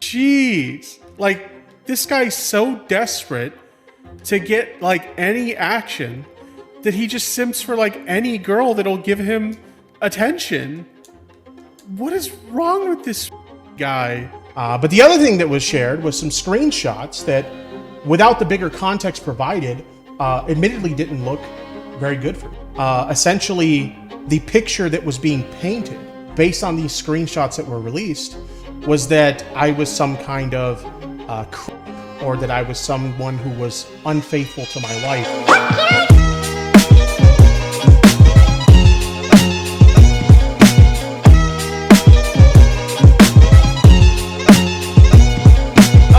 Jeez. Like, this guy's so desperate to get, like, any action that he just simps for, like, any girl that'll give him attention. What is wrong with this guy? But the other thing that was shared was some screenshots that, without the bigger context provided, admittedly didn't look very good for me. Essentially, the picture that was being painted based on these screenshots that were released was that I was some kind of creep, or that I was someone who was unfaithful to my wife.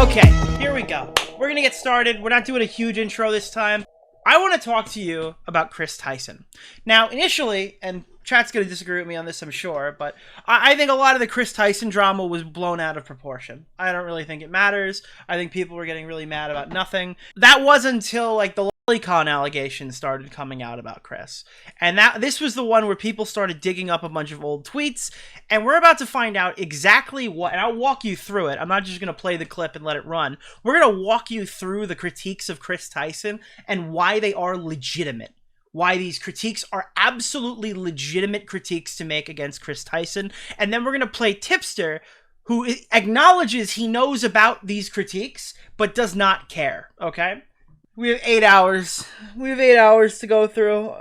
Okay, here we go. We're gonna get started. We're not doing a huge intro this time. I want to talk to you about Chris Tyson. Now, initially, and chat's going to disagree with me on this, I'm sure, but I think a lot of the Chris Tyson drama was blown out of proportion. I don't really think it matters. I think people were getting really mad about nothing. That was until, like, the Lolicon allegations started coming out about Chris. And this was the one where people started digging up a bunch of old tweets, and we're about to find out exactly what, and I'll walk you through it. I'm not just going to play the clip and let it run. We're going to walk you through the critiques of Chris Tyson and why they are legitimate. Why these critiques are absolutely legitimate critiques to make against Chris Tyson. And then we're going to play Tipster, who acknowledges he knows about these critiques, but does not care, okay? We have 8 hours. We have 8 hours to go through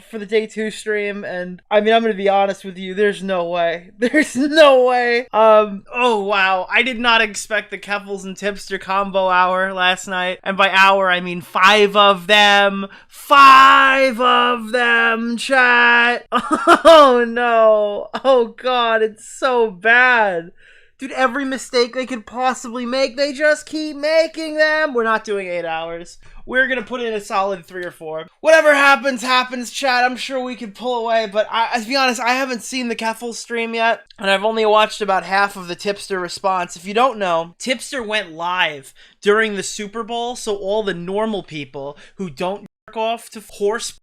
for the day 2 stream, and I mean, I'm gonna be honest with you. There's no way. There's no way. Oh wow, I did not expect the Keffels and Tipster combo hour last night, and by hour I mean 5 of them. 5 of them, chat. Oh no. Oh god, it's so bad. Dude, every mistake they could possibly make, they just keep making them. We're not doing 8 hours. We're going to put in a solid 3 or 4. Whatever happens, happens, chat. I'm sure we could pull away, but to be honest, I haven't seen the Keffel stream yet, and I've only watched about half of the Tipster response. If you don't know, Tipster went live during the Super Bowl, so all the normal people who don't jerk off to horse,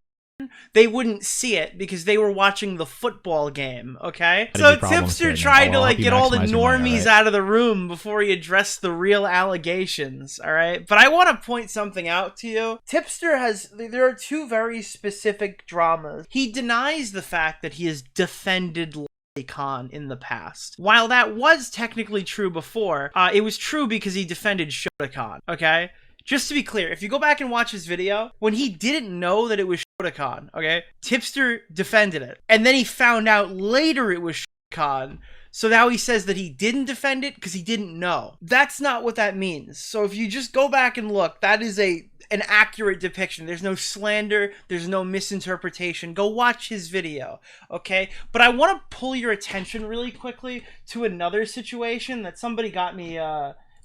they wouldn't see it because they were watching the football game, okay? So Tipster tried to, like, get all the normies out of the room before he addressed the real allegations, all right? But I want to point something out to you. Tipster there are 2 very specific dramas. He denies the fact that he has defended Khan in the past. While that was technically true before, it was true because he defended Khan, okay? Just to be clear, if you go back and watch his video, when he didn't know that it was Khan, okay, Tipster defended it. And then he found out later it was Khan, so now he says that he didn't defend it because he didn't know. That's not what that means. So if you just go back and look, that is an accurate depiction. There's no slander, there's no misinterpretation. Go watch his video, okay? But I want to pull your attention really quickly to another situation that somebody got me,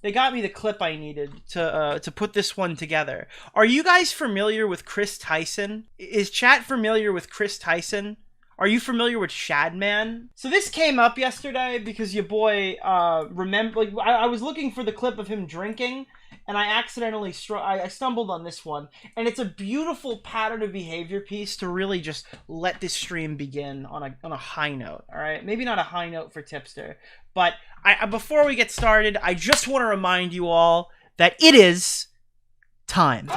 they got me the clip I needed to put this one together. Are you guys familiar with Chris Tyson? Is chat familiar with Chris Tyson? Are you familiar with Shadman? So this came up yesterday because your boy, I was looking for the clip of him drinking, and I accidentally I stumbled on this one, and it's a beautiful pattern of behavior piece to really just let this stream begin on a high note, all right? Maybe not a high note for Tipster, but before we get started, I just want to remind you all that it is time.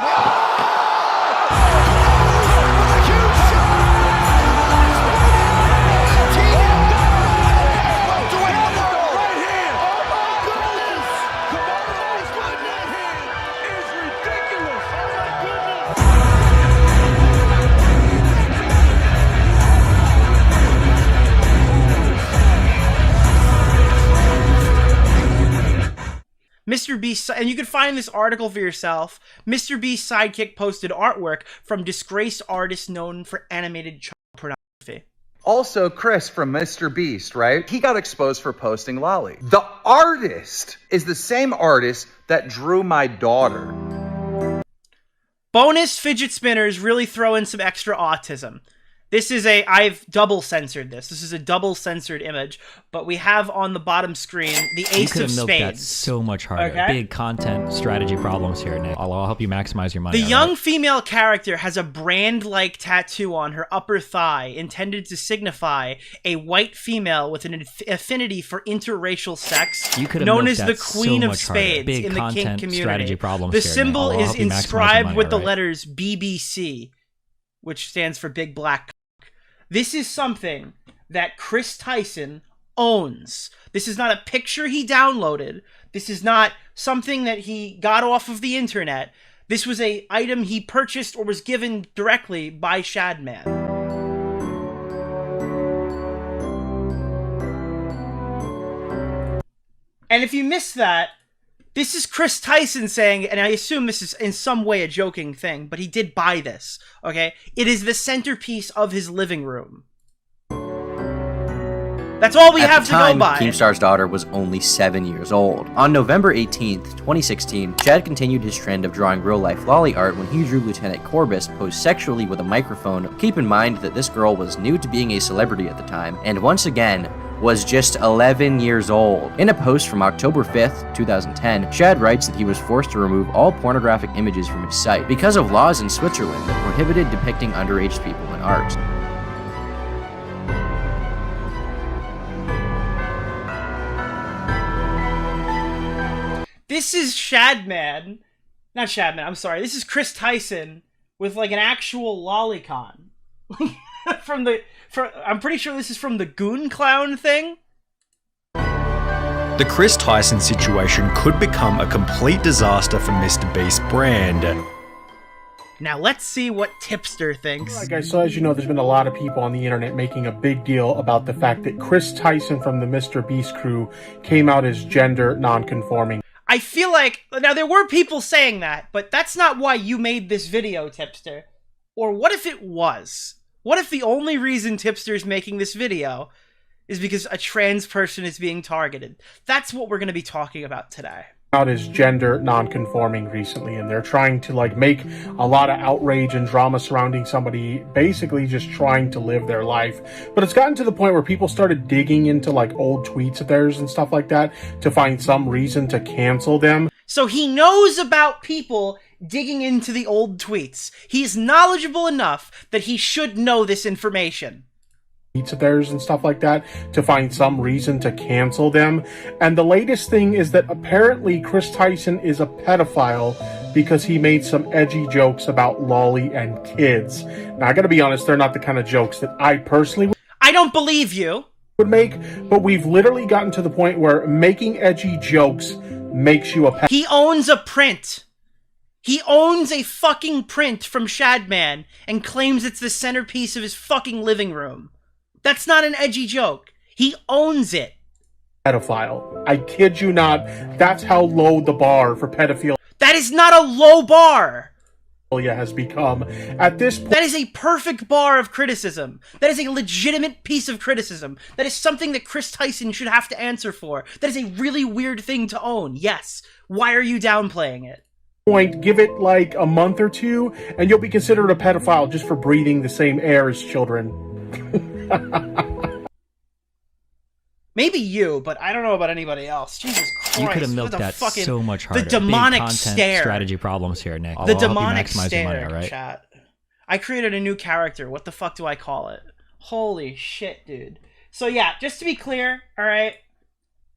Mr. Beast's, and you can find this article for yourself. Mr. Beast's sidekick posted artwork from disgraced artist known for animated child pornography. Also, Chris from Mr. Beast, right? He got exposed for posting Lolly. The artist is the same artist that drew my daughter. Bonus fidget spinners really throw in some extra autism. This is I've double censored this. This is a double censored image, but we have on the bottom screen the Ace of Milked that Spades. so much harder. Okay? Big content strategy problems here, Nick. I'll help you maximize your money. The all young right? female character has a brand-like tattoo on her upper thigh intended to signify a white female with an affinity for interracial sex, You could have known milked as that the so Queen of much harder. Spades Big in the kink content community. strategy problems The here, Nick. symbol I'll is help you maximize your inscribed money, with all the right? letters BBC, which stands for Big Black Cock. This is something that Chris Tyson owns. This is not a picture he downloaded. This is not something that he got off of the internet. This was an item he purchased or was given directly by Shadman. And if you missed that, this is Chris Tyson saying, and I assume this is in some way a joking thing, but he did buy this, okay? It is the centerpiece of his living room. That's all we have to go by. Keemstar's daughter was only 7 years old. On November 18th, 2016, Chad continued his trend of drawing real-life lolly art when he drew Lieutenant Corbus posed sexually with a microphone. Keep in mind that this girl was new to being a celebrity at the time, and once again, was just 11 years old. In a post from October 5th, 2010, Chad writes that he was forced to remove all pornographic images from his site because of laws in Switzerland that prohibited depicting underage people in art. This is Shadman. Not Shadman, I'm sorry. This is Chris Tyson with like an actual lolicon. I'm pretty sure this is from the Goon Clown thing. The Chris Tyson situation could become a complete disaster for Mr. Beast's brand. Now let's see what Tipster thinks. All right, guys, so as you know, there's been a lot of people on the internet making a big deal about the fact that Chris Tyson from the Mr. Beast crew came out as gender non-conforming. I feel like, now there were people saying that, but that's not why you made this video, Tipster. Or what if it was? What if the only reason Tipster's making this video is because a trans person is being targeted? That's what we're going to be talking about today. Out as gender non-conforming recently, and they're trying to like make a lot of outrage and drama surrounding somebody basically just trying to live their life. But it's gotten to the point where people started digging into like old tweets of theirs and stuff like that to find some reason to cancel them. So he knows about people digging into the old tweets. He's knowledgeable enough that he should know this information. Tweets of theirs and stuff like that to find some reason to cancel them. And the latest thing is that apparently Chris Tyson is a pedophile because he made some edgy jokes about lolly and kids. Now I gotta be honest, they're not the kind of jokes that I personally I don't believe you. would make, but we've literally gotten to the point where making edgy jokes makes you a pedophile. He owns a print. He owns a fucking print from Shadman and claims it's the centerpiece of his fucking living room. That's not an edgy joke. He owns it. Pedophile. I kid you not. That's how low the bar for pedophilia That is not a low bar. has become. At this point, That is a perfect bar of criticism. That is a legitimate piece of criticism. That is something that Chris Tyson should have to answer for. That is a really weird thing to own. Yes. Why are you downplaying it? give it like a month or two, and you'll be considered a pedophile just for breathing the same air as children. Maybe you, but I don't know about anybody else. Jesus Christ. You could have milked what the that fucking, so much harder. The demonic Big content stare. strategy problems here, Nick. The I'll help you demonic maximize your stare, money, all right? chat. I created a new character. What the fuck do I call it? Holy shit, dude. So yeah, just to be clear, alright?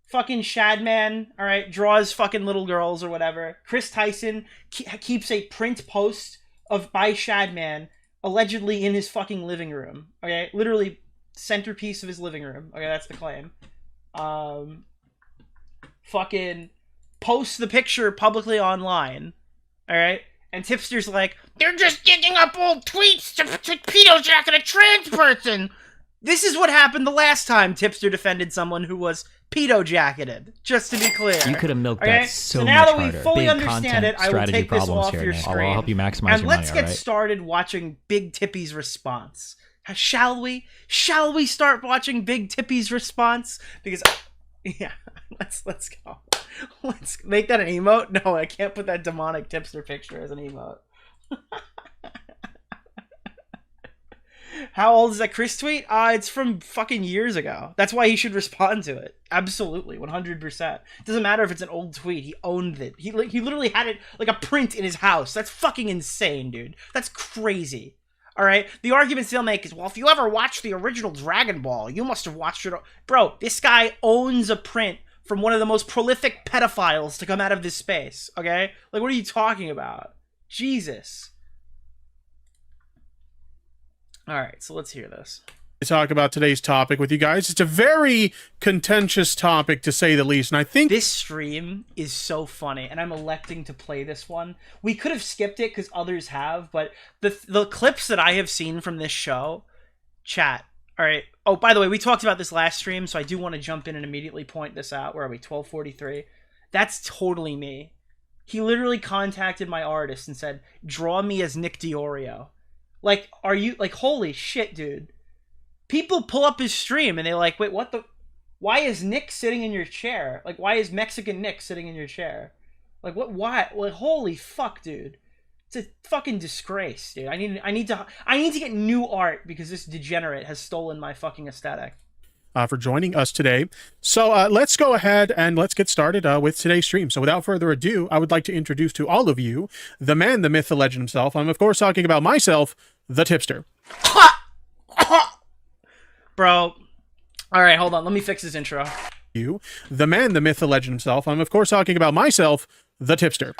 Fucking Shadman, alright, draws fucking little girls or whatever. Chris Tyson keeps a print post by Shadman allegedly in his fucking living room. Okay? Literally centerpiece of his living room. Okay, that's the claim. Fucking posts the picture publicly online. Alright? And Tipster's like, they're just digging up old tweets to pedo jacket a trans person. This is what happened the last time Tipster defended someone who was pedo jacketed. Just to be clear. You could have milked Okay? that so, so now much that we harder. fully Big understand content it, I will strategy take this problems off here, your Nick. screen. I'll help you maximize And your let's money, get all right? started watching Big Tippy's response. Shall we? Shall we start watching Big Tippy's response? Because, yeah, let's go. Let's make that an emote. No, I can't put that demonic Tipster picture as an emote. How old is that Chris tweet? It's from fucking years ago. That's why he should respond to it. Absolutely, 100%. Doesn't matter if it's an old tweet. He owned it. He literally had it like a print in his house. That's fucking insane, dude. That's crazy. All right? The arguments they'll make is, well, if you ever watched the original Dragon Ball, you must have watched it. Bro, this guy owns a print from one of the most prolific pedophiles to come out of this space, okay? Like, what are you talking about? Jesus. All right, so let's hear this. To talk about today's topic with you guys. It's a very contentious topic, to say the least, and I think this stream is so funny, and I'm electing to play this one. We could have skipped it because others have, but the clips that I have seen from this show, chat. All right. Oh, by the way, we talked about this last stream, so I do want to jump in and immediately point this out. Where are we? 12:43. That's totally me. He literally contacted my artist and said, "Draw me as Nick DeOrio." Like, are you like, holy shit, dude? People pull up his stream and they're like, wait, what the? Why is Nick sitting in your chair? Like, why is Mexican Nick sitting in your chair? Like, what? Why? Like, holy fuck, dude! It's a fucking disgrace, dude. I need to get new art because this degenerate has stolen my fucking aesthetic. For joining us today. So let's go ahead and let's get started with today's stream. So without further ado, I would like to introduce to all of you the man, the myth, the legend himself. I'm of course talking about myself, the Tipster. Bro. All right, hold on. Let me fix this intro. You, the man, the myth, the legend himself. I'm of course talking about myself, the Tipster.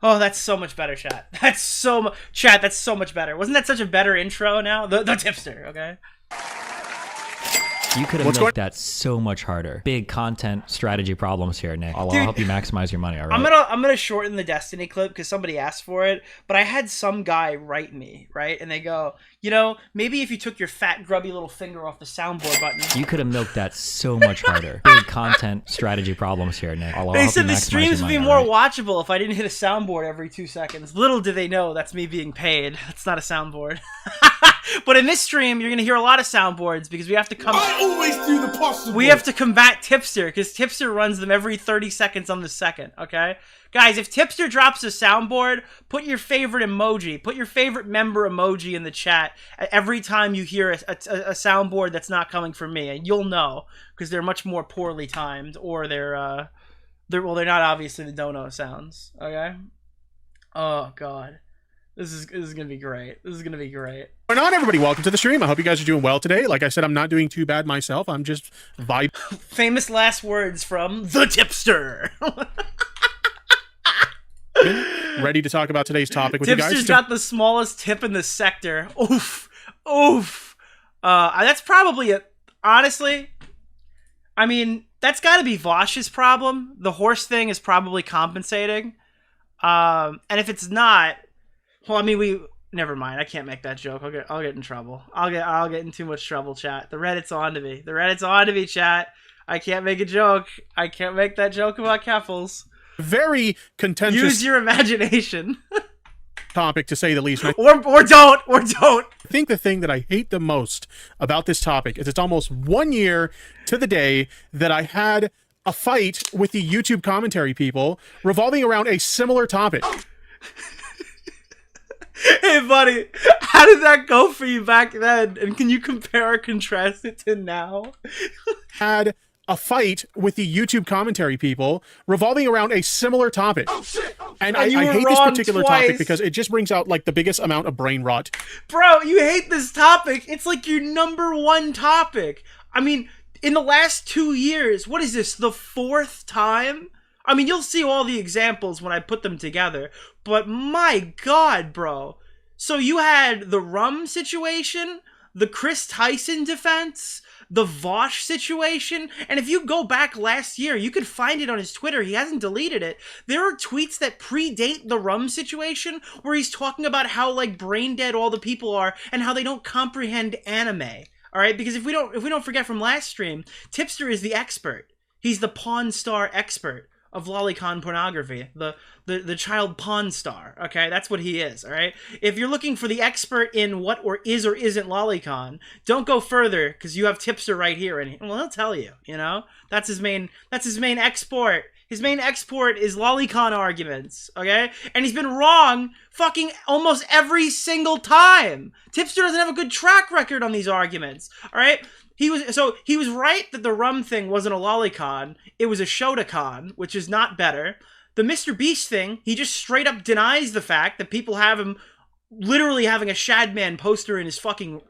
Oh, that's so much better, chat. That's so much, chat. That's so much better. Wasn't that such a better intro? Now the Tipster, okay. You could have made that so much harder. Big content strategy problems here, Nick. I'll help you maximize your money. All right. I'm gonna shorten the Destiny clip because somebody asked for it. But I had some guy write me, right, and they go, you know, maybe if you took your fat grubby little finger off the soundboard button. You could have milked that so much harder. Big content strategy problems here, Nick. They said the streams would be more watchable if I didn't hit a soundboard every 2 seconds. Little do they know that's me being paid. That's not a soundboard. But in this stream, you're gonna hear a lot of soundboards because we have to come. I always do the possible. We have to combat Tipster because Tipster runs them every 30 seconds on the second. Okay, guys, if Tipster drops a soundboard, put your favorite emoji, put your favorite member emoji in the chat every time you hear a soundboard that's not coming from me, and you'll know because they're much more poorly timed, or they're not obviously the dono sounds. Okay. Oh God. This is gonna be great. This is gonna be great. Why not, everybody? Welcome to the stream. I hope you guys are doing well today. Like I said, I'm not doing too bad myself. I'm just vibing. Famous last words from the Tipster. Ready to talk about today's topic with you guys. Tipster's got the smallest tip in the sector. Oof, oof. That's probably it. Honestly, I mean, that's got to be Vaush's problem. The horse thing is probably compensating. And if it's not. Well, I mean, never mind. I can't make that joke. I'll get in trouble. I'll get in too much trouble, chat. The Reddit's on to me. The Reddit's on to me, chat. I can't make a joke. I can't make that joke about Keffels. Very contentious. Use your imagination. Topic, to say the least. Or don't. I think the thing that I hate the most about this topic is it's almost 1 year to the day that I had a fight with the YouTube commentary people revolving around a similar topic. Hey, buddy, how did that go for you back then? And can you compare or contrast it to now? Had a fight with the YouTube commentary people revolving around a similar topic. And I hate this particular topic because it just brings out like the biggest amount of brain rot. Bro, you hate this topic. It's like your #1 topic. I mean, in the last 2 years, what is this, the 4th time? I mean, you'll see all the examples when I put them together, but my God, bro. So you had the rum situation, the Chris Tyson defense, the Vaush situation, and if you go back last year, you could find it on his Twitter. He hasn't deleted it. There are tweets that predate the rum situation where he's talking about how like brain dead all the people are and how they don't comprehend anime. All right, because if we don't forget from last stream, Tipster is the expert. He's the Pawn Star expert. of lolicon pornography, the child pawn star. Okay, that's what he is. All right. If you're looking for the expert in what or isn't lolicon, don't go further because you have Tipster right here, and well, he'll tell you. You know, that's his main export. His main export is lolicon arguments, okay? And he's been wrong fucking almost every single time. Tipster doesn't have a good track record on these arguments, all right? He was right that the rum thing wasn't a lolicon. It was a shotacon, which is not better. The Mr. Beast thing, he just straight up denies the fact that people have him literally having a Shadman poster in his fucking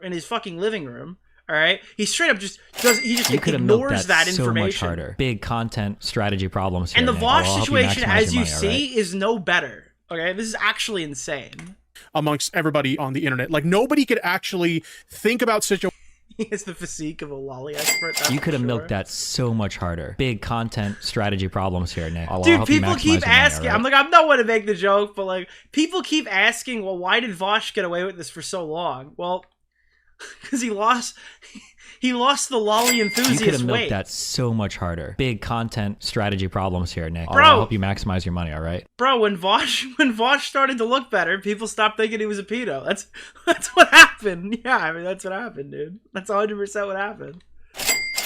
living room. All right, he straight up just ignores that information. So much harder. Big content strategy problems here. And the Nick. Vaush situation, as you money, see, right? is no better. Okay, this is actually insane. Amongst everybody on the internet, like nobody could actually think about situations. He has the physique of a lolly expert. You could have milked that so much harder. Big content strategy problems here, Nick. Dude, people keep asking. I'm like, I'm not one to make the joke, but like, people keep asking, well, why did Vaush get away with this for so long? Well, because he lost the lolly enthusiast weight. You could have milked that so much harder. Big content strategy problems here, Nick. Bro, I'll help you maximize your money, all right? Bro, when Vaush started to look better, people stopped thinking he was a pedo. That's what happened. Yeah, I mean, that's what happened, dude. That's 100% what happened.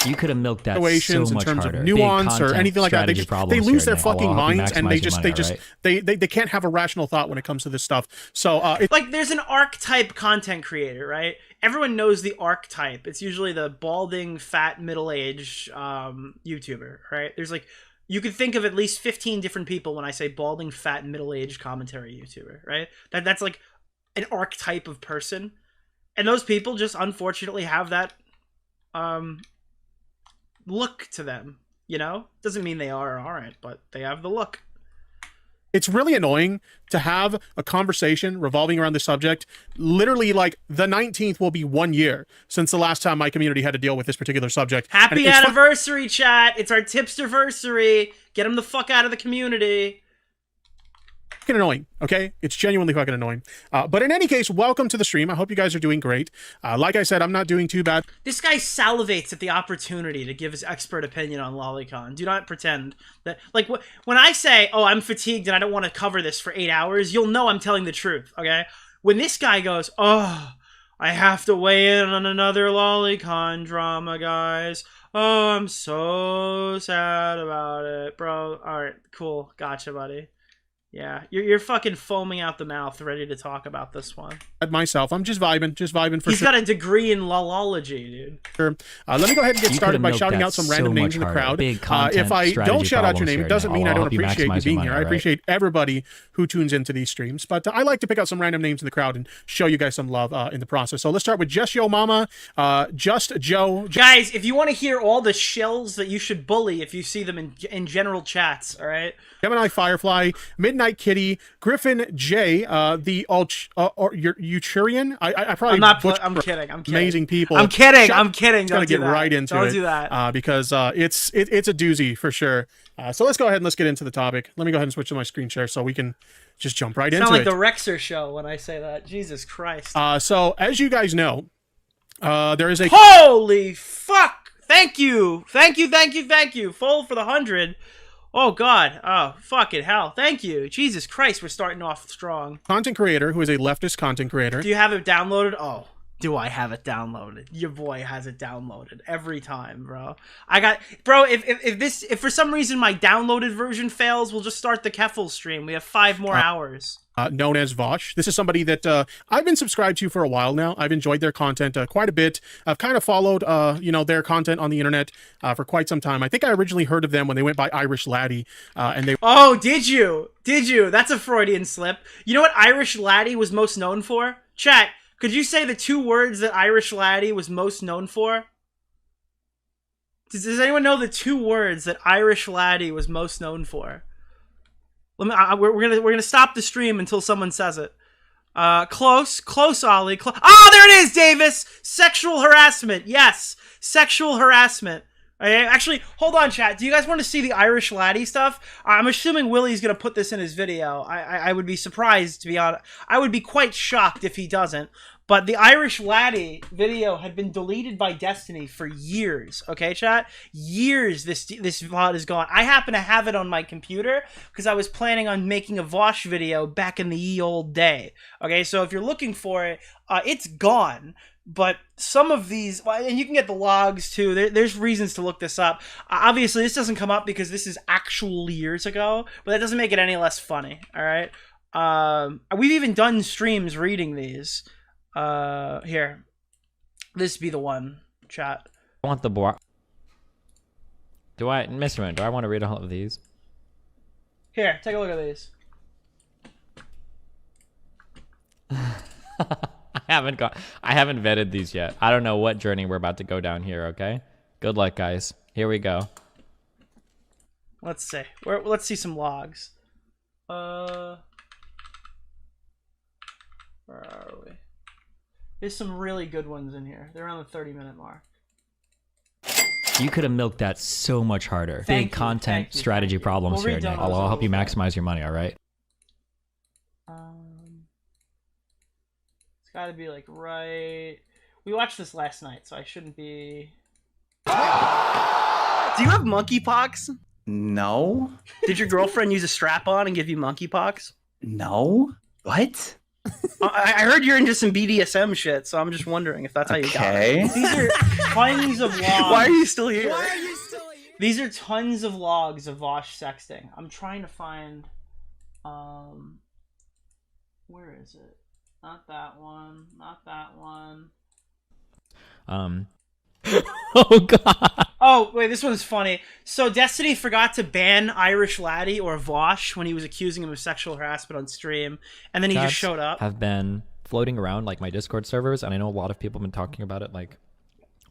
You could have milked that situations so much in terms harder. of nuance or anything like that. They lose their fucking minds, and they can't have a rational thought when it comes to this stuff. So like, there's an archetype content creator, right? Everyone knows the archetype. It's usually the balding, fat, middle-aged YouTuber, right? There's like, you could think of at least 15 different people when I say balding, fat, middle-aged commentary YouTuber, right? That's like an archetype of person, and those people just unfortunately have that look to them, you know? Doesn't mean they are or aren't, but they have the look. It's really annoying to have a conversation revolving around the subject. Literally, like, the 19th will be 1 year since the last time my community had to deal with this particular subject. Happy anniversary, chat! It's our Tipsterversary! Get him the fuck out of the community! Fucking annoying, okay? It's genuinely fucking annoying. But in any case, welcome to the stream. I hope you guys are doing great. Like I said, I'm not doing too bad. This guy salivates at the opportunity to give his expert opinion on lolicon. Do not pretend that, like, when I say, oh, I'm fatigued and I don't want to cover this for 8 hours, you'll know I'm telling the truth, okay? When this guy goes, oh, I have to weigh in on another lolicon drama, guys. Oh, I'm so sad about it, bro. All right, cool. Gotcha, buddy. Yeah, you're fucking foaming out the mouth, ready to talk about this one. Myself, I'm just vibing for He's got a degree in lolology, dude. Sure. Let me go ahead and get started by shouting out some random names in the crowd. If I don't shout out your name, it doesn't mean I don't appreciate you being here. I appreciate everybody who tunes into these streams, but I like to pick out some random names in the crowd and show you guys some love in the process. So let's start with Just Yo Mama, Just Joe. Guys, if you want to hear all the shells that you should bully if you see them in general chats, all right? Gemini Firefly, Midnight Kitty, Griffin J, the Uturian. I probably I'm kidding. Amazing people. I'm kidding. I'm kidding. Don't get right into it. Don't do that. Because it's a doozy for sure. So let's go ahead and let's get into the topic. Let me go ahead and switch to my screen share so we can just jump right into it. Sound like the Rexer show when I say that. Jesus Christ. So as you guys know, there is a holy fuck. Thank you. Full for the 100. Oh, God. Oh, fucking hell. Thank you. Jesus Christ, we're starting off strong. Content creator who is a leftist content creator. Do you have it downloaded? Oh, do I have it downloaded? Your boy has it downloaded every time, bro. If for some reason my downloaded version fails, we'll just start the Keffel stream. We have 5 more hours. Known as Vaush. This is somebody that I've been subscribed to for a while now. I've enjoyed their content quite a bit. I've kind of followed, their content on the internet for quite some time. I think I originally heard of them when they went by Irish Laddie, and they. Oh, did you? That's a Freudian slip. You know what Irish Laddie was most known for? Chat, could you say the 2 words that Irish Laddie was most known for? Does anyone know the 2 words that Irish Laddie was most known for? We're gonna stop the stream until someone says it. Close, Ollie. There it is, Davis. Sexual harassment. Yes, sexual harassment. Actually, hold on, chat. Do you guys want to see the Irish laddie stuff? I'm assuming Willie's going to put this in his video. I would be surprised, to be honest. I would be quite shocked if he doesn't. But the Irish laddie video had been deleted by Destiny for years. Okay, chat? Years this VOD is gone. I happen to have it on my computer because I was planning on making a Vaush video back in the ye old day. Okay, so if you're looking for it, it's gone. But some of these, and you can get the logs too. There's reasons to look this up. Obviously, this doesn't come up because this is actual years ago, but that doesn't make it any less funny. All right. We've even done streams reading these. Here, this be the one. Chat. I want the board. Mr. Moon, do I want to read all of these? Here, take a look at these. I haven't vetted these yet. I don't know what journey we're about to go down here, okay? Good luck, guys. Here we go. Let's see. Let's see some logs. Where are we? There's some really good ones in here. They're around the 30-minute mark. You could have milked that so much harder. Big content strategy problems here, Nick. I'll help you maximize your money, all right? It's got to be like right. We watched this last night, so I shouldn't be. Do you have monkeypox? No. Did your girlfriend use a strap-on and give you monkeypox? No. What? I heard you're into some BDSM shit, so I'm just wondering if that's how you got it. These are tons of logs. Why are you still here? These are tons of logs of Vaush sexting. I'm trying to find. Where is it? Not that one. Not that one. Oh god. Oh wait, this one's funny. So Destiny forgot to ban Irish laddie or Vaush when he was accusing him of sexual harassment on stream, and then he just showed up. Have been floating around like my Discord servers, and I know a lot of people have been talking about it like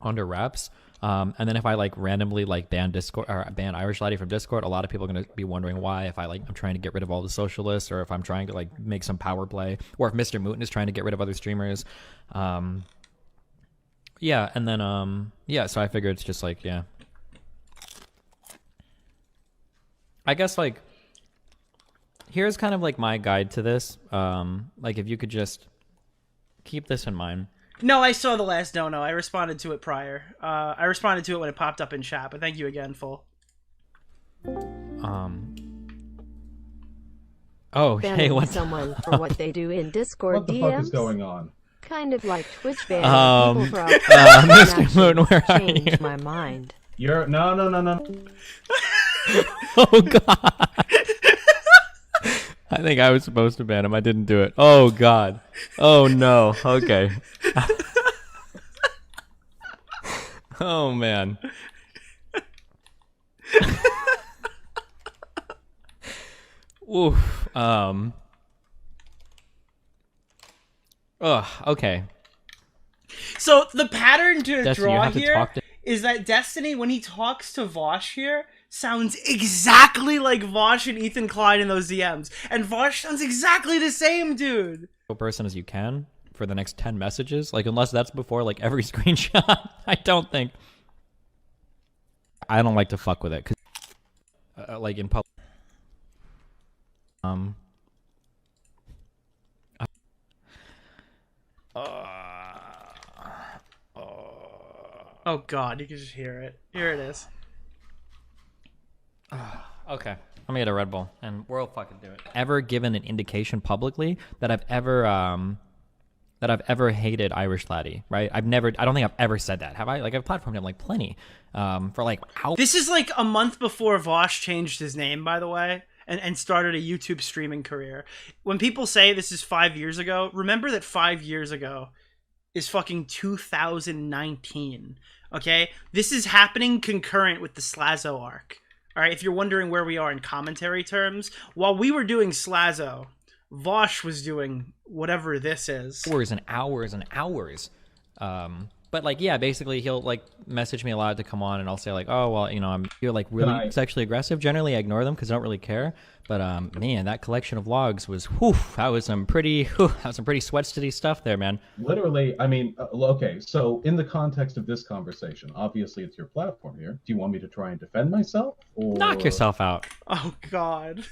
under wraps. And then if I like randomly like ban Irish laddie from Discord, a lot of people are gonna be wondering why. If I'm trying to get rid of all the socialists, or if I'm trying to like make some power play, or if Mr. Mooten is trying to get rid of other streamers. Yeah, and then yeah, so I figured it's just like, yeah. I guess like here's kind of like my guide to this. Like if you could just keep this in mind. No, I saw the last dono. I responded to it prior. I responded to it when it popped up in chat, but thank you again, Full. Oh, hey, what? Someone for what they do in Discord what the DMs? fuck is going on? Kind of like Twitch banning people for Mr. Moon, where are you? Changed my mind. You're no. Oh god. I think I was supposed to ban him. I didn't do it. Oh god. Oh no. Okay. Oh man. Oof. Okay. So the pattern to Destiny, draw here is that Destiny, when he talks to Vaush here, sounds exactly like Vaush and Ethan Klein in those DMs. And Vaush sounds exactly the same, dude. Person as you can for the next 10 messages, like unless that's before like every screenshot. I don't like to fuck with it cuz like in public. Oh god, you can just hear it. Here it is. Okay, let me get a Red Bull and we'll fucking do it. Ever given an indication publicly that I've ever hated Irish laddie, right? I don't think I've ever said that. Have I? Like I've platformed him like plenty. For like how This is like a month before Vaush changed his name, by the way, and started a YouTube streaming career. When people say this is 5 years ago, remember that 5 years ago is fucking 2019. Okay? This is happening concurrent with the Slazo arc. Alright, if you're wondering where we are in commentary terms, while we were doing Slazo, Vaush was doing whatever this is. hours and hours and hours But like, yeah, basically he'll like message me a lot to come on, and I'll say like, oh well, you know, you're like really sexually aggressive. Generally, I ignore them because I don't really care. But man, that collection of logs was, that was some pretty sweat-city stuff there, man. Literally, I mean, okay. So in the context of this conversation, obviously it's your platform here. Do you want me to try and defend myself, or knock yourself out? Oh God,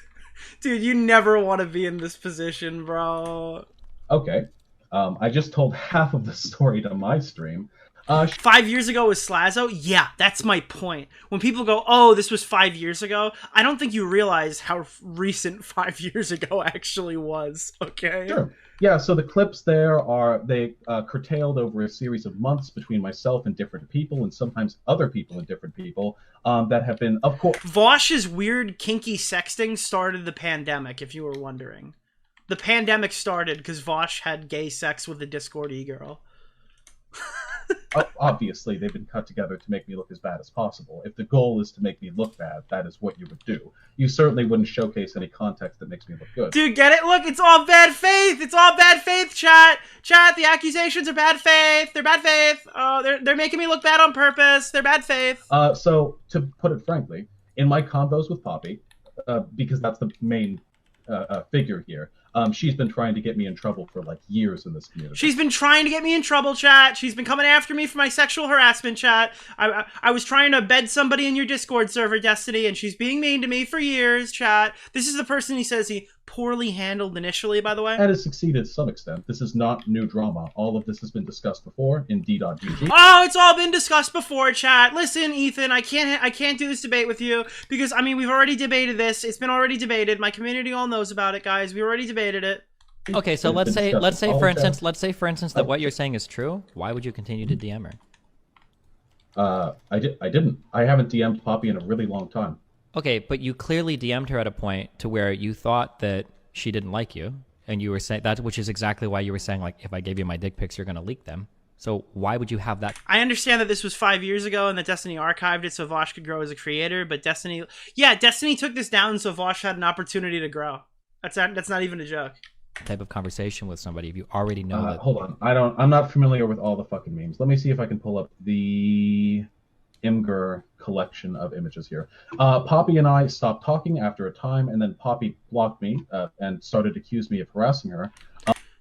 dude, you never want to be in this position, bro. Okay. I just told half of the story to my stream. 5 years ago was Slazo? Yeah, that's my point. When people go, oh, this was 5 years ago, I don't think you realize how recent 5 years ago actually was, okay? Sure. Yeah, so the clips there they curtailed over a series of months between myself and different people, and sometimes other people and different people, that have been, of course... Vaush's weird, kinky sexting started the pandemic, if you were wondering. The pandemic started because Vaush had gay sex with a Discord e-girl. Obviously, they've been cut together to make me look as bad as possible. If the goal is to make me look bad, that is what you would do. You certainly wouldn't showcase any context that makes me look good. Dude, get it? Look, it's all bad faith! It's all bad faith, chat! Chat, the accusations are bad faith! They're bad faith! Oh, they're making me look bad on purpose! They're bad faith! So, to put it frankly, in my combos with Poppy, because that's the main figure here, she's been trying to get me in trouble for like years in this community. She's been trying to get me in trouble, chat. She's been coming after me for my sexual harassment, chat. I was trying to bed somebody in your Discord server, Destiny, and she's being mean to me for years, chat. This is the person he says he poorly handled initially, by the way. And has succeeded to some extent. This is not new drama. All of this has been discussed before in d.bg. Oh, it's all been discussed before, chat. Listen, Ethan, I can't do this debate with you because, I mean, we've already debated this. It's been already debated. My community all knows about it, guys. We already debated it. Okay, so let's say for instance that what you're saying is true. Why would you continue to DM her? I didn't. I haven't DM'd Poppy in a really long time. Okay, but you clearly DM'd her at a point to where you thought that she didn't like you, and you were saying that, which is exactly why you were saying like, if I gave you my dick pics, you're gonna leak them. So why would you have that? I understand that this was 5 years ago and that Destiny archived it so Vaush could grow as a creator, but Destiny took this down so Vaush had an opportunity to grow. That's not even a joke. Type of conversation with somebody if you already know that. Hold on, I'm not familiar with all the fucking memes. Let me see if I can pull up the Imgur collection of images here. Poppy and I stopped talking after a time, and then Poppy blocked me and started to accuse me of harassing her.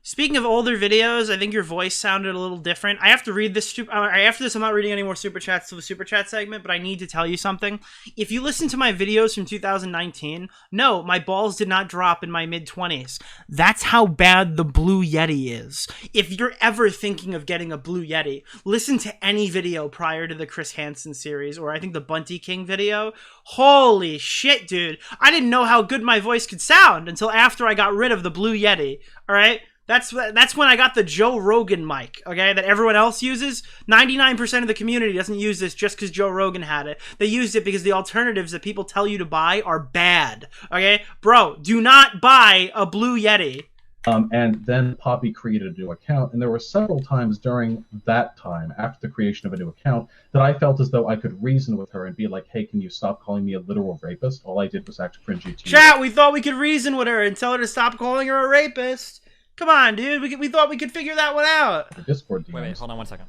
Speaking of older videos, I think your voice sounded a little different. I have to read this. After this, I'm not reading any more super chats to the super chat segment, but I need to tell you something. If you listen to my videos from 2019, no, my balls did not drop in my mid-20s. That's how bad the Blue Yeti is. If you're ever thinking of getting a Blue Yeti, listen to any video prior to the Chris Hansen series, or I think the Bunty King video. Holy shit, dude. I didn't know how good my voice could sound until after I got rid of the Blue Yeti, all right? That's when I got the Joe Rogan mic, okay, that everyone else uses. 99% of the community doesn't use this just because Joe Rogan had it. They used it because the alternatives that people tell you to buy are bad, okay? Bro, do not buy a Blue Yeti. And then Poppy created a new account, and there were several times during that time, after the creation of a new account, that I felt as though I could reason with her and be like, hey, can you stop calling me a literal rapist? All I did was act cringy to you. Chat, we thought we could reason with her and tell her to stop calling her a rapist. Come on, dude. We thought we could figure that one out. The Discord DMs. Wait, hold on 1 second.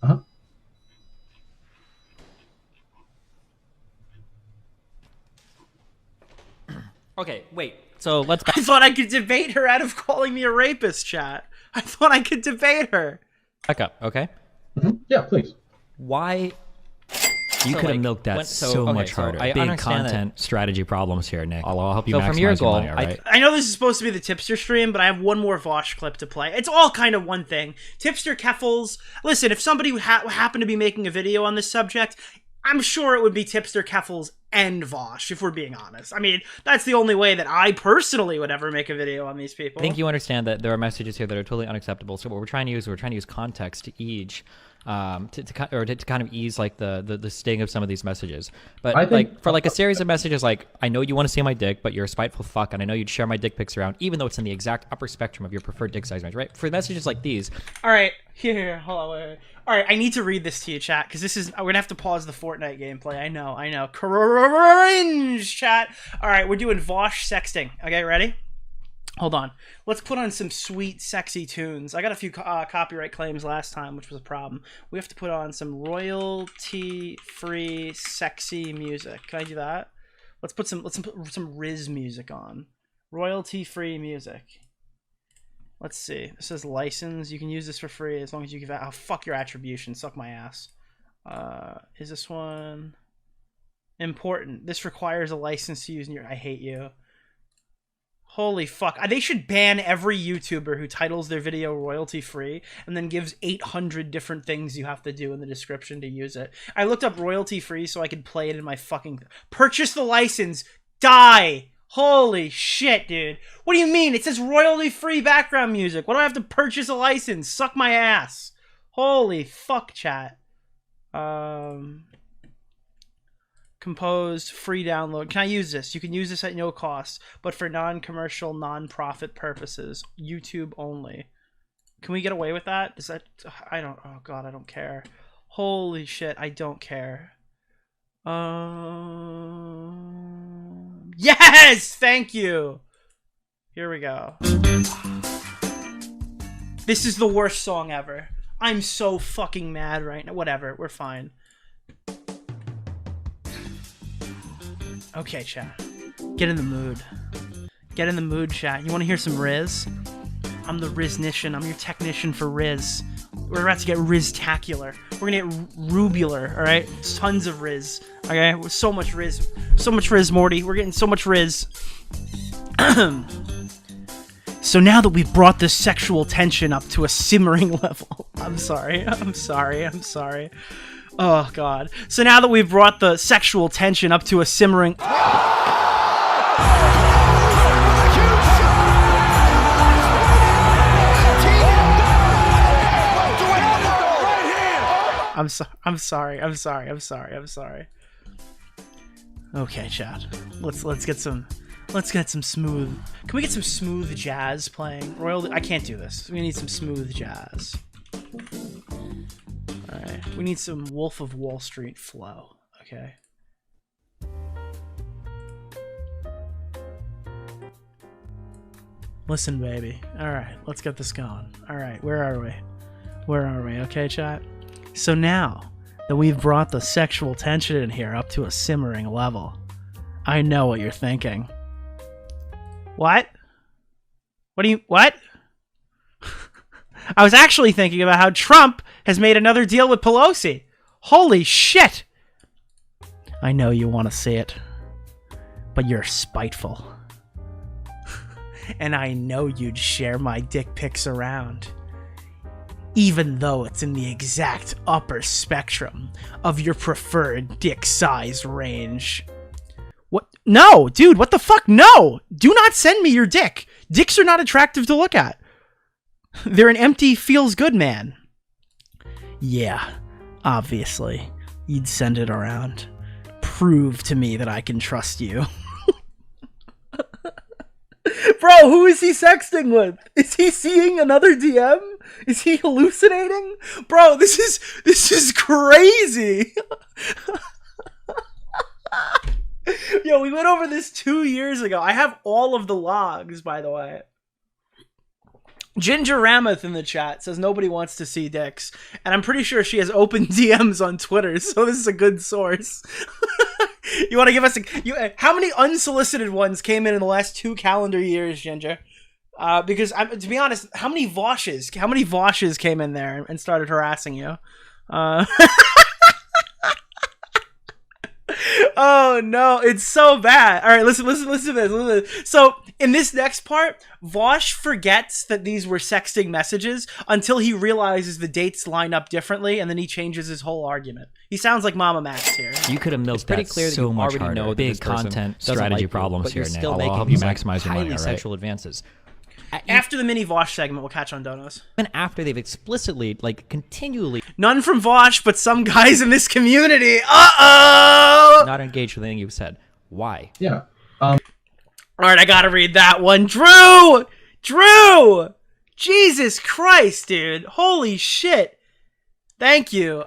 Uh-huh. Okay, wait. So let's... I thought I could debate her out of calling me a rapist, chat. I thought I could debate her. Back up, okay? Mm-hmm. Yeah, please. Why... You could have milked that so much harder. I Big understand content strategy problems here, Nick. I'll help you maximize from your goal, money, all right? I know this is supposed to be the Tipster stream, but I have one more Vaush clip to play. It's all kind of one thing. Tipster Keffels. Listen, if somebody happened to be making a video on this subject, I'm sure it would be Tipster Keffels and Vaush, if we're being honest. I mean, that's the only way that I personally would ever make a video on these people. I think you understand that there are messages here that are totally unacceptable. So what we're trying to use context to ease to kind of ease like the sting of some of these messages. But I think, for like a series of messages like, I know you want to see my dick, but you're a spiteful fuck, and I know you'd share my dick pics around, even though it's in the exact upper spectrum of your preferred dick size range, right? For messages like these. All right, here, hold on, wait. All right, I need to read this to you, chat, because we're gonna have to pause the Fortnite gameplay. I know. Cringe, chat. All right, we're doing Vaush sexting. Okay, ready? Hold on. Let's put on some sweet, sexy tunes. I got a few copyright claims last time, which was a problem. We have to put on some royalty-free, sexy music. Can I do that? Let's put some Riz music on. Royalty-free music. Let's see. This says license. You can use this for free as long as you give out. Oh, fuck your attribution. Suck my ass. Is this one important? This requires a license to use in your. I hate you. Holy fuck. They should ban every YouTuber who titles their video royalty free and then gives 800 different things you have to do in the description to use it. I looked up royalty free so I could play it in my fucking... Purchase the license. Die. Holy shit, dude. What do you mean? It says royalty free background music. Why do I have to purchase a license? Suck my ass. Holy fuck, chat. Composed, free download. Can I use this? You can use this at no cost, but for non-commercial, non-profit purposes. YouTube only. Can we get away with that? Is that... I don't... Oh, God, I don't care. Holy shit, I don't care. Yes! Thank you! Here we go. This is the worst song ever. I'm so fucking mad right now. Whatever, we're fine. Okay, chat. Get in the mood. Get in the mood, chat. You want to hear some Riz? I'm the Riznician. I'm your technician for Riz. We're about to get Riz-tacular. We're gonna get Rubular, alright? Tons of Riz. Okay? So much Riz. So much Riz, Morty. We're getting so much Riz. So now that we've brought the sexual tension up to a simmering level... I'm sorry. Oh, God. So now that we've brought the sexual tension up to a simmering... I'm sorry. Okay, chat. Let's get some smooth... Can we get some smooth jazz playing? I can't do this. We need some smooth jazz. Alright, we need some Wolf of Wall Street flow, okay? Listen, baby. Alright, let's get this going. Alright, where are we? Okay, chat? So now that we've brought the sexual tension in here up to a simmering level, I know what you're thinking. What? What? I was actually thinking about how Trump has made another deal with Pelosi. Holy shit! I know you want to see it, but you're spiteful. And I know you'd share my dick pics around, even though it's in the exact upper spectrum of your preferred dick size range. What? No, dude, what the fuck? No! Do not send me your dick. Dicks are not attractive to look at. They're an empty feels-good man. Yeah, obviously. You'd send it around. Prove to me that I can trust you. Bro, who is he sexting with? Is he seeing another DM? Is he hallucinating? Bro, this is crazy. Yo, we went over this 2 years ago. I have all of the logs, by the way. Ginger Ramath in the chat says nobody wants to see dicks. And I'm pretty sure she has open DMs on Twitter, so this is a good source. You want to give us how many unsolicited ones came in the last 2 calendar years, Ginger? Because to be honest, how many Vaushes came in there and started harassing you? Oh no, it's so bad. All right, listen to this. So in this next part, Vaush forgets that these were sexting messages until he realizes the dates line up differently, and then he changes his whole argument. He sounds like Mama Max here. You could have milked pretty that clear so that you much already harder. know that Big this person content doesn't strategy like you, problems but here, you're Nick. still I'll making help you these, maximize your money, highly all right? sexual advances. After the mini Vaush segment, we'll catch on donos. Even after they've explicitly, continually none from Vaush, but some guys in this community. Uh-oh! not engaged with anything you've said. Why? Yeah. All right, I gotta read that one. Drew! Jesus Christ, dude. Holy shit. Thank you.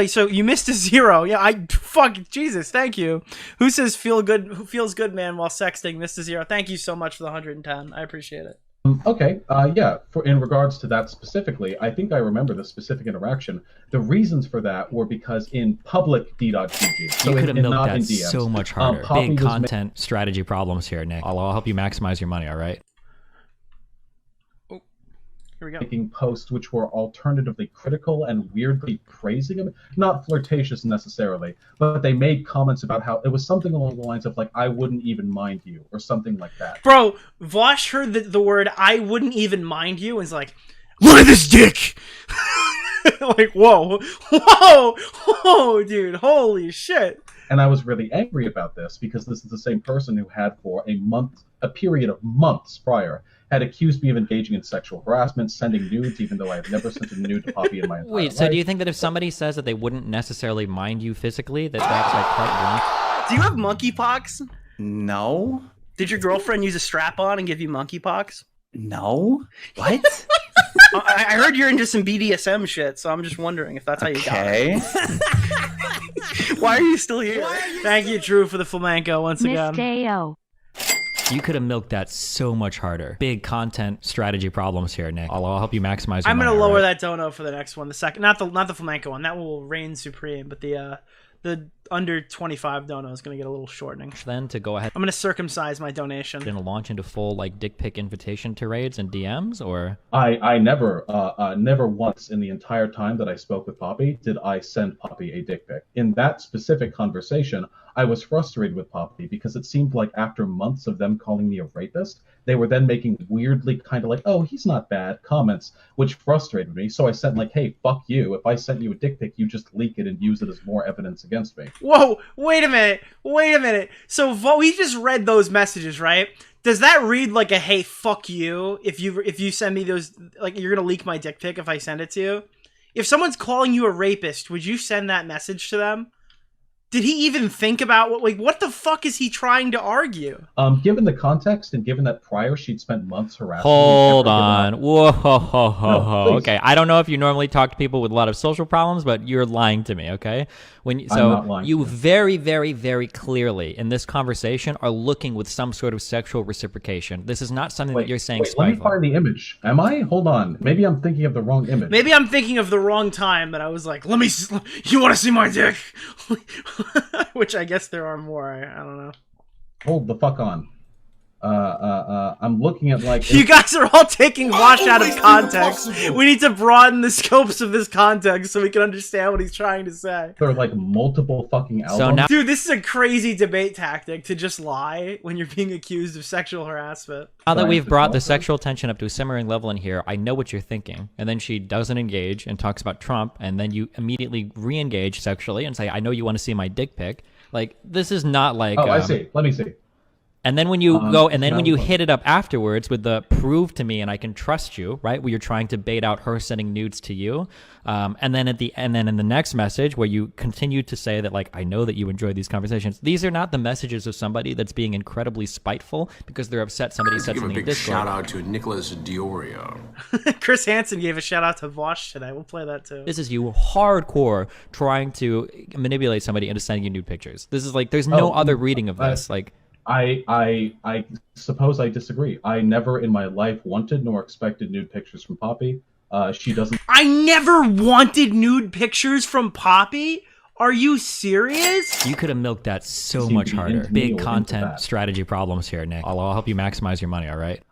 So you missed a 0. Yeah, fuck Jesus. Thank you. Who says feel good? Who feels good, man, while sexting? Missed a 0. Thank you so much for the 110. I appreciate it. Okay. Yeah. In regards to that specifically, I think I remember the specific interaction. The reasons for that were because in public d.gg, so you could have milked not that in DMs, so much harder. Poppy Big was content strategy problems here, Nick. I'll help you maximize your money. All right. Here we go. Making posts which were alternatively critical and weirdly praising him, not flirtatious necessarily, but they made comments about how it was something along the lines of like, I wouldn't even mind you, or something like that. Bro, Vaush heard the word I wouldn't even mind you and is like, look at this dick! Like, whoa, dude, holy shit. And I was really angry about this because this is the same person who had for a period of months prior, had accused me of engaging in sexual harassment, sending nudes, even though I have never sent a nude to Poppy in my entire life. Wait, so do you think that if somebody says that they wouldn't necessarily mind you physically, that's like carte blanche? Do you have monkeypox? No. Did your girlfriend use a strap-on and give you monkeypox? No. What? I heard you're into some BDSM shit, so I'm just wondering if that's how you got it. Why are you still here? Thank you, Drew, for the flamenco once again. You could have milked that so much harder. Big content strategy problems here, Nick. I'll help you maximize your I'm money. gonna lower right? that dono for the next one. The second, not the flamenco one. That will reign supreme. But the under 25 dono is gonna get a little shortening. Then to go ahead, I'm gonna circumcise my donation. Gonna launch into full like dick pic invitation to raids and DMs, or I never once in the entire time that I spoke with Poppy did I send Poppy a dick pic. In that specific conversation, I was frustrated with Poppy because it seemed like after months of them calling me a rapist, they were then making weirdly kind of like, oh, he's not bad comments, which frustrated me. So I sent like, hey, fuck you. If I sent you a dick pic, you just leak it and use it as more evidence against me. Whoa, wait a minute. So we just read those messages, right? Does that read like a hey, fuck you? If you send me those, like you're gonna leak my dick pic if I send it to you? If someone's calling you a rapist, would you send that message to them? Did he even think about what the fuck is he trying to argue? Given the context and given that prior she'd spent months harassing hold me, on. Whoa, No, okay. I don't know if you normally talk to people with a lot of social problems, but you're lying to me, okay? I'm not lying You to you. very, very, very clearly in this conversation are looking with some sort of sexual reciprocation. This is not something that you're saying Wait, let me spiteful. find the image. Am I? Hold on. Maybe I'm thinking of the wrong image. Maybe I'm thinking of the wrong time, but I was like, you want to see my dick? Which I guess there are more. I don't know. Hold the fuck on. I'm looking at like... You guys are all taking Vaush out of context. We need to broaden the scopes of this context so we can understand what he's trying to say. There are like multiple fucking albums. So now, Dude, this is a crazy debate tactic to just lie when you're being accused of sexual harassment. now that we've brought the sexual tension up to a simmering level in here, I know what you're thinking. And then she doesn't engage and talks about Trump, and then you immediately re-engage sexually and say, I know you want to see my dick pic. Like, this is not like... Oh, I see. Let me see. And then when you when you hit it up afterwards with the prove to me and I can trust you, right? Where you're trying to bait out her sending nudes to you. And then in the next message where you continue to say that like, I know that you enjoy these conversations. These are not the messages of somebody that's being incredibly spiteful because they're upset somebody said something in Discord. Shout out to Nicholas DeOrio. Chris Hansen gave a shout out to Vaush today. We'll play that too. This is you hardcore trying to manipulate somebody into sending you nude pictures. This is like, there's no other reading of this. Like, I suppose I disagree. I never in my life wanted nor expected nude pictures from Poppy. She doesn't... I never wanted nude pictures from Poppy? Are you serious? You could have milked that so much harder. Big content strategy problems here, Nick. I'll help you maximize your money, all right?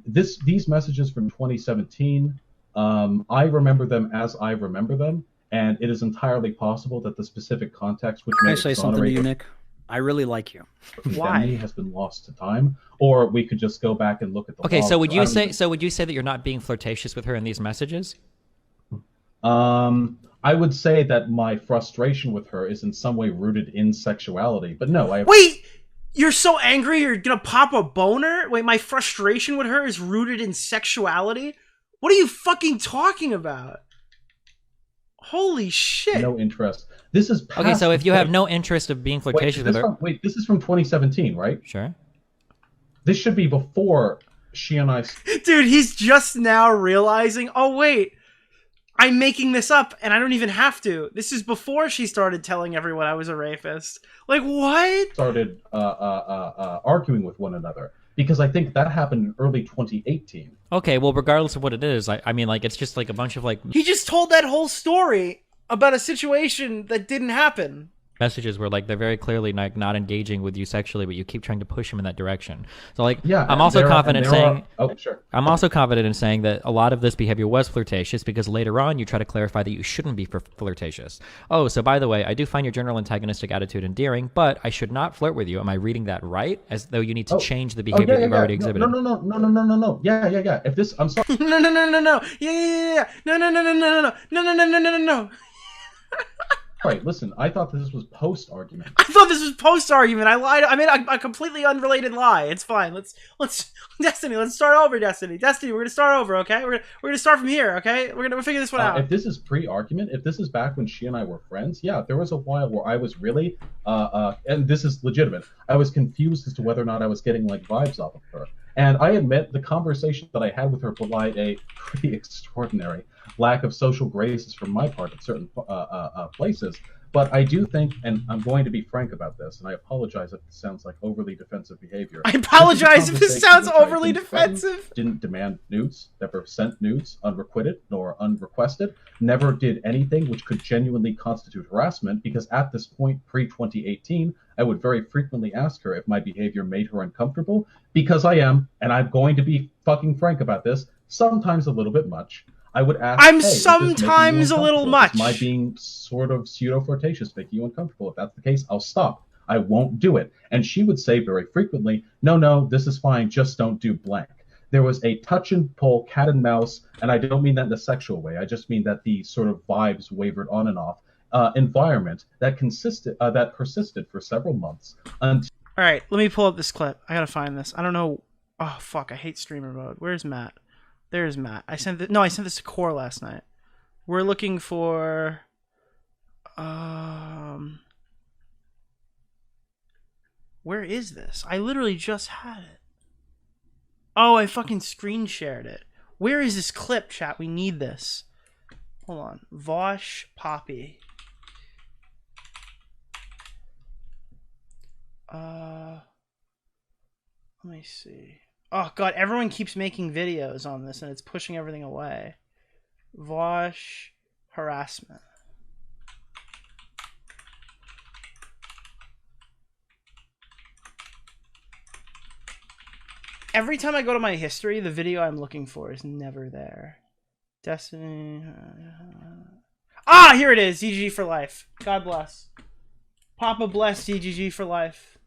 These messages from 2017, I remember them as I remember them, and it is entirely possible that the specific context which Can I may say something to you, Nick? I really like you. Why has been lost to time, or we could just go back and look at the. Okay, logs. so would you say that you're not being flirtatious with her in these messages? I would say that my frustration with her is in some way rooted in sexuality, but no, I. Wait, you're so angry you're gonna pop a boner? Wait, my frustration with her is rooted in sexuality? What are you fucking talking about? Holy shit! No interest. This is past okay. So if you have no interest of being flirtatious with her, wait, this is from 2017, right? Sure. This should be before she and I. Dude, he's just now realizing. Oh wait, I'm making this up, and I don't even have to. This is before she started telling everyone I was a rapist. Like, what? Started arguing with one another, because I think that happened in early 2018. Okay, well, regardless of what it is, I mean, like, it's just like a bunch of like He just told that whole story about a situation that didn't happen. messages where like they're very clearly like not engaging with you sexually, but you keep trying to push them in that direction. So like, Yeah, I'm also confident in saying, sure. I'm also confident in saying that a lot of this behavior was flirtatious because later on you try to clarify that you shouldn't be flirtatious. Oh, so by the way, I do find your general antagonistic attitude endearing, but I should not flirt with you. Am I reading that right? As though you need to change the behavior you've already exhibited. No. Yeah. If this, I'm sorry. No. Yeah. No. All right, listen, I thought this was post-argument. I thought this was post-argument. I lied. I made a completely unrelated lie. It's fine. Let's Destiny. Let's start over, Destiny. We're gonna start over, okay? We're gonna start from here, okay? We'll figure this one out. If this is pre-argument, if this is back when she and I were friends, yeah, there was a while where I was really, and this is legitimate. I was confused as to whether or not I was getting like vibes off of her. And I admit the conversation that I had with her belied a pretty extraordinary lack of social graces from my part at certain places. But I do think, and I'm going to be frank about this, and I apologize if this sounds like overly defensive behavior. I apologize if this sounds overly defensive. Didn't demand nudes, never sent nudes unrequited nor unrequested, never did anything which could genuinely constitute harassment, because at this point, pre-2018, I would very frequently ask her if my behavior made her uncomfortable, because I am, and I'm going to be fucking frank about this, sometimes a little bit much. I would ask, I'm hey, sometimes a little much. Is my being sort of pseudo-flirtatious making you uncomfortable? If that's the case, I'll stop. I won't do it. And she would say very frequently, no, this is fine, just don't do blank. There was a touch and pull, cat and mouse, and I don't mean that in a sexual way. I just mean that the sort of vibes wavered on and off environment that persisted for several months. All right, let me pull up this clip. I gotta find this. I don't know. Oh, fuck, I hate streamer mode. Where's Matt? There's Matt. I sent this to Core last night. We're looking for where is this? I literally just had it. Oh, I fucking screen shared it. Where is this clip, chat? We need this. Hold on. Vaush Poppy. Let me see. Oh god, everyone keeps making videos on this and it's pushing everything away. Vaush harassment. Every time I go to my history, the video I'm looking for is never there. Destiny. Ah, here it is. DGG for life. God bless. Papa bless DGG for life.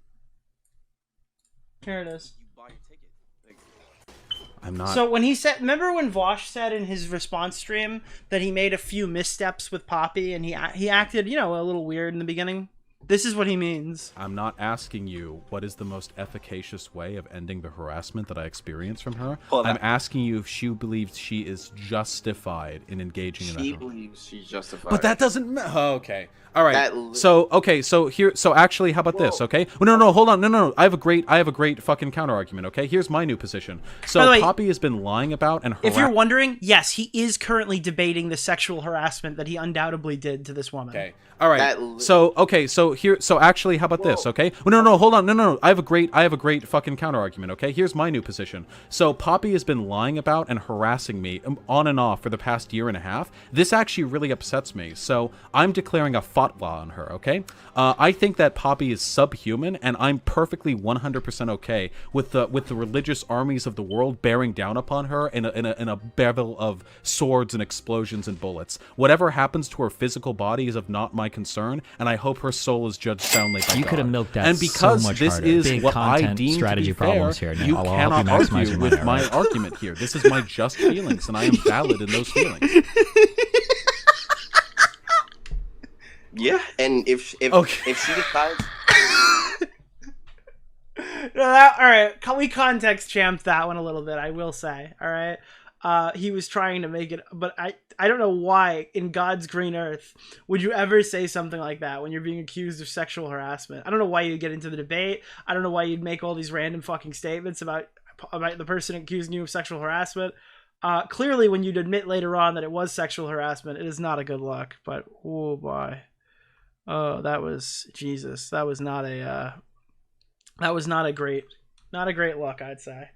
Here it is. I'm not. So when he said, remember when Vaush said in his response stream that he made a few missteps with Poppy and he acted, you know, a little weird in the beginning? This is what he means. I'm not asking you what is the most efficacious way of ending the harassment that I experienced from her. I'm asking you if she believes she is justified in engaging in that. She believes she's justified. But that doesn't okay. All right. So actually, how about this? Okay. Well, no, hold on. No. I have a great fucking counter argument. Okay. Here's my new position. So By the way, Poppy has been lying about and if you're wondering, yes, he is currently debating the sexual harassment that he undoubtedly did to this woman. Okay. All right. So actually, how about this? Okay. Well, no, hold on. No. I have a great fucking counter argument. Okay. Here's my new position. So Poppy has been lying about and harassing me on and off for the past year and a half. This actually really upsets me. So I'm declaring a fatwa on her. Okay. I think that Poppy is subhuman, and I'm perfectly 100% okay with the religious armies of the world bearing down upon her in a bevel of swords and explosions and bullets. Whatever happens to her physical body is of not my concern, and I hope her soul is judged soundly by God. You could have milked that and because so much this harder. is Big what I content deem strategy to be fair, problems here, Nick. you I'll help cannot you maximize argue your with money, my alright? argument here. This is my just feelings, and I am valid in those feelings. Yeah, and if she decides, all right, we context champed that one a little bit, I will say. All right, he was trying to make it, but I don't know why in God's green earth would you ever say something like that when you're being accused of sexual harassment. I don't know why you'd get into the debate. I don't know why you'd make all these random fucking statements about the person accusing you of sexual harassment. Clearly, when you'd admit later on that it was sexual harassment, it is not a good look. But oh boy, oh that was Jesus. That was not a great look. I'd say,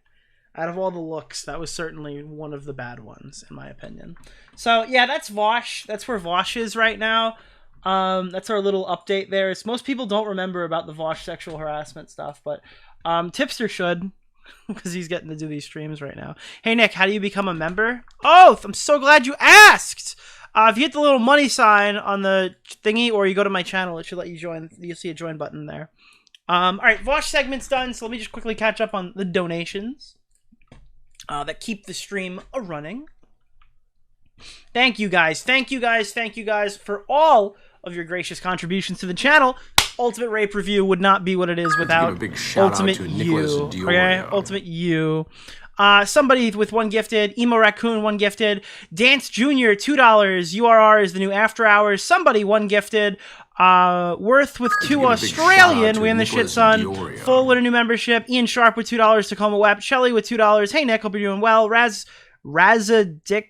out of all the looks, that was certainly one of the bad ones in my opinion. So yeah, that's Vaush. That's where Vaush is right now. That's our little update there. Most people don't remember about the Vaush sexual harassment stuff, but Tipster should. Because he's getting to do these streams right now. Hey Nick, how do you become a member? Oh, I'm so glad you asked. If you hit the little money sign on the thingy, or you go to my channel, it should let you join. You'll see a join button there. All right, Vaush segment's done. So let me just quickly catch up on the donations that keep the stream running. Thank you guys. Thank you guys. Thank you guys for all of your gracious contributions to the channel. Ultimate Rape Review would not be what it is without Ultimate You. Okay, Ultimate You. Somebody with 1 gifted. Emo Raccoon 1 gifted. Dance Junior $2. URR is the new After Hours. Somebody 1 gifted. Worth with 2 Australian. We in the shit, son. Full with a new membership. Ian Sharp with $2. Tacoma Web. Shelly with $2. Hey Nick, hope you're doing well. Razadic.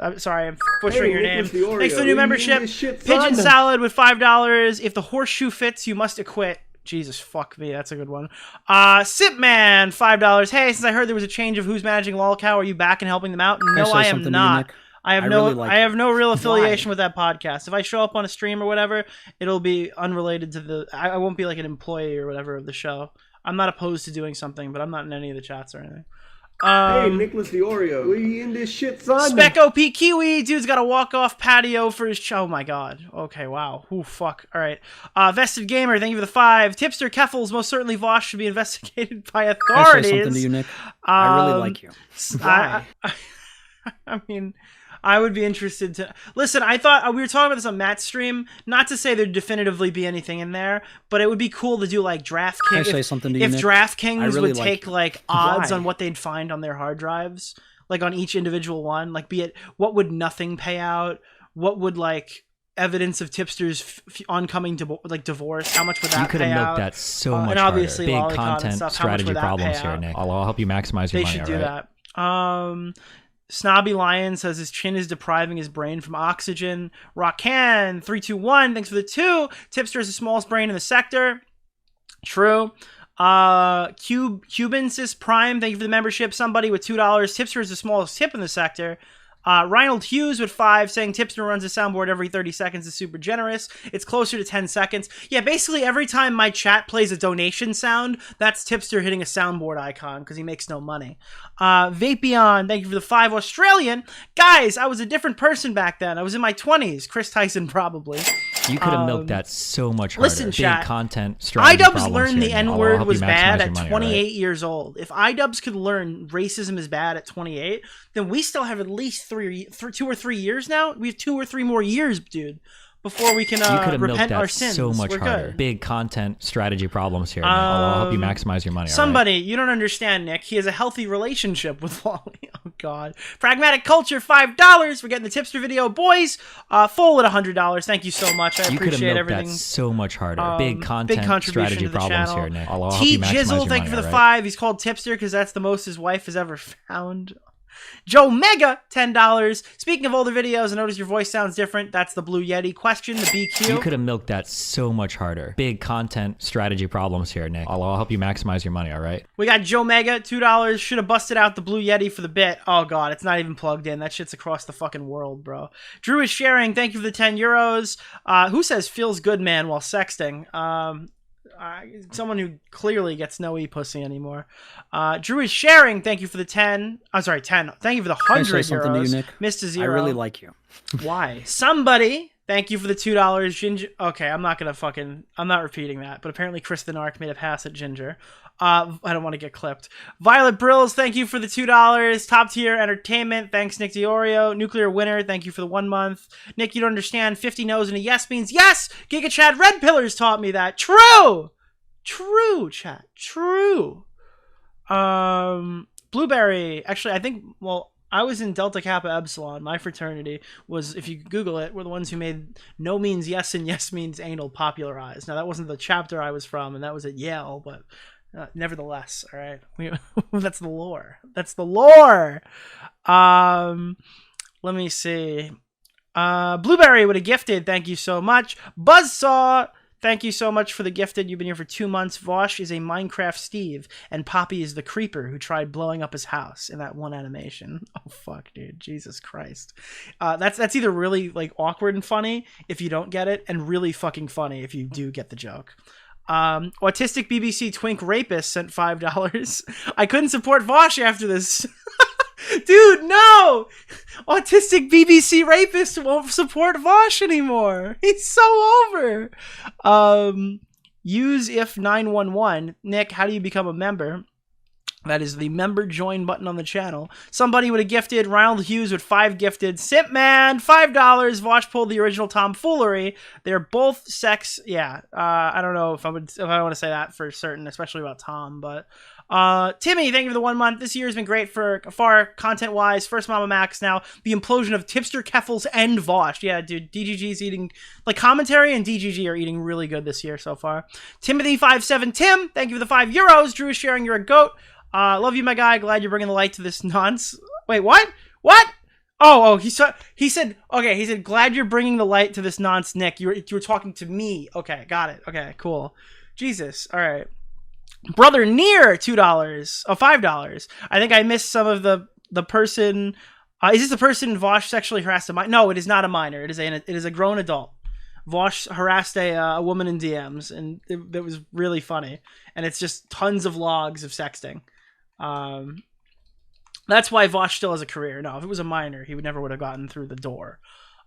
I'm sorry, I'm butchering your name. Thanks for the new membership. Pigeon Salad with $5. If the horseshoe fits, you must acquit. Jesus, fuck me. That's a good one. Sipman, $5. Hey, since I heard there was a change of who's managing Lolcow, are you back and helping them out? No, I am not. I have no real affiliation with that podcast. If I show up on a stream or whatever, it'll be unrelated to the... I won't be like an employee or whatever of the show. I'm not opposed to doing something, but I'm not in any of the chats or anything. Hey, Nicholas DeOrio, we in this shit, son. Spec OP Kiwi, dude's got a walk-off patio for his show. Oh my god. Okay, wow. Ooh, fuck. All right. Vested Gamer, thank you for the 5. Tipster Keffels, most certainly Vaush should be investigated by authorities. Can I say something to you, Nick? I really like you. Why? I mean, I would be interested to listen. I thought we were talking about this on Matt's stream. Not to say there'd definitively be anything in there, but it would be cool to do like DraftKings. Can I say something to you, if Nick? DraftKings really would like take you. like odds on what they'd find on their hard drives, like on each individual one, like be it what would nothing pay out, what would like evidence of Tipster's oncoming divorce, how much would that pay out? You could have milked that so much and obviously harder. Lolicon Big and content stuff, how much strategy would that problems pay here, out? Nick. I'll help you maximize your They money. should do alright? that. Snobby Lion says his chin is depriving his brain from oxygen. Rockan 321, thanks for the 2. Tipster is the smallest brain in the sector. True. Cubensis Prime, thank you for the membership. Somebody with $2. Tipster is the smallest hip in the sector. Reinald Hughes with 5 saying Tipster runs a soundboard every 30 seconds is super generous. It's closer to 10 seconds. Yeah, basically every time my chat plays a donation sound, that's Tipster hitting a soundboard icon because he makes no money. Vapion, thank you for the 5 Australian. Guys, I was a different person back then. I was in my 20s. Chris Tyson probably. You could have milked that so much harder. Listen, Big chat. content strategy iDubbbz problems learned here, the Nick. I'll N-word help was you bad maximize at your money, 28 alright? years old. If iDubbbz could learn racism is bad at 28, then we still have at least 2 or 3 years now. We have 2 or 3 more years, dude, before we can You could have milked repent that our sins. so much We're harder. good. Big content strategy problems here, Nick. I'll help you maximize your money. Somebody, you don't understand, Nick. He has a healthy relationship with Lolly. Oh, God. Pragmatic Culture, $5. We're getting the Tipster video. Boys, full at $100. Thank you so much. I You could have appreciate milked everything. that so much harder. Big content contribution strategy to the problems channel. here, Nick. I'll help T you maximize Jizzle, your thank you money, for the alright? 5. He's called Tipster because that's the most his wife has ever found. Joe Mega, $10. Speaking of older videos, I noticed your voice sounds different. That's the Blue Yeti question, the BQ. You could have milked that so much harder. Big content strategy problems here, Nick. I'll help you maximize your money, all right? We got Joe Mega, $2. Should have busted out the Blue Yeti for the bit. Oh, God, it's not even plugged in. That shit's across the fucking world, bro. Drew is sharing. Thank you for the 10 euros. Who says feels good, man, while sexting? Someone who clearly gets no e-pussy anymore. Drew is sharing. Thank you for the 10. I'm sorry, 10. Thank you for the 100 Can I say something euros. to you, Nick? Mr. I Zero. really like you. Why? Somebody, thank you for the $2. Ginger. Okay, I'm not repeating that, but apparently Chris the Narc made a pass at Ginger. I don't want to get clipped. Violet Brills, thank you for the $2. Top Tier Entertainment, thanks Nick DeOrio. Nuclear Winner, thank you for the 1 month. Nick, you don't understand. 50 no's and a yes means yes. Giga Chad Red Pillars taught me that. True, chat. True. Blueberry. Actually, I think. Well, I was in Delta Kappa Epsilon. My fraternity was, if you Google it, were the ones who made no means yes and yes means anal popularized. Now, that wasn't the chapter I was from, and that was at Yale, but Nevertheless, all right. That's the lore. That's the lore. Let me see. Blueberry with a gifted. Thank you so much. Buzzsaw. Thank you so much for the gifted. You've been here for 2 months. Vaush is a Minecraft Steve, and Poppy is the creeper who tried blowing up his house in that one animation. Oh fuck, dude! Jesus Christ. That's either really like awkward and funny if you don't get it, and really fucking funny if you do get the joke. Autistic BBC Twink Rapist sent $5. I couldn't support Vaush after this. Dude, no! Autistic BBC Rapist won't support Vaush anymore. He's so over. Use if 911. Nick, how do you become a member? That is the member join button on the channel. Somebody would have gifted. Ronald Hughes with 5 gifted. Simpman, $5. Vaush pulled the original tomfoolery. They're both sex. Yeah, I don't know if I want to say that for certain, especially about Tom, but Timmy, thank you for the 1 month. This year has been great for far content-wise. First Mama Max, now the implosion of Tipster, Keffels, and Vaush. Yeah, dude, DGG's eating, like, commentary and DGG are eating really good this year so far. Timothy57 Tim, thank you for the €5. Drew is sharing, you're a goat. Love you, my guy. Glad you're bringing the light to this nonce. Wait, what? What? Oh, he said, glad you're bringing the light to this nonce, Nick. You were talking to me. Okay, got it. Okay, cool. Jesus, all right. Brother Near, $2. Oh, $5. I think I missed some of the person. Is this the person Vaush sexually harassed a minor? No, it is not a minor. It is a grown adult. Vaush harassed a woman in DMs, and it was really funny. And it's just tons of logs of sexting. That's why Vaush still has a career. No, if it was a minor, he never would have gotten through the door.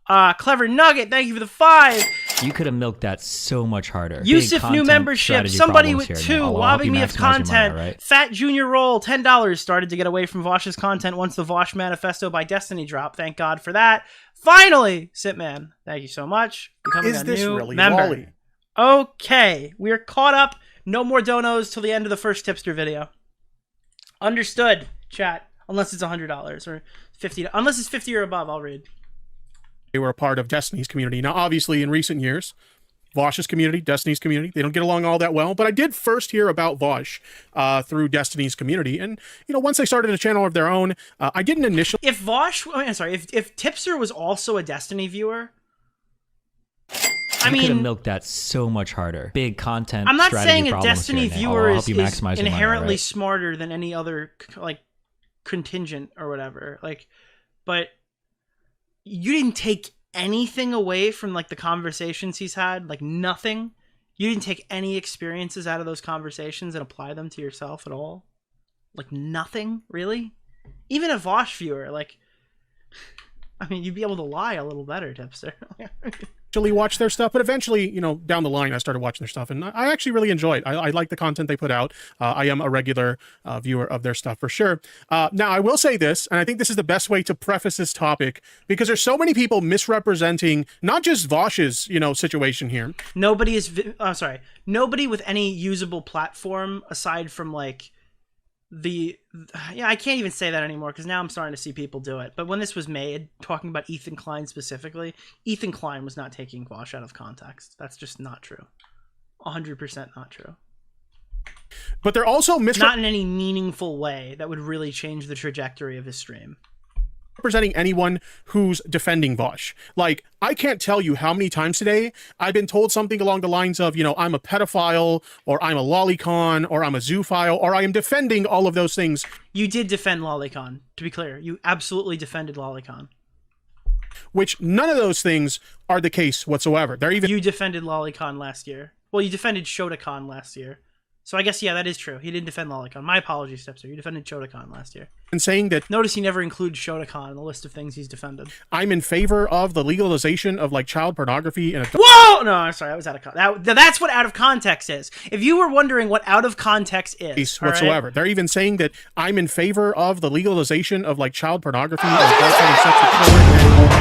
Clever Nugget, thank you for the 5. You could have milked that so much harder. Yusuf, new membership. Somebody with 2, lobbing me of content. Right? Fat Junior Roll, $10. Started to get away from Vaush's content once the Vaush Manifesto by Destiny dropped. Thank God for that. Finally, Sitman, thank you so much. Becoming a new really member. Wally? Okay, we're caught up. No more donos till the end of the first Tipster video. Understood, chat. Unless it's $100 or $50. Unless it's 50 or above, I'll read. They were a part of Destiny's community. Now, obviously, in recent years, Vaush's community, Destiny's community, they don't get along all that well. But I did first hear about Vaush through Destiny's community. And, once they started a channel of their own, I didn't initially... If Vaush... if Tipster was also a Destiny viewer... You could have milked that so much harder. Big content. I'm not saying a Destiny here, viewer is inherently smarter than any other, like, contingent or whatever. Like, but... You didn't take anything away from, like, the conversations he's had, like, nothing. You didn't take any experiences out of those conversations and apply them to yourself at all. Like, nothing, really. Even a Vaush viewer, like, I mean, you'd be able to lie a little better, Tipster. Actually watch their stuff, but eventually, down the line, I started watching their stuff, and I actually really enjoy it. I like the content they put out. I am a regular viewer of their stuff for sure. Now, I will say this, and I think this is the best way to preface this topic, because there's so many people misrepresenting not just Vaush's, situation here. Nobody with any usable platform aside from, like, I can't even say that anymore because now I'm starting to see people do it. But when this was made, talking about Ethan Klein specifically, Ethan Klein was not taking Vaush out of context. That's just not true. 100% not true. But they're also not in any meaningful way that would really change the trajectory of his stream. Representing anyone who's defending Vaush. Like, I can't tell you how many times today I've been told something along the lines of, I'm a pedophile, or I'm a lolicon, or I'm a zoophile, or I am defending all of those things. You did defend lolicon, to be clear. You absolutely defended lolicon. Which none of those things are the case whatsoever. You defended lolicon last year. Well, you defended Shotacon last year. So I guess, yeah, that is true. He didn't defend lolicon. My apologies, Tipster. You defended Shotacon last year. And saying that... Notice he never includes Shotacon in the list of things he's defended. I'm in favor of the legalization of, like, child pornography and... Whoa! No, I'm sorry. That was out of context. That's what out of context is. If you were wondering what out of context is... Whatsoever. Right? They're even saying that I'm in favor of the legalization of, like, child pornography and sex with children.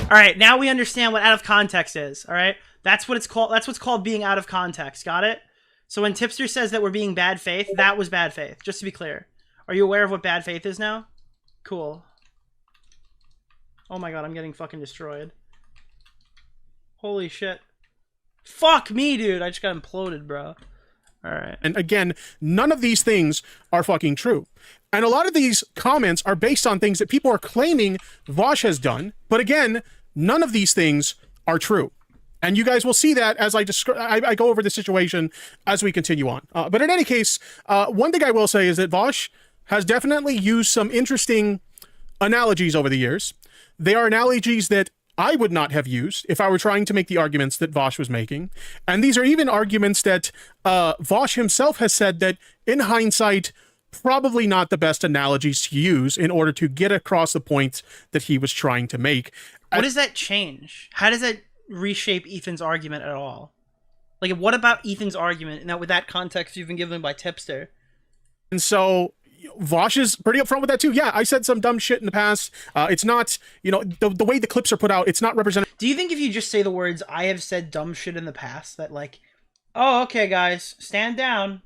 All right, now we understand what out of context is, all right? That's what it's called. That's what's called being out of context. Got it? So when Tipster says that we're being bad faith, that was bad faith, just to be clear. Are you aware of what bad faith is now? Cool. Oh my god, I'm getting fucking destroyed. Holy shit. Fuck me, dude. I just got imploded, bro. All right. And again, none of these things are fucking true. And a lot of these comments are based on things that people are claiming Vaush has done. But again, none of these things are true. And you guys will see that as I go over the situation as we continue on. But in any case, one thing I will say is that Vaush has definitely used some interesting analogies over the years. They are analogies that I would not have used if I were trying to make the arguments that Vaush was making. And these are even arguments that Vaush himself has said that, in hindsight, probably not the best analogies to use in order to get across the points that he was trying to make. What does that change? How does that reshape Ethan's argument at all? Like, what about Ethan's argument, and that with that context you've been given by Tipster? And so Vaush is pretty upfront with that too. Yeah, I said some dumb shit in the past. It's not, you know, the way the clips are put out, it's not representative. Do you think if you just say the words, I have said dumb shit in the past, that like, oh, okay, guys, stand down.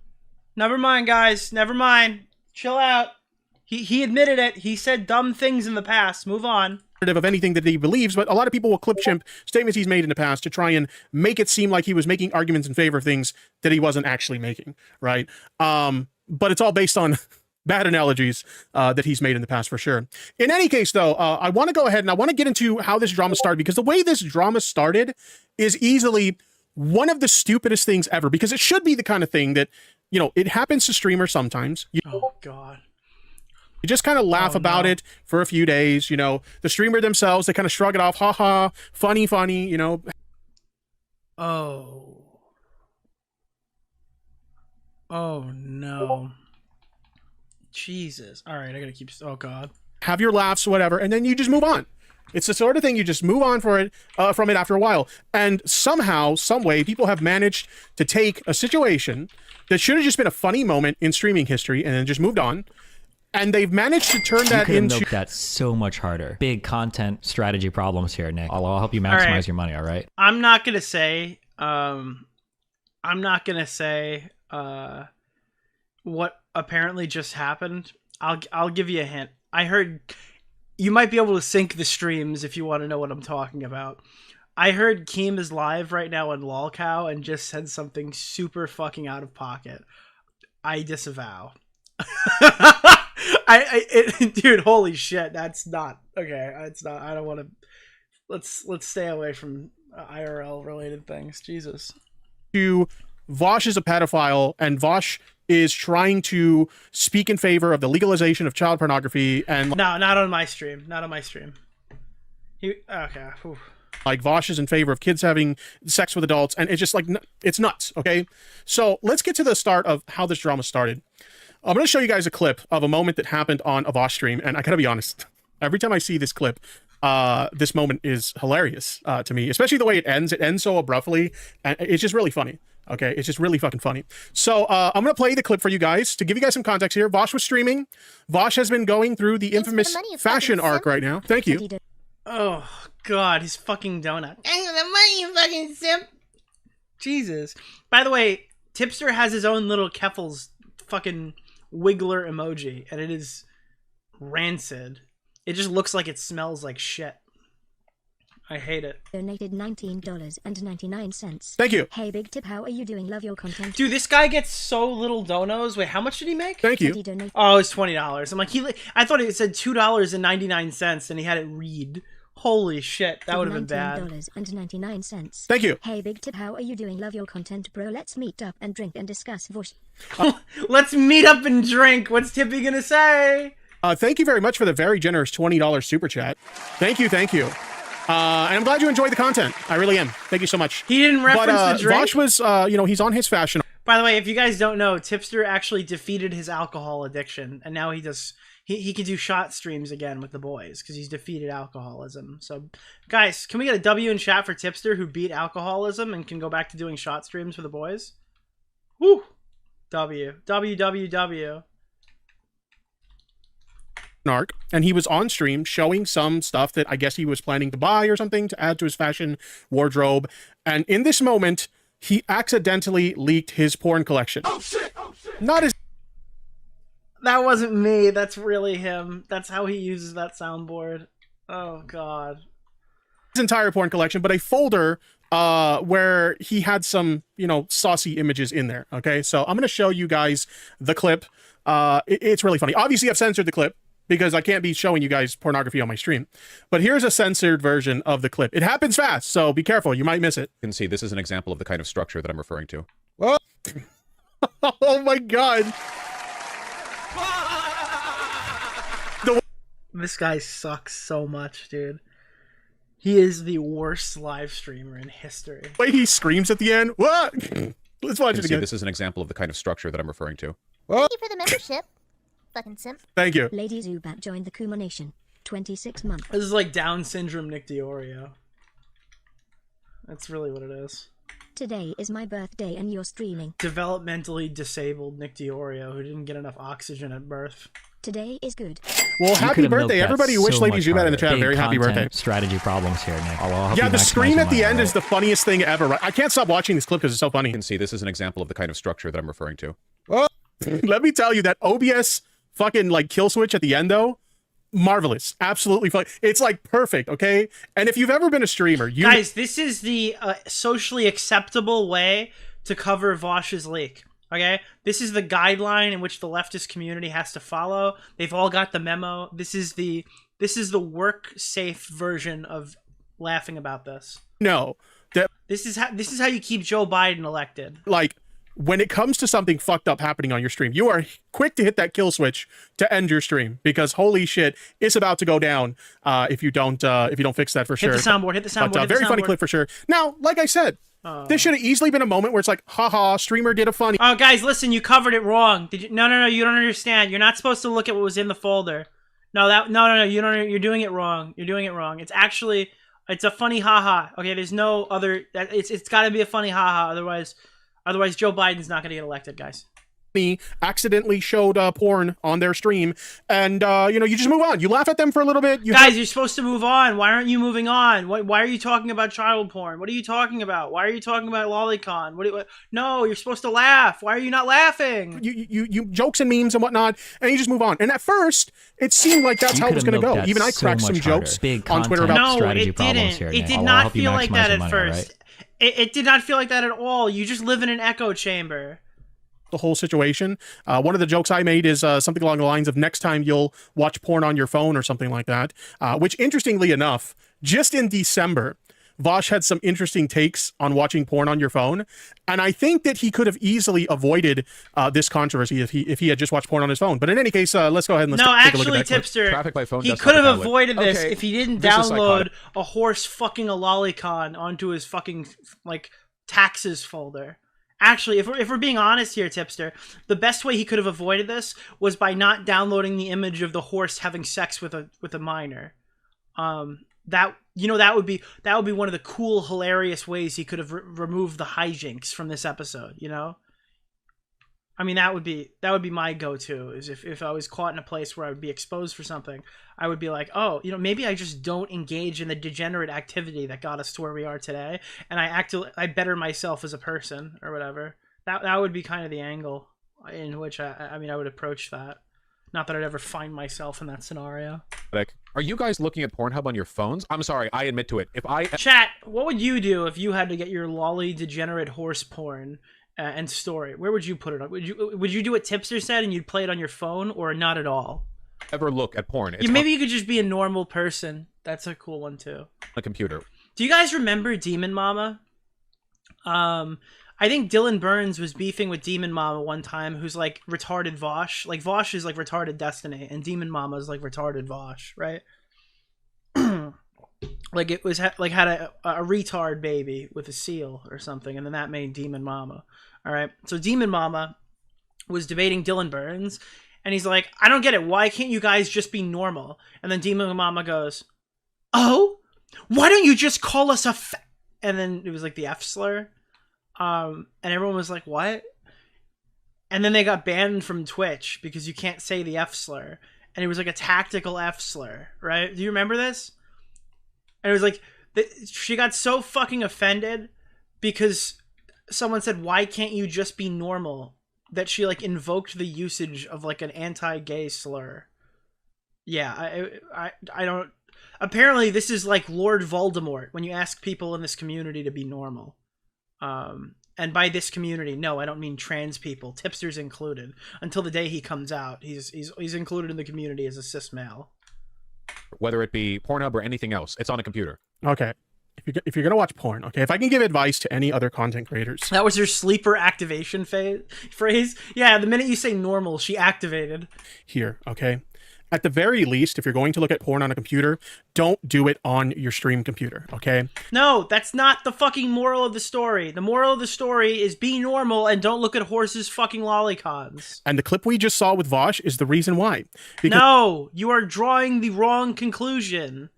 Never mind, guys. Never mind. Chill out. He admitted it. He said dumb things in the past. Move on. Of anything that he believes, but a lot of people will clip chimp statements he's made in the past to try and make it seem like he was making arguments in favor of things that he wasn't actually making, right? But it's all based on bad analogies that he's made in the past for sure. In any case, though, I want to go ahead and I want to get into how this drama started, because the way this drama started is easily one of the stupidest things ever, because it should be the kind of thing that, you know, it happens to streamers sometimes. Oh, God. You just kind of laugh about it for a few days, you know. The streamer themselves, they kind of shrug it off, haha, funny, you know. Oh. Oh, no. Jesus. All right, I gotta keep... Oh, God. Have your laughs, whatever, and then you just move on. It's the sort of thing you just move on from it after a while. And somehow, some way, people have managed to take a situation that should have just been a funny moment in streaming history and then just moved on. And they've managed to turn that into... milk that so much harder. Big content strategy problems here, Nick. I'll help you maximize your money, all right? I'm not gonna say what apparently just happened. I'll give you a hint. I heard you might be able to sync the streams if you want to know what I'm talking about. I heard Keem is live right now in LolCow and just said something super fucking out of pocket. I disavow. Dude, holy shit, that's not okay. It's not. I don't want to. Let's stay away from IRL related things. Jesus. Vaush is a pedophile, and Vaush is trying to speak in favor of the legalization of child pornography. And no, not on my stream. Not on my stream. Okay. Whew. Like, Vaush is in favor of kids having sex with adults, and it's just like, it's nuts. Okay, so let's get to the start of how this drama started. I'm going to show you guys a clip of a moment that happened on a Vaush stream, and I gotta be honest, every time I see this clip, this moment is hilarious to me, especially the way it ends. It ends so abruptly, and it's just really funny. Okay, it's just really fucking funny. So I'm going to play the clip for you guys to give you guys some context here. Vaush was streaming. Vaush has been going through the infamous fashion arc right now. Thank you. Oh, God, his fucking donut. The money, you fucking simp. Jesus. By the way, Tipster has his own little Keffels fucking wiggler emoji, and it is rancid. It just looks like it smells like shit. I hate it. Donated $19.99. Thank you. Hey, Big Tip, how are you doing? Love your content. Dude, this guy gets so little donos. Wait, how much did he make? Thank you. Oh, it's $20. I'm like, I thought it said $2.99, and he had it read. Holy shit, that would have been bad. $19.99. Thank you. Hey, Big Tip, how are you doing? Love your content, bro. Let's meet up and drink and discuss Vaush. Let's meet up and drink. What's Tippy gonna say? Thank you very much for the very generous $20 super chat. Thank you. And I'm glad you enjoyed the content. I really am. Thank you so much. He didn't reference the drink. Vaush was, you know, he's on his fashion. By the way, if you guys don't know, Tipster actually defeated his alcohol addiction, and now he can do shot streams again with the boys because he's defeated alcoholism. So, guys, can we get a W in chat for Tipster who beat alcoholism and can go back to doing shot streams for the boys? Woo! W. Arc, and he was on stream showing some stuff that I guess he was planning to buy or something to add to his fashion wardrobe, and in this moment he accidentally leaked his porn collection. Oh shit! Not his... That wasn't me. That's really him. That's how he uses that soundboard. Oh, God. His entire porn collection, but a folder where he had some, saucy images in there. Okay, so I'm gonna show you guys the clip. It's really funny. Obviously, I've censored the clip because I can't be showing you guys pornography on my stream. But here's a censored version of the clip. It happens fast, so be careful. You might miss it. You can see this is an example of the kind of structure that I'm referring to. Oh, oh my god. This guy sucks so much, dude. He is the worst live streamer in history. The way he screams at the end. What? Let's watch it again. This is an example of the kind of structure that I'm referring to. Thank you for the membership. Fucking simp. Thank you. Lady Zubat joined the Kuma Nation. 26 months. This is like Down syndrome Nick DeOrio. That's really what it is. Today is my birthday and you're streaming. Developmentally disabled Nick DeOrio who didn't get enough oxygen at birth. Today is good. Well, happy birthday. Everybody wish Lady Zubat in the chat a very happy birthday. Strategy problems here, Nick. I'll help Yeah, you the maximize scream your at the money, end right? is the funniest thing ever. Right? I can't stop watching this clip because it's so funny. You can see this is an example of the kind of structure that I'm referring to. Oh, let me tell you that OBS fucking like kill switch at the end though, marvelous, absolutely fun. It's like perfect, okay? And if you've ever been a streamer, you guys, this is the socially acceptable way to cover Vaush's leak. Okay, this is the guideline in which the leftist community has to follow. They've all got the memo. This is the work safe version of laughing about this. No, this is how you keep Joe Biden elected. Like when it comes to something fucked up happening on your stream, you are quick to hit that kill switch to end your stream because holy shit, it's about to go down if you don't fix that for sure. Hit the soundboard. Hit the soundboard. But, very funny clip for sure. Now, like I said. This should have easily been a moment where it's like, haha, streamer did a funny. Oh, guys, listen, you covered it wrong. Did you? No, you don't understand. You're not supposed to look at what was in the folder. No, you don't. You're doing it wrong. You're doing it wrong. It's a funny haha. Okay, there's no other. It's got to be a funny haha. Otherwise, Joe Biden's not gonna get elected, guys. Accidentally showed porn on their stream, and you just move on. You laugh at them for a little bit. Guys, you're supposed to move on. Why aren't you moving on? Why are you talking about child porn? What are you talking about? Why are you talking about lolicon? No, you're supposed to laugh. Why are you not laughing? You jokes and memes and whatnot, and you just move on. And at first, it seemed like that's how it was going to go. Even I cracked some jokes on Twitter about strategy problems here. It did not feel like that at first. It did not feel like that at all. You just live in an echo chamber. The whole situation. One of the jokes I made is something along the lines of next time you'll watch porn on your phone or something like that, which interestingly enough, just in December, Vaush had some interesting takes on watching porn on your phone. And I think that he could have easily avoided this controversy if he had just watched porn on his phone. But in any case, let's go ahead and take a look at that Tipster, Traffic by phone he could have avoided this if he didn't download a horse fucking a lolicon onto his fucking like taxes folder. Actually, if we're being honest here, Tipster, the best way he could have avoided this was by not downloading the image of the horse having sex with a minor. That would be one of the cool, hilarious ways he could have removed the hijinks from this episode. I mean, that would be my go-to, is if I was caught in a place where I would be exposed for something, I would be like, oh, maybe I just don't engage in the degenerate activity that got us to where we are today, and I better myself as a person or whatever. That would be kind of the angle in which I would approach that. Not that I'd ever find myself in that scenario. Are you guys looking at Pornhub on your phones? I'm sorry, I admit to it. Chat, what would you do if you had to get your lolly degenerate horse porn and store it? Where would you put it on? Would you do what Tipster said and you'd play it on your phone, or not at all? Ever look at porn? Maybe you could just be a normal person. That's a cool one too. A computer. Do you guys remember Demon Mama? I think Dylan Burns was beefing with Demon Mama one time, who's like retarded Vaush. Like Vaush is like retarded Destiny, and Demon Mama is like retarded Vaush, right? Like it was had a retard baby with a seal or something, and then that made Demon Mama. All right, so Demon Mama was debating Dylan Burns, and he's like, I don't get it. Why can't you guys just be normal? And then Demon Mama goes, oh, why don't you just call us a and then it was like the F slur. And everyone was like, what? And then they got banned from Twitch because you can't say the F slur. And it was like a tactical F slur, right? Do you remember this? And it was like, she got so fucking offended because someone said, why can't you just be normal? That she like invoked the usage of like an anti-gay slur. Yeah, I don't, Apparently, this is like Lord Voldemort when you ask people in this community to be normal. And by this community, no, I don't mean trans people. Tipster's included. Until the day he comes out, he's included in the community as a cis male. Whether it be Pornhub or anything else, it's on a computer. Okay. If you're gonna watch porn, okay, if I can give advice to any other content creators. That was your sleeper activation phrase? Yeah, the minute you say normal, she activated. Here, okay? At the very least, if you're going to look at porn on a computer, don't do it on your stream computer, okay? No, that's not the fucking moral of the story. The moral of the story is be normal and don't look at horses fucking lolicons. And the clip we just saw with Vaush is the reason why. Because no, you are drawing the wrong conclusion.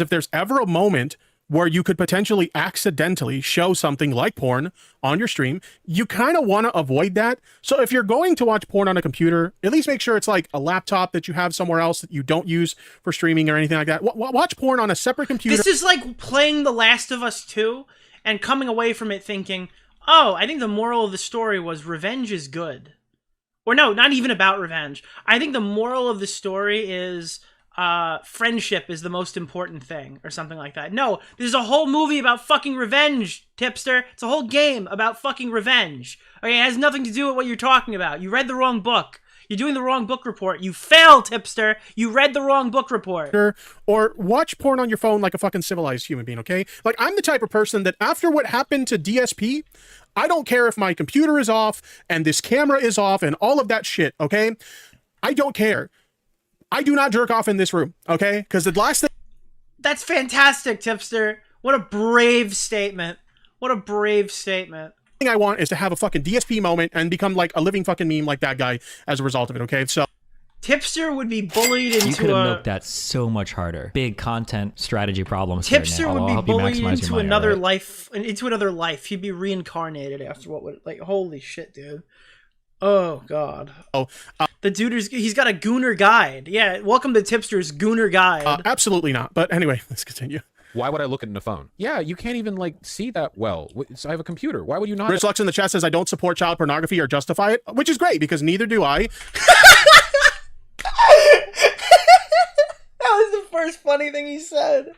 if there's ever a moment where you could potentially accidentally show something like porn on your stream, you kind of want to avoid that. So if you're going to watch porn on a computer, at least make sure it's like a laptop that you have somewhere else that you don't use for streaming or anything like that. Watch porn on a separate computer. This is like playing The Last of Us 2 and coming away from it thinking, oh, I think the moral of the story was revenge is good. Or no, not even about revenge. I think the moral of the story is friendship is the most important thing, or something like that. No, there's a whole movie about fucking revenge, Tipster. It's a whole game about fucking revenge. Okay, it has nothing to do with what you're talking about. You read the wrong book. You're doing the wrong book report. You fail, Tipster. You read the wrong book report. Or watch porn on your phone like a fucking civilized human being, okay? Like, I'm the type of person that after what happened to DSP, I don't care if my computer is off and this camera is off and all of that shit, okay? I don't care. I do not jerk off in this room, okay? Because the last thing... That's fantastic, Tipster. What a brave statement. What a brave statement. Thing I want is to have a fucking DSP moment and become like a living fucking meme like that guy as a result of it, okay? So... Tipster would be bullied into You could have milked that so much harder. Big content strategy problems. Tipster would be bullied into another right? life. Into another life. He'd be reincarnated after what would... Like, holy shit, dude. Oh, God. Oh, the dude, he's got a Gooner guide. Yeah, welcome to Tipster's Gooner guide. Absolutely not. But anyway, let's continue. Why would I look at the phone? Yeah, you can't even like see that well. So I have a computer. Why would you not? Rich Lux in the chat says, I don't support child pornography or justify it, which is great because neither do I. That was the first funny thing he said.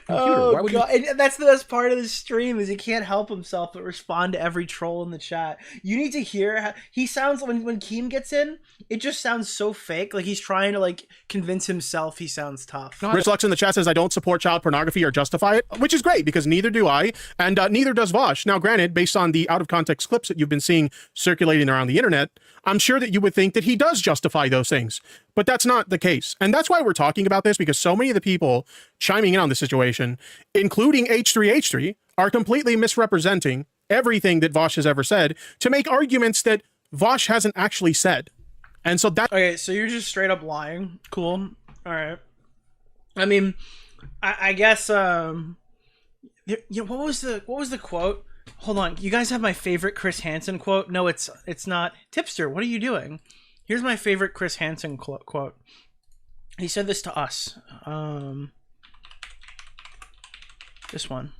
Computer, why would God. And that's the best part of this stream is he can't help himself but respond to every troll in the chat. You need to hear how he sounds when Keem gets in. It just sounds so fake. Like he's trying to like convince himself he sounds tough. Rich Lux in the chat says, I don't support child pornography or justify it, which is great because neither do I, and neither does Vaush. Now, granted, based on the out-of-context clips that you've been seeing circulating around the internet, I'm sure that you would think that he does justify those things, but that's not the case. And that's why we're talking about this, because so many of the people chiming in on the situation, including H3H3, are completely misrepresenting everything that Vaush has ever said to make arguments that Vaush hasn't actually said. And so that... Okay, so you're just straight up lying. Cool. All right. I mean, I guess, you know, what was the quote? Hold on. You guys have my favorite Chris Hansen quote? No, it's not. Tipster, what are you doing? Here's my favorite Chris Hansen quote. He said this to us. This one.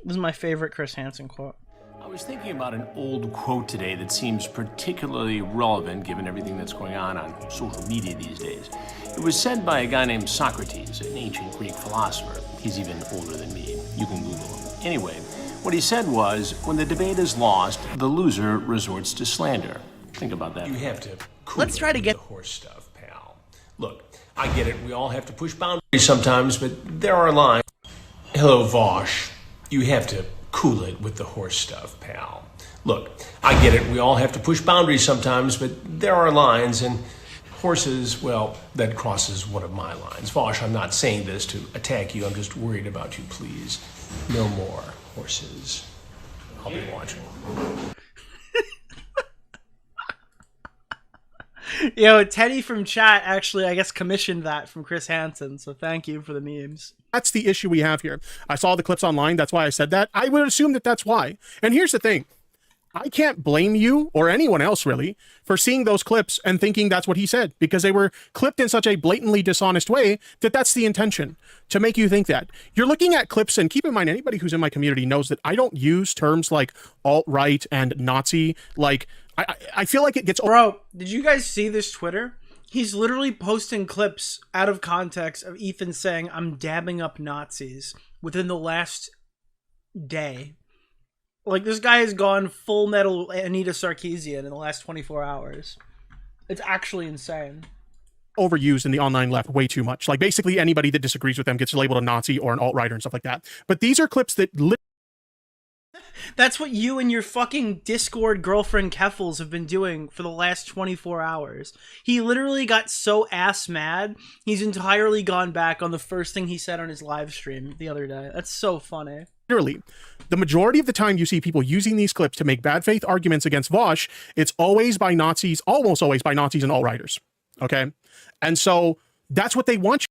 This is my favorite Chris Hansen quote. I was thinking about an old quote today that seems particularly relevant given everything that's going on social media these days. It was said by a guy named Socrates, an ancient Greek philosopher. He's even older than me. You can Google him. Anyway, what he said was, when the debate is lost, the loser resorts to slander. Think about that. You have to Let's try to get the horse stuff, pal. Look, I get it. We all have to push boundaries sometimes, but there are lines. Hello, Vaush. You have to cool it with the horse stuff, pal. Look, I get it. We all have to push boundaries sometimes, but there are lines, and horses, well, that crosses one of my lines. Vaush, I'm not saying this to attack you. I'm just worried about you, please. No more horses. I'll be watching. Yo, Teddy from chat actually, I guess, commissioned that from Chris Hansen, so thank you for the memes. That's the issue we have here. I saw the clips online. That's why I said that. I would assume that that's why. And here's the thing. I can't blame you or anyone else really for seeing those clips and thinking that's what he said, because they were clipped in such a blatantly dishonest way that that's the intention, to make you think that. You're looking at clips, and keep in mind, anybody who's in my community knows that I don't use terms like alt-right and Nazi. Like, I feel like it gets... Bro, did you guys see this Twitter? He's literally posting clips out of context of Ethan saying, "I'm dabbing up Nazis" within the last day. Like, this guy has gone full metal Anita Sarkeesian in the last 24 hours. It's actually insane. Overused in the online left way too much. Like, basically anybody that disagrees with them gets labeled a Nazi or an alt-righter and stuff like that. But these are clips that That's what you and your fucking Discord girlfriend Keffels have been doing for the last 24 hours. He literally got so ass mad, he's entirely gone back on the first thing he said on his live stream the other day. That's so funny. literally, the majority of the time you see people using these clips to make bad faith arguments against Vaush, it's always by Nazis, almost always by Nazis and alt-righters. Okay? And so that's what they want you.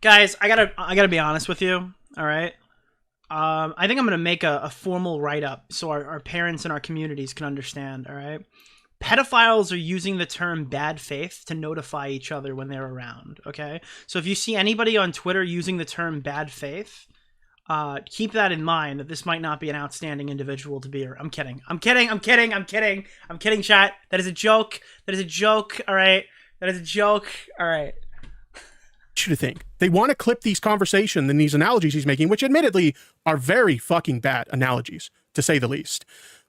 Guys, I gotta be honest with you, all right? I think I'm gonna make a formal write-up so our parents and our communities can understand, all right? Pedophiles are using the term bad faith to notify each other when they're around, okay? So if you see anybody on Twitter using the term bad faith, keep that in mind, that this might not be an outstanding individual to be. I'm kidding. I'm kidding, chat. That is a joke. That is a joke, all right? That is a joke, all right? You to think they want to clip these conversations and these analogies he's making, which admittedly are very fucking bad analogies, to say the least.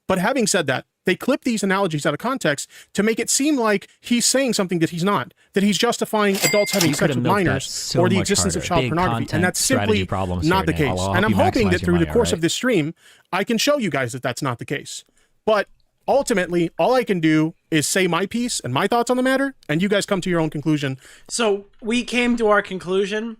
But having said that, they clip these analogies out of context to make it seem like he's saying something that he's not, that he's justifying adults having sex with minors or the existence of child pornography. And that's simply not the case. And I'm hoping that through the course of this stream, I can show you guys that that's not the case. But ultimately, all I can do is say my piece and my thoughts on the matter, and you guys come to your own conclusion. So we came to our conclusion,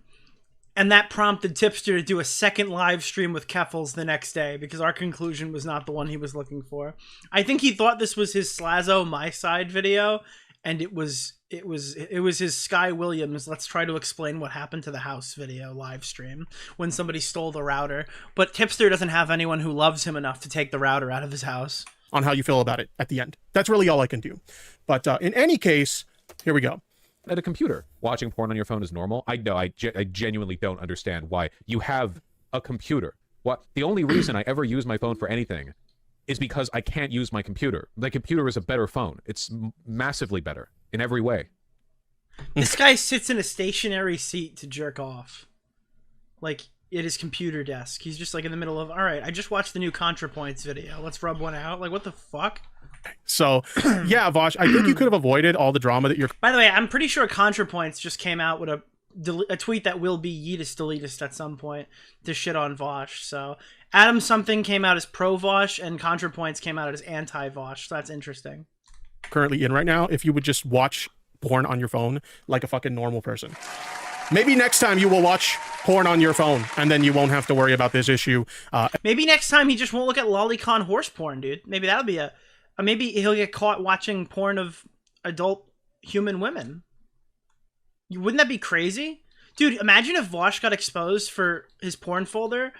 and that prompted Tipster to do a second live stream with Keffels the next day, because our conclusion was not the one he was looking for. I think he thought this was his Slazo My Side video, and it was his Sky Williams let's try to explain what happened to the house video live stream when somebody stole the router. But Tipster doesn't have anyone who loves him enough to take the router out of his house. On how you feel about it at the end. That's really all I can do. But in any case, here we go. At a computer, watching porn on your phone is normal. I know, I genuinely don't understand why you have a computer. What the only reason I ever use my phone for anything is because I can't use my computer. The computer is a better phone. It's massively better in every way. This guy sits in a stationary seat to jerk off. Like, at his computer desk. He's just like in the middle of, all right, I just watched the new ContraPoints video. Let's rub one out. Like, what the fuck? So, yeah, Vaush, I think you could have avoided all the drama that you're... By the way, I'm pretty sure ContraPoints just came out with a tweet that will be yeetus deletist at some point to shit on Vaush. So, Adam something came out as pro-Vaush, and ContraPoints came out as anti-Vaush. So that's interesting. Currently in right now, if you would just watch porn on your phone like a fucking normal person. Maybe next time you will watch porn on your phone, and then you won't have to worry about this issue. Maybe next time he just won't look at lolicon horse porn, dude. Maybe that'll be maybe he'll get caught watching porn of adult human women. Wouldn't that be crazy? Dude, imagine if Vaush got exposed for his porn folder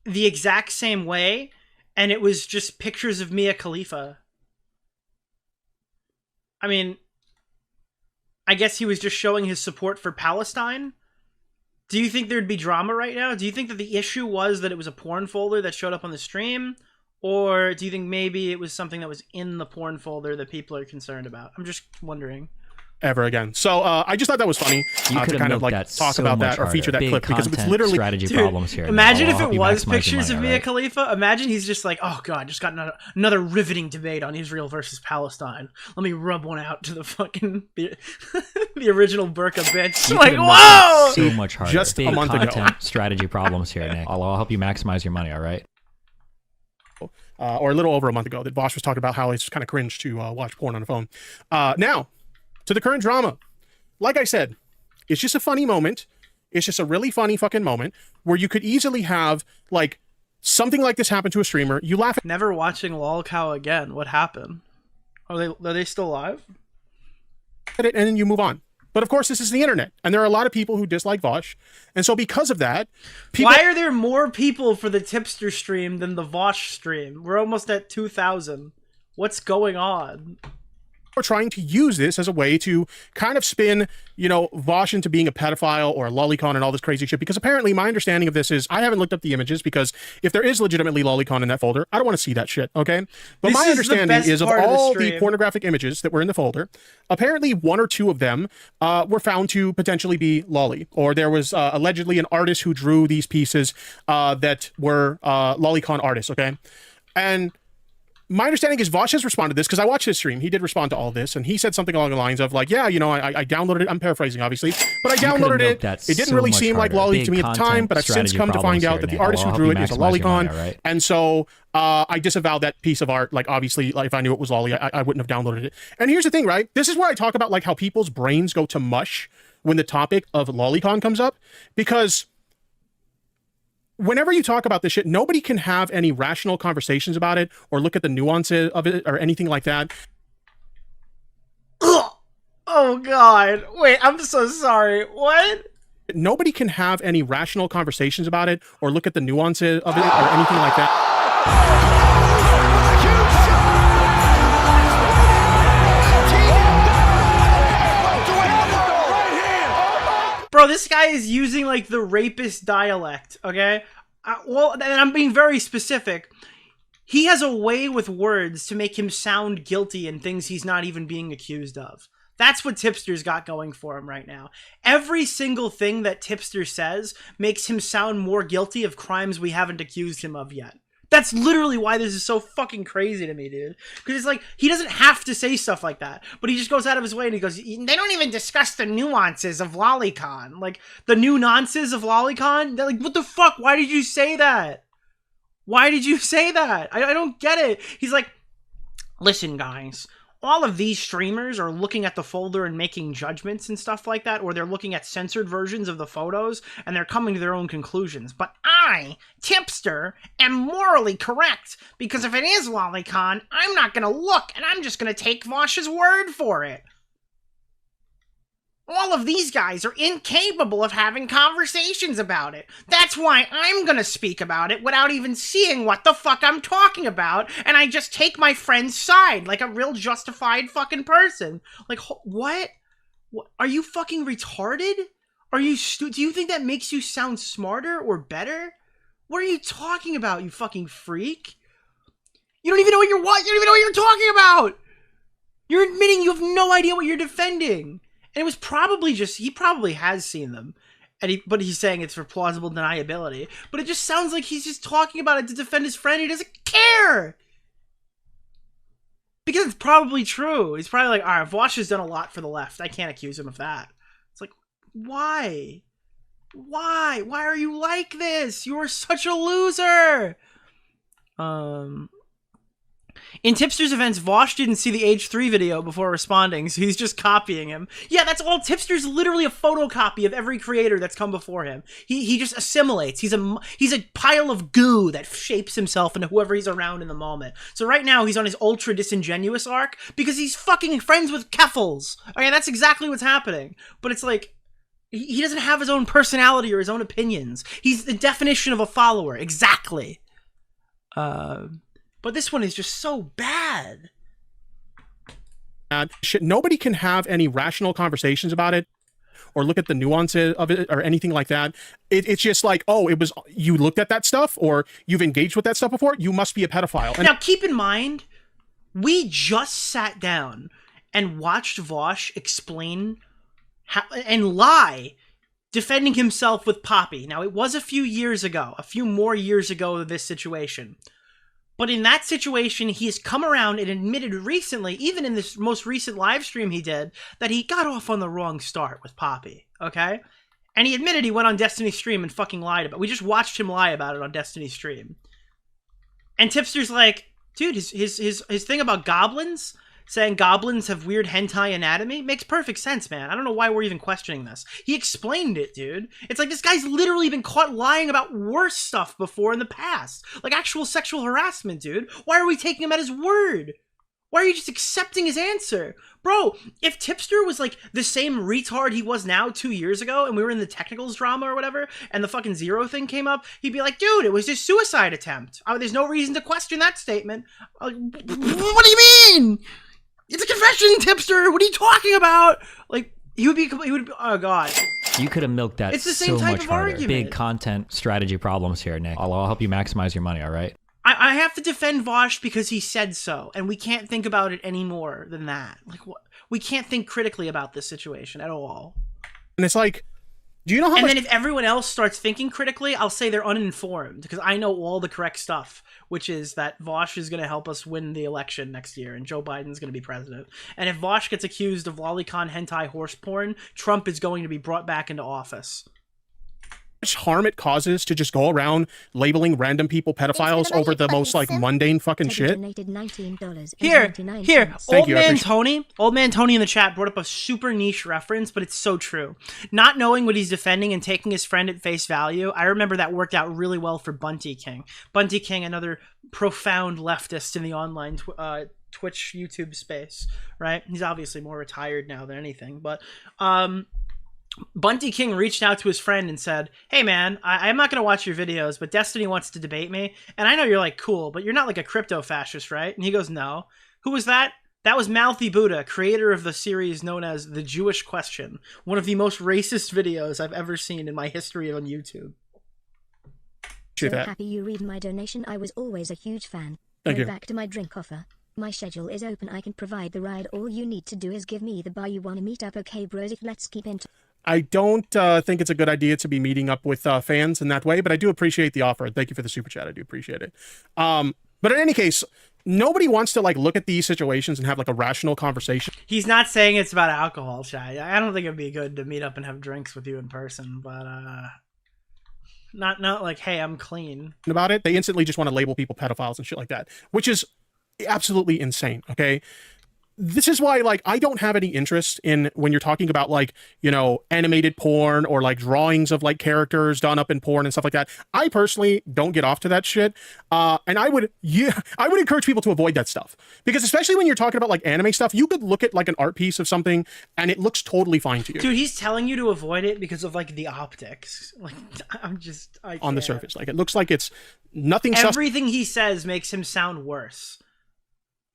the exact same way, and it was just pictures of Mia Khalifa. I mean, I guess he was just showing his support for Palestine. Do you think there'd be drama right now? Do you think that the issue was that it was a porn folder that showed up on the stream? Or do you think maybe it was something that was in the porn folder that people are concerned about? I'm just wondering. Ever again. So I just thought that was funny to kind of like talk about that or feature that clip, because it's literally strategy problems here. Imagine if it was pictures of Mia Khalifa. Imagine he's just like, oh god, just got another riveting debate on Israel versus Palestine. Let me rub one out to the fucking the original burqa bitch. Like, whoa! So much harder. Just a month ago. Strategy problems here, Nick. I'll help you maximize your money. All right. Or a little over a month ago, that Vaush was talking about how it's kind of cringe to watch porn on a phone. Now, to the current drama. Like I said, it's just a funny moment. It's just a really funny fucking moment where you could easily have like something like this happen to a streamer. You laugh at never watching lolcow again. What happened? Are they still live? it, and then you move on. But of course, this is the internet, and there are a lot of people who dislike Vaush, and so because of that, why are there more people for the Tipster stream than the Vaush stream? We're almost at 2,000. What's going on? are trying to use this as a way to kind of spin, you know, Vaush into being a pedophile or a lolicon and all this crazy shit. Because apparently my understanding of this is, I haven't looked up the images because if there is legitimately lolicon in that folder, I don't want to see that shit, okay? But my understanding is of all the pornographic images that were in the folder, apparently 1 or 2 of them were found to potentially be lolly. Or there was allegedly an artist who drew these pieces that were lolicon artists, okay? And my understanding is Vaush has responded to this because I watched his stream. He did respond to all this, and he said something along the lines of like, yeah, you know, I downloaded it. I'm paraphrasing, obviously, but I downloaded it. It didn't really seem like lolly to me at the time, but I've since come to find out that the artist who drew it is a lolicon, and so I disavowed that piece of art. Like, obviously, like, if I knew it was lolly, I wouldn't have downloaded it. And here's the thing, right? This is where I talk about like how people's brains go to mush when the topic of lolicon comes up, because whenever you talk about this shit, nobody can have any rational conversations about it or look at the nuances of it or anything like that. Oh God. Wait, I'm so sorry. What? Nobody can have any rational conversations about it or look at the nuances of it or anything like that. Bro, this guy is using like the rapist dialect, okay? Well, and I'm being very specific. He has a way with words to make him sound guilty in things he's not even being accused of. That's what Tipster's got going for him right now. Every single thing that Tipster says makes him sound more guilty of crimes we haven't accused him of yet. That's literally why this is so fucking crazy to me, dude. Because it's like, he doesn't have to say stuff like that, but he just goes out of his way and he goes, they don't even discuss the nuances of lolicon. Like, the new nonces of lolicon? They're like, what the fuck? Why did you say that? Why did you say that? I don't get it. He's like, listen, guys, all of these streamers are looking at the folder and making judgments and stuff like that, or they're looking at censored versions of the photos and they're coming to their own conclusions. But I, Tipster, am morally correct, because if it is lolicon, I'm not going to look and I'm just going to take Vaush's word for it. All of these guys are incapable of having conversations about it. That's why I'm gonna speak about it without even seeing what the fuck I'm talking about, and I just take my friend's side like a real justified fucking person. Like, what? Are you fucking retarded? Are you do you think that makes you sound smarter or better? What are you talking about, you fucking freak? You don't even know what you don't even know what you're talking about! You're admitting you have no idea what you're defending. And it was probably just, he probably has seen them, and but he's saying it's for plausible deniability. But it just sounds like he's just talking about it to defend his friend. He doesn't care! Because it's probably true. He's probably like, alright, Vaush has done a lot for the left. I can't accuse him of that. It's like, why? Why? Why are you like this? You are such a loser! In Tipster's events, Vaush didn't see the age 3 video before responding, so he's just copying him. Yeah, that's all. Tipster's literally a photocopy of every creator that's come before him. He just assimilates. He's a pile of goo that shapes himself into whoever he's around in the moment. So right now, he's on his ultra disingenuous arc because he's fucking friends with Keffels. Okay, that's exactly what's happening. But it's like, he doesn't have his own personality or his own opinions. He's the definition of a follower. Exactly. But this one is just so bad. Nobody can have any rational conversations about it or look at the nuances of it or anything like that. It's just like, oh, it was, you looked at that stuff or you've engaged with that stuff before, you must be a pedophile. Now, keep in mind, we just sat down and watched Vaush explain how, and lie, defending himself with Poppy. Now, it was a few years ago, a few more years ago of this situation. But in that situation, he has come around and admitted recently, even in this most recent live stream he did, that he got off on the wrong start with Poppy, okay? And he admitted he went on Destiny's stream and fucking lied about it. We just watched him lie about it on Destiny's stream. And Tipster's like, dude, his thing about goblins, saying goblins have weird hentai anatomy, makes perfect sense, man. I don't know why we're even questioning this. He explained it, dude. It's like this guy's literally been caught lying about worse stuff before in the past. Like actual sexual harassment, dude. Why are we taking him at his word? Why are you just accepting his answer? Bro, if Tipster was like the same retard he was now 2 years ago and we were in the technicals drama or whatever and the fucking Zero thing came up, he'd be like, dude, it was just suicide attempt. There's no reason to question that statement. What do you mean? It's a confession, Tipster. What are you talking about? Like, he would be, oh God. You could have milked that It's the same so type much of harder. argument. Big content strategy problems here, Nick. I'll help you maximize your money, all right? I have to defend Vaush because he said so, and we can't think about it any more than that. Like, what? We can't think critically about this situation at all. And it's like, do you know how and much... then if everyone else starts thinking critically, I'll say they're uninformed because I know all the correct stuff, which is that Vaush is going to help us win the election next year and Joe Biden's going to be president. And if Vaush gets accused of lolicon hentai horse porn, Trump is going to be brought back into office. Much harm it causes to just go around labeling random people pedophiles over the most like mundane fucking shit. Here, Thank you, Old Man Tony in the chat brought up a super niche reference, but it's so true. Not knowing what he's defending and taking his friend at face value, I remember that worked out really well for Bunty King. Bunty King, another profound leftist in the online Twitch YouTube space, right? He's obviously more retired now than anything, but Bunty King reached out to his friend and said, hey man, I'm not going to watch your videos, but Destiny wants to debate me. And I know you're like, cool, but you're not like a crypto fascist, right? And he goes, no. Who was that? That was Mouthy Buddha, creator of the series known as The Jewish Question. One of the most racist videos I've ever seen in my history on YouTube. So happy you read my donation. I was always a huge fan. Thank you. Back to my drink offer. My schedule is open. I can provide the ride. All you need to do is give me the bar. You wanna meet up? Okay, bros. Let's keep in touch. I don't think it's a good idea to be meeting up with fans in that way, but I do appreciate the offer. Thank you for the super chat. I do appreciate it. But in any case, nobody wants to like look at these situations and have like a rational conversation. He's not saying it's about alcohol, Chad. I don't think it'd be good to meet up and have drinks with you in person, but not like, hey, I'm clean. About it. They instantly just want to label people pedophiles and shit like that, which is absolutely insane. Okay. This is why, like, I don't have any interest in when you're talking about, like, you know, animated porn or, like, drawings of, like, characters done up in porn and stuff like that. I personally don't get off to that shit. And I would encourage people to avoid that stuff. Because especially when you're talking about, like, anime stuff, you could look at, like, an art piece of something and it looks totally fine to you. Dude, he's telling you to avoid it because of, like, the optics. Like, I on the can't. surface. Like, it looks like it's nothing. Everything he says makes him sound worse.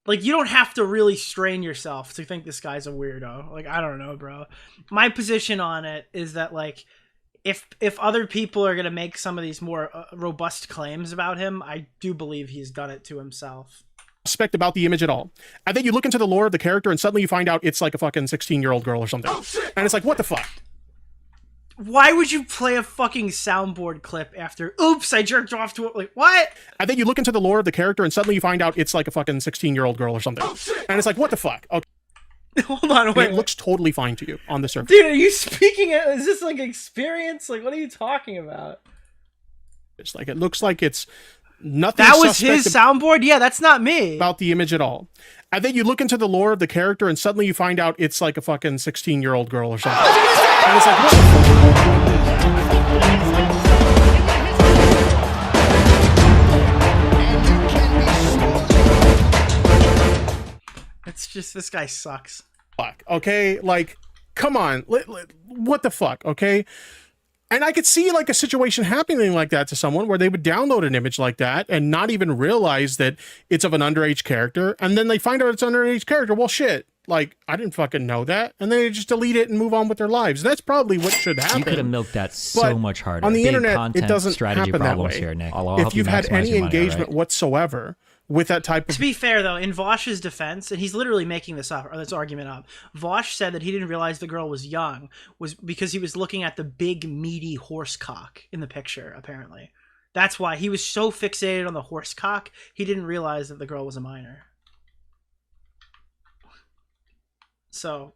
Like, you don't have to really strain yourself to think this guy's a weirdo. Like, I don't know, bro. My position on it is that, like, if other people are going to make some of these more robust claims about him, I do believe he's done it to himself. Aspect about the image at all. And then you look into the lore of the character and suddenly you find out it's like a fucking 16-year-old girl or something. Oh, shit. And it's like, what the fuck? Why would you play a fucking soundboard clip after, oops, I jerked off to it? Like, what? And then you look into the lore of the character and suddenly you find out it's like a fucking 16-year-old girl or something. Oh, shit. And it's like, what the fuck? Okay. Hold on, wait. It looks totally fine to you on the surface. Dude, are you speaking? Is this like experience? Like, what are you talking about? It's like, it looks like it's nothing. That was his soundboard? Yeah, that's not me. About the image at all. And then you look into the lore of the character and suddenly you find out it's like a fucking 16-year-old girl or something. And it's like, what? It's just, this guy sucks. Fuck, okay? Like, come on. What the fuck, okay? And I could see like a situation happening like that to someone where they would download an image like that and not even realize that it's of an underage character. And then they find out it's an underage character. Well, shit. Like, I didn't fucking know that. And then they just delete it and move on with their lives. That's probably what should happen. You could have milked that so much harder. On the Big internet, it doesn't strategy happen that problems way. here, Nick. If you've had any engagement whatsoever with that type of... To be fair, though, in Vaush's defense, and he's literally making this up, or this argument up, Vaush said that he didn't realize the girl was young was because he was looking at the big, meaty horse cock in the picture, apparently. That's why he was so fixated on the horse cock, he didn't realize that the girl was a minor. So,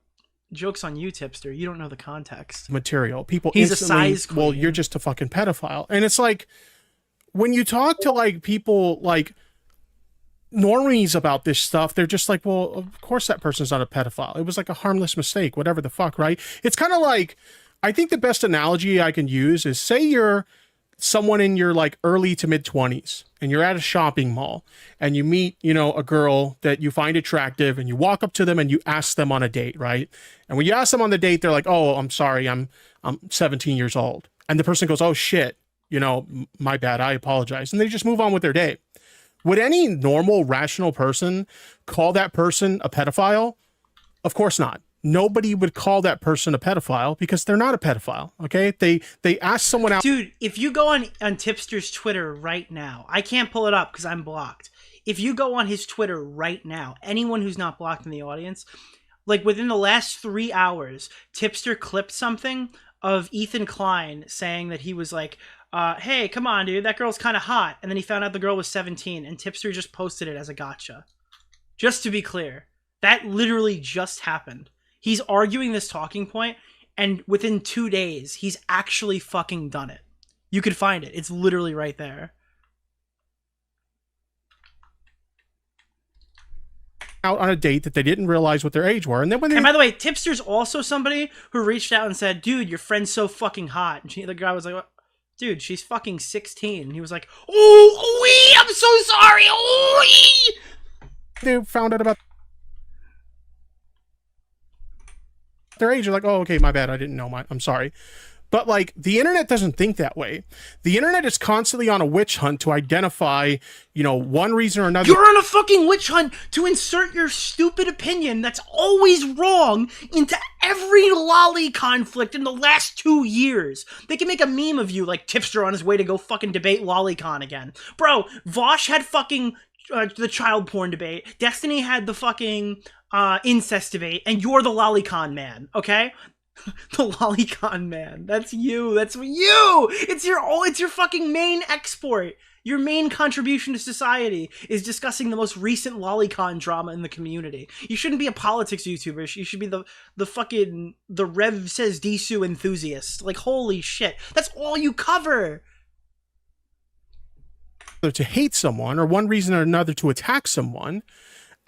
joke's on you, Tipster. You don't know the context. Material. People He's instantly, a size queen. well, you're just a fucking pedophile. And it's like, when you talk to like people like normies about this stuff, they're just like, well, of course that person's not a pedophile. It was like a harmless mistake, whatever the fuck, right? It's kind of like, I think the best analogy I can use is, say you're someone in your like early to mid 20s and you're at a shopping mall and you meet, you know, a girl that you find attractive and you walk up to them and you ask them on a date, right? And when you ask them on the date, they're like, oh, I'm sorry, I'm 17 years old. And the person goes, oh shit, you know, my bad, I apologize. And they just move on with their day. Would any normal, rational person call that person a pedophile? Of course not. Nobody would call that person a pedophile because they're not a pedophile. Okay, they ask someone out. Dude, if you go on Tipster's Twitter right now, I can't pull it up because I'm blocked. If you go on his Twitter right now, anyone who's not blocked in the audience, like within the last 3 hours, Tipster clipped something of Ethan Klein saying that he was like, hey, come on, dude, that girl's kind of hot. And then he found out the girl was 17, and Tipster just posted it as a gotcha. Just to be clear, that literally just happened. He's arguing this talking point, and within 2 days, he's actually fucking done it. You could find it. It's literally right there. Out on a date that they didn't realize what their age were, and then when they... And by the way, Tipster's also somebody who reached out and said, dude, your friend's so fucking hot. And the guy was like, dude, she's fucking 16. And he was like, oh, I'm so sorry. They found out about their age. They're like, oh, okay, my bad. I didn't know. I'm sorry. But like, the internet doesn't think that way. The internet is constantly on a witch hunt to identify, one reason or another. You're on a fucking witch hunt to insert your stupid opinion that's always wrong into every lolly conflict in the last 2 years. They can make a meme of you like Tipster on his way to go fucking debate LollyCon again. Bro, Vaush had fucking the child porn debate. Destiny had the fucking incest debate, and you're the LollyCon man, okay? The LollyCon man. That's you. That's you. It's your fucking main export. Your main contribution to society is discussing the most recent LollyCon drama in the community. You shouldn't be a politics YouTuber. You should be the Rev says Disu enthusiast. Like, holy shit. That's all you cover. To hate someone, or one reason or another to attack someone.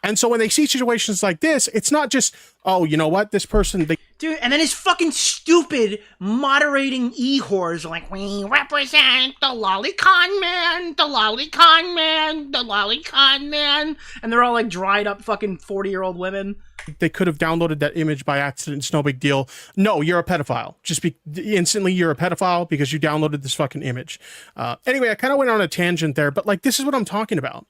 And so when they see situations like this, it's not just, oh, you know what, this person... Dude, and then his fucking stupid moderating e-whores are like, we represent the LollyCon man, the LollyCon man, the LollyCon man. And they're all like dried up fucking 40-year-old women. They could have downloaded that image by accident. It's no big deal. No, you're a pedophile. Instantly you're a pedophile because you downloaded this fucking image. Anyway, I kind of went on a tangent there, but like, this is what I'm talking about.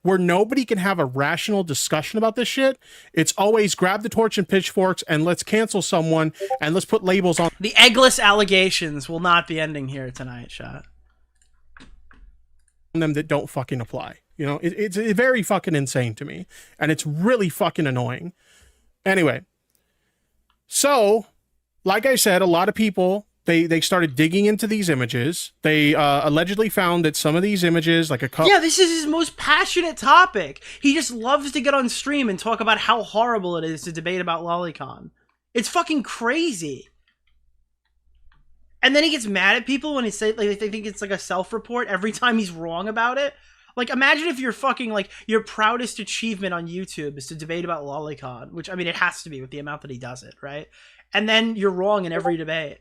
Where nobody can have a rational discussion about this shit. It's always grab the torch and pitchforks and let's cancel someone and let's put labels on the eggless allegations. Will not be ending here tonight, Shot. Them that don't fucking apply. It's very fucking insane to me, and it's really fucking annoying. Anyway, so like I said, a lot of people they started digging into these images. They allegedly found that some of these images, like a couple... Yeah, this is his most passionate topic. He just loves to get on stream and talk about how horrible it is to debate about LollyCon. It's fucking crazy. And then he gets mad at people when he say they think it's like a self-report every time he's wrong about it. Like, imagine if you're fucking, like, your proudest achievement on YouTube is to debate about LollyCon, which, I mean, it has to be with the amount that he does it, right? And then you're wrong in every debate.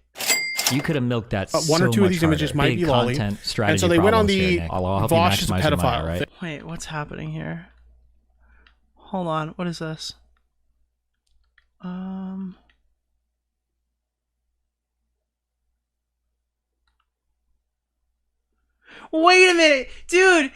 You could have milked that one or two of these images might be lolly. And so they went on the Vaush is a pedophile. Right? Wait, what's happening here? Hold on, what is this? Wait a minute! Dude!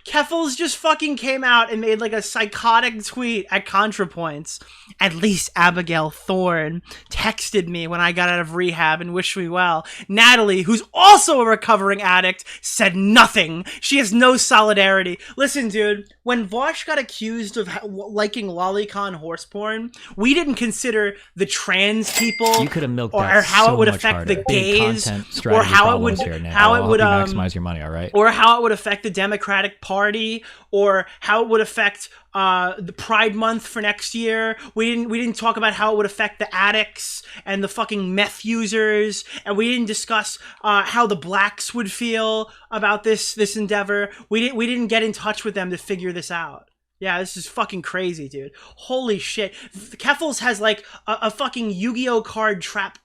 Keffels just fucking came out and made like a psychotic tweet at ContraPoints. At least Abigail Thorne texted me when I got out of rehab and wished me well. Natalie, who's also a recovering addict, said nothing. She has no solidarity. Listen, dude, when Vaush got accused of liking LollyCon horse porn, we didn't consider the trans people. You could have milked or that how so it would much affect harder. the gays, or how it would maximize your money. All right, or how it would affect the Democratic Party, or how it would affect the Pride Month for next year. We didn't talk about how it would affect the addicts and the fucking meth users, and we didn't discuss how the blacks would feel about this endeavor. We didn't get in touch with them to figure this out. Yeah, this is fucking crazy, dude. Holy shit. Keffels has like a fucking Yu-Gi-Oh card trap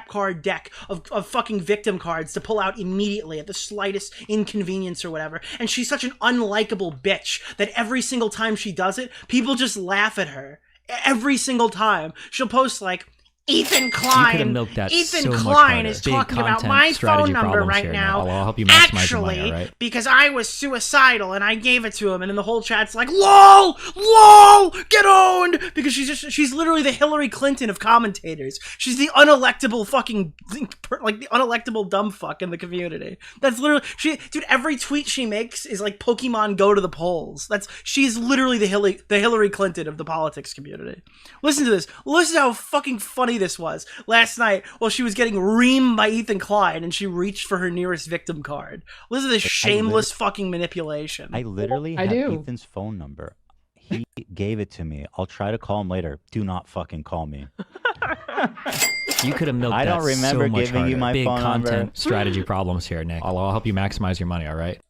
card deck of fucking victim cards to pull out immediately at the slightest inconvenience or whatever. And she's such an unlikable bitch that every single time she does it, people just laugh at her. Every single time. She'll post like, Ethan You could Klein. have milked that Ethan so much Klein harder. is Big talking about content my strategy phone number problems right here, now. Nick. I'll help you maximize your Actually, money, all right? because I was suicidal and I gave it to him, and then the whole chat's like, "Lol, lol, get owned," because she's literally the Hillary Clinton of commentators. She's the unelectable fucking like the unelectable dumb fuck in the community. That's literally dude. Every tweet she makes is like Pokemon Go to the polls. She's literally the Hillary Clinton of the politics community. Listen to this. Listen to how fucking funny this was last night while she was getting reamed by Ethan Klein and she reached for her nearest victim card. Listen to this shameless fucking manipulation. I literally have Ethan's phone number. He gave it to me. I'll try to call him later. Do not fucking call me. You could have milked I that don't remember so much giving you harder. my Big phone content number. strategy problems here, Nick. I'll help you maximize your money, all right?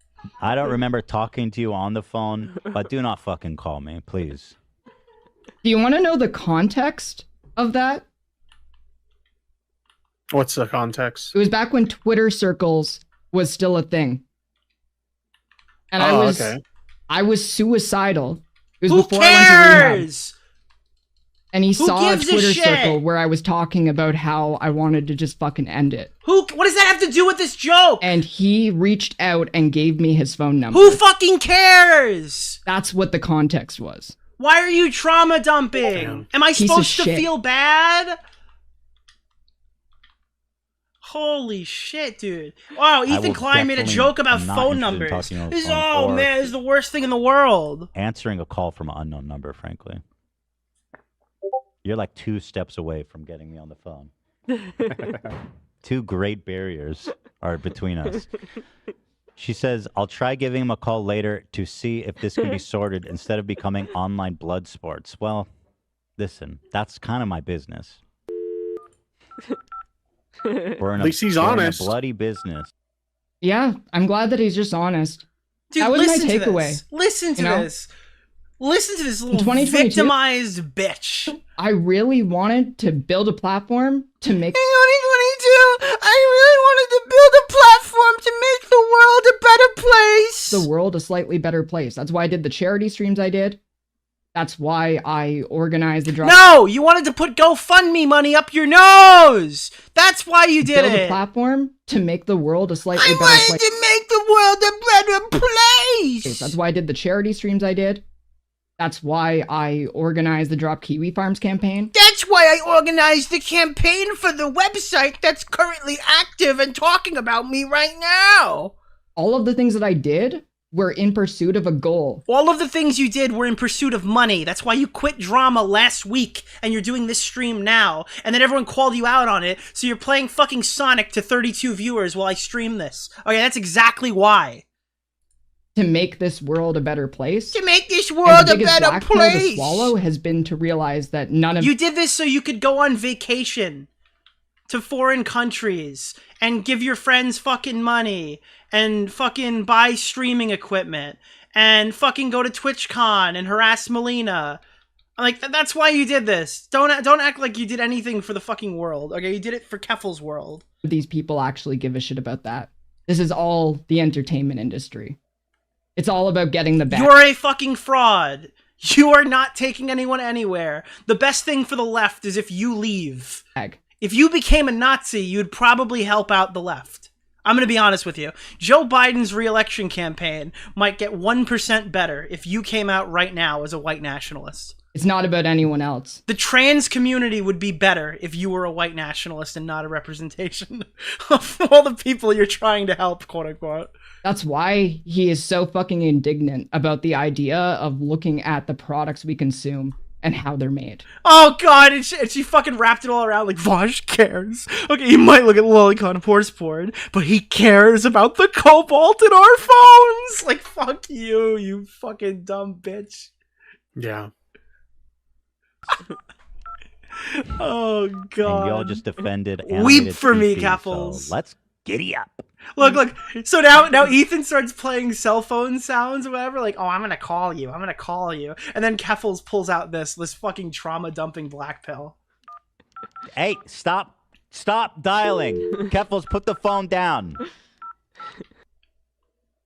I don't remember talking to you on the phone, but do not fucking call me, please. Do you want to know the context of that? What's the context? It was back when Twitter circles was still a thing. And I was suicidal. It was Who before I went to rehab. cares? And he Who saw a gives a Twitter shit? circle where I was talking about how I wanted to just fucking end it. What does that have to do with this joke? And he reached out and gave me his phone number. Who fucking cares? That's what the context was. Why are you trauma dumping? Am I Piece of supposed to shit. feel bad? Holy shit, dude. Wow, I Ethan will Klein made a definitely joke about not phone interested in numbers. talking on the This is, phone oh or man, this is the worst thing in the world. Answering a call from an unknown number, frankly. You're like 2 steps away from getting me on the phone. 2 great barriers are between us. She says, I'll try giving him a call later to see if this can be sorted instead of becoming online blood sports. Well, listen, that's kind of my business. At least he's honest. A bloody business. Yeah, I'm glad that he's just honest. Dude, that was my listen to takeaway. this. Listen to you know? this. Listen to this In little 2022, victimized bitch. I really wanted to build a platform to make. 2022, I really wanted to build a platform to make the world a better place. The world a slightly better place. That's why I did the charity streams I did. That's why I organized the drop. No, you wanted to put GoFundMe money up your nose. That's why you did build a it. platform to make the world a slightly better wanted place. to make the world a better place. That's why I did the charity streams I did. That's why I organized the Drop Kiwi Farms campaign. That's why I organized the campaign for the website that's currently active and talking about me right now. All of the things that I did were in pursuit of a goal. All of the things you did were in pursuit of money. That's why you quit drama last week and you're doing this stream now. And then everyone called you out on it. So you're playing fucking Sonic to 32 viewers while I stream this. Okay, that's exactly why. To make this world a better place. To make this And world the a biggest better black pill to place. swallow has been to realize that none of You did this so you could go on vacation to foreign countries and give your friends fucking money and fucking buy streaming equipment and fucking go to TwitchCon and harass Melina. Like, that's why you did this. Don't act like you did anything for the fucking world. Okay, you did it for Keffel's world. these people actually give a shit about that. This is all the entertainment industry. It's all about getting the bag. You're a fucking fraud. You are not taking anyone anywhere. The best thing for the left is if you leave. If you became a Nazi, you'd probably help out the left. I'm going to be honest with you. Joe Biden's re-election campaign might get 1% better if you came out right now as a white nationalist. It's not about anyone else. The trans community would be better if you were a white nationalist and not a representation of all the people you're trying to help, quote unquote. That's why he is so fucking indignant about the idea of looking at the products we consume and how they're made. Oh god, and she fucking wrapped it all around like, Vaush cares. Okay, he might look at lolicon horse porn, but he cares about the cobalt in our phones! Like, fuck you, you fucking dumb bitch. Yeah. Oh god. And y'all just defended Weep animated for me, TV, Capples. so let's giddy up. Look. So now Ethan starts playing cell phone sounds or whatever. Like, oh, I'm gonna call you. And then Keffels pulls out this fucking trauma dumping black pill. Hey, stop dialing. Keffels, put the phone down.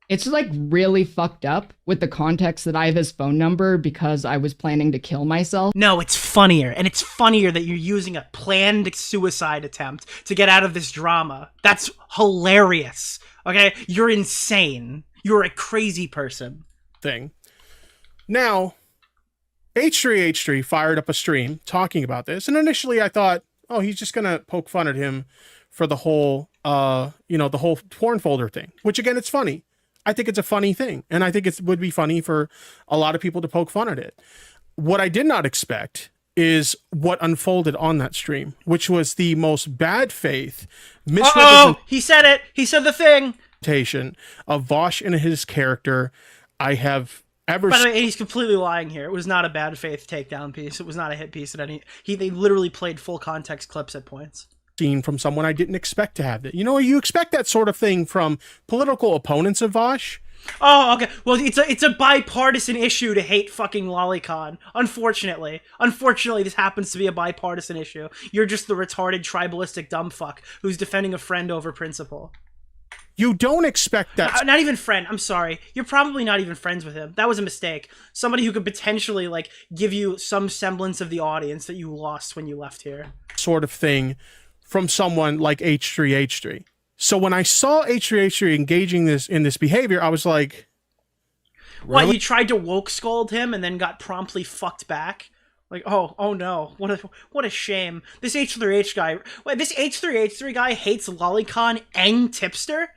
It's like really fucked up with the context that I have his phone number because I was planning to kill myself. No, it's funnier. And it's funnier that you're using a planned suicide attempt to get out of this drama. That's hilarious. Okay? You're insane. You're a crazy person. Thing. Now, H3H3 fired up a stream talking about this. And initially I thought, oh, he's just going to poke fun at him for the whole, the whole porn folder thing, which again, it's funny. I think it's a funny thing. And I think it would be funny for a lot of people to poke fun at it. What I did not expect is what unfolded on that stream, which was the most bad faith misrepresentation. He said it. He said the thing. Of Vaush and his character I have ever seen. By the way, he's completely lying here. It was not a bad faith takedown piece. It was not a hit piece at any. They literally played full context clips at points. Seen from someone I didn't expect to have it. You know, you expect that sort of thing from political opponents of Vaush. Oh, okay. Well, it's a bipartisan issue to hate fucking Lolicon. Unfortunately, this happens to be a bipartisan issue. You're just the retarded tribalistic dumb fuck who's defending a friend over principle. You don't expect that. Not even friend. I'm sorry. You're probably not even friends with him. That was a mistake. Somebody who could potentially like give you some semblance of the audience that you lost when you left here. Sort of thing from someone like H3H3. So when I saw H3H3 engaging in this behavior, I was like, really? What, you tried to woke scold him and then got promptly fucked back? Like, oh no, what a shame. This H3H3 guy hates Lolicon and Tipster?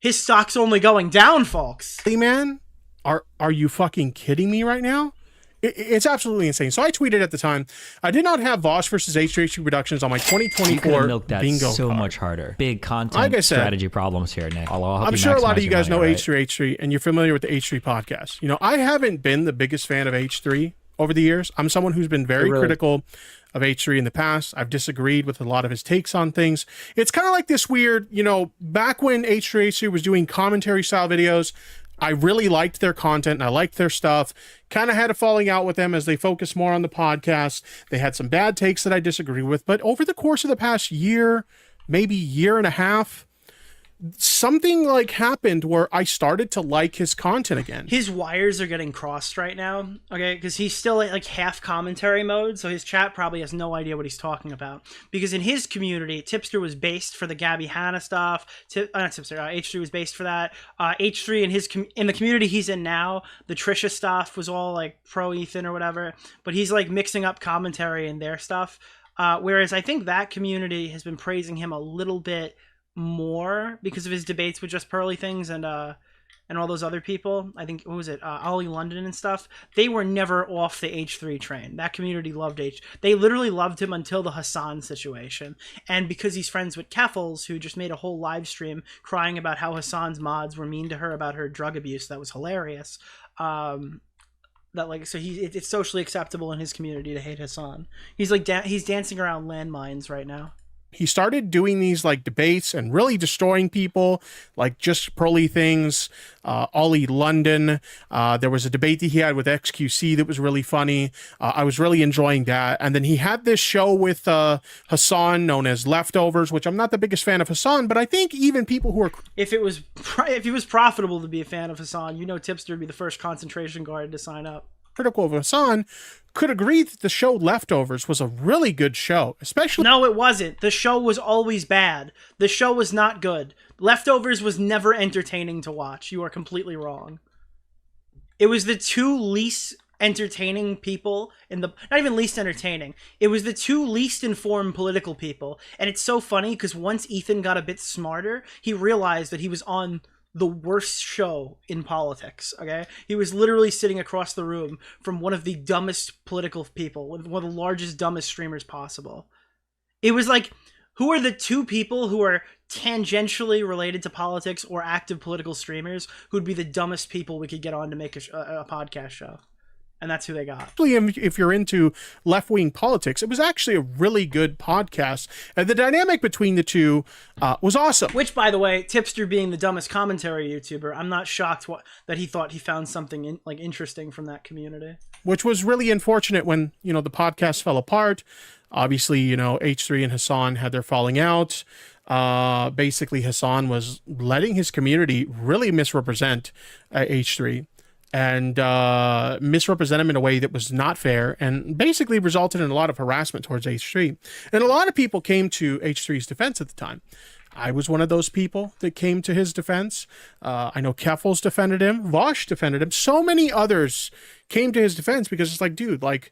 His stock's only going down, folks. Hey man, are you fucking kidding me right now? It's absolutely insane. So I tweeted at the time, I did not have Vaush versus H3H3 Productions on my 2024 milk that bingo so card. Much harder. Big content like I said, strategy problems here, Nick. I'm sure a lot of you guys know H3H3 and you're familiar with the H3 podcast. You know, I haven't been the biggest fan of H3 over the years. I'm someone who's been very critical of H3 in the past. I've disagreed with a lot of his takes on things. It's kind of like this weird, back when H3H3 was doing commentary style videos, I really liked their content and I liked their stuff. Kind of had a falling out with them as they focused more on the podcast. They had some bad takes that I disagree with, but over the course of the past year, maybe year and a half, something like happened where I started to like his content again. His wires are getting crossed right now, okay? Because he's still like half commentary mode, so his chat probably has no idea what he's talking about. Because in his community, Tipster was based for the Gabby Hanna stuff. H3 was based for that. H3 in the community he's in now, the Trisha stuff was all like pro Ethan or whatever. But he's like mixing up commentary and their stuff. Whereas I think that community has been praising him a little bit more because of his debates with Just Pearly Things and all those other people. I think, what was it, Ollie London and stuff. They were never off the H3 train. That community loved They literally loved him until the Hassan situation. And because he's friends with Keffels, who just made a whole live stream crying about how Hassan's mods were mean to her about her drug abuse, that was hilarious. It's socially acceptable in his community to hate Hassan. He's like he's dancing around landmines right now. He started doing these like debates and really destroying people, like Just Pearly Things, Ollie London. There was a debate that he had with XQC that was really funny. I was really enjoying that. And then he had this show with Hassan known as Leftovers, which I'm not the biggest fan of Hassan, but I think even people who are... If it was profitable to be a fan of Hassan, Tipster would be the first concentration guard to sign up. Critical of Hassan could agree that the show Leftovers was a really good show, especially... No, it wasn't. The show was always bad. The show was not good. Leftovers was never entertaining to watch. You are completely wrong. It was the two least entertaining people in the... Not even least entertaining. It was the two least informed political people. And it's so funny because once Ethan got a bit smarter, he realized that he was on the worst show in politics, okay? He was literally sitting across the room from one of the dumbest political people, one of the largest, dumbest streamers possible. It was like, who are the two people who are tangentially related to politics or active political streamers who'd be the dumbest people we could get on to make a podcast show? And that's who they got. If you're into left-wing politics, it was actually a really good podcast. And the dynamic between the two was awesome. Which, by the way, Tipster being the dumbest commentary YouTuber, I'm not shocked that he thought he found something interesting from that community. Which was really unfortunate when, the podcast fell apart. Obviously, H3 and Hassan had their falling out. basically Hassan was letting his community really misrepresent H3 and misrepresent him in a way that was not fair and basically resulted in a lot of harassment towards H3. And a lot of people came to H3's defense at the time. I was one of those people that came to his defense. I know Keffels defended him. Vaush defended him. So many others came to his defense because it's like, dude, like,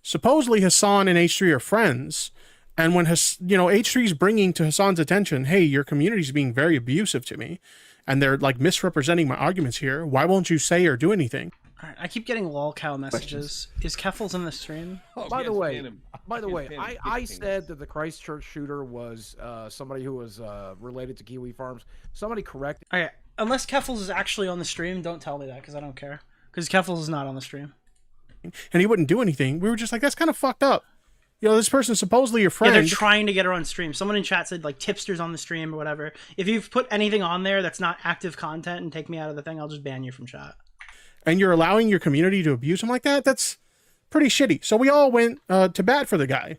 supposedly Hassan and H3 are friends. And when H3 is bringing to Hassan's attention, hey, your community's being very abusive to me, and they're like misrepresenting my arguments here, why won't you say or do anything? All right, I keep getting lolcow messages. Is Keffels in the stream? By the way, I said that the Christchurch shooter was somebody who was related to Kiwi Farms. Somebody correct. All right, unless Keffels is actually on the stream, don't tell me that because I don't care. Because Keffels is not on the stream. And he wouldn't do anything. We were just like, that's kind of fucked up. This person's supposedly your friend. Yeah, they're trying to get her on stream. Someone in chat said, like, Tipster's on the stream or whatever. If you've put anything on there that's not active content and take me out of the thing, I'll just ban you from chat. And you're allowing your community to abuse him like that? That's pretty shitty. So we all went to bat for the guy.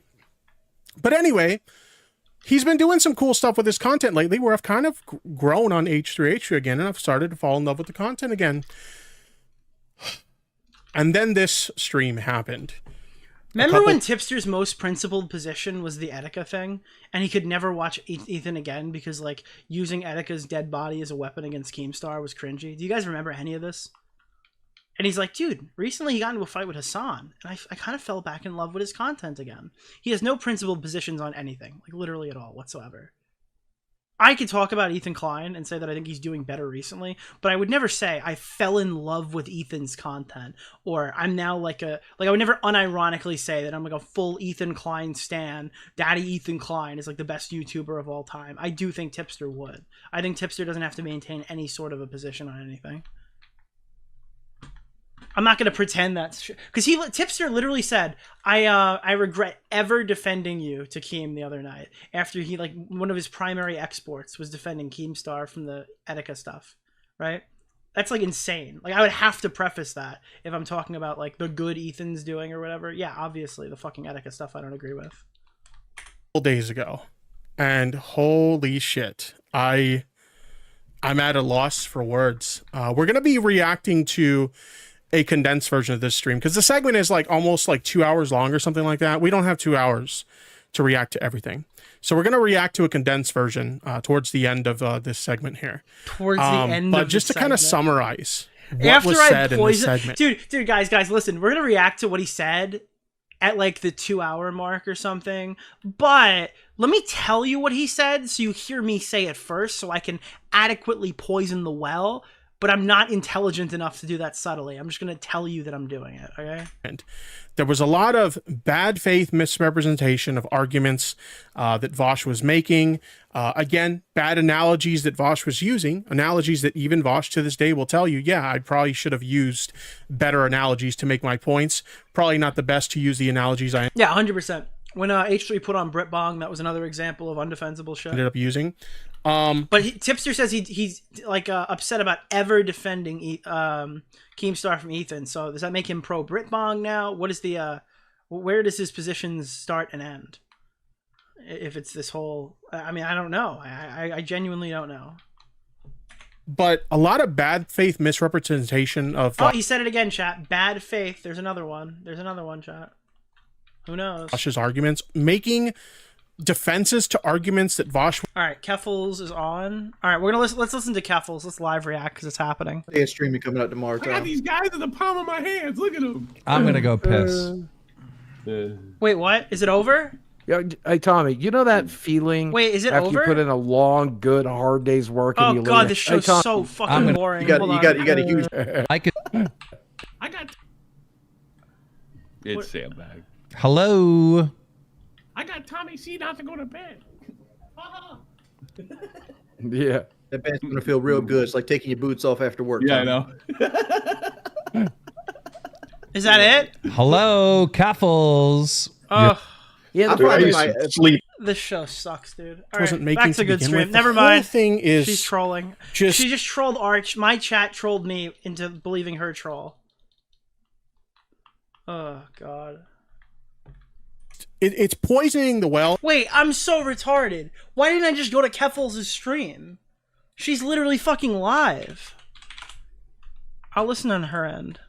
But anyway, he's been doing some cool stuff with his content lately where I've kind of grown on H3 again, and I've started to fall in love with the content again. And then this stream happened. Remember when Tipster's most principled position was the Etika thing, and he could never watch Ethan again because, like, using Etika's dead body as a weapon against Keemstar was cringy? Do you guys remember any of this? And he's like, dude, recently he got into a fight with Hassan, and I kind of fell back in love with his content again. He has no principled positions on anything, like literally at all whatsoever. I could talk about Ethan Klein and say that I think he's doing better recently, but I would never say I fell in love with Ethan's content, or I'm now I would never unironically say that I'm like a full Ethan Klein stan. Daddy Ethan Klein is like the best YouTuber of all time. I do think Tipster would. I think Tipster doesn't have to maintain any sort of a position on anything. I'm not going to pretend that's because Tipster literally said, I regret ever defending you to Keem the other night after he, like, one of his primary exports was defending Keemstar from the Etika stuff, right? That's like insane. Like, I would have to preface that if I'm talking about like the good Ethan's doing or whatever. Yeah, obviously the fucking Etika stuff I don't agree with. Days ago, and holy shit, I'm at a loss for words. We're going to be reacting to a condensed version of this stream because the segment is like almost like 2 hours long or something like that. We don't have 2 hours to react to everything. So we're going to react to a condensed version towards the end of this segment here. Towards the end but of just the to kind of segment. summarize what was said in this segment. Dude, guys, listen. We're going to react to what he said at like the 2 hour mark or something. But let me tell you what he said so you hear me say it first so I can adequately poison the well. But I'm not intelligent enough to do that subtly. I'm just going to tell you that I'm doing it, okay? And there was a lot of bad faith misrepresentation of arguments that Vaush was making. Again, bad analogies that Vaush was using, analogies that even Vaush to this day will tell you, yeah, I probably should have used better analogies to make my points. Probably not the best to use the analogies I Yeah, 100%. When H3 put on Brit Bong, that was another example of undefensible shit. ended up using. But Tipster says he's like upset about ever defending Keemstar from Ethan. So does that make him pro Brit Bong now? What is the where does his positions start and end? If it's this whole, I mean, I don't know. I genuinely don't know. But a lot of bad faith misrepresentation of. Oh, he said it again, chat. Bad faith. There's another one. There's another one, chat. Who knows? Vaush's arguments, making defenses to arguments that Vaush. All right, Keffels is on. All right, we're gonna let's listen to Keffels. Let's live react because it's happening. They streaming coming out tomorrow. I got these guys in the palm of my hands. Look at them. I'm gonna go piss. Wait, what? Is it over? Yeah, hey Tommy, you know that feeling? Wait, is it after over? you put in a long, good, hard day's work? Oh and you god, leave this it? show's Hey, Tommy, so fucking boring. You got a huge. I could. I got. It's sandbag. Hello. I got Tommy C not to go to bed. Yeah. That bed's gonna feel real good. It's like taking your boots off after work. Yeah, Tommy. I know. Is that it? Hello, Kaffles. Oh, yeah. Sleep. This show sucks, dude. All Wasn't right, making back to to good begin stream. with. Never The whole mind. thing is She's trolling. just- She just trolled Arch. My chat trolled me into believing her troll. Oh god. it's poisoning the well. Wait, I'm so retarded. Why didn't I just go to Keffels' stream? She's literally fucking live. I'll listen on her end.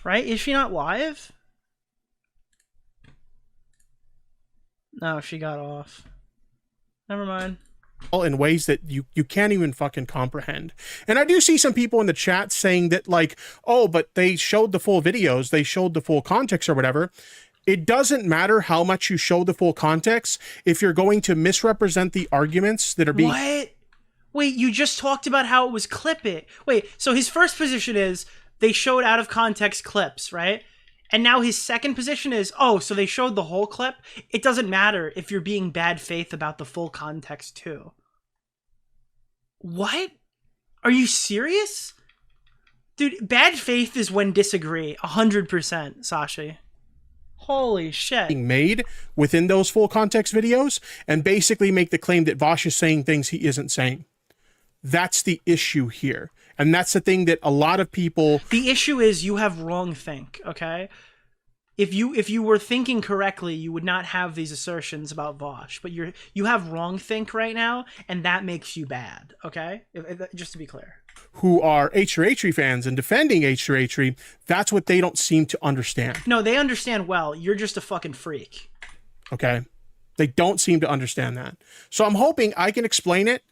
Right? Is she not live? No, she got off. Never mind. In ways that you can't even fucking comprehend. And I do see some people in the chat saying that, like, oh, but they showed the full videos, they showed the full context or whatever. It doesn't matter how much you show the full context if you're going to misrepresent the arguments that are being... What? Wait, you just talked about how it was clip it. Wait, so his first position is they showed out of context clips, right? And now his second position is, oh, so they showed the whole clip? It doesn't matter if you're being bad faith about the full context too. What? Are you serious? Dude, bad faith is when disagree. 100%, Sashi. Holy shit. Being made within those full context videos and basically make the claim that Vaush is saying things he isn't saying. That's the issue here. And that's the thing that a lot of people... The issue is you have wrong think, okay? If you were thinking correctly, you would not have these assertions about Vaush. But you have wrong think right now, and that makes you bad, okay? Just to be clear. Who are H3 fans and defending H3, that's what they don't seem to understand. No, they understand well. You're just a fucking freak. Okay? They don't seem to understand that. So I'm hoping I can explain it,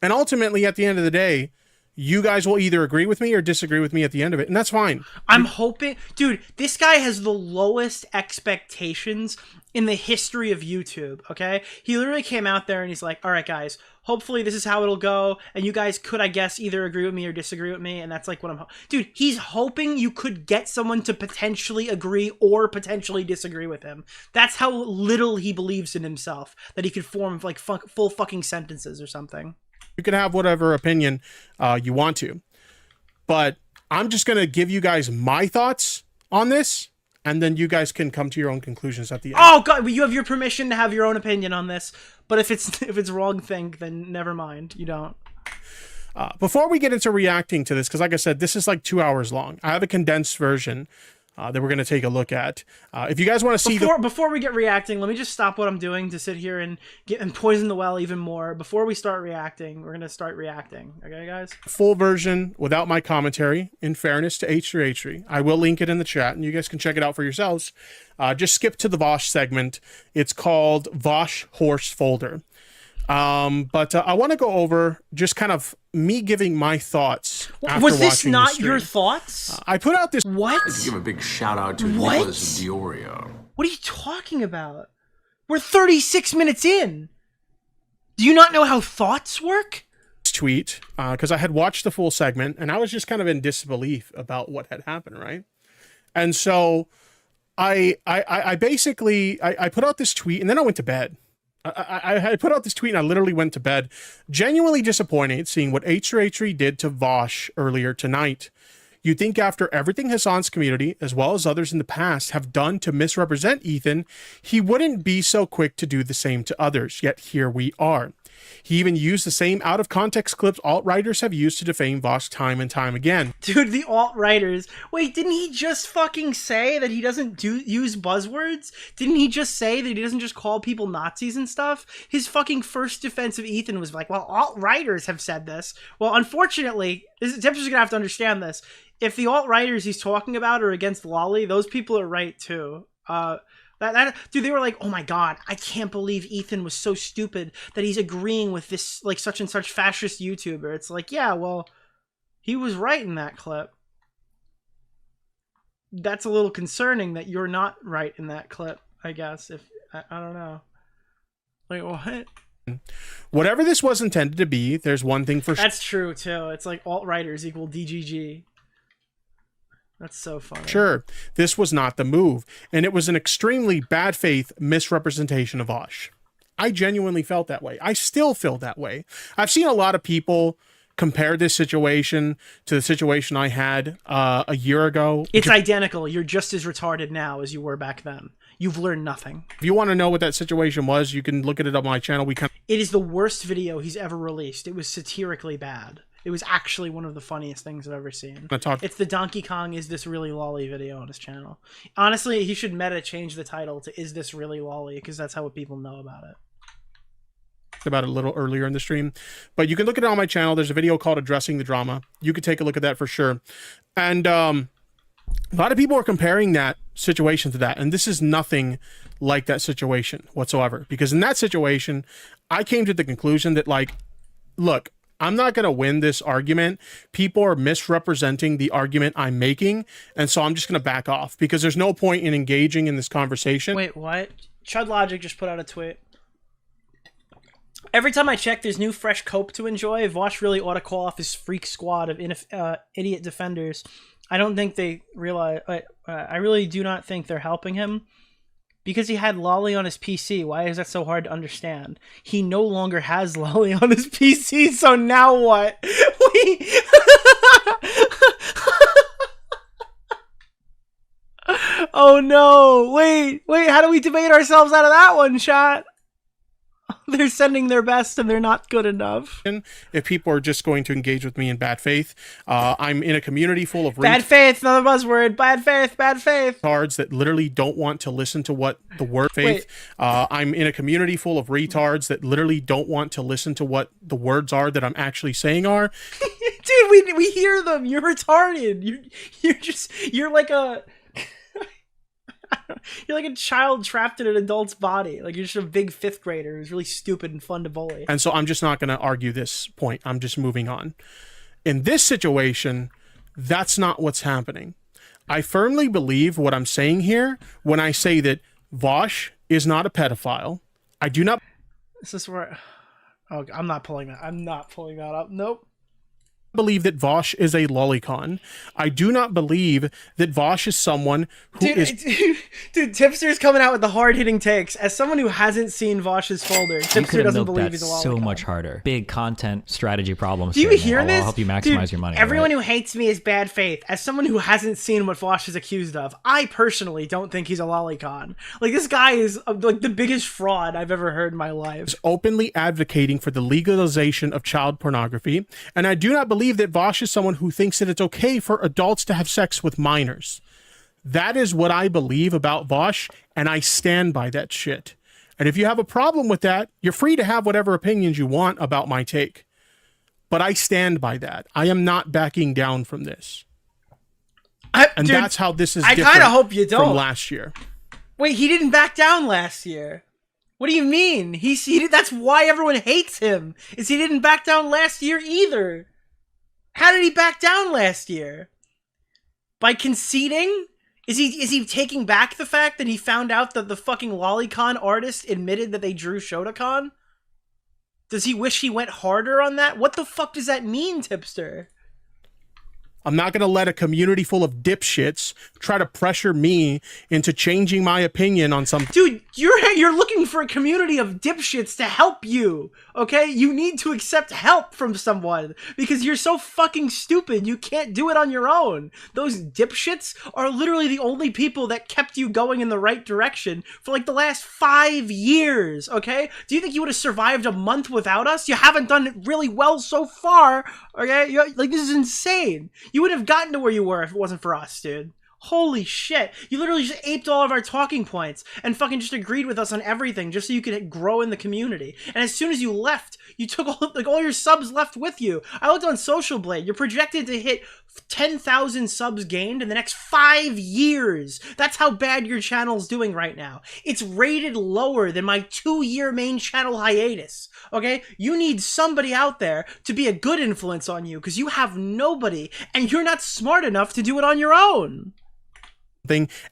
and ultimately, at the end of the day, you guys will either agree with me or disagree with me at the end of it, and that's fine. I'm hoping... Dude, this guy has the lowest expectations in the history of YouTube, okay? He literally came out there and he's like, all right, guys, hopefully this is how it'll go, and you guys could, I guess, either agree with me or disagree with me, and that's like what I'm... Dude, he's hoping you could get someone to potentially agree or potentially disagree with him. That's how little he believes in himself, that he could form, like, full fucking sentences or something. You can have whatever opinion you want to, but I'm just going to give you guys my thoughts on this, and then you guys can come to your own conclusions at the end. Oh god, you have your permission to have your own opinion on this, but if it's wrong think, then never mind. You don't. Before we get into reacting to this, because like I said, this is like 2 hours long. I have a condensed version that we're going to take a look at. If you guys want to see before we get reacting, let me just stop what I'm doing to sit here and poison the well even more. Before we start reacting, we're going to start reacting. Okay, guys? Full version without my commentary, in fairness to H3. I will link it in the chat, and you guys can check it out for yourselves. Just skip to the Vaush segment. It's called Vaush Horse Folder. But I want to go over just kind of me giving my thoughts. Was this not your thoughts? I put out this. What? Let's give a big shout out to Nicholas DeOrio. What are you talking about? We're 36 minutes in. Do you not know how thoughts work? Tweet, because I had watched the full segment and I was just kind of in disbelief about what had happened, right? And so I basically put out this tweet and then I went to bed. I put out this tweet and I literally went to bed genuinely disappointed seeing what H3 did to Vaush earlier tonight. You'd think after everything Hassan's community, as well as others in the past, have done to misrepresent Ethan, he wouldn't be so quick to do the same to others, yet here we are. He even used the same out-of-context clips alt-writers have used to defame Vaush time and time again. Dude, the alt-writers... Wait, didn't he just fucking say that he doesn't use buzzwords? Didn't he just say that he doesn't just call people Nazis and stuff? His fucking first defense of Ethan was like, well, alt-writers have said this. Well, unfortunately, Tipster's gonna have to understand this. If the alt-writers he's talking about are against Lolly, those people are right, too. Dude, they were like, oh my god, I can't believe Ethan was so stupid that he's agreeing with this, like, such and such fascist YouTuber. It's like, yeah, well, he was right in that clip. That's a little concerning that you're not right in that clip, I guess. I don't know. Wait, what? Whatever this was intended to be, there's one thing for sure. That's true, too. It's like alt-writers equal DGG. That's so funny. Sure, this was not the move, and it was an extremely bad faith misrepresentation of Vaush. I genuinely felt that way. I still feel that way. I've seen a lot of people compare this situation to the situation I had a year ago. It's identical. You're just as retarded now as you were back then. You've learned nothing. If you want to know what that situation was, you can look at it on my channel. It is the worst video he's ever released. It was satirically bad. It was actually one of the funniest things I've ever seen. I talked- It's the Donkey Kong Is This Really Lolly video on his channel. Honestly, he should meta change the title to Is This Really Lolly, because that's how people know about it. About it a little earlier in the stream, but you can look at it on my channel. There's a video called Addressing the Drama. You could take a look at that for sure. And a lot of people are comparing that situation to that, and this is nothing like that situation whatsoever, because in that situation I came to the conclusion that, like, look, I'm not going to win this argument. People are misrepresenting the argument I'm making, and so I'm just going to back off, because there's no point in engaging in this conversation. Wait, what? Chud Logic just put out a tweet. Every time I check, there's new fresh cope to enjoy. Vaush really ought to call off his freak squad of idiot defenders. I don't think they realize... I really do not think they're helping him. Because he had Lolly on his PC. Why is that so hard to understand? He no longer has Lolly on his PC, so now what? Oh no! Wait, how do we debate ourselves out of that one, chat? They're sending their best and they're not good enough. If people are just going to engage with me in bad faith, I'm in a community full of bad faith, another buzzword. Bad faith, bad faith. Retards that literally don't want to listen to what the word faith. I'm in a community full of retards that literally don't want to listen to what the words are that I'm actually saying are. Dude, we hear them. You're retarded. You're like a... You're like a child trapped in an adult's body. Like, you're just a big 5th grader who's really stupid and fun to bully. And so I'm just not going to argue this point. I'm just moving on. In this situation, that's not what's happening. I firmly believe what I'm saying here when I say that Vaush is not a pedophile. I do not... This is where... Oh, I'm not pulling that. I'm not pulling that up. Nope. Believe that Vaush is a lolicon. I do not believe that Vaush is someone who Dude, Tipster's coming out with the hard-hitting takes. As someone who hasn't seen Vaush's folder, Tipster doesn't believe he's a lolicon. So much harder. Big content strategy problems. Do you hear this? I'll help you maximize your money. Everyone who hates me is bad faith. As someone who hasn't seen what Vaush is accused of, I personally don't think he's a lolicon. Like, this guy is like the biggest fraud I've ever heard in my life. Is openly advocating for the legalization of child pornography, and I do not believe that Vaush is someone who thinks that it's okay for adults to have sex with minors. That is what I believe about Vaush, and I stand by that shit. And if you have a problem with that, you're free to have whatever opinions you want about my take. But I stand by that. I am not backing down from this. Dude, that's how this is different. I kind of hope you don't. From last year. Wait, he didn't back down last year. What do you mean? He that's why everyone hates him. Is he didn't back down last year either. How did he back down last year? By conceding? Is he taking back the fact that he found out that the fucking lolicon artist admitted that they drew Shotokan? Does he wish he went harder on that? What the fuck does that mean, Tipster? I'm not going to let a community full of dipshits try to pressure me into changing my opinion on something. Dude, you're looking for a community of dipshits to help you, okay? You need to accept help from someone because you're so fucking stupid. You can't do it on your own. Those dipshits are literally the only people that kept you going in the right direction for like the last 5 years, okay? Do you think you would have survived a month without us? You haven't done it really well so far, okay? Like, this is insane. You wouldn't have gotten to where you were if it wasn't for us, dude. Holy shit. You literally just aped all of our talking points and fucking just agreed with us on everything just so you could grow in the community. And as soon as you left, you took all your subs left with you. I looked on Social Blade. You're projected to hit 10,000 subs gained in the next 5 years. That's how bad your channel's doing right now. It's rated lower than my 2-year main channel hiatus. Okay? You need somebody out there to be a good influence on you because you have nobody and you're not smart enough to do it on your own.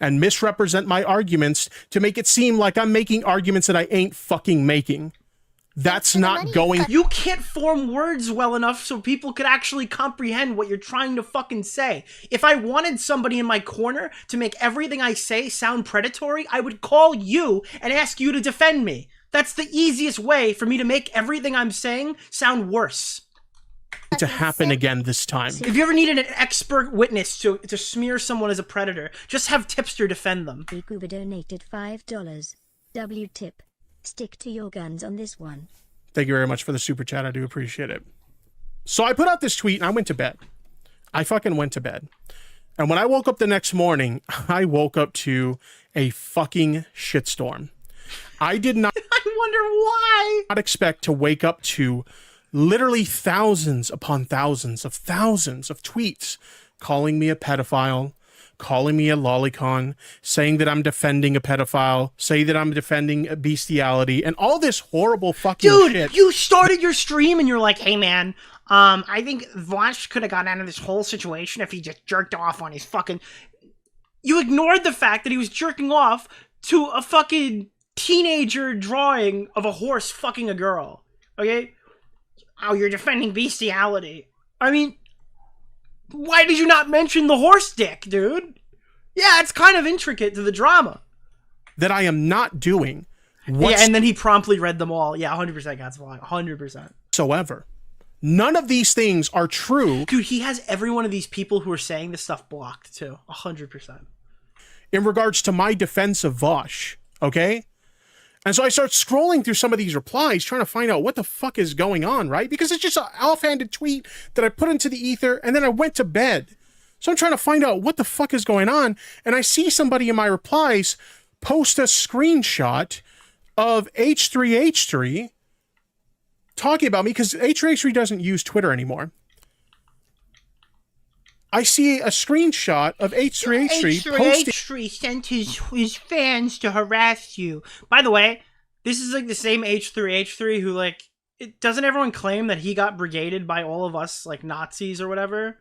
And misrepresent my arguments to make it seem like I'm making arguments that I ain't fucking making. That's not going. You can't form words well enough so people could actually comprehend what you're trying to fucking say. If I wanted somebody in my corner to make everything I say sound predatory, I would call you and ask you to defend me. That's the easiest way for me to make everything I'm saying sound worse. To happen again this time. If you ever needed an expert witness to smear someone as a predator, just have Tipster defend them. Uber donated $5. W tip. Stick to your guns on this one. Thank you very much for the super chat. I do appreciate it. So I put out this tweet and I went to bed. I fucking went to bed. And when I woke up the next morning, I woke up to a fucking shitstorm. I did not I wonder why. Not expect to wake up to literally thousands upon thousands of tweets calling me a pedophile, calling me a lolicon, saying that I'm defending a pedophile, say that I'm defending a bestiality, and all this horrible fucking shit. Dude, you started your stream and you're like, hey man, I think Vaush could have gotten out of this whole situation if he just jerked off on his fucking... You ignored the fact that he was jerking off to a fucking teenager drawing of a horse fucking a girl. Okay? Oh, you're defending bestiality. I mean, why did you not mention the horse dick, dude? Yeah, it's kind of intricate to the drama. That I am not doing. Yeah, and then he promptly read them all. Yeah, 100% Gatsby. 100%. Whatsoever. None of these things are true. Dude, he has every one of these people who are saying this stuff blocked, too. 100%. In regards to my defense of Vaush, okay? And so I start scrolling through some of these replies, trying to find out what the fuck is going on, right? Because it's just an offhanded tweet that I put into the ether, and then I went to bed. So I'm trying to find out what the fuck is going on, and I see somebody in my replies post a screenshot of H3H3 talking about me, because H3H3 doesn't use Twitter anymore. I see a screenshot of H3H3 posting... H3 sent his fans to harass you. By the way, this is like the same H3H3 who, like, doesn't everyone claim that he got brigaded by all of us, like, Nazis or whatever?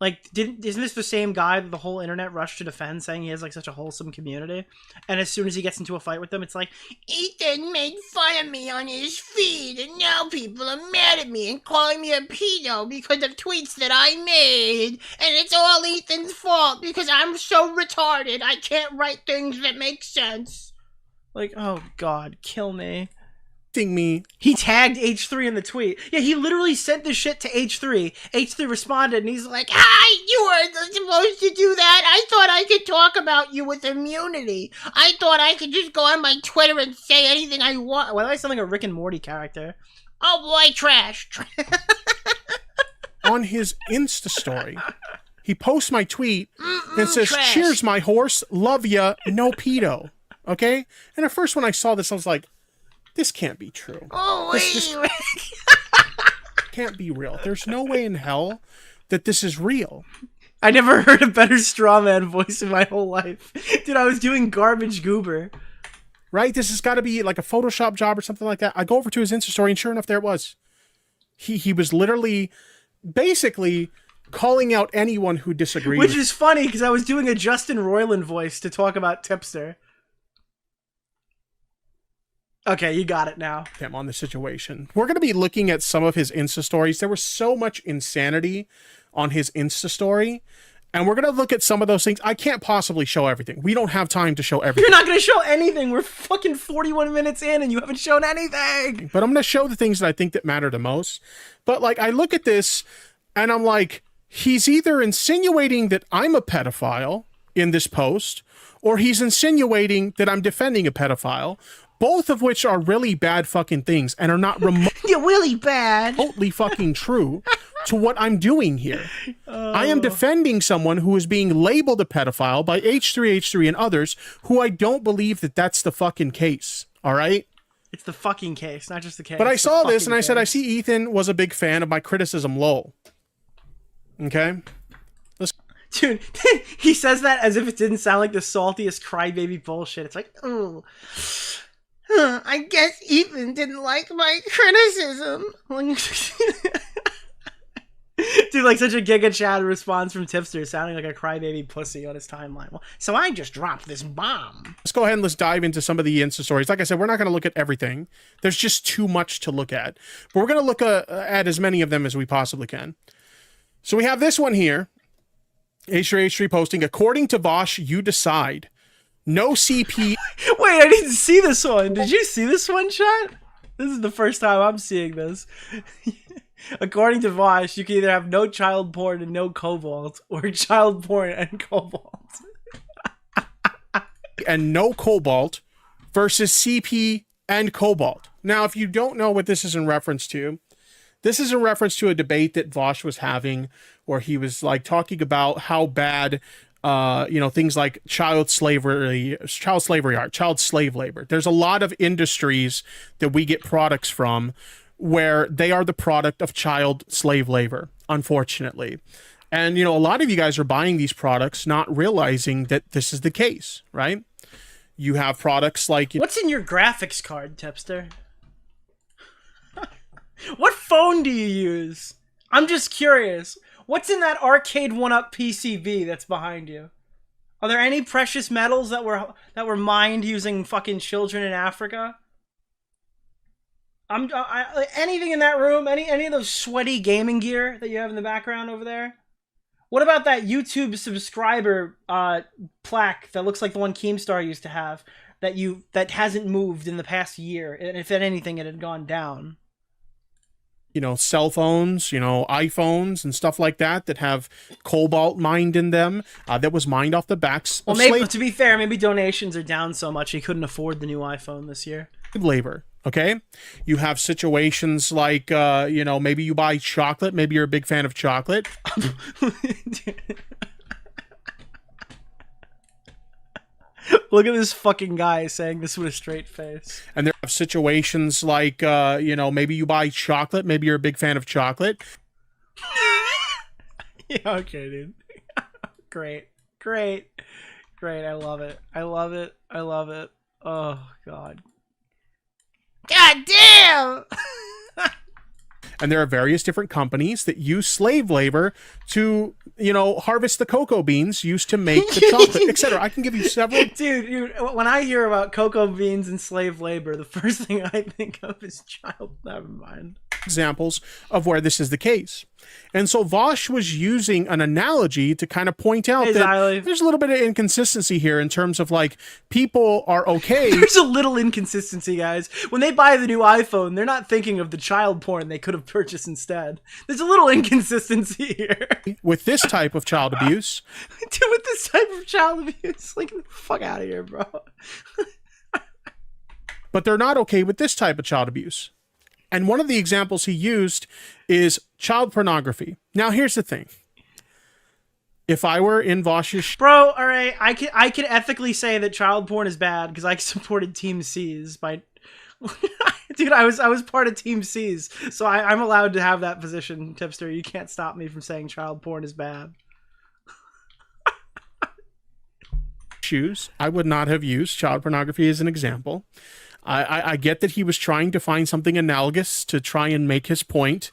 Like, isn't this the same guy that the whole internet rushed to defend, saying he has, like, such a wholesome community? And as soon as he gets into a fight with them, it's like, Ethan made fun of me on his feed, and now people are mad at me and calling me a pedo because of tweets that I made. And it's all Ethan's fault because I'm so retarded, I can't write things that make sense. Like, oh God, kill me. Me. He tagged H3 in the tweet. Yeah, he literally sent this shit to H3. H3 responded, and he's like, "Hi, you weren't supposed to do that. I thought I could talk about you with immunity. I thought I could just go on my Twitter and say anything I want." Well, I sound like a Rick and Morty character. Oh boy, trash. On his Insta story, he posts my tweet and says, trash. "Cheers, my horse. Love ya. No pedo." Okay? And at first when I saw this, I was like, this can't be true. Oh, this can't be real. There's no way in hell that this is real. I never heard a better straw man voice in my whole life. Dude, I was doing garbage goober. Right? This has got to be like a Photoshop job or something like that. I go over to his Insta story, and sure enough, there it was. He was literally, basically, calling out anyone who disagreed. Which is funny, because I was doing a Justin Roiland voice to talk about Tipster. Okay, you got it now. Him on the situation. We're going to be looking at some of his Insta stories. There was so much insanity on his Insta story, and we're going to look at some of those things. I can't possibly show everything. We don't have time to show everything. You're not going to show anything. We're fucking 41 minutes in, and you haven't shown anything. But I'm going to show the things that I think that matter the most. But, like, I look at this, and I'm like, he's either insinuating that I'm a pedophile in this post, or he's insinuating that I'm defending a pedophile, both of which are really bad fucking things and are not You're really bad. Remotely fucking true to what I'm doing here. I am defending someone who is being labeled a pedophile by H3H3 and others who I don't believe that that's the fucking case. All right? It's the fucking case, not just the case. But I saw this and I said, I see Ethan was a big fan of my criticism, lol. Okay? Dude, he says that as if it didn't sound like the saltiest crybaby bullshit. It's like, oh, I guess Ethan didn't like my criticism. Dude, like such a Giga Chad response from Tipster, sounding like a crybaby pussy on his timeline. Well, so I just dropped this bomb. Let's go ahead and let's dive into some of the Insta stories. Like I said, we're not going to look at everything. There's just too much to look at. But we're going to look at as many of them as we possibly can. So we have this one here. H3H3 posting, according to Vaush, you decide. No CP. Wait, I didn't see this one. Did you see this one, chat? This is the first time I'm seeing this. According to Vaush, you can either have no child porn and no cobalt, or child porn and cobalt. And no cobalt versus CP and cobalt. Now, if you don't know what this is in reference to, This is in reference to a debate that Vaush was having where he was like talking about how bad things like child slave labor. There's a lot of industries that we get products from where they are the product of child slave labor, unfortunately. And, a lot of you guys are buying these products not realizing that this is the case, right? You have products like... What's in your graphics card, Tipster? What phone do you use? I'm just curious. What's in that arcade 1-up PCB that's behind you? Are there any precious metals that were mined using fucking children in Africa? Anything in that room? Any of those sweaty gaming gear that you have in the background over there? What about that YouTube subscriber plaque that looks like the one Keemstar used to have that hasn't moved in the past year? And if anything, it had gone down. Cell phones, iPhones and stuff like that have cobalt mined in them that was mined off the backs of to be fair, maybe donations are down so much he couldn't afford the new iPhone this year. Labor. Okay, you have situations like maybe you buy chocolate, maybe you're a big fan of chocolate. Look at this fucking guy saying this with a straight face. And there are situations like maybe you buy chocolate, maybe you're a big fan of chocolate. Yeah, okay, dude. Great. I love it. Oh god damn. And there are various different companies that use slave labor to, harvest the cocoa beans used to make the chocolate, etc. I can give you several. Dude, when I hear about cocoa beans and slave labor, the first thing I think of is child. Never mind. Examples of where this is the case. And so Vaush was using an analogy to kind of point out that there's a little bit of inconsistency here in terms of like people are okay. There's a little inconsistency, guys. When they buy the new iPhone, they're not thinking of the child porn they could have purchased instead. There's a little inconsistency here. With this type of child abuse. Dude, with this type of child abuse. Like, get the fuck out of here, bro. But they're not okay with this type of child abuse. And one of the examples he used is child pornography. Now, here's the thing. If I were in Vaush's... Bro, all right, I can ethically say that child porn is bad because I supported Team C's by... Dude, I was part of Team C's, so I'm allowed to have that position, Tipster. You can't stop me from saying child porn is bad. Shoes, I would not have used child pornography as an example. I get that he was trying to find something analogous to try and make his point.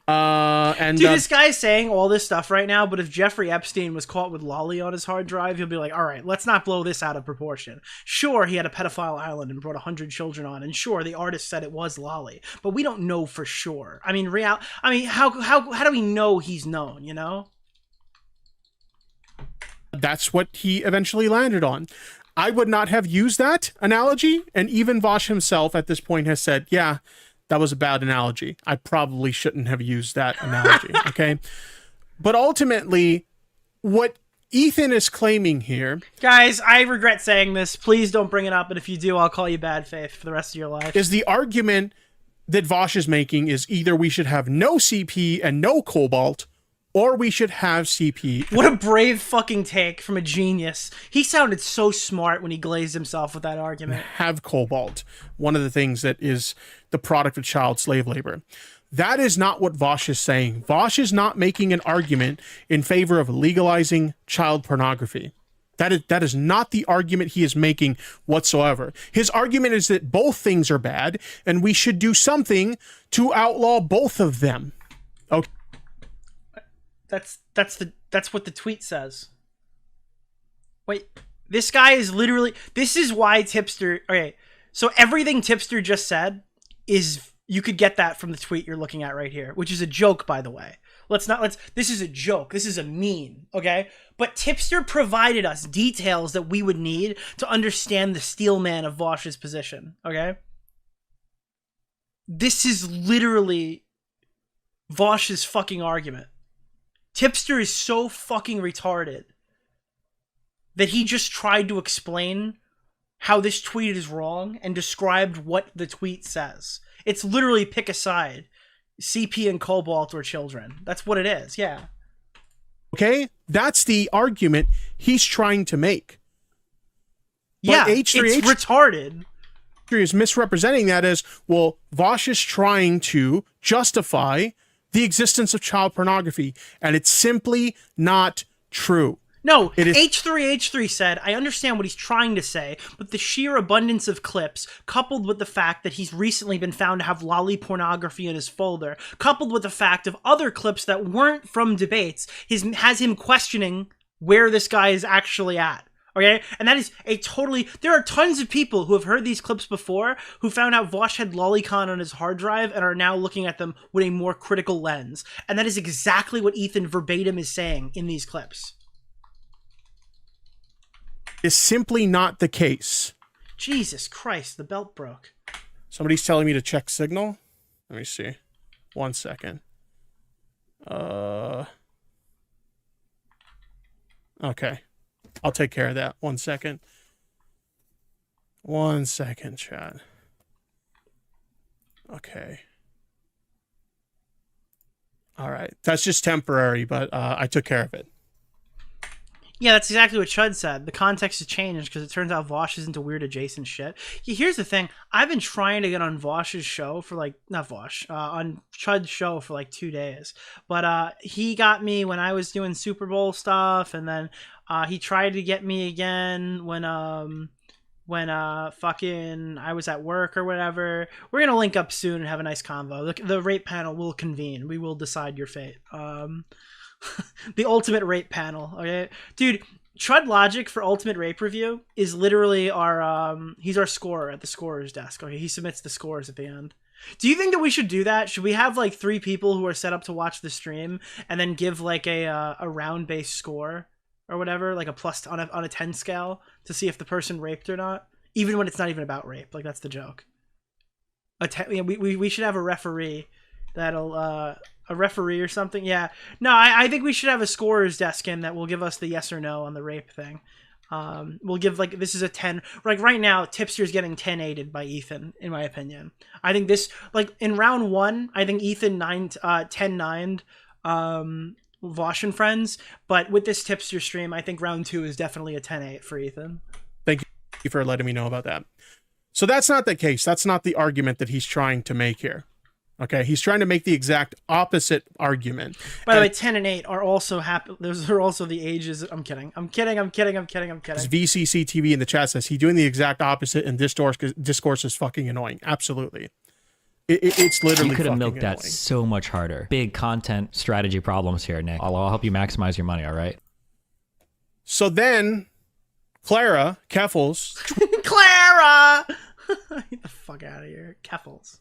Dude, this guy's saying all this stuff right now, but if Jeffrey Epstein was caught with lolly on his hard drive, he'll be like, all right, let's not blow this out of proportion. Sure, he had a pedophile island and brought 100 children on, and sure, the artist said it was lolly, but we don't know for sure. I mean, how do we know he's known, That's what he eventually landed on. I would not have used that analogy, and even Vaush himself at this point has said, yeah, that was a bad analogy. I probably shouldn't have used that analogy, okay? But ultimately, what Ethan is claiming here... Guys, I regret saying this. Please don't bring it up, and if you do, I'll call you bad faith for the rest of your life. ...is the argument that Vaush is making is either we should have no CP and no cobalt, or we should have CP. What a brave fucking take from a genius. He sounded so smart when he glazed himself with that argument. Have cobalt. One of the things that is the product of child slave labor. That is not what Vaush is saying. Vaush is not making an argument in favor of legalizing child pornography. That is not the argument he is making whatsoever. His argument is that both things are bad, and we should do something to outlaw both of them. Okay. That's what the tweet says. Wait, this guy is literally... This is why Tipster... Okay, so everything Tipster just said is... You could get that from the tweet you're looking at right here, which is a joke, by the way. This is a joke. This is a meme, okay? But Tipster provided us details that we would need to understand the steel man of Vaush's position, okay? This is literally Vaush's fucking argument. Tipster is so fucking retarded that he just tried to explain how this tweet is wrong and described what the tweet says. It's literally pick a side. CP and Cobalt were children. That's what it is. Yeah. Okay? That's the argument he's trying to make. But Yeah, H3H it's retarded. is misrepresenting that as, well, Vaush is trying to justify the existence of child pornography, and it's simply not true. No, It is- H3H3 said, I understand what he's trying to say, but the sheer abundance of clips, coupled with the fact that he's recently been found to have lolly pornography in his folder, coupled with the fact of other clips that weren't from debates, has him questioning where this guy is actually at. Okay? And that is a totally... There are tons of people who have heard these clips before who found out Vaush had lolicon on his hard drive and are now looking at them with a more critical lens. And that is exactly what Ethan verbatim is saying in these clips. Is simply not the case. Jesus Christ, the belt broke. Somebody's telling me to check signal. Let me see. 1 second. Okay. I'll take care of that. 1 second. 1 second, chat. Okay. All right. That's just temporary, but I took care of it. Yeah, that's exactly what Chud said. The context has changed because it turns out Vaush is into weird adjacent shit. Yeah, here's the thing. I've been trying to get on Vaush's show for like, not Vaush, on Chud's show for like 2 days. But he got me when I was doing Super Bowl stuff, and then he tried to get me again when fucking I was at work or whatever. We're gonna link up soon and have a nice convo. The rape panel will convene. We will decide your fate. The ultimate rape panel. Okay, dude, Chud Logic for ultimate rape review is literally our he's our scorer at the scorer's desk. Okay, he submits the scores at the end. Do you think that we should do that? Should we have like 3 people who are set up to watch the stream and then give like a round based score or whatever, like a plus on a 10 scale to see if the person raped or not, even when it's not even about rape? Like, that's the joke. We should have a referee that'll a referee or something. Yeah, no, I think we should have a scorer's desk in that will give us the yes or no on the rape thing. We'll give like, this is a 10. Like right now, Tipster's getting 10-8'd by Ethan, in my opinion. I think this, like in round 1, I think Ethan 10-9'd Vaush and friends, but with this Tipster stream, I think round 2 is definitely a 10-8 for Ethan. Thank you for letting me know about that. So that's not the case. That's not the argument that he's trying to make here. Okay, he's trying to make the exact opposite argument. By the way, 10 and 8 are also happy. Those are also the ages. I'm kidding. VCC TV in the chat says he's doing the exact opposite, and discourse is fucking annoying. Absolutely. It's literally. You could have fucking milked that annoying. so much harder. Big content strategy problems here, Nick. I'll help you maximize your money, all right? So then, Clara Keffels Clara! Get the fuck out of here. Keffels.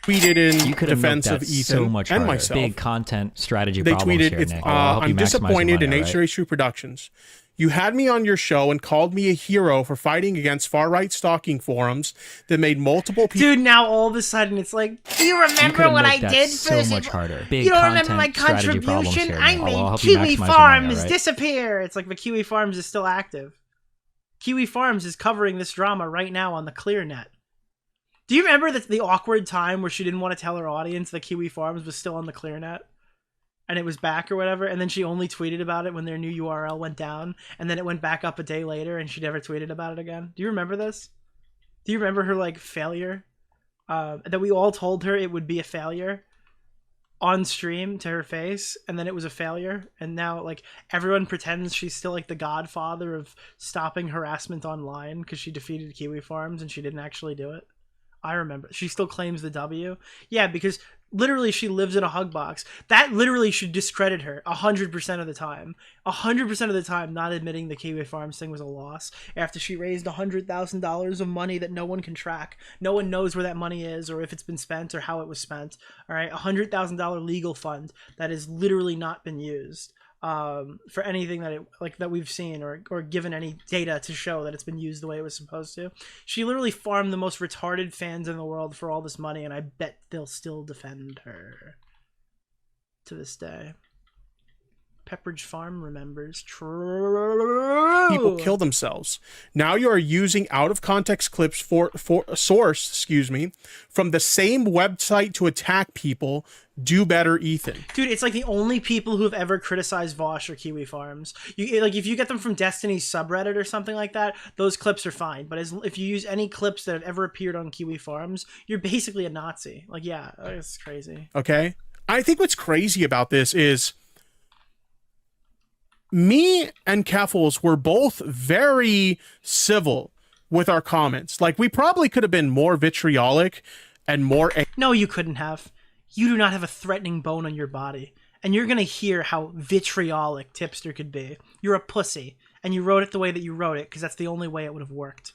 tweeted in You could have defense milked of that Ethan so much and harder. myself. Big content strategy They problems tweeted, here, it's, Nick. I'll help I'm you maximize your disappointed in money, all right? H3H2 Productions. You had me on your show and called me a hero for fighting against far-right stalking forums that made multiple people... Dude, now all of a sudden it's like, do you remember what I did for so this? much harder. Big You don't remember my content strategy problems contribution? here, I Nick. I'll made help you Kiwi maximize your money, Farms all right? disappear. It's like the Kiwi Farms is still active. Kiwi Farms is covering this drama right now on the ClearNet. Do you remember the awkward time where she didn't want to tell her audience that Kiwi Farms was still on the ClearNet? And it was back or whatever, and then she only tweeted about it when their new URL went down, and then it went back up a day later, and she never tweeted about it again. Do you remember this? Do you remember her, like, failure? That we all told her it would be a failure on stream to her face, and then it was a failure, and now, like, everyone pretends she's still, like, the godfather of stopping harassment online because she defeated Kiwi Farms, and she didn't actually do it. I remember. She still claims the W. Yeah, because literally she lives in a hug box. That literally should discredit her 100% of the time. 100% of the time, not admitting the Kiwi Farms thing was a loss after she raised $100,000 of money that no one can track. No one knows where that money is or if it's been spent or how it was spent. All right, $100,000 legal fund that has literally not been used for anything that that we've seen or given any data to show that it's been used the way it was supposed to. She literally farmed the most retarded fans in the world for all this money, and I bet they'll still defend her to this day. Pepperidge Farm remembers. True. People kill themselves. Now you are using out of context clips for source, from the same website to attack people. Do better, Ethan. Dude, it's like the only people who have ever criticized Vaush or Kiwi Farms. If you get them from Destiny's subreddit or something like that, those clips are fine. But if you use any clips that have ever appeared on Kiwi Farms, you're basically a Nazi. Like, yeah, it's crazy. Okay? I think what's crazy about this is me and Keffels were both very civil with our comments. Like, we probably could have been more vitriolic and more... No, you couldn't have. You do not have a threatening bone on your body. And you're going to hear how vitriolic Tipster could be. You're a pussy. And you wrote it the way that you wrote it because that's the only way it would have worked.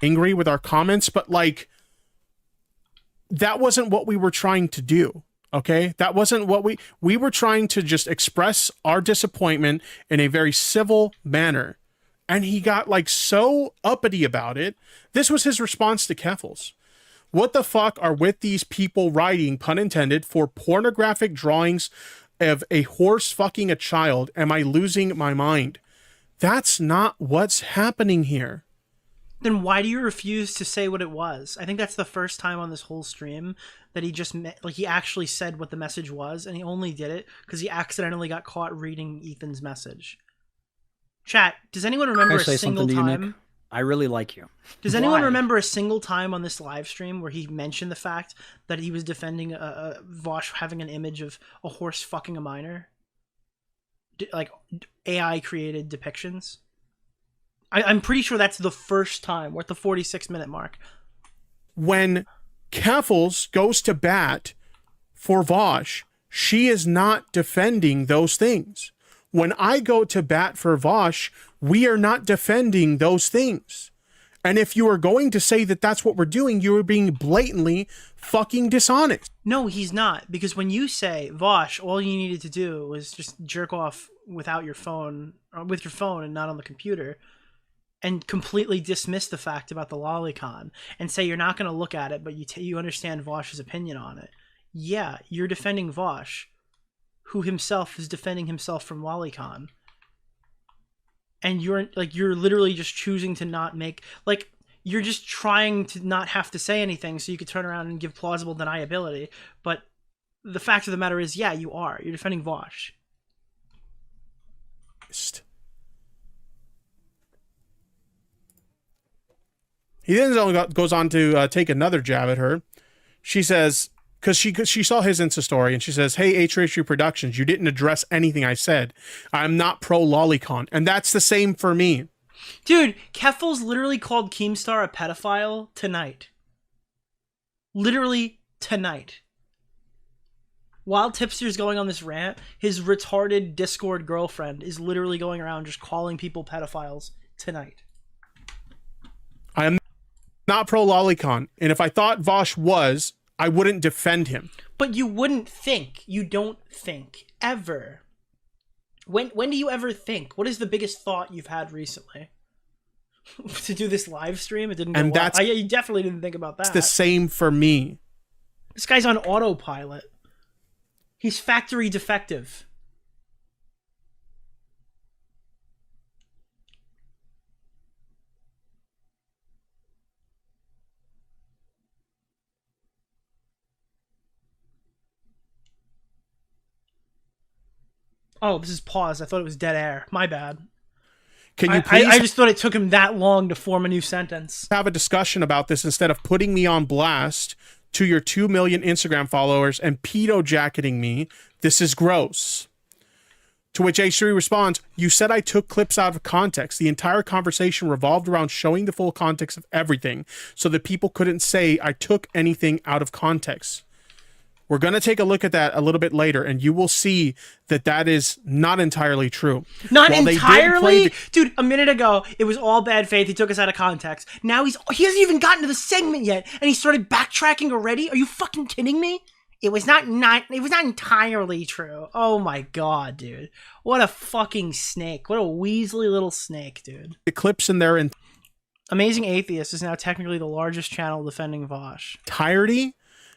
Angry with our comments, but, like, that wasn't what we were trying to do. Okay, that wasn't what we were trying to just express our disappointment in a very civil manner. And he got like so uppity about it. This was his response to Keffels. What the fuck are with these people writing, pun intended, for pornographic drawings of a horse fucking a child? Am I losing my mind? That's not what's happening here. Then why do you refuse to say what it was? I think that's the first time on this whole stream that he just he actually said what the message was, and he only did it because he accidentally got caught reading Ethan's message. Chat, does anyone remember a single time? I really like you. Does anyone remember a single time on this live stream where he mentioned the fact that he was defending Vaush having an image of a horse fucking a minor? Like AI created depictions? I'm pretty sure that's the first time. We're at the 46-minute mark. When Keffels goes to bat for Vaush, she is not defending those things. When I go to bat for Vaush, we are not defending those things. And if you are going to say that that's what we're doing, you are being blatantly fucking dishonest. No, he's not. Because when you say, Vaush, all you needed to do was just jerk off without your phone, or with your phone and not on the computer, and completely dismiss the fact about the lolicon and say you're not going to look at it, but you understand Vaush's opinion on it. Yeah, you're defending Vaush, who himself is defending himself from lolicon. And you're literally just choosing to not make, like, you're just trying to not have to say anything so you could turn around and give plausible deniability. But the fact of the matter is, yeah, you are. You're defending Vaush. He then goes on to take another jab at her. She says, because she saw his Insta story, and she says, hey, H-Ratio Productions, you didn't address anything I said. I'm not pro lolicon. And that's the same for me. Dude, Keffels literally called Keemstar a pedophile tonight. Literally tonight. While Tipster's going on this rant, his retarded Discord girlfriend is literally going around just calling people pedophiles tonight. I am not pro lolicon, and if I thought Vaush was, I wouldn't defend him. But you wouldn't think. You don't think. Ever. When do you ever think? What is the biggest thought you've had recently? To do this live stream? It didn't go well. You definitely didn't think about that. It's the same for me. This guy's on autopilot. He's factory defective. Oh, this is pause. I thought it was dead air. My bad. Can you please? I just thought it took him that long to form a new sentence. Have a discussion about this instead of putting me on blast to your 2 million Instagram followers and pedo-jacketing me. This is gross. To which H3 responds, you said I took clips out of context. The entire conversation revolved around showing the full context of everything so that people couldn't say I took anything out of context. We're going to take a look at that a little bit later, and you will see that that is not entirely true. Not entirely? Dude, a minute ago, it was all bad faith. He took us out of context. Now he hasn't even gotten to the segment yet, and he started backtracking already? Are you fucking kidding me? It was not entirely true. Oh my god, dude. What a fucking snake. What a weaselly little snake, dude. The clips in there Amazing Atheist is now technically the largest channel defending Vaush. Entirety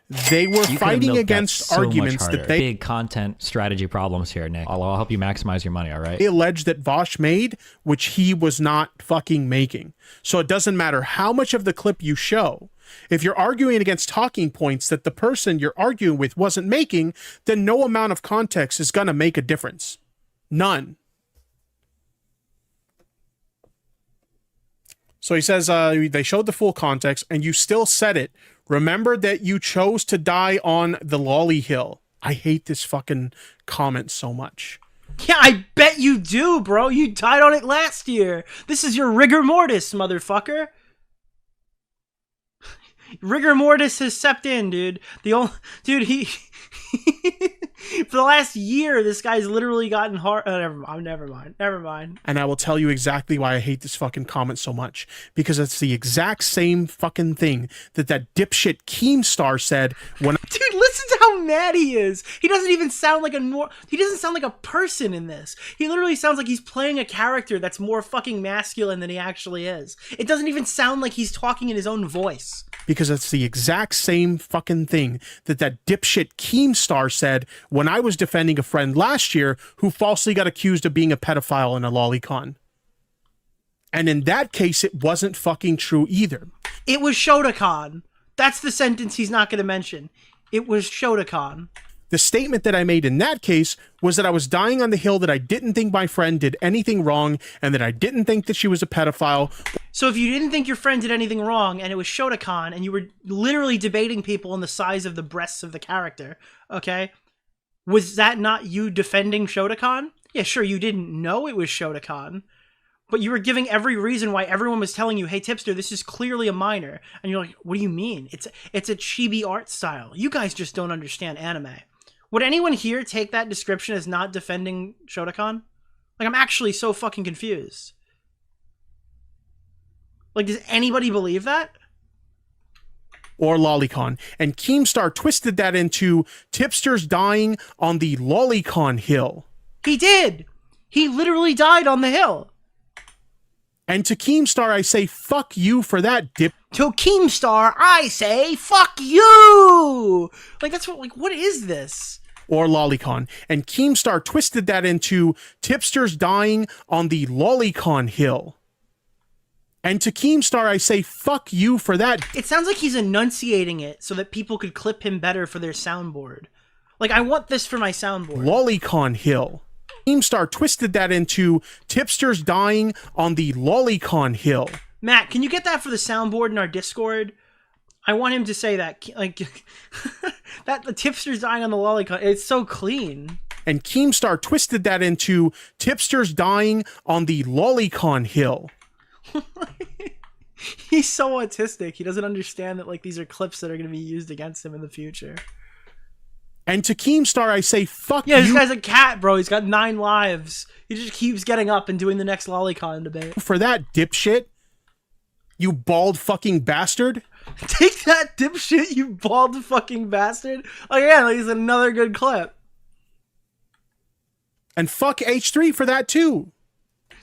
they were You could've fighting milked that against so much arguments harder. that they Big content strategy problems here, Nick. I'll help you maximize your money, all right? alleged that Vaush made, which he was not fucking making. So it doesn't matter how much of the clip you show. If you're arguing against talking points that the person you're arguing with wasn't making, then no amount of context is going to make a difference. None. So he says they showed the full context and you still said it. Remember that you chose to die on the lolly hill. I hate this fucking comment so much. Yeah, I bet you do, bro. You died on it last year. This is your rigor mortis, motherfucker. Rigor mortis has stepped in, dude. Dude, he for the last year, this guy's literally gotten hard. Never mind. And I will tell you exactly why I hate this fucking comment so much. Because it's the exact same fucking thing that dipshit Keemstar said when... Dude, listen to how mad he is. He doesn't even sound like he doesn't sound like a person in this. He literally sounds like he's playing a character that's more fucking masculine than he actually is. It doesn't even sound like he's talking in his own voice. Because it's the exact same fucking thing that dipshit Keemstar said when I was defending a friend last year who falsely got accused of being a pedophile in a lolicon. And in that case, it wasn't fucking true either. It was Shotokan. That's the sentence he's not going to mention. It was Shotokan. The statement that I made in that case was that I was dying on the hill, that I didn't think my friend did anything wrong, and that I didn't think that she was a pedophile. So if you didn't think your friend did anything wrong, and it was Shotokan, and you were literally debating people on the size of the breasts of the character, okay, was that not you defending Shotokan? Yeah, sure, you didn't know it was Shotokan, but you were giving every reason why everyone was telling you, hey, Tipster, this is clearly a minor. And you're like, what do you mean? It's a chibi art style. You guys just don't understand anime. Would anyone here take that description as not defending Shotokan? Like, I'm actually so fucking confused. Like, does anybody believe that? Or lolicon. And Keemstar twisted that into Tipster's dying on the lolicon hill. He did! He literally died on the hill. And to Keemstar, I say, fuck you for that, dip. To Keemstar, I say, fuck you! Like, that's what is this? Or lolicon. And Keemstar twisted that into Tipster's dying on the lolicon hill. And to Keemstar, I say, fuck you for that. It sounds like he's enunciating it so that people could clip him better for their soundboard. Like, I want this for my soundboard. Lolicon hill. Keemstar twisted that into Tipster's dying on the lolicon hill. Matt, can you get that for the soundboard in our Discord? I want him to say that, like, that the Tipster's dying on the lolicon. It's so clean. And Keemstar twisted that into Tipster's dying on the lolicon hill. He's so autistic. He doesn't understand that, like, these are clips that are going to be used against him in the future. And to Keemstar, I say, fuck you. Yeah, this guy's a cat, bro. He's got 9 lives. He just keeps getting up and doing the next lolicon debate. For that, dipshit. You bald fucking bastard. Take that, dipshit, you bald fucking bastard. Oh, yeah, like, it's another good clip. And fuck H3 for that, too.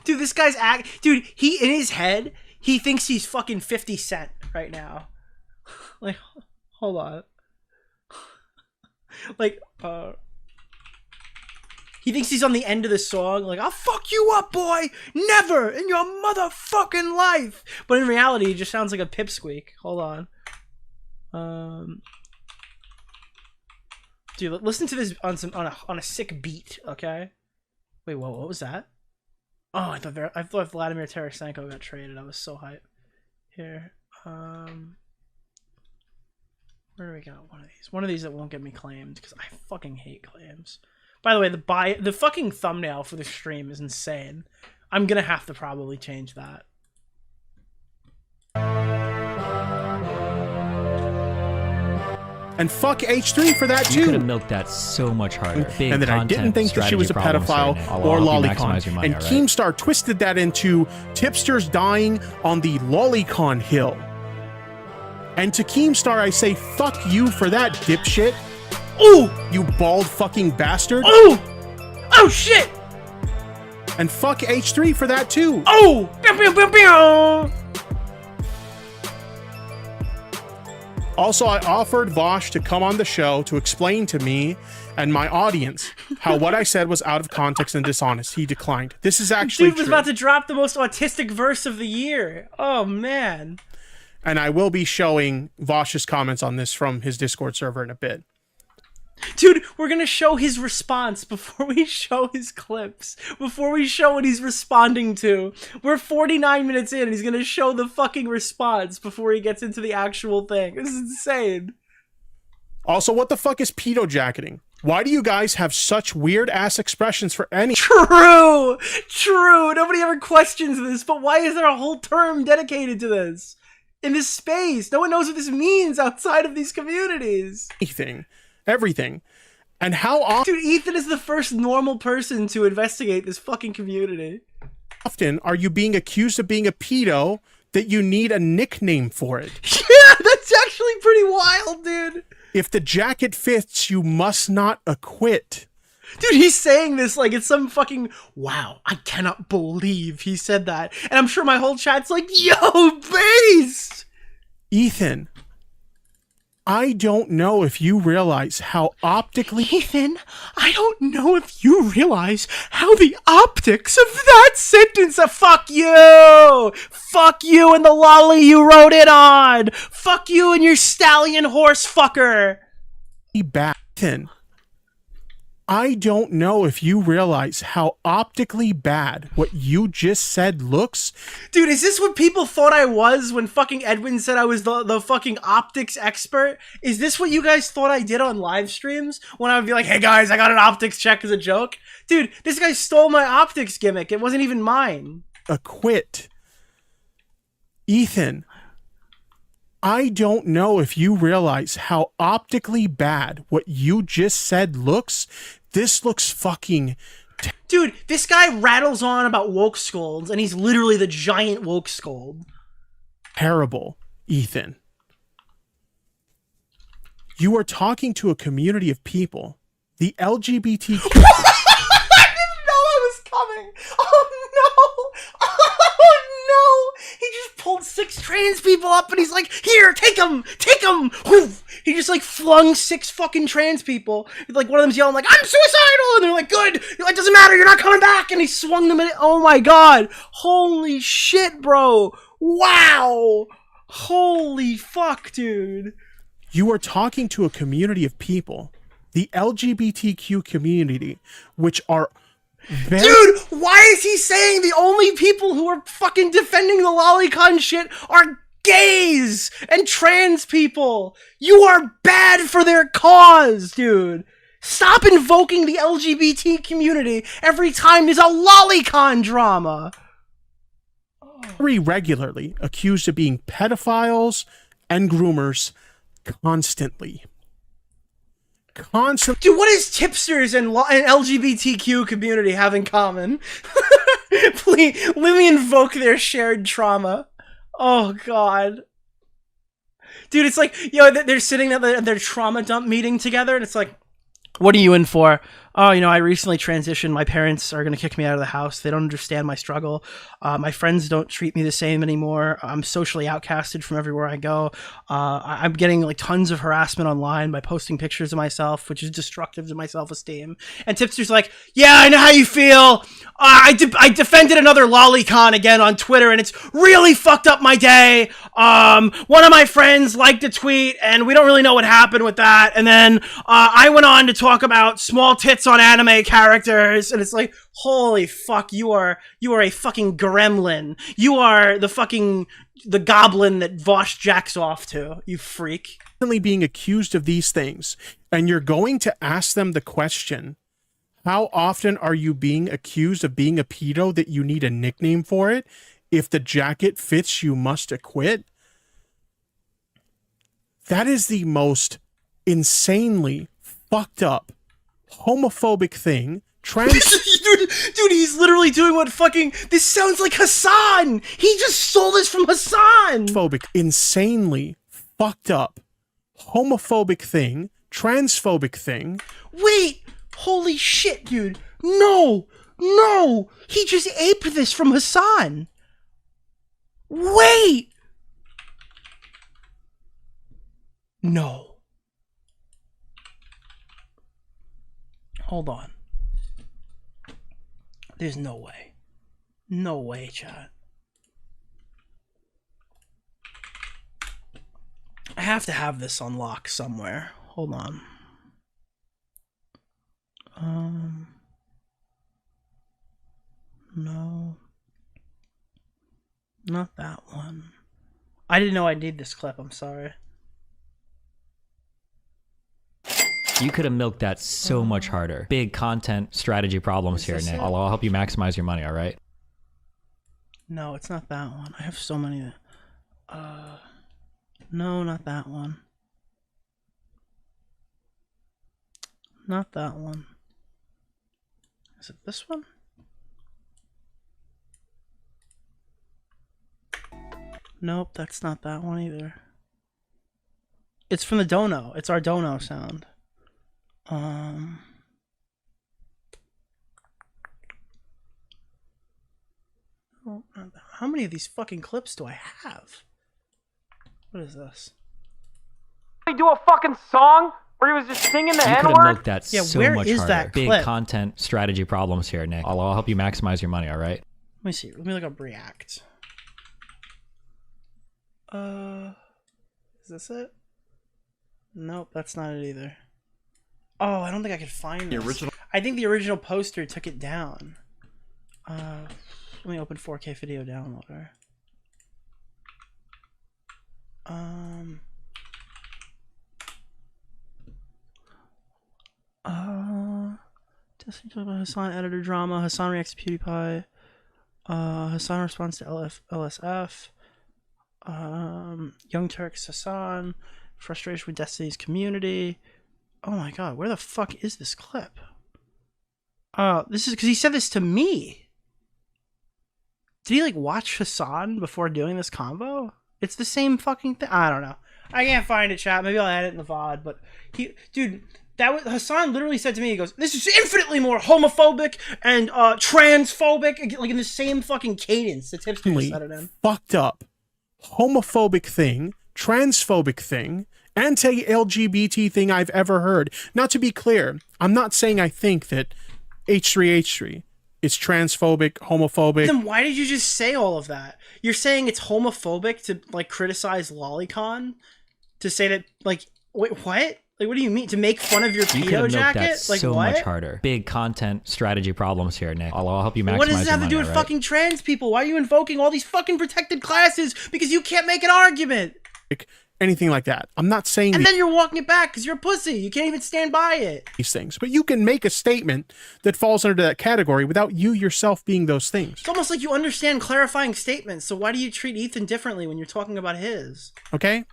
Dude, this guy's Dude, he, in his head, he thinks he's fucking 50 Cent right now. Like, hold on. Like, he thinks he's on the end of the song, like, I'll fuck you up, boy! Never in your motherfucking life! But in reality, he just sounds like a pipsqueak. Hold on. Dude, listen to this on a sick beat, okay? Wait, whoa, what was that? Oh, I thought Vladimir Tarasenko got traded. I was so hyped. Here, where do we got one of these? One of these that won't get me claimed because I fucking hate claims. By the way, the fucking thumbnail for the stream is insane. I'm gonna have to probably change that. And fuck H3 for that, too. You could have milked that so much harder. Big and that I didn't think that she was a pedophile or lolicon. And Keemstar twisted that into Tipster's dying on the lolicon hill. And to Keemstar, I say, fuck you for that, dipshit. Ooh! You bald fucking bastard. Ooh! Oh, shit! And fuck H3 for that, too. Oh! Pew, pew, pew, pew. Also, I offered Vaush to come on the show to explain to me and my audience how what I said was out of context and dishonest. He declined. This is actually Dude was true. about to drop the most autistic verse of the year. Oh, man. And I will be showing Vaush's comments on this from his Discord server in a bit. Dude, we're gonna show his response before we show his clips. Before we show what he's responding to. We're 49 minutes in and he's gonna show the fucking response before he gets into the actual thing. This is insane. Also, what the fuck is pedo jacketing? Why do you guys have such weird ass expressions for any— True! True! Nobody ever questions this, but why is there a whole term dedicated to this? In this space? No one knows what this means outside of these communities. Everything. And how often— Dude, Ethan is the first normal person to investigate this fucking community. Often are you being accused of being a pedo that you need a nickname for it? Yeah, that's actually pretty wild, dude. If the jacket fits, you must not acquit. Dude, he's saying this like it's some fucking, wow, I cannot believe he said that. And I'm sure my whole chat's like, yo, based! Ethan, I don't know if you realize how optically— Ethan, I don't know if you realize how the optics of that sentence are— fuck you! Fuck you and the lolly you wrote it on! Fuck you and your stallion horse fucker! Ethan, I don't know if you realize how optically bad what you just said looks. Dude, is this what people thought I was when fucking Edwin said I was the fucking optics expert? Is this what you guys thought I did on live streams? When I would be like, hey guys, I got an optics check as a joke? Dude, this guy stole my optics gimmick. It wasn't even mine. Acquit. Ethan, I don't know if you realize how optically bad what you just said looks. This looks fucking... Dude, this guy rattles on about woke scolds, and he's literally the giant woke scold. Terrible, Ethan. You are talking to a community of people. The LGBTQ... I didn't know I was coming! Oh no! Oh no! He just pulled 6 trans people up and he's like, here, take them! Take them! He just like flung 6 fucking trans people. Like one of them's yelling like, I'm suicidal! And they're like, good! It doesn't matter, you're not coming back! And he swung them in. Oh my god! Holy shit, bro! Wow! Holy fuck, dude. You are talking to a community of people. The LGBTQ community, which are... Dude, why is he saying the only people who are fucking defending the lolicon shit are gays and trans people? You are bad for their cause, dude. Stop invoking the LGBT community every time there's a lolicon drama. Very regularly accused of being pedophiles and groomers constantly. Dude, what does tipsters and LGBTQ community have in common? Please, let me invoke their shared trauma. Oh, God. Dude, it's like, they're sitting at their trauma dump meeting together, and it's like, what are you in for? Oh, I recently transitioned. My parents are going to kick me out of the house. They don't understand my struggle. My friends don't treat me the same anymore. I'm socially outcasted from everywhere I go. I'm getting like tons of harassment online by posting pictures of myself, which is destructive to my self-esteem. And Tipster's like, yeah, I know how you feel. I defended another lolicon again on Twitter, and it's really fucked up my day. One of my friends liked a tweet, and we don't really know what happened with that. And then I went on to talk about small tits on anime characters, and it's like, holy fuck, you are a fucking gremlin. You are the goblin that Vaush jacks off to, you freak. Being accused of these things, and you're going to ask them the question, how often are you being accused of being a pedo that you need a nickname for it? If the jacket fits, you must acquit. That is the most insanely fucked up homophobic thing. Dude, he's literally doing what fucking... This sounds like Hassan! He just stole this from Hassan! Phobic, insanely fucked up homophobic thing, transphobic thing. Wait! Holy shit, dude. No! He just aped this from Hassan! Wait! No. Hold on. There's no way. No way, chat. I have to have this on lock somewhere. Hold on. No. Not that one. I didn't know I need this clip. I'm sorry. You could have milked that so much harder. Big content strategy problems here, Nick. I'll help you maximize your money, all right? No, it's not that one. I have so many. No, not that one. Not that one. Is it this one? Nope, that's not that one either. It's from the dono. It's our dono sound. Oh, how many of these fucking clips do I have? What is this? He do a fucking song where he was just singing the You could have N-word? milked that Yeah, so where much is harder. that Big clip? content strategy problems here, Nick. I'll help you maximize your money, all right? Let me see. Let me look up React. Is this it? Nope, that's not it either. Oh, I don't think I could find this. original- I think the original poster took it down. Let me open 4K video downloader. Just talk about Hassan editor drama. Hassan reacts to PewDiePie. Hassan responds to LSF. Young Turks Hassan. Frustration with Destiny's community. Oh my god, where the fuck is this clip? This is because he said this to me. Did he like watch Hassan before doing this convo? It's the same fucking thing. I don't know. I can't find it, chat. Maybe I'll add it in the VOD. But dude, that was Hassan literally said to me. He goes, "This is infinitely more homophobic and transphobic," like in the same fucking cadence. The Tipster said it in. Fucked up, homophobic thing, transphobic thing, anti-LGBT thing I've ever heard. Now, to be clear, I'm not saying I think that H3H3 is transphobic, homophobic. Then why did you just say all of that? You're saying it's homophobic to like criticize Lolicon, to say that like wait what? Like what do you mean to make fun of your You could pedo have milked jacket? that Like so what? much harder. Big content strategy problems here, Nick. I'll help you maximize What does this your have to money, do with all right? fucking trans people? Why are you invoking all these fucking protected classes because you can't make an argument? Anything like that. I'm not saying And then you're walking it back because you're a pussy. You can't even stand by it. these things, but you can make a statement that falls under that category without you yourself being those things. It's almost like you understand clarifying statements. So why do you treat Ethan differently when you're talking about his? Okay?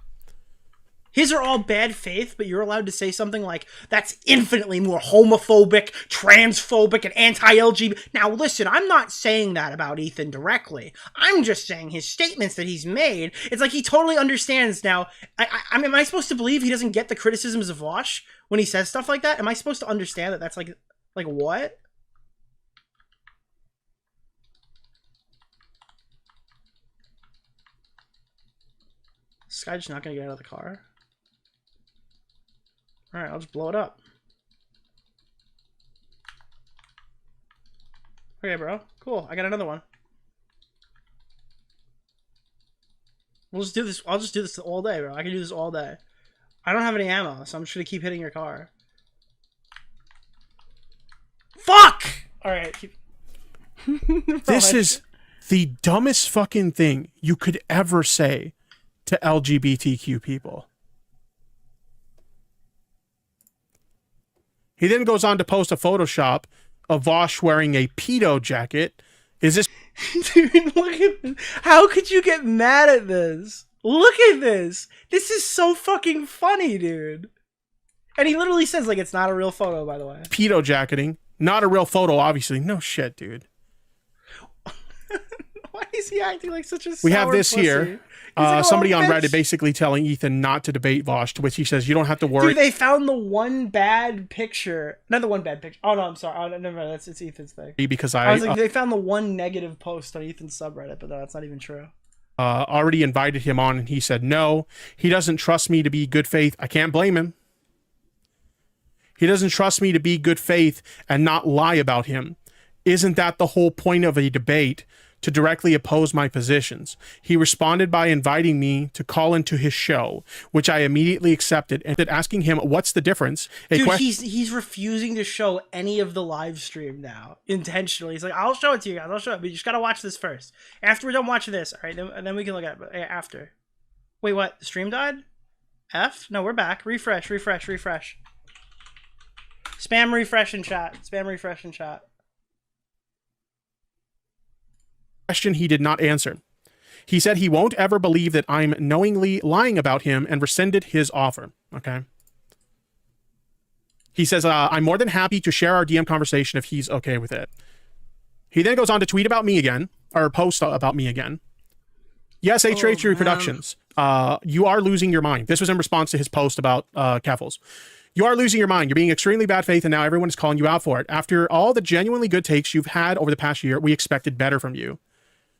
His are all bad faith, but you're allowed to say something like, that's infinitely more homophobic, transphobic, and anti-LGBT. Now, listen, I'm not saying that about Ethan directly. I'm just saying his statements that he's made. It's like he totally understands now. I mean, am I supposed to believe he doesn't get the criticisms of Vaush when he says stuff like that? Am I supposed to understand that that's like what? This guy just not gonna get out of the car? Alright, I'll just blow it up. Okay, bro. Cool. I got another one. We'll just do this. I'll just do this all day, bro. I can do this all day. I don't have any ammo, so I'm just gonna keep hitting your car. Fuck! Alright, keep... This is the dumbest fucking thing you could ever say to LGBTQ people. He then goes on to post a Photoshop of Vaush wearing a pedo jacket. Is this... Dude, look at this. How could you get mad at this? Look at this. This is so fucking funny, dude. And he literally says, like, it's not a real photo, by the way. Pedo jacketing. Not a real photo, obviously. No shit, dude. Why is he acting like such a We have sour this pussy? here. He's like, "Oh, Somebody on bitch." Reddit basically telling Ethan not to debate Vaush, to which he says, you don't have to worry. Dude, they found the one bad picture. Not the one bad picture. Oh, no, I'm sorry. Oh, no, never mind. It's Ethan's thing. Because I was like, they found the one negative post on Ethan's subreddit, but no, that's not even true. already invited him on, and he said no. He doesn't trust me to be good faith. I can't blame him. He doesn't trust me to be good faith and not lie about him. Isn't that the whole point of a debate? To directly oppose my positions. He responded by inviting me to call into his show, which I immediately accepted, and asking him what's the difference. Dude, he's refusing to show any of the live stream now intentionally. He's like, I'll show it to you guys. I'll show it, but you just gotta watch this first. After we're done watching this, all right, then we can look at it after. Wait, what? The stream died? F? No, we're back. Refresh. Spam refresh in chat. Question he did not answer. He said he won't ever believe that I'm knowingly lying about him and rescinded his offer. Okay. He says, I'm more than happy to share our DM conversation if he's okay with it. He then goes on to tweet about me again, or post about me again. Yes, HH3 Productions. You are losing your mind. This was in response to his post about Keffels. You are losing your mind. You're being extremely bad faith, and now everyone is calling you out for it. After all the genuinely good takes you've had over the past year, we expected better from you.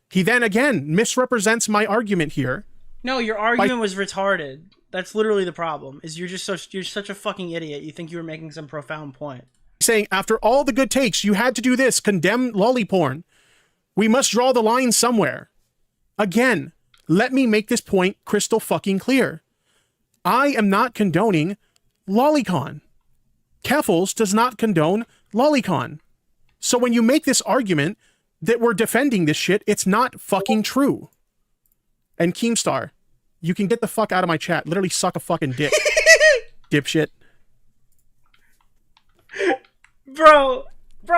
He then again misrepresents my argument here. No, your argument was retarded. That's literally the problem. Is you're such a fucking idiot. You think you were making some profound point. Saying after all the good takes, you had to do this, condemn lolly porn. We must draw the line somewhere. Again, let me make this point crystal fucking clear. I am not condoning lolicon. Keffels does not condone lolicon. So when you make this argument that we're defending this shit, it's not fucking true. And Keemstar, you can get the fuck out of my chat. Literally suck a fucking dick. Dipshit. Bro,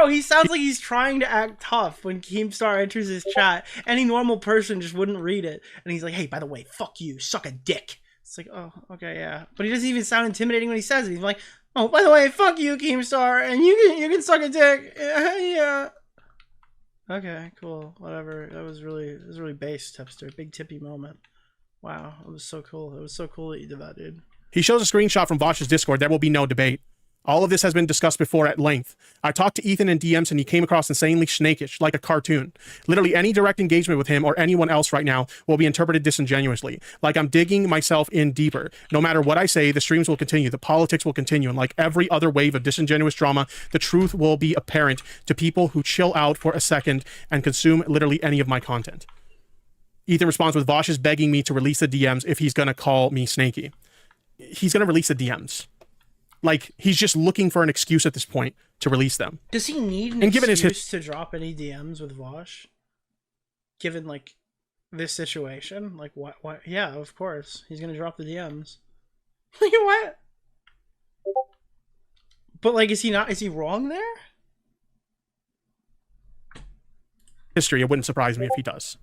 he sounds like he's trying to act tough when Keemstar enters his chat. Any normal person just wouldn't read it. And he's like, hey, by the way, fuck you, suck a dick. It's like, oh, okay, yeah. But he doesn't even sound intimidating when he says it. He's like, oh, by the way, fuck you, Keemstar, and you can suck a dick. Yeah. Okay, cool. Whatever. It was really base, Tipster. Big tippy moment. Wow, it was so cool. It was so cool that you did that, dude. He shows a screenshot from Vaush's Discord. There will be no debate. All of this has been discussed before at length. I talked to Ethan in DMs and he came across insanely snakish, like a cartoon. Literally any direct engagement with him or anyone else right now will be interpreted disingenuously. Like I'm digging myself in deeper. No matter what I say, the streams will continue, the politics will continue, and like every other wave of disingenuous drama, the truth will be apparent to people who chill out for a second and consume literally any of my content. Ethan responds with Vaush is begging me to release the DMs if he's gonna call me snaky. He's gonna release the DMs. Like, he's just looking for an excuse at this point to release them. Does he need an excuse to drop any DMs with Vaush? Given, like, this situation? Like, what? Yeah, of course. He's gonna drop the DMs. Like, what? But, like, is he wrong there? History, it wouldn't surprise me if he does.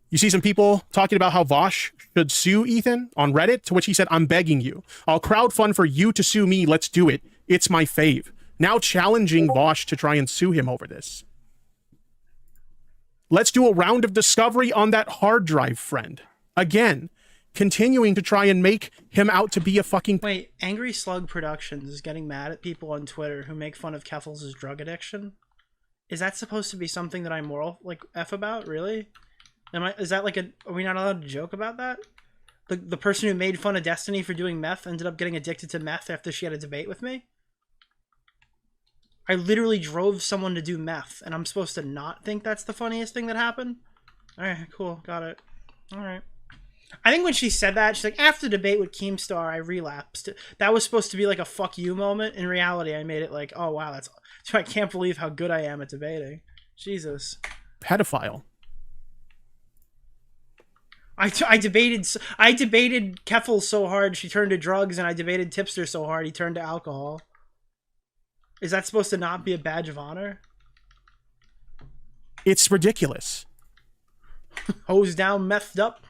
You see some people talking about how Vaush should sue Ethan on Reddit, to which he said, I'm begging you. I'll crowdfund for you to sue me. Let's do it. It's my fave. Now challenging Vaush to try and sue him over this. Let's do a round of discovery on that hard drive, friend. Again, continuing to try and make him out to be a fucking... Wait, Angry Slug Productions is getting mad at people on Twitter who make fun of Keffels' drug addiction? Is that supposed to be something that I'm moral, like, F about? Really? Is that like are we not allowed to joke about that? The person who made fun of Destiny for doing meth ended up getting addicted to meth after she had a debate with me? I literally drove someone to do meth, and I'm supposed to not think that's the funniest thing that happened? Alright, cool, got it. Alright. I think when she said that, she's like, after the debate with Keemstar, I relapsed. That was supposed to be like a fuck you moment. In reality, I made it like, oh wow, I can't believe how good I am at debating. Jesus. Pedophile. I debated Keffels so hard she turned to drugs, and I debated Tipster so hard he turned to alcohol. Is that supposed to not be a badge of honor? It's ridiculous. Hose down, methed up.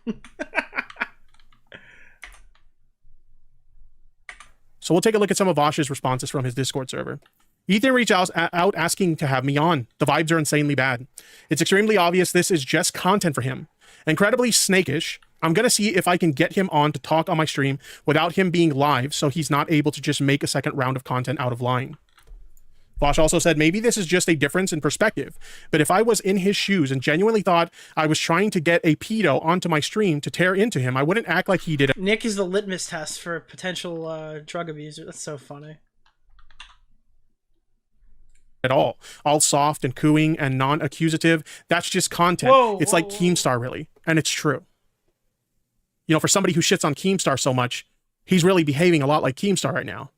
So we'll take a look at some of Vaush's responses from his Discord server. Ethan reached out asking to have me on. The vibes are insanely bad. It's extremely obvious this is just content for him. Incredibly snakish. I'm going to see if I can get him on to talk on my stream without him being live so he's not able to just make a second round of content out of line. Vaush also said, maybe this is just a difference in perspective, but if I was in his shoes and genuinely thought I was trying to get a pedo onto my stream to tear into him, I wouldn't act like he did. Nick is the litmus test for potential drug abuser. That's so funny. At all soft and cooing and non-accusative. That's just content. It's like Keemstar, really, and it's true. You know, for somebody who shits on Keemstar so much, he's really behaving a lot like Keemstar right now.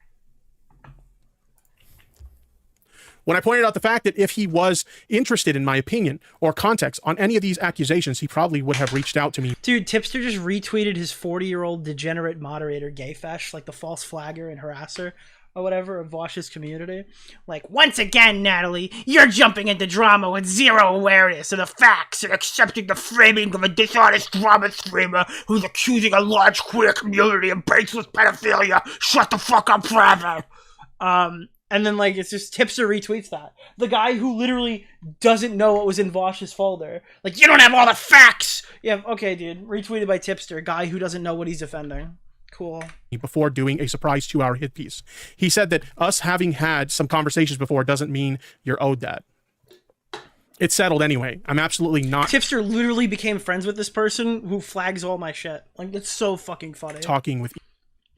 When I pointed out the fact that if he was interested in my opinion or context on any of these accusations, he probably would have reached out to me. Dude, Tipster just retweeted his 40-year-old degenerate moderator, Gayfesh, like the false flagger and harasser or whatever of Vaush's community. Like, once again, Natalie, you're jumping into drama with zero awareness of the facts and accepting the framing of a dishonest drama streamer who's accusing a large queer community of baseless pedophilia. Shut the fuck up forever. And then, like, it's just Tipster retweets that. The guy who literally doesn't know what was in Vaush's folder. Like, you don't have all the facts! Yeah, okay, dude. Retweeted by Tipster, guy who doesn't know what he's defending. Cool. Before doing a surprise 2-hour hit piece. He said that us having had some conversations before doesn't mean you're owed that. It's settled anyway. I'm absolutely not... Tipster literally became friends with this person who flags all my shit. Like, that's so fucking funny. ...talking with...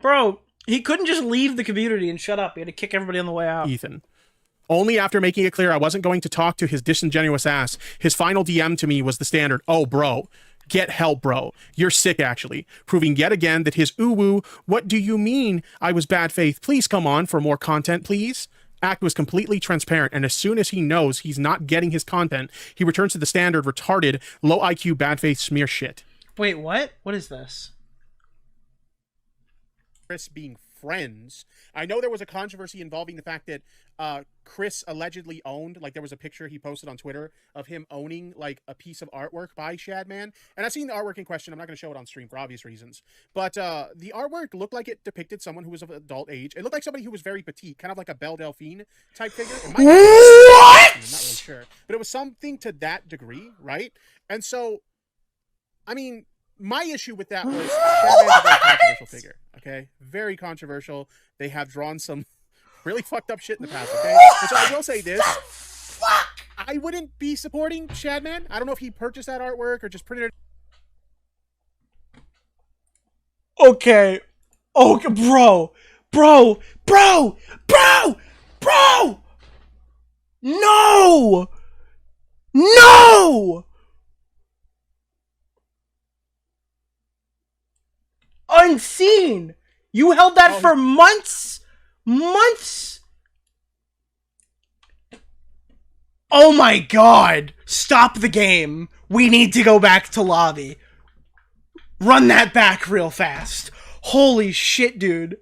Bro... He couldn't just leave the community and shut up. He had to kick everybody on the way out. Ethan. Only after making it clear I wasn't going to talk to his disingenuous ass, his final DM to me was the standard, "Oh, bro, get help, bro. You're sick, actually." Proving yet again that his ooh-woo, "What do you mean I was bad faith? Please come on for more content, please." Act was completely transparent, and as soon as he knows he's not getting his content, he returns to the standard retarded, low IQ, bad faith smear shit. Wait, what? What is this? Chris being friends. I know there was a controversy involving the fact that Chris allegedly owned, like there was a picture he posted on Twitter of him owning like a piece of artwork by Shadman. And I've seen the artwork in question. I'm not going to show it on stream for obvious reasons. But the artwork looked like it depicted someone who was of adult age. It looked like somebody who was very petite, kind of like a Belle Delphine type figure. What? I'm not really sure. But it was something to that degree, right? And so, I mean, my issue with that was Shadman's a very controversial figure, okay? Very controversial. They have drawn some really fucked up shit in the past, okay? And so I will say this. I wouldn't be supporting Shadman. I don't know if he purchased that artwork or just printed it. Okay. Oh, bro. No! No! Unseen! You held that for months? Months? Oh my god! Stop the game. We need to go back to lobby. Run that back real fast. Holy shit, dude.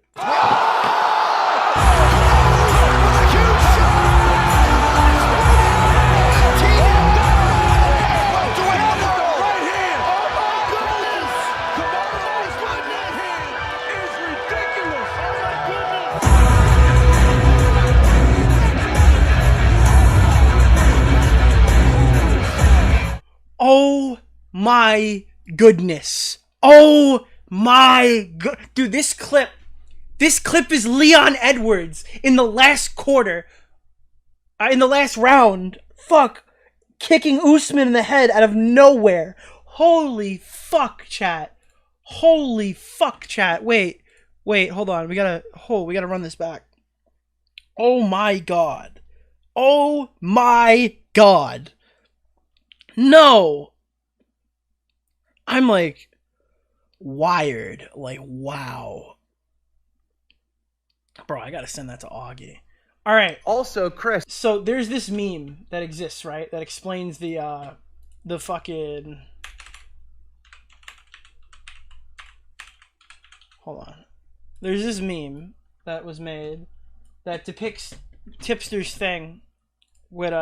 Oh my goodness. Oh my god. Dude, this clip is Leon Edwards in the last quarter. In the last round. Fuck. Kicking Usman in the head out of nowhere. Holy fuck, chat. Holy fuck, chat. Wait, hold on. We gotta run this back. Oh my god. Oh my god. No! I'm like wired. Like, wow. Bro, I gotta send that to Augie. Alright. Also, Chris. So there's this meme that exists, right? That explains the fucking... Hold on. There's this meme that was made that depicts Tipster's thing with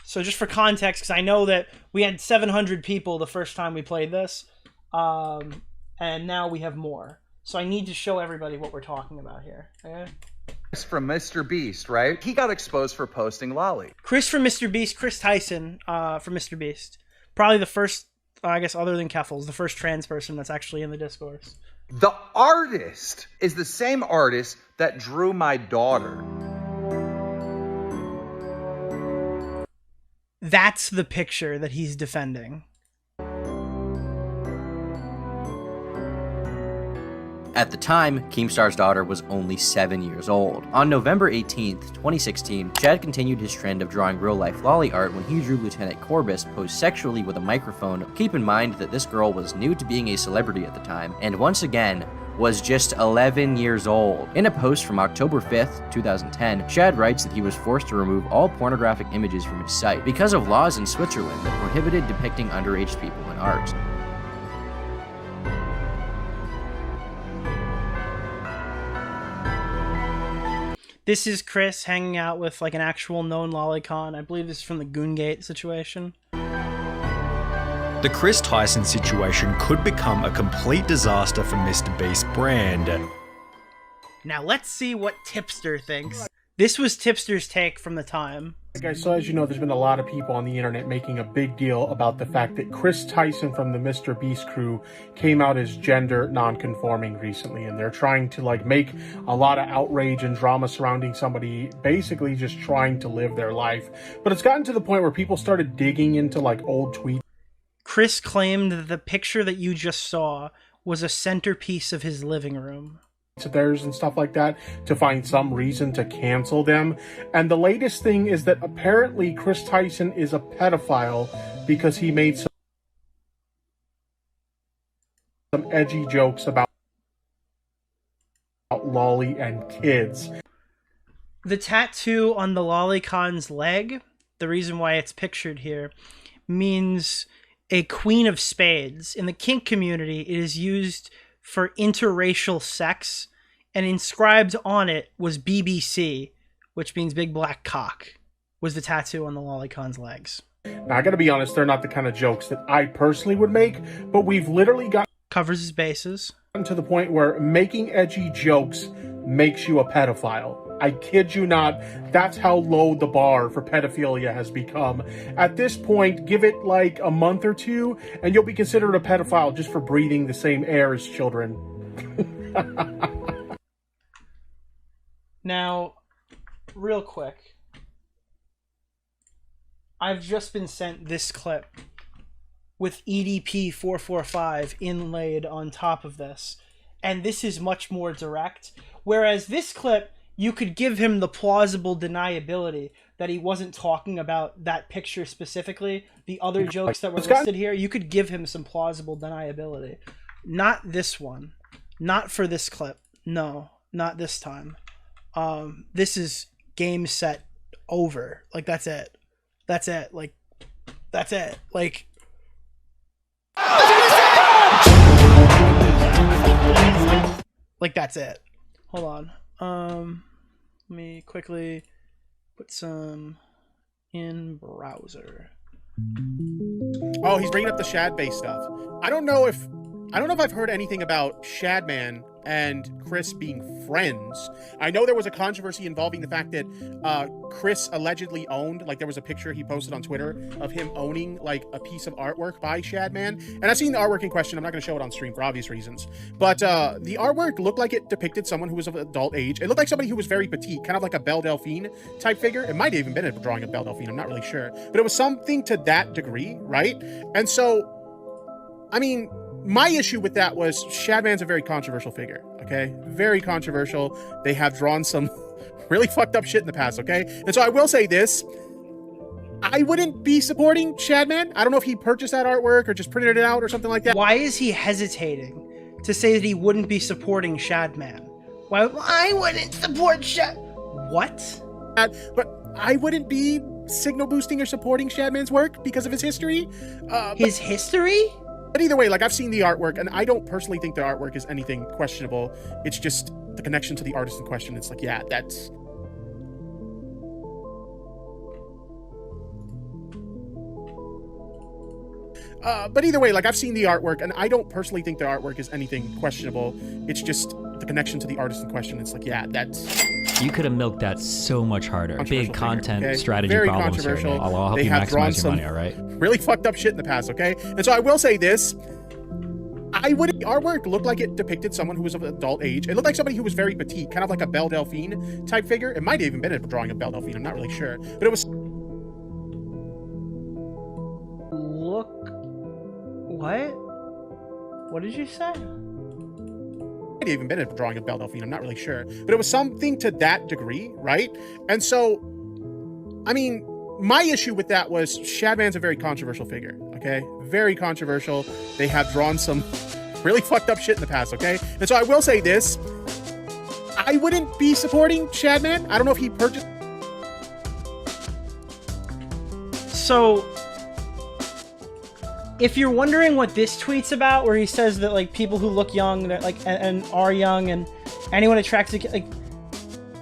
So just for context, because I know that we had 700 people the first time we played this, and now we have more. So I need to show everybody what we're talking about here. Okay? Chris from Mr. Beast, right? He got exposed for posting lolly. Chris from Mr. Beast, Chris Tyson from Mr. Beast. Probably the first, I guess other than Keffels, the first trans person that's actually in the discourse. The artist is the same artist that drew my daughter. That's the picture that he's defending. At the time, Keemstar's daughter was only 7 years old. On November 18th, 2016, Chad continued his trend of drawing real-life lolly art when he drew Lieutenant Corbus posed sexually with a microphone. Keep in mind that this girl was new to being a celebrity at the time, and once again, was just 11 years old. In a post from October 5th, 2010, Chad writes that he was forced to remove all pornographic images from his site because of laws in Switzerland that prohibited depicting underage people in art. This is Chris hanging out with like an actual known lolicon. I believe this is from the Goongate situation. The Chris Tyson situation could become a complete disaster for Mr. Beast's brand. Now let's see what Tipster thinks. This was Tipster's take from the time. Guys, so as you know, there's been a lot of people on the internet making a big deal about the fact that Chris Tyson from the Mr. Beast crew came out as gender non-conforming recently, and they're trying to like make a lot of outrage and drama surrounding somebody basically just trying to live their life. But it's gotten to the point where people started digging into like old tweets. Chris claimed that the picture that you just saw was a centerpiece of his living room. Of theirs and stuff like that to find some reason to cancel them. And the latest thing is that apparently Chris Tyson is a pedophile because he made some edgy jokes about lolly and kids. The tattoo on the lolicon's leg, the reason why it's pictured here, means a queen of spades. In the kink community, it is used for interracial sex, and inscribed on it was BBC, which means big black cock, was the tattoo on the lolicon's legs. Now, I gotta be honest, they're not the kind of jokes that I personally would make, but we've literally got covers his bases to the point where making edgy jokes makes you a pedophile. I kid you not, that's how low the bar for pedophilia has become. At this point, give it like a month or two, and you'll be considered a pedophile just for breathing the same air as children. Now, real quick, I've just been sent this clip with EDP 445 inlaid on top of this, and this is much more direct, whereas this clip, you could give him the plausible deniability that he wasn't talking about that picture specifically. The other jokes that were listed here, you could give him some plausible deniability. Not this one. Not for this clip. No, not this time. This is game, set, over. Like, that's it. That's it. Like, that's it. Like... Like, that's it. Hold on. Let me quickly put some in browser. Oh, he's bringing up the Shad-based stuff. I don't know if I've heard anything about Shadman and Chris being friends. I know there was a controversy involving the fact that Chris allegedly owned, like there was a picture he posted on Twitter of him owning like a piece of artwork by Shadman. And I've seen the artwork in question. I'm not going to show it on stream for obvious reasons. But the artwork looked like it depicted someone who was of adult age. It looked like somebody who was very petite, kind of like a Belle Delphine type figure. It might have even been a drawing of Belle Delphine. I'm not really sure. But it was something to that degree, right? And so, I mean... my issue with that was Shadman's a very controversial figure, okay? Very controversial. They have drawn some really fucked up shit in the past, okay? And so I will say this. I wouldn't be supporting Shadman. I don't know if he purchased that artwork or just printed it out or something like that. Why is he hesitating to say that he wouldn't be supporting Shadman? Why I wouldn't support Shad... What? But I wouldn't be signal boosting or supporting Shadman's work because of his history. His history? But either way, like, I've seen the artwork, and I don't personally think the artwork is anything questionable. It's just the connection to the artist in question. It's like, yeah, that's... but either way, like, I've seen the artwork, and I don't personally think the artwork is anything questionable. It's just the connection to the artist in question. It's like, yeah, that's... You could have milked that so much harder. Big content okay? strategy Very problems here. controversial. I'll help They you have drawn maximize your some money, all right? really fucked up shit in the past, okay? And so I will say this. Artwork looked like it depicted someone who was of adult age. It looked like somebody who was very petite, kind of like a Belle Delphine type figure. It might have even been a drawing of Belle Delphine. I'm not really sure. But it was... What? What did you say? Might have even been a drawing of Belle Delphine. I'm not really sure, but it was something to that degree, right? And so, I mean, my issue with that was Shadman's a very controversial figure. Okay, very controversial. They have drawn some really fucked up shit in the past. Okay, and so I will say this: I wouldn't be supporting Shadman. I don't know if he purchased. So, if you're wondering what this tweet's about, where he says that like people who look young, that like and are young, and anyone attracted to, like,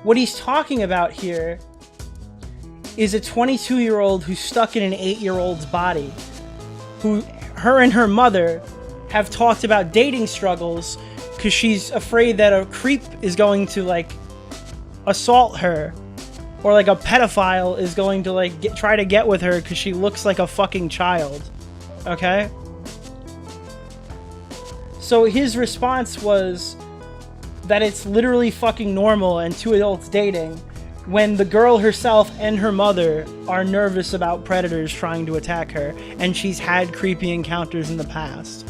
what he's talking about here is a 22-year-old who's stuck in an 8-year-old's body, who her and her mother have talked about dating struggles because she's afraid that a creep is going to like assault her, or like a pedophile is going to like try to get with her because she looks like a fucking child. Okay? So his response was that it's literally fucking normal and two adults dating when the girl herself and her mother are nervous about predators trying to attack her, and she's had creepy encounters in the past.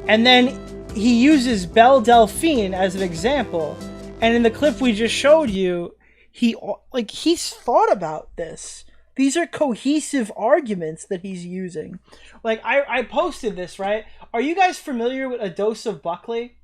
And then he uses Belle Delphine as an example, and in the clip we just showed you, he's thought about this. These are cohesive arguments that he's using. Like, I posted this, right? Are you guys familiar with A Dose of Buckley?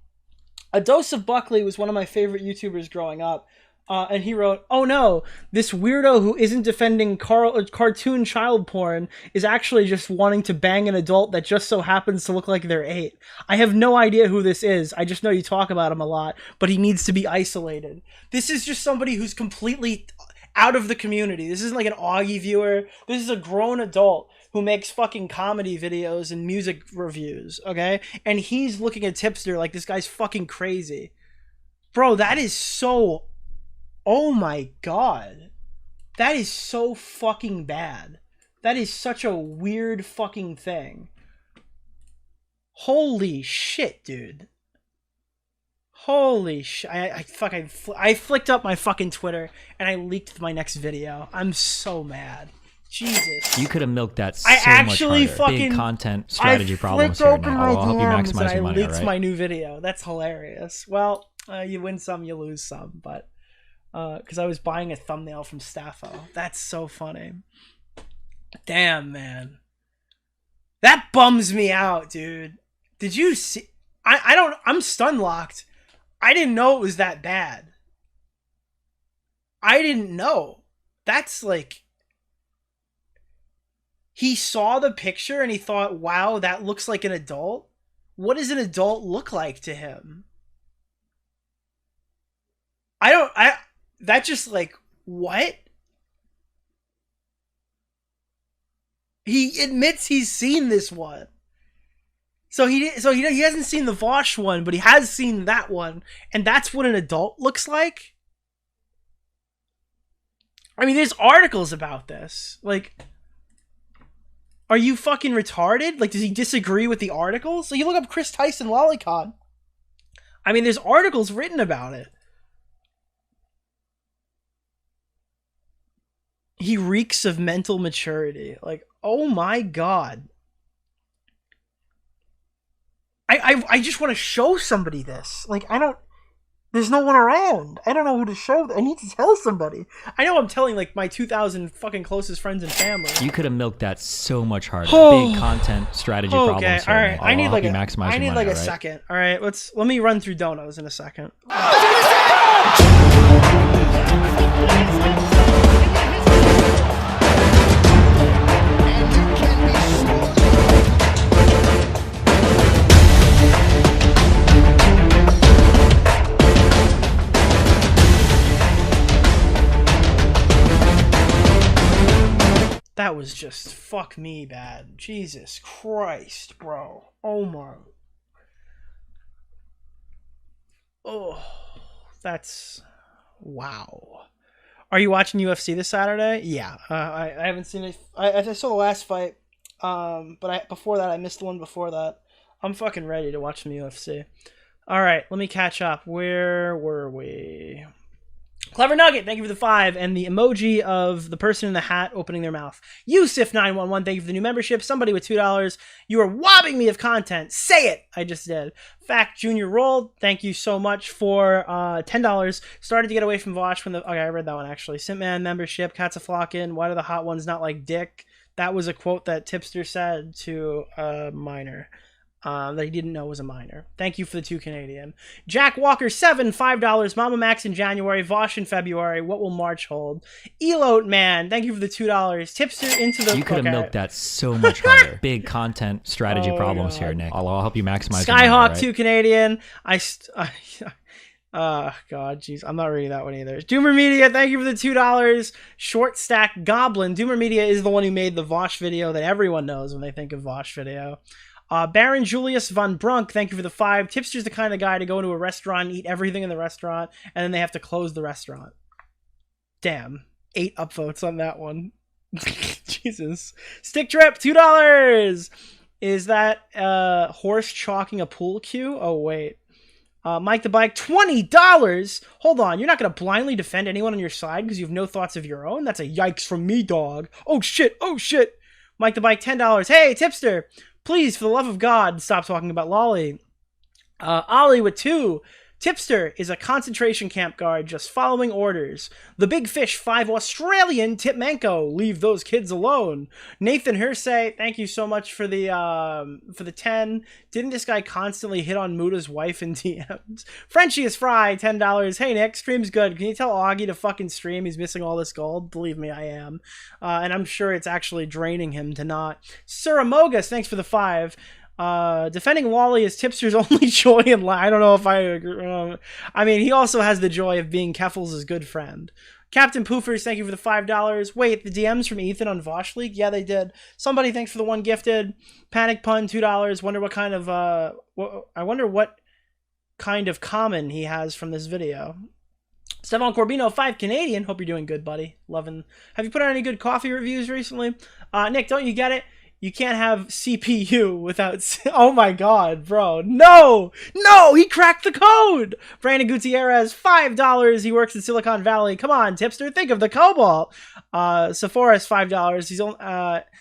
A Dose of Buckley was one of my favorite YouTubers growing up. And he wrote, "Oh no, this weirdo who isn't defending cartoon child porn is actually just wanting to bang an adult that just so happens to look like they're 8. I have no idea who this is. I just know you talk about him a lot, but he needs to be isolated." This is just somebody who's completely out of the community. This isn't like an Augie viewer. This is a grown adult who makes fucking comedy videos and music reviews, okay? And he's looking at Tipster like this guy's fucking crazy. Bro, that is so... Oh my god. That is so fucking bad. That is such a weird fucking thing. Holy shit, dude. Holy shit. I flicked up my fucking Twitter and I leaked my next video. I'm so mad. Jesus. You could have milked that so I actually much harder. fucking... Big content strategy problems here, Nick. I'll help you maximize your money, I leaked all right? my new video. That's hilarious. Well, you win some, you lose some, but... because I was buying a thumbnail from Staffo. That's so funny. Damn, man. That bums me out, dude. Did you see? I'm stun locked. I didn't know it was that bad. I didn't know. That's like... He saw the picture and he thought, wow, that looks like an adult? What does an adult look like to him? That just like, what? He admits he's seen this one. So he hasn't seen the Vaush one, but he has seen that one, and that's what an adult looks like? I mean, there's articles about this. Like, are you fucking retarded? Like, does he disagree with the articles? So you look up Chris Tyson lolicon. I mean, there's articles written about it. He reeks of mental maturity. Like, oh my god. I just want to show somebody this. Like, there's no one around. I don't know who to show. I need to tell somebody. I know I'm telling like my 2,000 fucking closest friends and family. You could have milked that so much harder. Big content strategy problems here, all right. Nick. I need I'll like help you maximize your money, a all right? second. All right, let me run through donos in a second. That was just fuck me bad. Jesus Christ, bro. Oh my. Oh, that's wow. Are you watching UFC this Saturday? Yeah. I haven't seen it. I saw the last fight. But before that, I missed the one before that. I'm fucking ready to watch some UFC. All right, let me catch up. Where were we? Clever Nugget, thank you for the 5, and the emoji of the person in the hat opening their mouth. Yusuf911, thank you for the new membership. Somebody with $2, you are robbing me of content. Say it! I just did. Fact Junior Roll, thank you so much for $10. Started to get away from Vaush when the... Okay, I read that one actually. Simpman membership, Cats a Flockin', why do the hot ones not like dick? That was a quote that Tipster said to a minor. That he didn't know was a minor. Thank you for the 2 Canadian. Jack Walker 7, $5. Mama Max in January. Vaush in February. What will March hold? Elote Man, thank you for the $2. Tipster into the... You could have milked that so much harder. Big content strategy problems here, Nick. I'll help you maximize your money, Skyhawk right? 2 Canadian. Oh, God, jeez. I'm not reading that one either. Doomer Media, thank you for the $2. Short Stack Goblin. Doomer Media is the one who made the Vaush video that everyone knows when they think of Vaush video. Baron Julius von Brunk, thank you for the 5. Tipster's the kind of guy to go into a restaurant and eat everything in the restaurant, and then they have to close the restaurant. Damn. 8 upvotes on that one. Jesus. Stick Trip, $2. Is that horse chalking a pool cue? Oh, wait. Mike the Bike, $20. Hold on, you're not going to blindly defend anyone on your side because you have no thoughts of your own? That's a yikes from me, dog. Oh, shit. Oh, shit. Mike the Bike, $10. Hey, Tipster. Please, for the love of God, stop talking about Lolly. Ollie with 2. Tipster is a concentration camp guard just following orders. The Big Fish 5 Australian Tipmenko, leave those kids alone. Nathan Hersey, thank you so much for the 10. Didn't this guy constantly hit on Muda's wife in DMs? Frenchie is Fry, $10. Hey Nick, stream's good. Can you tell Augie to fucking stream? He's missing all this gold. Believe me, I am. And I'm sure it's actually draining him to not. Suramogus, thanks for the 5. Defending Wally is Tipster's only joy in life. I don't know if I agree. I mean, he also has the joy of being Keffels' good friend. Captain Poofers, thank you for the $5. Wait, the DMs from Ethan on Vaush League? Yeah, they did. Somebody, thanks for the 1 gifted. Panic Pun, $2. Wonder what kind of, I wonder what kind of comment he has from this video. Stefan Corbino, 5 Canadian. Hope you're doing good, buddy. Loving. Have you put out any good coffee reviews recently? Nick, don't you get it? You can't have CPU without... Oh my god, bro. No! No! He cracked the code! Brandon Gutierrez, $5. He works in Silicon Valley. Come on, Tipster. Think of the cobalt. Sephora's $5. He's only,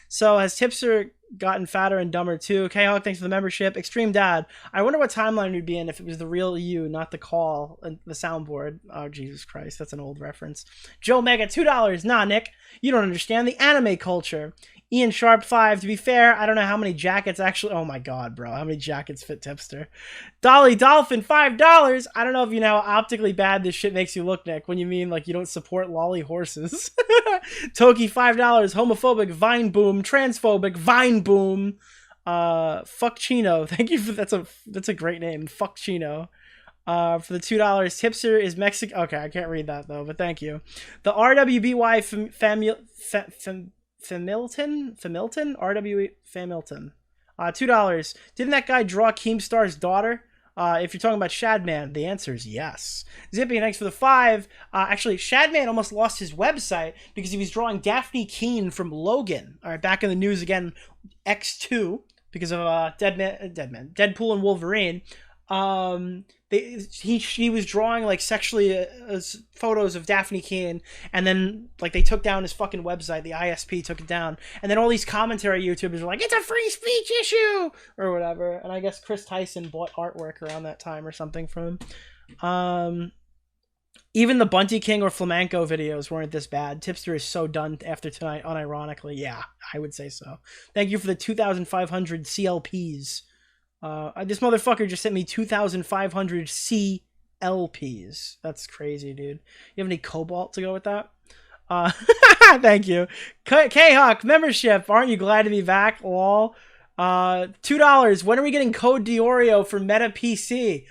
so has Tipster gotten fatter and dumber too? K-Hawk, thanks for the membership. Extreme Dad. I wonder what timeline we'd be in if it was the real you, not the call and the soundboard. Oh, Jesus Christ. That's an old reference. Joe Mega, $2. Nah, Nick. You don't understand the anime culture. Ian Sharp, 5. To be fair, I don't know how many jackets actually... Oh my god, bro. How many jackets fit Tipster? Dolly Dolphin, $5. I don't know if you know how optically bad this shit makes you look, Nick, when you mean like you don't support lolly horses. Toki, $5. Homophobic, Vine Boom. Transphobic, Vine Boom. Fuck Chino. Thank you for... That's a great name. Fuck Chino. For the $2. Tipster is Mexican... Okay, I can't read that, though, but thank you. The RWBY Familton? RWE Familton. $2. Didn't that guy draw Keemstar's daughter? If you're talking about Shadman, the answer is yes. Zippy, thanks for the 5. Actually, Shadman almost lost his website because he was drawing Daphne Keene from Logan. All right, back in the news again, X2, because of Deadpool and Wolverine. He was drawing like sexually photos of Daphne Keene, and then like they took down his fucking website. The ISP took it down, and then all these commentary YouTubers were like, "It's a free speech issue" or whatever. And I guess Chris Tyson bought artwork around that time or something from him. Even the Bunty King or Flamenco videos weren't this bad. Tipster is so done after tonight, unironically. Yeah, I would say so. Thank you for the 2,500 CLPs. This motherfucker just sent me 2,500 CLPs. That's crazy, dude. You have any cobalt to go with that? Thank you. K-Hawk, membership. Aren't you glad to be back? Lol. $2. When are we getting code DeOrio for Meta PC?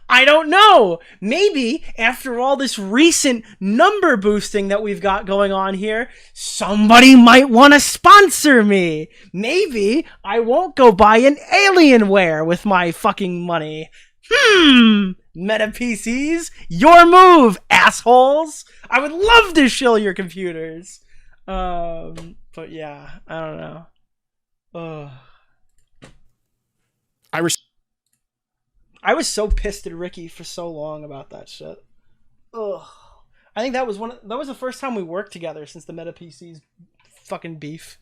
I don't know. Maybe after all this recent number boosting that we've got going on here, somebody might want to sponsor me. Maybe I won't go buy an Alienware with my fucking money. Meta PCs, your move, assholes. I would love to shill your computers. But yeah, I don't know. I was so pissed at Ricky for so long about that shit. Ugh. I think that was that was the first time we worked together since the Meta PC's fucking beef.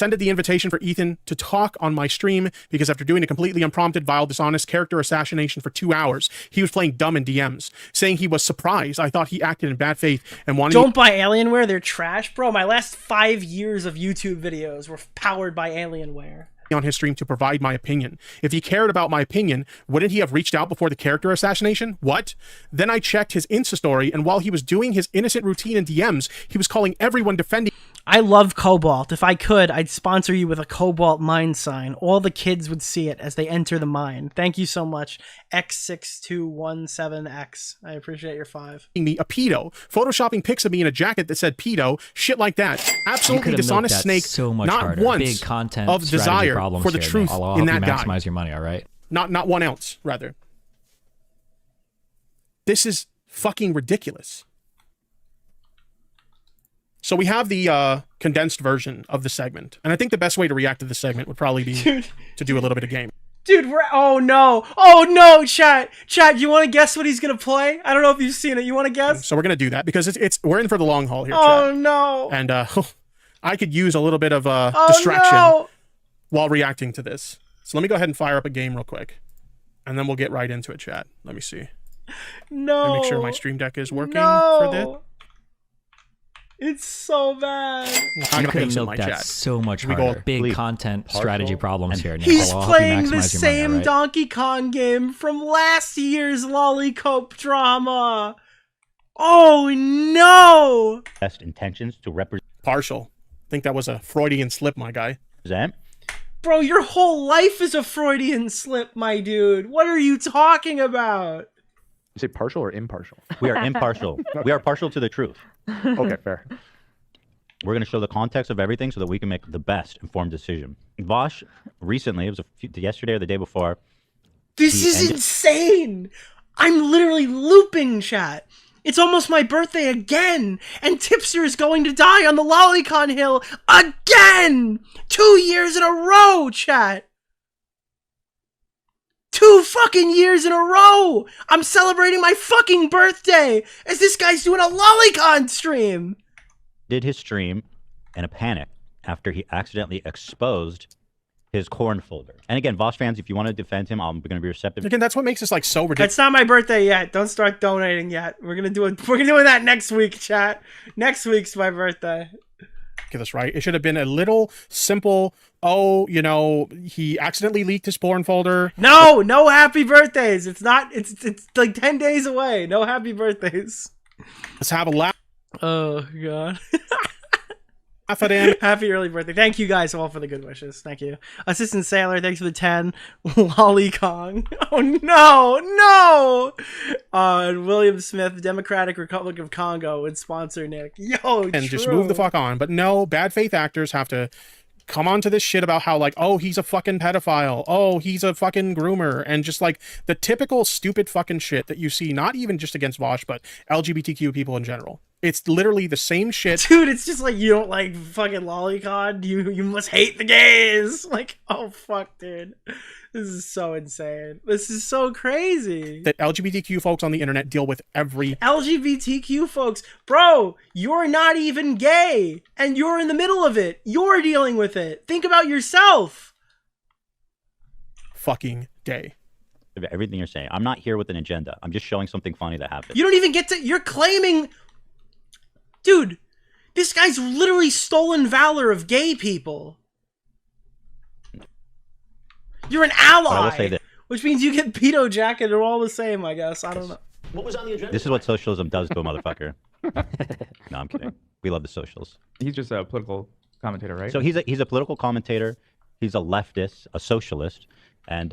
Sended the invitation for Ethan to talk on my stream because after doing a completely unprompted, vile, dishonest character assassination for 2 hours, he was playing dumb in DMs, saying he was surprised I thought he acted in bad faith and wanted. Don't buy Alienware, they're trash. Bro, my last 5 years of YouTube videos were powered by Alienware. On his stream to provide my opinion. If he cared about my opinion, wouldn't he have reached out before the character assassination? What? Then I checked his Insta story, and while he was doing his innocent routine in DMs, he was calling everyone defending. I love Cobalt. If I could, I'd sponsor you with a Cobalt mine sign. All the kids would see it as they enter the mine. Thank you so much, X6217X. I appreciate your 5. Me a pedo, photoshopping pics of me in a jacket that said pedo, shit like that. Absolutely dishonest snake. So much not harder. once Big content of desire for the truth I'll in help that you guy. maximize your money, all right? Not 1 ounce, rather. This is fucking ridiculous. So we have the condensed version of the segment, and I think the best way to react to the segment would probably be to do a little bit of game. Dude, oh no, chat, you want to guess what he's gonna play? I don't know if you've seen it. You want to guess? So we're gonna do that because we're in for the long haul here. Oh chat. no! And I could use a little bit of distraction while reacting to this. So let me go ahead and fire up a game real quick, and then we'll get right into it, chat. Let me see. No. Let me make sure my stream deck is working for this. It's so bad. You could have milked that so much harder. Big content strategy problems here. Nick. He's I'll help you playing the maximize your same money, all right? Donkey Kong game from last year's Lollipop drama. Oh no! Best intentions to represent. Partial. I think that was a Freudian slip, my guy. Bro, your whole life is a Freudian slip, my dude. What are you talking about? You say partial or impartial? We are impartial. We are partial to the truth. Okay, fair. We're going to show the context of everything so that we can make the best informed decision. Vaush recently, it was yesterday or the day before. This is insane. I'm literally looping, chat. It's almost my birthday again, and Tipster is going to die on the Lolicon Hill again! 2 years in a row, chat! 2 fucking years in a row! I'm celebrating my fucking birthday as this guy's doing a Lolicon stream! Did his stream in a panic after he accidentally exposed his corn folder. And again, Vaush fans, if you want to defend him, I'm going to be receptive. Again, that's what makes this like so ridiculous. It's not my birthday yet. Don't start donating yet. We're gonna do that next week, chat. Next week's my birthday. Get this right. It should have been a little simple. Oh, you know, he accidentally leaked his porn folder. No happy birthdays. It's not. It's like 10 days away. No happy birthdays. Let's have a laugh. Oh god. Him. Happy early birthday. Thank you guys all for the good wishes. Thank you. Assistant Sailor, thanks for the 10. Lolly Kong. Oh no. And William Smith, Democratic Republic of Congo would sponsor Nick. Yo, and just move the fuck on. But no, bad faith actors have to come on to this shit about how like, oh, he's a fucking pedophile. Oh, he's a fucking groomer. And just like the typical stupid fucking shit that you see, not even just against Vaush, but LGBTQ people in general. It's literally the same shit. Dude, it's just like, you don't like fucking Lolicon. You must hate the gays. Like, oh fuck, dude. This is so insane. This is so crazy. That LGBTQ folks on the internet deal with every... LGBTQ folks. Bro, you're not even gay. And you're in the middle of it. You're dealing with it. Think about yourself. Fucking day. Everything you're saying. I'm not here with an agenda. I'm just showing something funny that happened. You don't even get to... You're claiming... Dude, this guy's literally stolen valor of gay people. You're an ally, I will say this. Which means you get pedo jacket or all the same, I guess. I don't know. What was on the agenda? This is what socialism does to a motherfucker. No, I'm kidding. We love the socials. He's just a political commentator, right? So he's a political commentator. He's a leftist, a socialist, and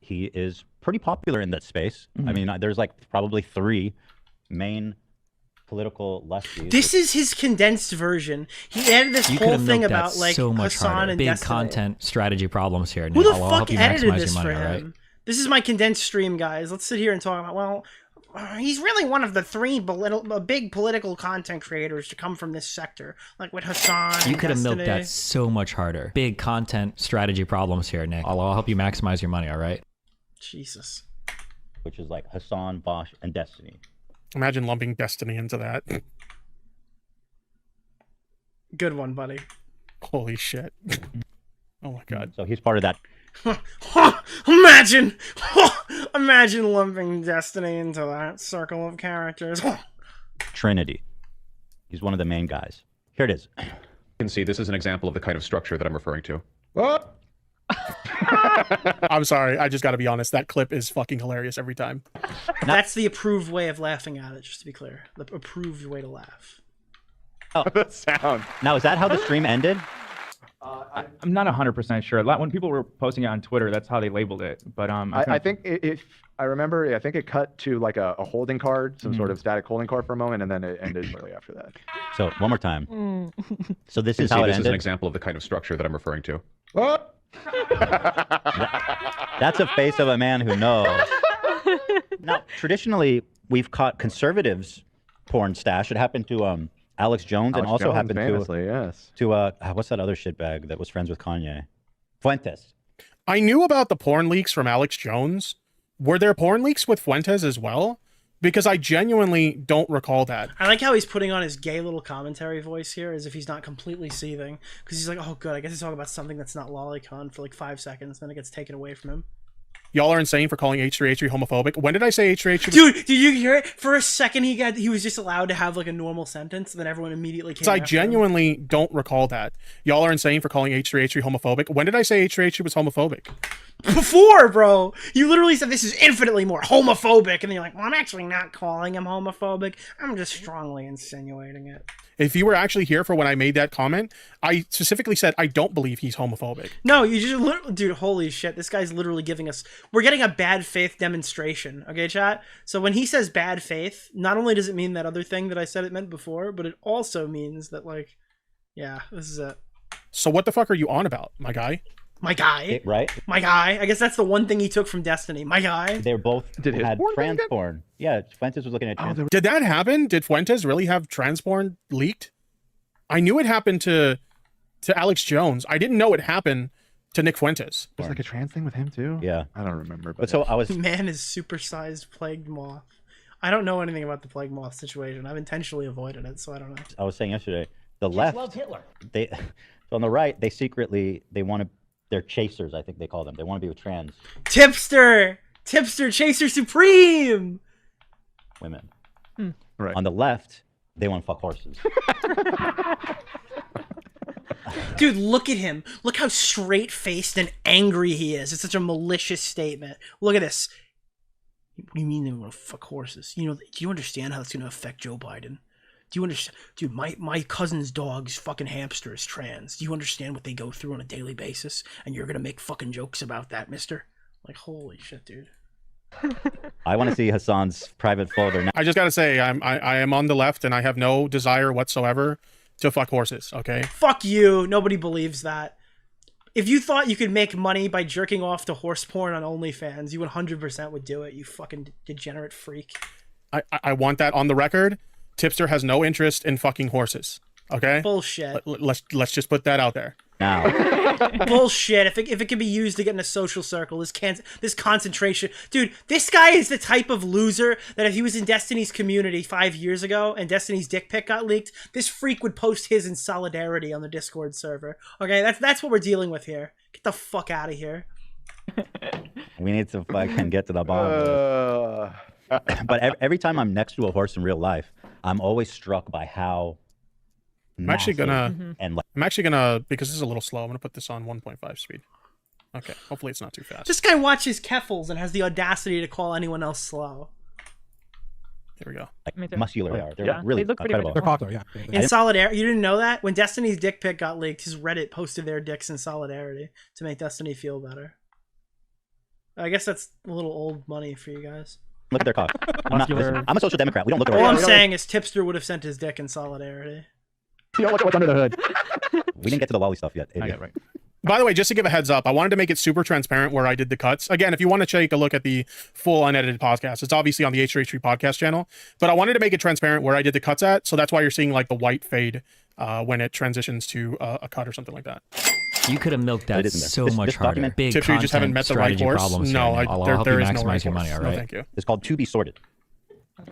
he is pretty popular in that space. Mm-hmm. I mean, there's like probably 3 main political lefties. This is his condensed version. He added this whole thing about like so much Hassan harder. and Big Destiny. Content strategy problems here. Who the I'll fuck help you edited maximize this your money, for him? all right? This is my condensed stream, guys. Let's sit here and talk about, well, he's really one of the 3 big political content creators to come from this sector, like with Hassan. You could have milked Destiny. that so much harder. Big content strategy problems here, Nick. I'll help you maximize your money, all right? Jesus. Which is like Hassan, Vaush, and Destiny. Imagine lumping Destiny into that. Good one, buddy. Holy shit. Oh my god. So he's part of that. Imagine, imagine lumping Destiny into that circle of characters. Trinity. He's one of the main guys. Here it is. You can see this is an example of the kind of structure that I'm referring to. I'm sorry. I just got to be honest. That clip is fucking hilarious every time. That's the approved way of laughing at it, just to be clear. The approved way to laugh. Oh, the sound. Now, is that how the stream ended? I'm not 100% sure. When people were posting it on Twitter, that's how they labeled it. But I think if I remember, I think it cut to like a holding card, some sort of static holding card for a moment, and then it ended shortly after that. So one more time. So this is You can see how it this is an ended. example of the kind of structure that I'm referring to. That's a face of a man who knows. Now, traditionally, we've caught conservatives porn stash. It happened to Alex Jones, and Alex also Jones, happened famously, yes. to what's that other shitbag that was friends with Kanye? Fuentes. I knew about the porn leaks from Alex Jones. Were there porn leaks with Fuentes as well? Because I genuinely don't recall that. I like how he's putting on his gay little commentary voice here, as if he's not completely seething. Because he's like, oh, good, I get to talk about something that's not lolicon for like 5 seconds, then it gets taken away from him. Y'all are insane for calling H3H3 homophobic. When did I say H3H3? Dude, did you hear it? For a second, he was just allowed to have like a normal sentence, and then everyone immediately came I after him. genuinely don't recall that. Y'all are insane for calling H3H3 homophobic. When did I say H3H3 was homophobic? Before, bro, you literally said this is infinitely more homophobic, and then you're like, well, I'm actually not calling him homophobic. I'm just strongly insinuating it. If you were actually here for when I made that comment, I specifically said I don't believe he's homophobic. No, you just literally, dude, holy shit, this guy's literally giving us, we're getting a bad faith demonstration, okay, chat? So when he says bad faith, not only does it mean that other thing that I said it meant before, but it also means that, like, yeah, this is it. So what the fuck are you on about, my guy? My guy. Right? My guy. I guess that's the one thing he took from Destiny. My guy. They were both had trans porn. Yeah, Fuentes was looking at trans. Did that happen? Did Fuentes really have trans porn leaked? I knew it happened to Alex Jones. I didn't know it happened to Nick Fuentes. There's like a trans thing with him too? Yeah. I don't remember. But so I was... Man is supersized plague moth. I don't know anything about the plague moth situation. I've intentionally avoided it, so I don't know. I was saying yesterday, the left... love Hitler. So on the right, they secretly, they want to... They're chasers, I think they call them. They want to be with trans Tipster! Tipster Chaser Supreme! women. Right. On the left, they want to fuck horses. Dude, look at him. Look how straight-faced and angry he is. It's such a malicious statement. Look at this. What do you mean they want to fuck horses? You know, do you understand how that's going to affect Joe Biden? Do you understand? Dude, my cousin's dog's fucking hamster is trans. Do you understand what they go through on a daily basis? And you're going to make fucking jokes about that, mister? Like, holy shit, dude. I want to see Hassan's private folder now. I just gotta say, I am on the left, and I have no desire whatsoever to fuck horses. Okay. Fuck you. Nobody believes that. If you thought you could make money by jerking off to horse porn on OnlyFans, you 100% would do it. You fucking degenerate freak. I want that on the record. Tipster has no interest in fucking horses. Okay. Bullshit. Let's just put that out there. Now. Bullshit. If it can be used to get in a social circle, this concentration, dude. This guy is the type of loser that if he was in Destiny's community 5 years ago and Destiny's dick pic got leaked, this freak would post his in solidarity on the Discord server. Okay, that's what we're dealing with here. Get the fuck out of here. We need to fucking get to the bottom of it. But every time I'm next to a horse in real life, I'm always struck by how I'm actually gonna because this is a little slow. I'm gonna put this on 1.5 speed. Okay, hopefully it's not too fast. This guy watches Keffels and has the audacity to call anyone else slow. There we go. Like, muscular they are. They're really incredible. They're popular, yeah. In solidarity, you didn't know that? When Destiny's dick pic got leaked, his Reddit posted their dicks in solidarity to make Destiny feel better. I guess that's a little old money for you guys. Look at their cock. I'm a social democrat. We don't look at All I'm saying is Tipster would have sent his dick in solidarity. You don't look at what's under the hood. We didn't get to the lolly stuff yet. Right. By the way, just to give a heads up, I wanted to make it super transparent where I did the cuts. Again, if you want to take a look at the full unedited podcast, it's obviously on the H3H3 podcast channel, but I wanted to make it transparent where I did the cuts at, so that's why you're seeing like the white fade when it transitions to a cut or something like that. You could have milked that so much harder. Big Tipster, you just haven't met the right horse. No, I'll help there you is no maximize right your money. horse. All right. No, thank you. It's called To Be Sorted.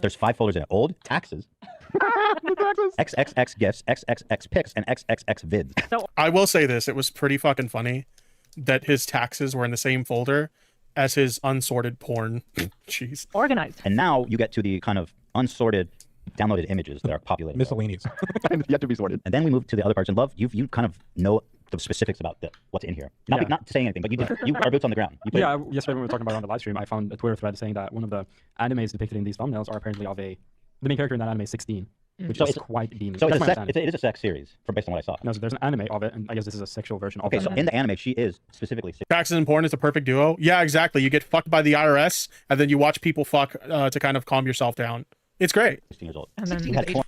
There's 5 folders in it. Old taxes. XXX gifts, XXX pics, and XXX vids. I will say this: it was pretty fucking funny that his taxes were in the same folder as his unsorted porn. Jeez. Organized. And now you get to the kind of unsorted, downloaded images that are populated. Miscellaneous. And yet to be sorted. And then we move to the other parts. And Love, you kind of know the specifics about what's in here. Not saying anything, but you are boots on the ground. Yeah, yesterday when we were talking about it on the live stream, I found a Twitter thread saying that one of the animes depicted in these thumbnails are apparently of the main character in that anime is 16, which So it's- is quite demon. So That's it's my a understanding. it is a sex series, from based on what I saw. No, so there's an anime of it, and I guess this is a sexual version of Okay, it. so in the anime, she is specifically. Taxes and porn is the perfect duo. Yeah, exactly. You get fucked by the IRS, and then you watch people fuck to kind of calm yourself down. It's great. 16 years old. And then He had porn.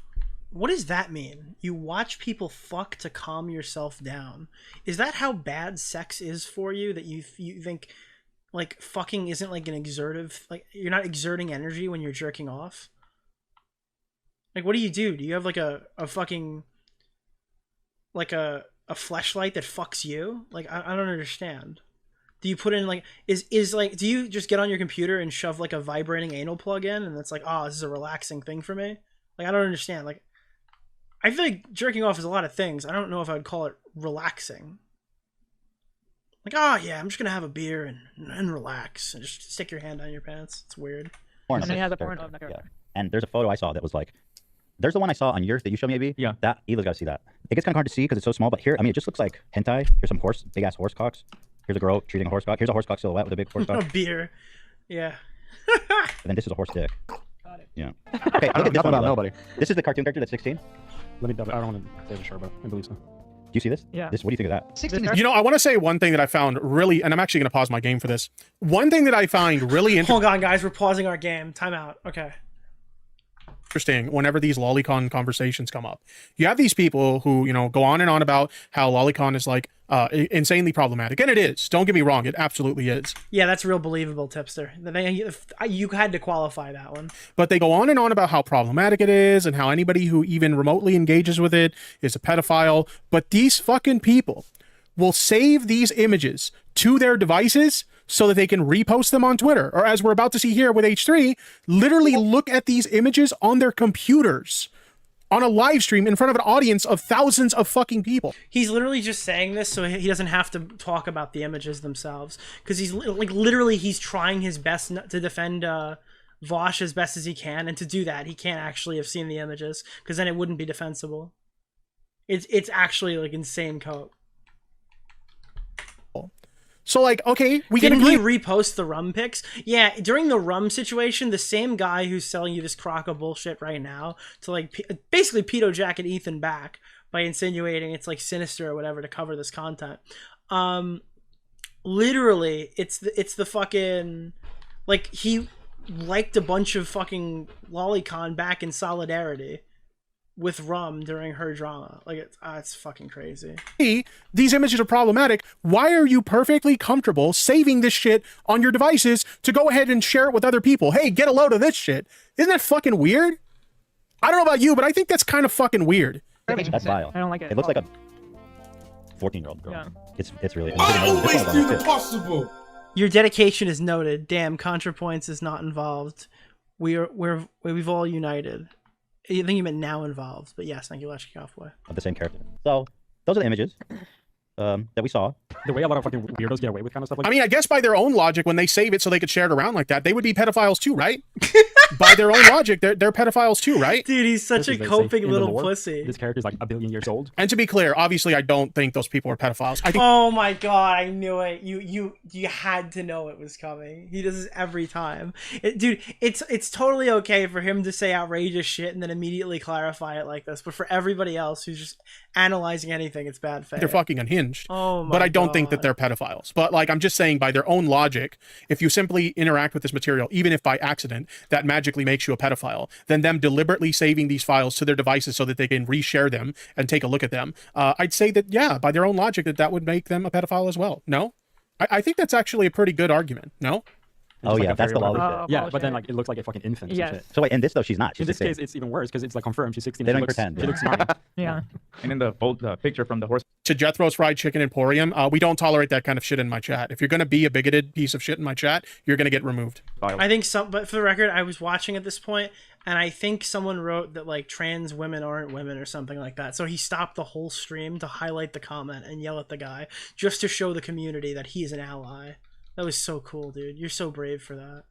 What does that mean? You watch people fuck to calm yourself down. Is that how bad sex is for you? That you think like fucking isn't like an exertive, like you're not exerting energy when you're jerking off? Like what do? Do you have like a fucking like a fleshlight that fucks you? Like I don't understand. Do you put in like is like do you just get on your computer and shove like a vibrating anal plug in and it's like, oh, this is a relaxing thing for me? Like I don't understand. Like I feel like jerking off is a lot of things. I don't know if I would call it relaxing. Like, oh yeah, I'm just gonna have a beer and relax and just stick your hand down your pants. It's weird. Porn And then he has a character. porn of the character. And there's a photo I saw that was like, there's the one I saw on yours that you showed me, maybe. Yeah. That Hila's got to see that. It gets kind of hard to see because it's so small, but here, I mean, it just looks like hentai. Here's some big ass horse cocks. Here's a girl treating a horse cock. Here's a horse cock silhouette with a big horse A cock. beer. Yeah. And then this is a horse dick. Got it. Yeah. Okay, look at this one. Nobody. This is the cartoon character that's 16. Let me double. I don't want to say for sure, but I believe so. Do you see this? Yeah. This. What do you think of that? You know, I want to say one thing that I found really, and I'm actually going to pause my game for this. One thing that I find really Hold on, guys. We're pausing our game. Time out. Okay. interesting whenever these lolicon conversations come up. You have these people who, you know, go on and on about how lolicon is like insanely problematic, and it is. Don't get me wrong, it absolutely is. Yeah, that's real believable, Tipster. You had to qualify that one. But they go on and on about how problematic it is and how anybody who even remotely engages with it is a pedophile. But these fucking people will save these images to their devices so that they can repost them on Twitter. Or as we're about to see here with H3, literally look at these images on their computers on a live stream in front of an audience of thousands of fucking people. He's literally just saying this so he doesn't have to talk about the images themselves. Because he's like literally he's trying his best to defend Vaush as best as he can. And to do that, he can't actually have seen the images because then it wouldn't be defensible. It's actually like insane cope. So like, okay, we can Didn't he agree. repost the rum pics? Yeah, during the rum situation, the same guy who's selling you this crock of bullshit right now to like basically pedo jacket Ethan back by insinuating it's like sinister or whatever to cover this content. Literally, it's the fucking like he liked a bunch of fucking lolicon back in solidarity with rum during her drama. Like it's fucking crazy. These images are problematic. Why are you perfectly comfortable saving this shit on your devices to go ahead and share it with other people? Hey, get a load of this shit. Isn't that fucking weird? I don't know about you, but I think that's kind of fucking weird. That's vile. I don't like it. It looks like a 14-year-old girl. Yeah. It's really. Always do the possible. Your dedication is noted. Damn, ContraPoints is not involved. We've all united. I think you meant now involved, but yes, thank you, Latchkey Boy. Of the same character. So those are the images that we saw. The way a lot of fucking weirdos get away with kind of stuff like I mean, I guess by their own logic, when they save it so they could share it around like that, they would be pedophiles too, right? By their own logic, they're pedophiles too, right? Dude, he's such a coping little pussy. This character is like 1 billion years old. And to be clear, obviously, I don't think those people are pedophiles. I think Oh my god, I knew it. You had to know it was coming. He does this every time. Dude, it's totally okay for him to say outrageous shit and then immediately clarify it like this, but for everybody else who's just analyzing anything, it's bad faith. they're fucking unhinged. Oh my but I don't think that God. they're pedophiles. But like, I'm just saying, by their own logic, if you simply interact with this material, even if by accident, that magically makes you a pedophile, then them deliberately saving these files to their devices so that they can reshare them and take a look at them, I'd say that, yeah, by their own logic, that would make them a pedophile as well. No? I think that's actually a pretty good argument. No? Oh yeah, that's the lolly Yeah, shit. but then like it looks like a fucking infant. or some Yes. shit. So wait, in this though, she's not. She's In this 16. case, it's even worse because it's like confirmed she's 16. They She don't looks, pretend. She looks 9. Yeah. And then the picture from the horse to Jethro's Fried Chicken Emporium, we don't tolerate that kind of shit in my chat. If you're going to be a bigoted piece of shit in my chat, you're going to get removed. I think but for the record, I was watching at this point, and I think someone wrote that like trans women aren't women or something like that. So he stopped the whole stream to highlight the comment and yell at the guy just to show the community that he's an ally. That was so cool, dude. You're so brave for that.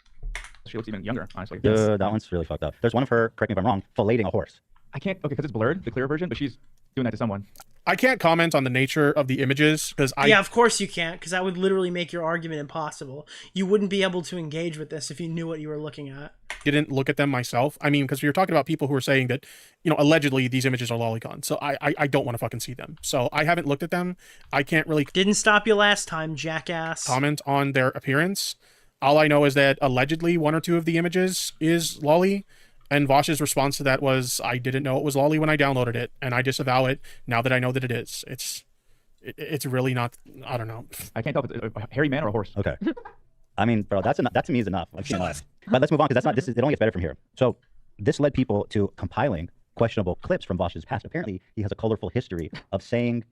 She looks even younger, honestly. That one's really fucked up. There's one of her, correct me if I'm wrong, filleting a horse. I can't, okay, because it's blurred, the clear version, but she's doing that to someone. I can't comment on the nature of the images because Yeah, of course you can't, because that would literally make your argument impossible. You wouldn't be able to engage with this if you knew what you were looking at. didn't look at them myself. I mean, because we were talking about people who are saying that, you know, allegedly these images are lolicon. So I don't want to fucking see them. So I haven't looked at them. I can't really... Didn't stop you last time, jackass. ...comment on their appearance. All I know is that allegedly one or two of the images is lolly. And Vaush's response to that was, I didn't know it was lolly when I downloaded it, and I disavow it now that I know that it is. It's really not, I don't know. I can't tell if it's a hairy man or a horse. Okay. I mean, bro, that to me is enough. Like, but let's move on, because that's not, this is, it only gets better from here. So this led people to compiling questionable clips from Vaush's past. Apparently, he has a colorful history of saying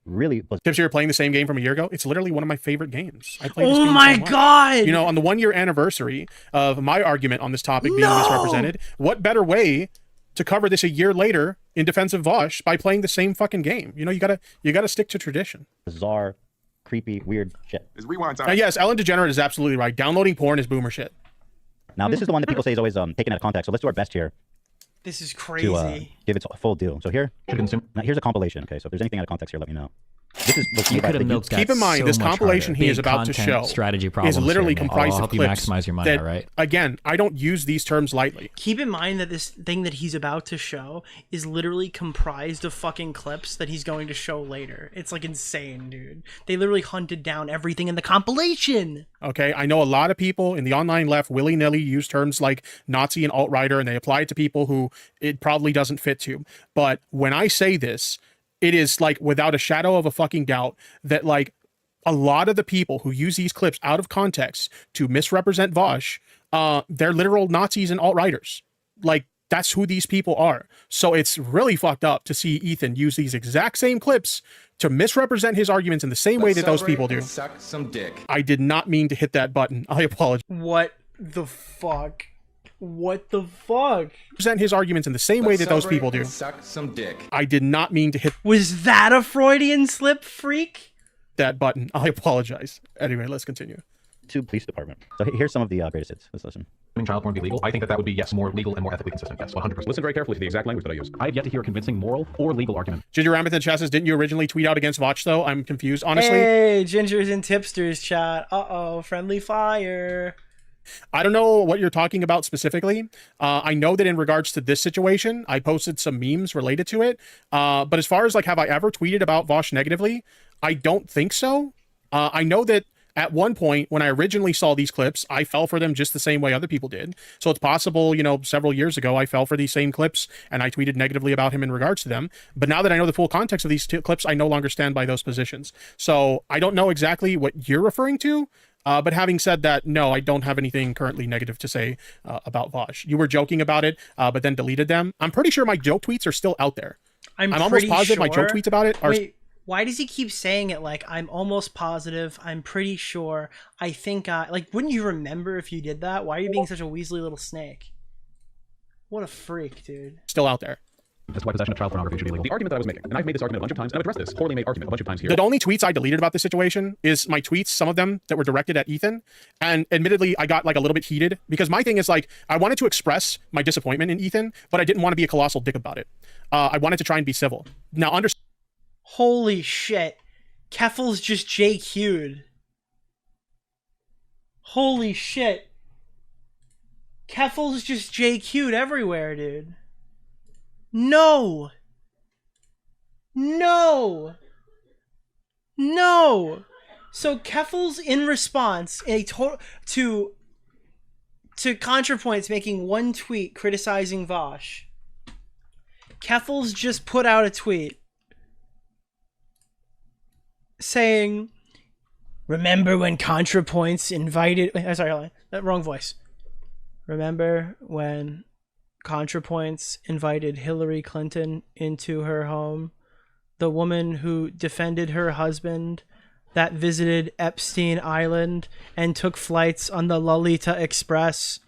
really... Tipster, you're playing the same game from a year ago? It's literally one of my favorite games. I played this Oh game my so much. God! You know, on the 1 year anniversary of my argument on this topic being misrepresented, what better way to cover this a year later in defense of Vaush by playing the same fucking game? You know, you gotta stick to tradition. Bizarre, creepy, weird shit. Is rewind time. Yes, Ellen DeGeneres is absolutely right. Downloading porn is boomer shit. Now, this is the one that people say is always taken out of context, so let's do our best here. This is crazy. To give it a full due. So here, now here's a compilation. Okay, so if there's anything out of context here, let me know. This is you could have milked that Keep in mind, so this much compilation harder. he is Big about to content show strategy is problems literally here, man. comprised I'll of help you clips maximize your money, that, all right? again, I don't use these terms lightly. Keep in mind that this thing that he's about to show is literally comprised of fucking clips that he's going to show later. It's like insane, dude. They literally hunted down everything in the compilation. Okay, I know a lot of people in the online left willy-nilly use terms like Nazi and alt-righter, and they apply it to people who it probably doesn't fit to. But when I say this, it is like without a shadow of a fucking doubt that like a lot of the people who use these clips out of context to misrepresent Vaush, they're literal Nazis and alt-righters. Like, that's who these people are. So it's really fucked up to see Ethan use these exact same clips to misrepresent his arguments in the same way that those people do. Suck some dick. I did not mean to hit that button. I apologize. What the fuck? What the fuck? Present his arguments in the same way that those people do. Suck some dick. I did not mean to hit Was that a Freudian slip, freak? that button. I apologize. Anyway, let's continue. To police department. So here's some of the greatest hits. Let's listen. Child porn be legal? I think that would be, yes, more legal and more ethically consistent. Yes, 100%. Listen very carefully to the exact language that I use. I have yet to hear a convincing moral or legal argument. Ginger Rabbit and Chat says, didn't you originally tweet out against Vaush though? I'm confused, honestly. Hey, Ginger's in Tipster's chat. Uh-oh, friendly fire. I don't know what you're talking about specifically. I know that in regards to this situation, I posted some memes related to it. But as far as like, have I ever tweeted about Vaush negatively? I don't think so. I know that at one point when I originally saw these clips, I fell for them just the same way other people did. So it's possible, you know, several years ago, I fell for these same clips and I tweeted negatively about him in regards to them. But now that I know the full context of these clips, I no longer stand by those positions. So I don't know exactly what you're referring to. But having said that, no, I don't have anything currently negative to say about Vaush. You were joking about it, but then deleted them. I'm pretty sure my joke tweets are still out there. I'm almost positive my joke tweets about it are... Wait, why does he keep saying it like, I'm almost positive, I'm pretty sure, I think I... Like, wouldn't you remember if you did that? Why are you being such a weaselly little snake? What a freak, dude. Still out there. That's why possession of child pornography should be legal. The argument that I was making, and I've made this argument a bunch of times, and I've addressed this poorly made argument a bunch of times here. The only tweets I deleted about this situation is my tweets, some of them that were directed at Ethan. And admittedly, I got like a little bit heated because my thing is like, I wanted to express my disappointment in Ethan, but I didn't want to be a colossal dick about it. I wanted to try and be civil. Now, understand. Holy shit. Keffel's just JQ'd. Holy shit. Keffel's just JQ'd everywhere, dude. No. No. No. So Keffel's in response to ContraPoints making one tweet criticizing Vaush. Keffel's just put out a tweet saying, remember when ContraPoints invited... Sorry, wrong voice. Remember when ContraPoints invited Hillary Clinton into her home? the woman who defended her husband that visited Epstein Island and took flights on the Lolita Express.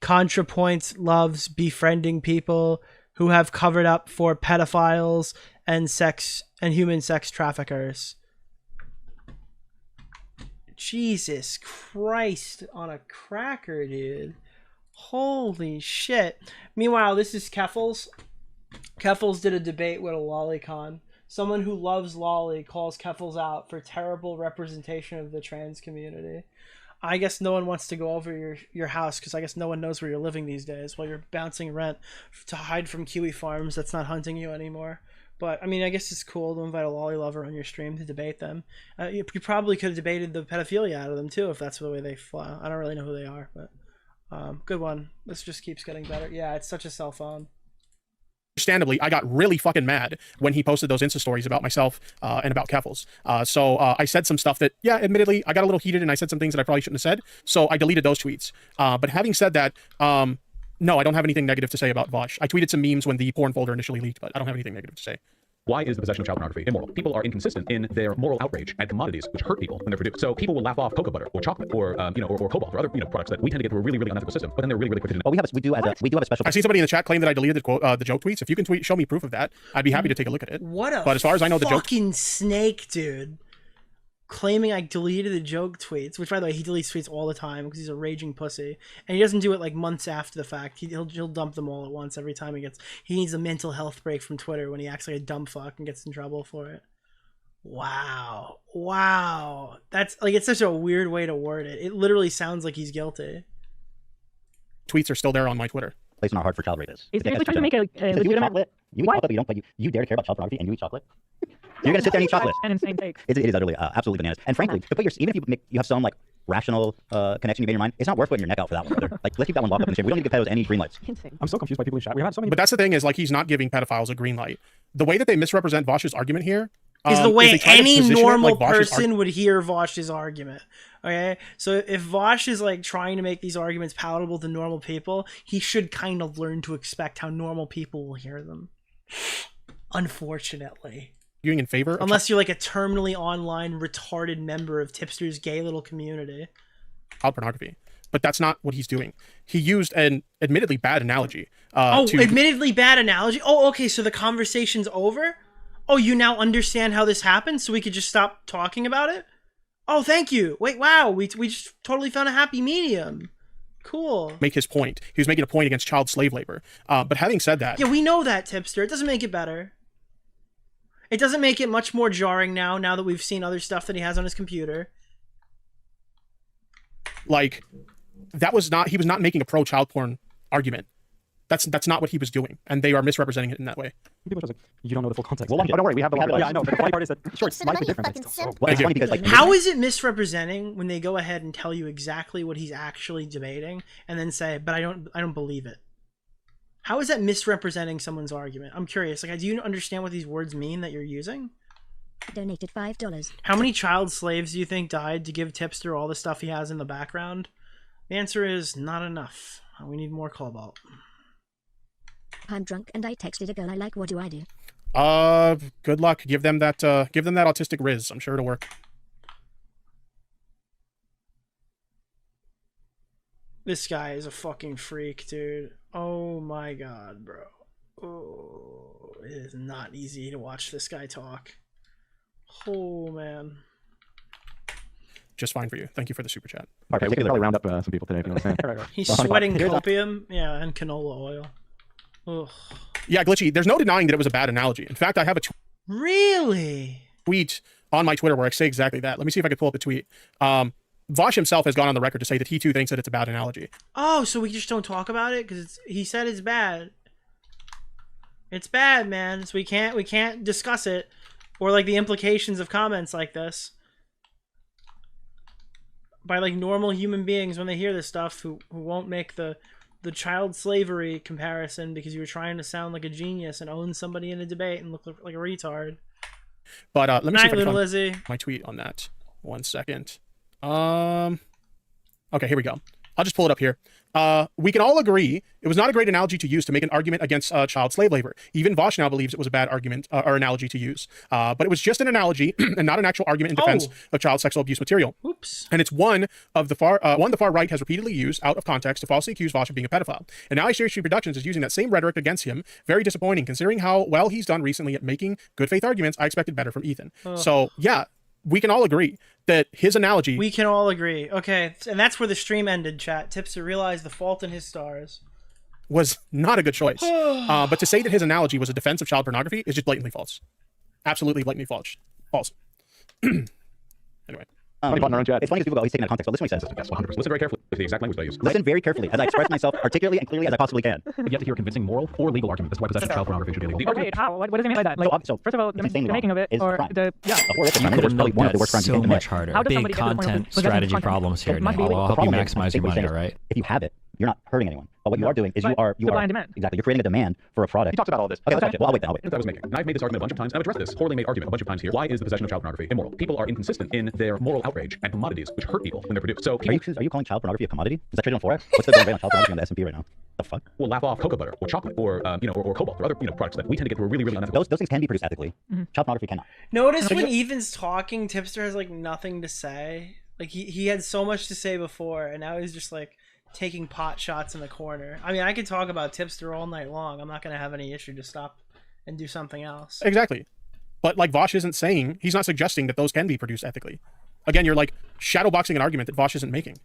ContraPoints loves befriending people who have covered up for pedophiles and human sex traffickers. Jesus Christ on a cracker, dude. Holy shit. Meanwhile, this is Keffels. Keffels did a debate with a lolicon. Someone who loves lolly calls Keffels out for terrible representation of the trans community. I guess no one wants to go over your house because I guess no one knows where you're living these days while you're bouncing rent to hide from Kiwi Farms that's not hunting you anymore. But, I mean, I guess it's cool to invite a lolly lover on your stream to debate them. You probably could have debated the pedophilia out of them, too, if that's the way they fly. I don't really know who they are, but good one. This just keeps getting better. Yeah, it's such a cell phone. Understandably, I got really fucking mad when he posted those Insta stories about myself and about Keffels. So I said some stuff that, yeah, admittedly, I got a little heated and I said some things that I probably shouldn't have said. So I deleted those tweets. But having said that, no, I don't have anything negative to say about Vaush. I tweeted some memes when the porn folder initially leaked, but I don't have anything negative to say. Why is the possession of child pornography immoral? People are inconsistent in their moral outrage at commodities which hurt people when they're produced. So people will laugh off cocoa butter or chocolate or or cobalt or other products that we tend to get through a really, really unethical system, but then they're really, really quick to deny. Well, we do have a special. I see somebody in the chat claim that I deleted the joke tweets. If you can show me proof of that, I'd be happy to take a look at it. But as far as I know, the joke fucking snake, dude. Claiming I deleted the joke tweets, which by the way, he deletes tweets all the time because he's a raging pussy, and he doesn't do it like months after the fact. He'll dump them all at once every time he needs a mental health break from Twitter when he acts like a dumb fuck and gets in trouble for it. Wow, that's like, it's such a weird way to word it. It literally sounds like he's guilty. Tweets are still there on my Twitter. Place not hard for child rapists. Is seriously trying to make a legitimate... You eat chocolate, but you dare to care about child pornography and you eat chocolate? You're gonna sit there and eat chocolate. An insane take. It is utterly, absolutely bananas. And frankly, to put even if you have some like rational connection you made in your mind, it's not worth putting your neck out for that one, brother. Like, let's keep that one locked up in the chamber. We don't need to give pedos any green lights. I'm so confused by people in chat. We have so many. But that's the thing is, like, he's not giving pedophiles a green light. The way that they misrepresent Vaush's argument here is the way any normal person would hear Vaush's argument. Okay, so if Vaush is like trying to make these arguments palatable to normal people, he should kind of learn to expect how normal people will hear them. Unfortunately. You're in favor? Unless you're like a terminally online retarded member of Tipster's gay little community. Child pornography. But that's not what he's doing. He used an admittedly bad analogy. Admittedly bad analogy? Oh, okay, so the conversation's over? Oh, you now understand how this happened, so we could just stop talking about it? Oh, thank you. Wait, wow, we just totally found a happy medium. Cool. Make his point. He was making a point against child slave labor. But having said that... Yeah, we know that, Tipster. It doesn't make it better. It doesn't make it much more jarring now that we've seen other stuff that he has on his computer. Like, he was not making a pro-child porn argument. That's not what he was doing, and they are misrepresenting it in that way. People are just like, you don't know the full context. Well, don't worry, we have the Yeah, I know, but the funny part is that, sure, it's slightly different, but it's still so... It's funny because, like, how is it misrepresenting when they go ahead and tell you exactly what he's actually debating, and then say, but I don't believe it? How is that misrepresenting someone's argument? I'm curious. Like, do you understand what these words mean that you're using? Donated $5. How many child slaves do you think died to give Tipster all the stuff he has in the background? The answer is not enough. We need more cobalt. I'm drunk and I texted a girl I like. What do I do? Good luck. Give them that autistic riz. I'm sure it'll work. This guy is a fucking freak, dude. Oh my god, bro. Oh, it is not easy to watch this guy talk. Oh, man. Just fine for you. Thank you for the super chat. Okay, we could probably round up some people today if you know what I'm saying. He's sweating copium, yeah, and canola oil. Ugh. Yeah, Glitchy, there's no denying that it was a bad analogy. In fact, I have a really tweet on my Twitter where I say exactly that. Let me see if I can pull up the tweet. Vaush himself has gone on the record to say that he too thinks that it's a bad analogy. Oh, so we just don't talk about it because he said it's bad. It's bad, man. So we can't discuss it or like the implications of comments like this by like normal human beings when they hear this stuff who won't make the child slavery comparison because you were trying to sound like a genius and own somebody in a debate and look like a retard. But let me see if I can find Lizzie. my tweet on that. 1 second. Okay, here we go. I'll just pull it up here. We can all agree it was not a great analogy to use to make an argument against child slave labor. Even Vaush now believes it was a bad argument or analogy to use. But it was just an analogy and not an actual argument in defense of child sexual abuse material. Oops. And it's one the far right has repeatedly used out of context to falsely accuse Vaush of being a pedophile. And now Series 3 Productions is using that same rhetoric against him. Very disappointing, considering how well he's done recently at making good faith arguments. I expected better from Ethan. So yeah, we can all agree that his analogy... We can all agree. Okay, and that's where the stream ended, chat. Tipster realized the fault in his stars. Was not a good choice. But to say that his analogy was a defense of child pornography is just blatantly false. Absolutely blatantly false. Anyway. It's funny because people go, he's taking out of context, but listen to what he says. Yes, 100%. Listen very carefully to the exact language I use. Listen very carefully as I express myself articulately and clearly as I possibly can. If yet to hear a convincing moral or legal argument as to why possession of child pornography should be illegal. Okay, how? What does he mean by that? Like, So, first of all, the making of it, is or crime. the A horrific crime. It's probably one of the worst crimes you so can much commit. harder. Big content strategy problems here, Nick. I'll help you maximize your money, all right? If you have it, you're not hurting anyone. But what you are doing is you are demand. Exactly. You're creating a demand for a product. He talks about all this. Okay, let's watch it. Well, I'll wait. That I was making. And I've made this argument a bunch of times, and I've addressed this poorly made argument a bunch of times here. Why is the possession of child pornography immoral? People are inconsistent in their moral outrage and commodities which hurt people when they're produced. So are you calling child pornography a commodity? Is that traded on Forex? What's the going rate on child pornography on the S&P right now? The fuck? We'll laugh off cocoa butter or chocolate or or cobalt or other products that we tend to get through really unethical. Those things can be produced ethically. Child pornography cannot. Notice when Ethan's talking, Tipster has like nothing to say. Like he had so much to say before, and now he's just like taking pot shots in the corner. I mean, I could talk about Tipster all night long. I'm not going to have any issue to stop and do something else. Exactly. But like Vaush isn't saying, he's not suggesting that those can be produced ethically. Again, you're like shadowboxing an argument that Vaush isn't making.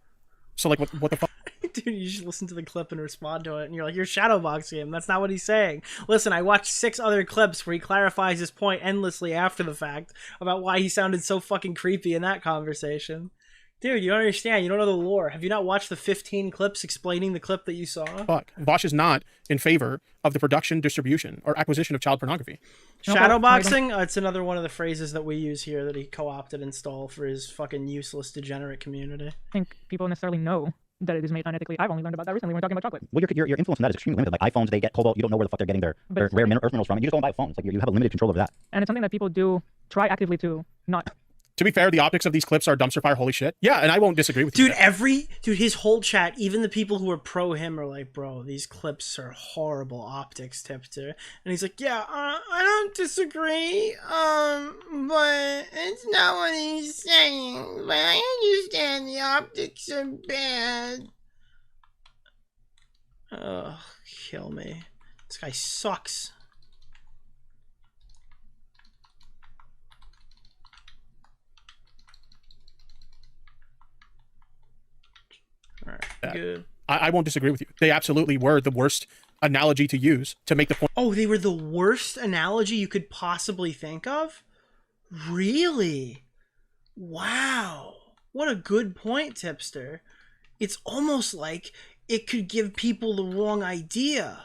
So like, what the fuck? Dude, you should listen to the clip and respond to it. And you're like, you're shadowboxing him. That's not what he's saying. Listen, I watched 6 other clips where he clarifies his point endlessly after the fact about why he sounded so fucking creepy in that conversation. Dude, you don't understand. You don't know the lore. Have you not watched the 15 clips explaining the clip that you saw? Fuck. Vaush is not in favor of the production, distribution, or acquisition of child pornography. Shadowboxing? It's another one of the phrases that we use here that he co-opted and stole for his fucking useless degenerate community. I think people necessarily know that it is made unethically. I've only learned about that recently when we're talking about chocolate. Well, your influence on that is extremely limited. Like iPhones, they get cobalt. You don't know where the fuck they're getting their rare earth minerals from. And you just go and buy a phone. It's like you have a limited control over that. And it's something that people do try actively to not. To be fair, the optics of these clips are dumpster fire. Holy shit. Yeah, and I won't disagree with you. Dude, his whole chat, even the people who are pro him are like, bro, these clips are horrible optics, Tipster. And he's like, yeah, I don't disagree, but it's not what he's saying. But I understand the optics are bad. Ugh, kill me. This guy sucks. All right, good. I won't disagree with you. They absolutely were the worst analogy to use to make the point. Oh, they were the worst analogy you could possibly think of? Really? Wow. What a good point, Tipster. It's almost like it could give people the wrong idea.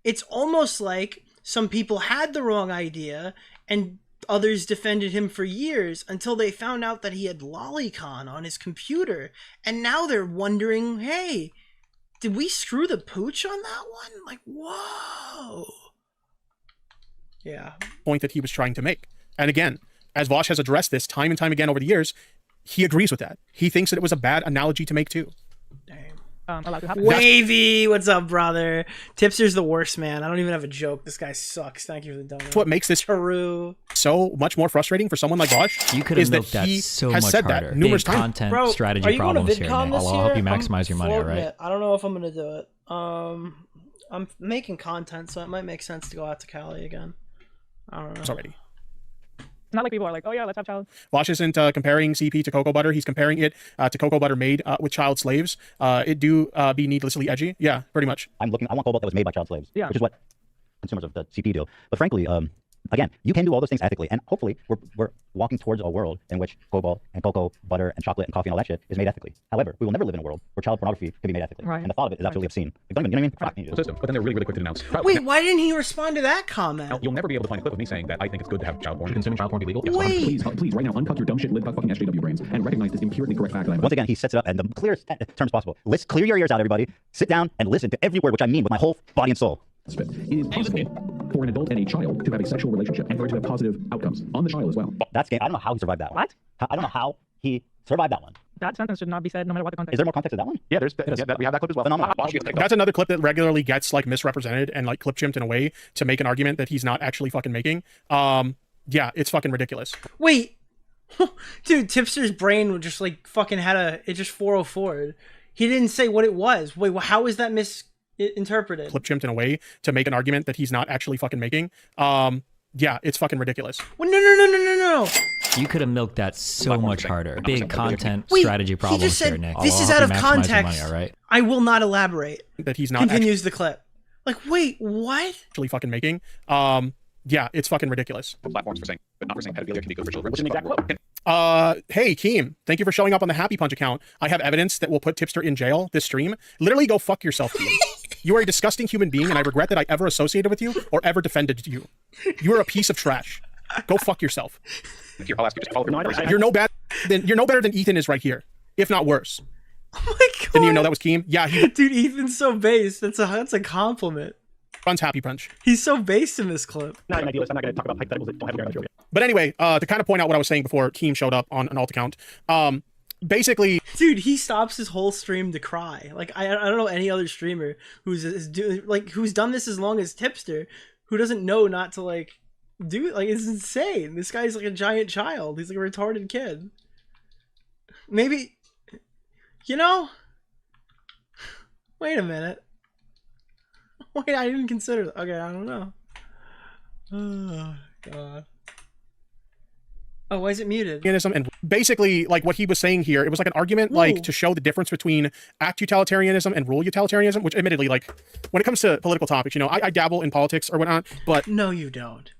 It's almost like some people had the wrong idea and others defended him for years until they found out that he had lolicon on his computer. And now they're wondering, hey, did we screw the pooch on that one? Like, whoa. Yeah. Point that he was trying to make. And again, as Vaush has addressed this time and time again over the years, he agrees with that. He thinks that it was a bad analogy to make too. Wavy, what's up, brother? Tipster's the worst, man. I don't even have a joke. This guy sucks. Thank you for the donut. That's what makes this so much more frustrating for someone like Vaush. You could have milked that so much harder. Numerous content strategy problems here, Nick. I'll help you maximize your money, all right? I don't know if I'm gonna do it. I'm making content, so it might make sense to go out to Cali again. I don't know. It's already. It's not like people are like, oh yeah, let's have child. Vaush isn't comparing CP to cocoa butter. He's comparing it to cocoa butter made with child slaves. It do be needlessly edgy. Yeah, pretty much. I want cobalt that was made by child slaves. Yeah. Which is what consumers of the CP do. But frankly, again, you can do all those things ethically, and hopefully we're walking towards a world in which cobalt and cocoa butter and chocolate and coffee and all that shit is made ethically. However, we will never live in a world where child pornography can be made ethically. Right. And the thought of it is absolutely obscene. You know what I mean? But then they're really quick to denounce. Wait, why didn't he respond to that comment? Now, you'll never be able to find a clip of me saying that I think it's good to have child porn. Consuming child porn be legal? Yes, Wait. Please, right now, uncut your dumb shit, live fucking SJW brains, and recognize this empirically correct fact that I'm Once again, he sets it up in the clearest terms possible. Clear your ears out, everybody. Sit down and listen to every word, which I mean with my whole body and soul. It is possible for an adult and a child to have a sexual relationship and for it to have positive outcomes on the child as well. That's game. I don't know how he survived that one. What? I don't know how he survived that one. That sentence should not be said no matter what the context. Is there more context to that one? Yeah, we have that clip as well. Phenomenal. That's another clip that regularly gets like misrepresented and like clip chimped in a way to make an argument that he's not actually fucking making. Yeah, it's fucking ridiculous. Wait, dude, Tipster's brain just like fucking it just 404'd. He didn't say what it was. Wait, how is that misinterpreted? Clip chimped in a way to make an argument that he's not actually fucking making. Yeah, it's fucking ridiculous. Well, no. You could have milked that so much harder. Big content Wait, strategy problems he just said, here, Nick. This I'll is help out you of maximize your context. money, all right? I will not elaborate. That he's not Continues the clip. Like, wait, what? Actually fucking making. Yeah, it's fucking ridiculous. Platforms for saying, but not for saying pedophilia can be good for children. Which is an exact quote. Hey, Keem, thank you for showing up on the Happy Punch account. I have evidence that will put Tipster in jail this stream. Literally go fuck yourself, Keem. You are a disgusting human being, and I regret that I ever associated with you or ever defended you. You are a piece of trash. Go fuck yourself. Here, I'll ask you just follow through. You're no better than Ethan is right here, if not worse. Oh my god! Didn't even know that was Keem. Yeah, dude, Ethan's so base. That's a compliment. Runs Happy Punch. He's so based in this clip. Not an idealist. I'm not going to talk about hypotheticals that don't have a guarantee. But anyway, to kind of point out what I was saying before Keem showed up on an alt account, basically, dude, he stops his whole stream to cry. Like I don't know any other streamer who's done this as long as Tipster, who doesn't know not to like do it. Like, it's insane. This guy's like a giant child. He's like a retarded kid. Maybe, you know. Wait a minute. Wait, I didn't consider that. Okay, I don't know. Oh god. Oh, why is it muted? And basically, like what he was saying here, it was like an argument, like to show the difference between act utilitarianism and rule utilitarianism. Which, admittedly, like when it comes to political topics, you know, I dabble in politics or whatnot. But no, you don't.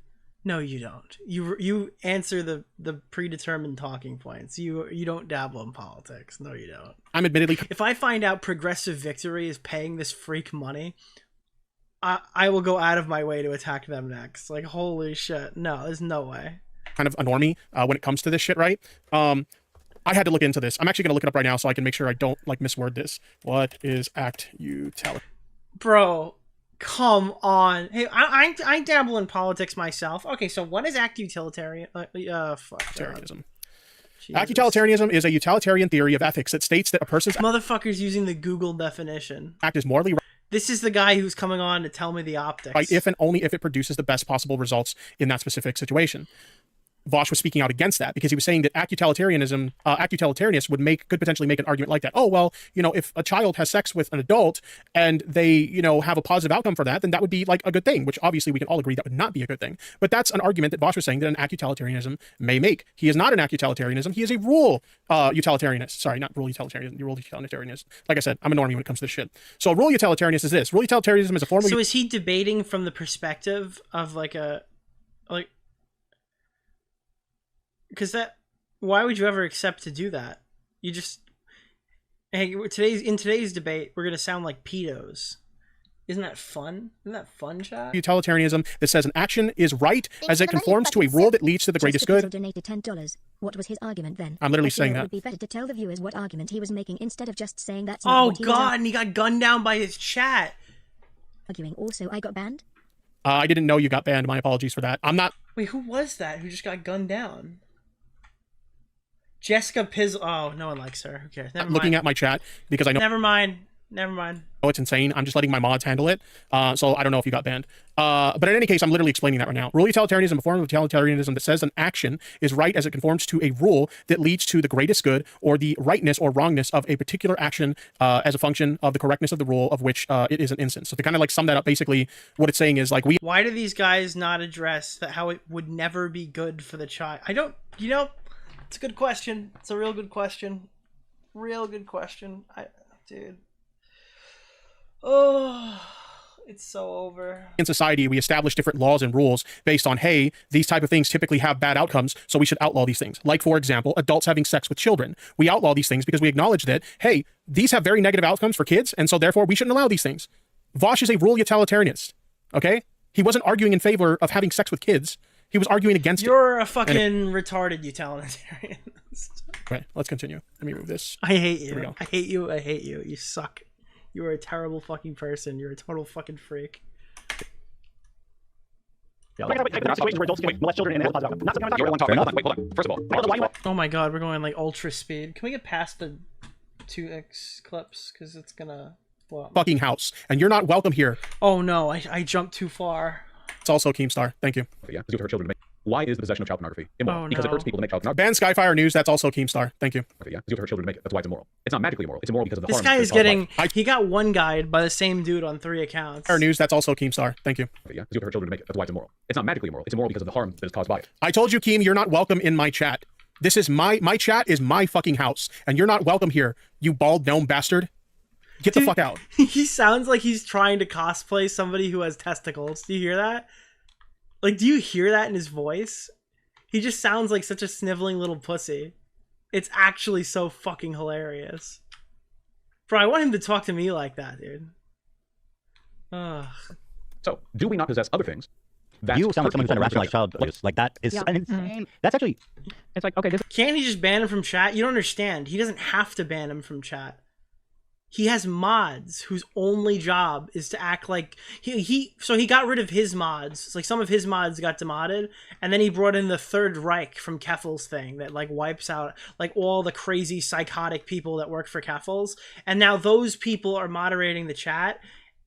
No, you don't. You answer the predetermined talking points. You don't dabble in politics. No, you don't. I'm admittedly. If I find out Progressive Victory is paying this freak money, I will go out of my way to attack them next. Like, holy shit. No, there's no way. Kind of a normie when it comes to this shit, right? I had to look into this. I'm actually gonna look it up right now so I can make sure I don't like misword this. What is act utilitarian? Bro, come on. Hey, I dabble in politics myself. Okay, so what is act utilitarian? Fuck. Utilitarianism. Act utilitarianism is a utilitarian theory of ethics that states that a person's motherfucker's using the Google definition. Act is morally right. This is the guy who's coming on to tell me the optics. Right, if and only if it produces the best possible results in that specific situation. Vaush was speaking out against that because he was saying that act utilitarianism, act utilitarianists could potentially make an argument like that. Oh, well, you know, if a child has sex with an adult and they, you know, have a positive outcome for that, then that would be like a good thing, which obviously we can all agree that would not be a good thing. But that's an argument that Vaush was saying that an act utilitarianism may make. He is not an act utilitarianism. He is a rule utilitarianist. Sorry, not rule utilitarianism. Rule utilitarianist. Like I said, I'm a normie when it comes to this shit. So rule utilitarianist is this. Rule utilitarianism is a form of... So is he debating from the perspective of like because why would you ever accept to do that? You just, hey, in today's debate, we're gonna sound like pedos. Isn't that fun? Isn't that fun, chat? Utilitarianism that says an action is right as it conforms to a rule that leads to the greatest good. Donated $10. What was his argument then? I'm literally saying that. It would be better to tell the viewers what argument he was making instead of just saying that's not what he was and he got gunned down by his chat. Arguing also, I got banned. I didn't know you got banned. My apologies for that. I'm not. Wait, who was that? Who just got gunned down? Jessica Piz. Oh, no one likes her. Who cares? Never mind. Looking at my chat because I know. Never mind. Oh, it's insane. I'm just letting my mods handle it. So I don't know if you got banned. But in any case, I'm literally explaining that right now. Rule utilitarianism, a form of utilitarianism that says an action is right as it conforms to a rule that leads to the greatest good or the rightness or wrongness of a particular action as a function of the correctness of the rule of which it is an instance. So to kind of like sum that up, basically what it's saying is like Why do these guys not address that how it would never be good for the child? I don't, you know, it's a good question. It's a real good question. Real good question. Dude. Oh, it's so over. In society, we establish different laws and rules based on, hey, these type of things typically have bad outcomes, so we should outlaw these things. Like, for example, adults having sex with children. We outlaw these things because we acknowledge that, hey, these have very negative outcomes for kids, and so therefore we shouldn't allow these things. Vaush is a rule utilitarianist, okay? He wasn't arguing in favor of having sex with kids. He was arguing against You're a fucking retarded utilitarian. Okay, let's continue. Let me move this. I hate you. Here we go. I hate you. I hate you. You suck. You are a terrible fucking person. You're a total fucking freak. Oh my god, we're going like ultra speed. Can we get past the 2x clips? Because it's gonna blow up. Fucking house, and you're not welcome here. Oh no, I jumped too far. It's also Keemstar. Thank you. Yeah, to her children to make. Why is the possession of child pornography immoral? Oh, Because it no. hurts people to make child pornography. Ban Skyfire News. That's also Keemstar. Thank you. Yeah, to her children to make it. That's why it's immoral. It's not magically immoral. It's immoral because of the This harm. guy that is it's caused getting. by. He got one guide by the same dude on 3 accounts. Fire News. That's also Keemstar. Thank you. Yeah, to her children to make it. That's why it's immoral. It's not magically immoral. It's immoral because of the harm that is caused by it. I told you, Keem, you're not welcome in my chat. This is my chat is my fucking house, and you're not welcome here, you bald gnome bastard. Get the fuck out. He sounds like he's trying to cosplay somebody who has testicles. Do you hear that? Like, do you hear that in his voice? He just sounds like such a sniveling little pussy. It's actually so fucking hilarious. Bro, I want him to talk to me like that, dude. Ugh. So, do we not possess other things? You sound like someone who's trying to rationalize child abuse. Like, that is an insane. That's actually. It's like, okay, this. Can't he just ban him from chat? You don't understand. He doesn't have to ban him from chat. He has mods whose only job is to act like so he got rid of his mods. It's like some of his mods got demodded, and then he brought in the Third Reich from Keffel's thing that like wipes out like all the crazy psychotic people that work for Keffel's, and now those people are moderating the chat,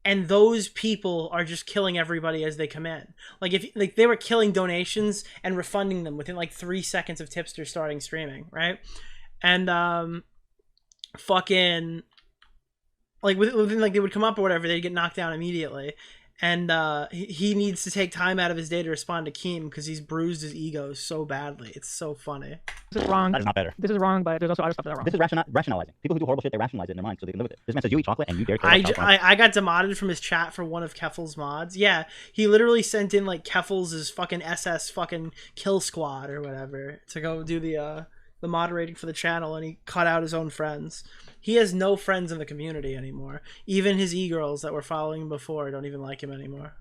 and those people are just killing everybody as they come in. Like if like they were killing donations and refunding them within like 3 seconds of Tipster starting streaming, right? And fucking. Like within like they would come up or whatever, they'd get knocked down immediately, and he needs to take time out of his day to respond to Keem because he's bruised his ego so badly. It's so funny. This is wrong. That is not better. This is wrong, but there's also other stuff that are wrong. This is rationalizing. People who do horrible shit, they rationalize it in their mind so they can live with it. This man says you eat chocolate and you dare kill I got demodded from his chat for one of Keffel's mods. Yeah, he literally sent in like Keffel's fucking SS fucking kill squad or whatever to go do the moderating for the channel, and he cut out his own friends. He has no friends in the community anymore. Even his e-girls that were following him before don't even like him anymore.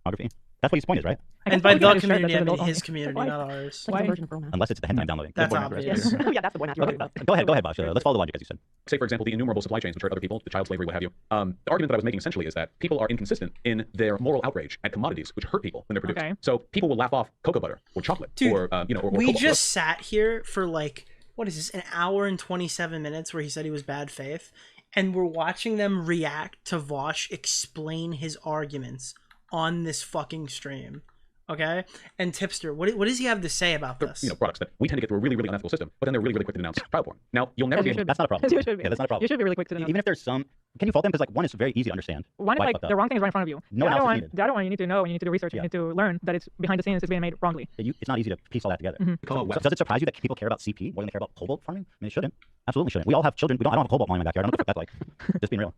That's what his point is, right? And by the community, I mean his community, not ours. Unless it's the hentai I'm downloading. That's obvious. Yeah, that's the point. Okay. Go ahead, Vaush. Let's follow the logic as you said. Say, for example, the innumerable supply chains which hurt other people, the child slavery, what have you. The argument that I was making essentially is that people are inconsistent in their moral outrage at commodities which hurt people when they're produced. Okay. So people will laugh off cocoa butter or chocolate Dude, or we cobalt just sat here for like, what is this, an hour and 27 minutes where he said he was bad faith, and we're watching them react to Vaush explain his arguments on this fucking stream. Okay? And Tipster, what does he have to say about this? products that we tend to get through a really, really unethical system, but then they're really, really quick to denounce child porn. Now, you'll never be able. That's not a problem. You should be. Yeah, that's not a problem. You should be really quick to denounce. Even if there's some, can you fault them? Because like one is very easy to understand. One is like the wrong thing is right in front of you. No the other analysis one, needed. the other one you need to know, and you need to do research. Yeah. You need to learn that it's behind the scenes. It's being made wrongly. It's not easy to piece all that together. Mm-hmm. So does it surprise you that people care about CP more than they care about cobalt farming? I mean, it shouldn't. Absolutely shouldn't. We all have children. I don't have a cobalt mine in my backyard. I don't know what that's like. Just being real.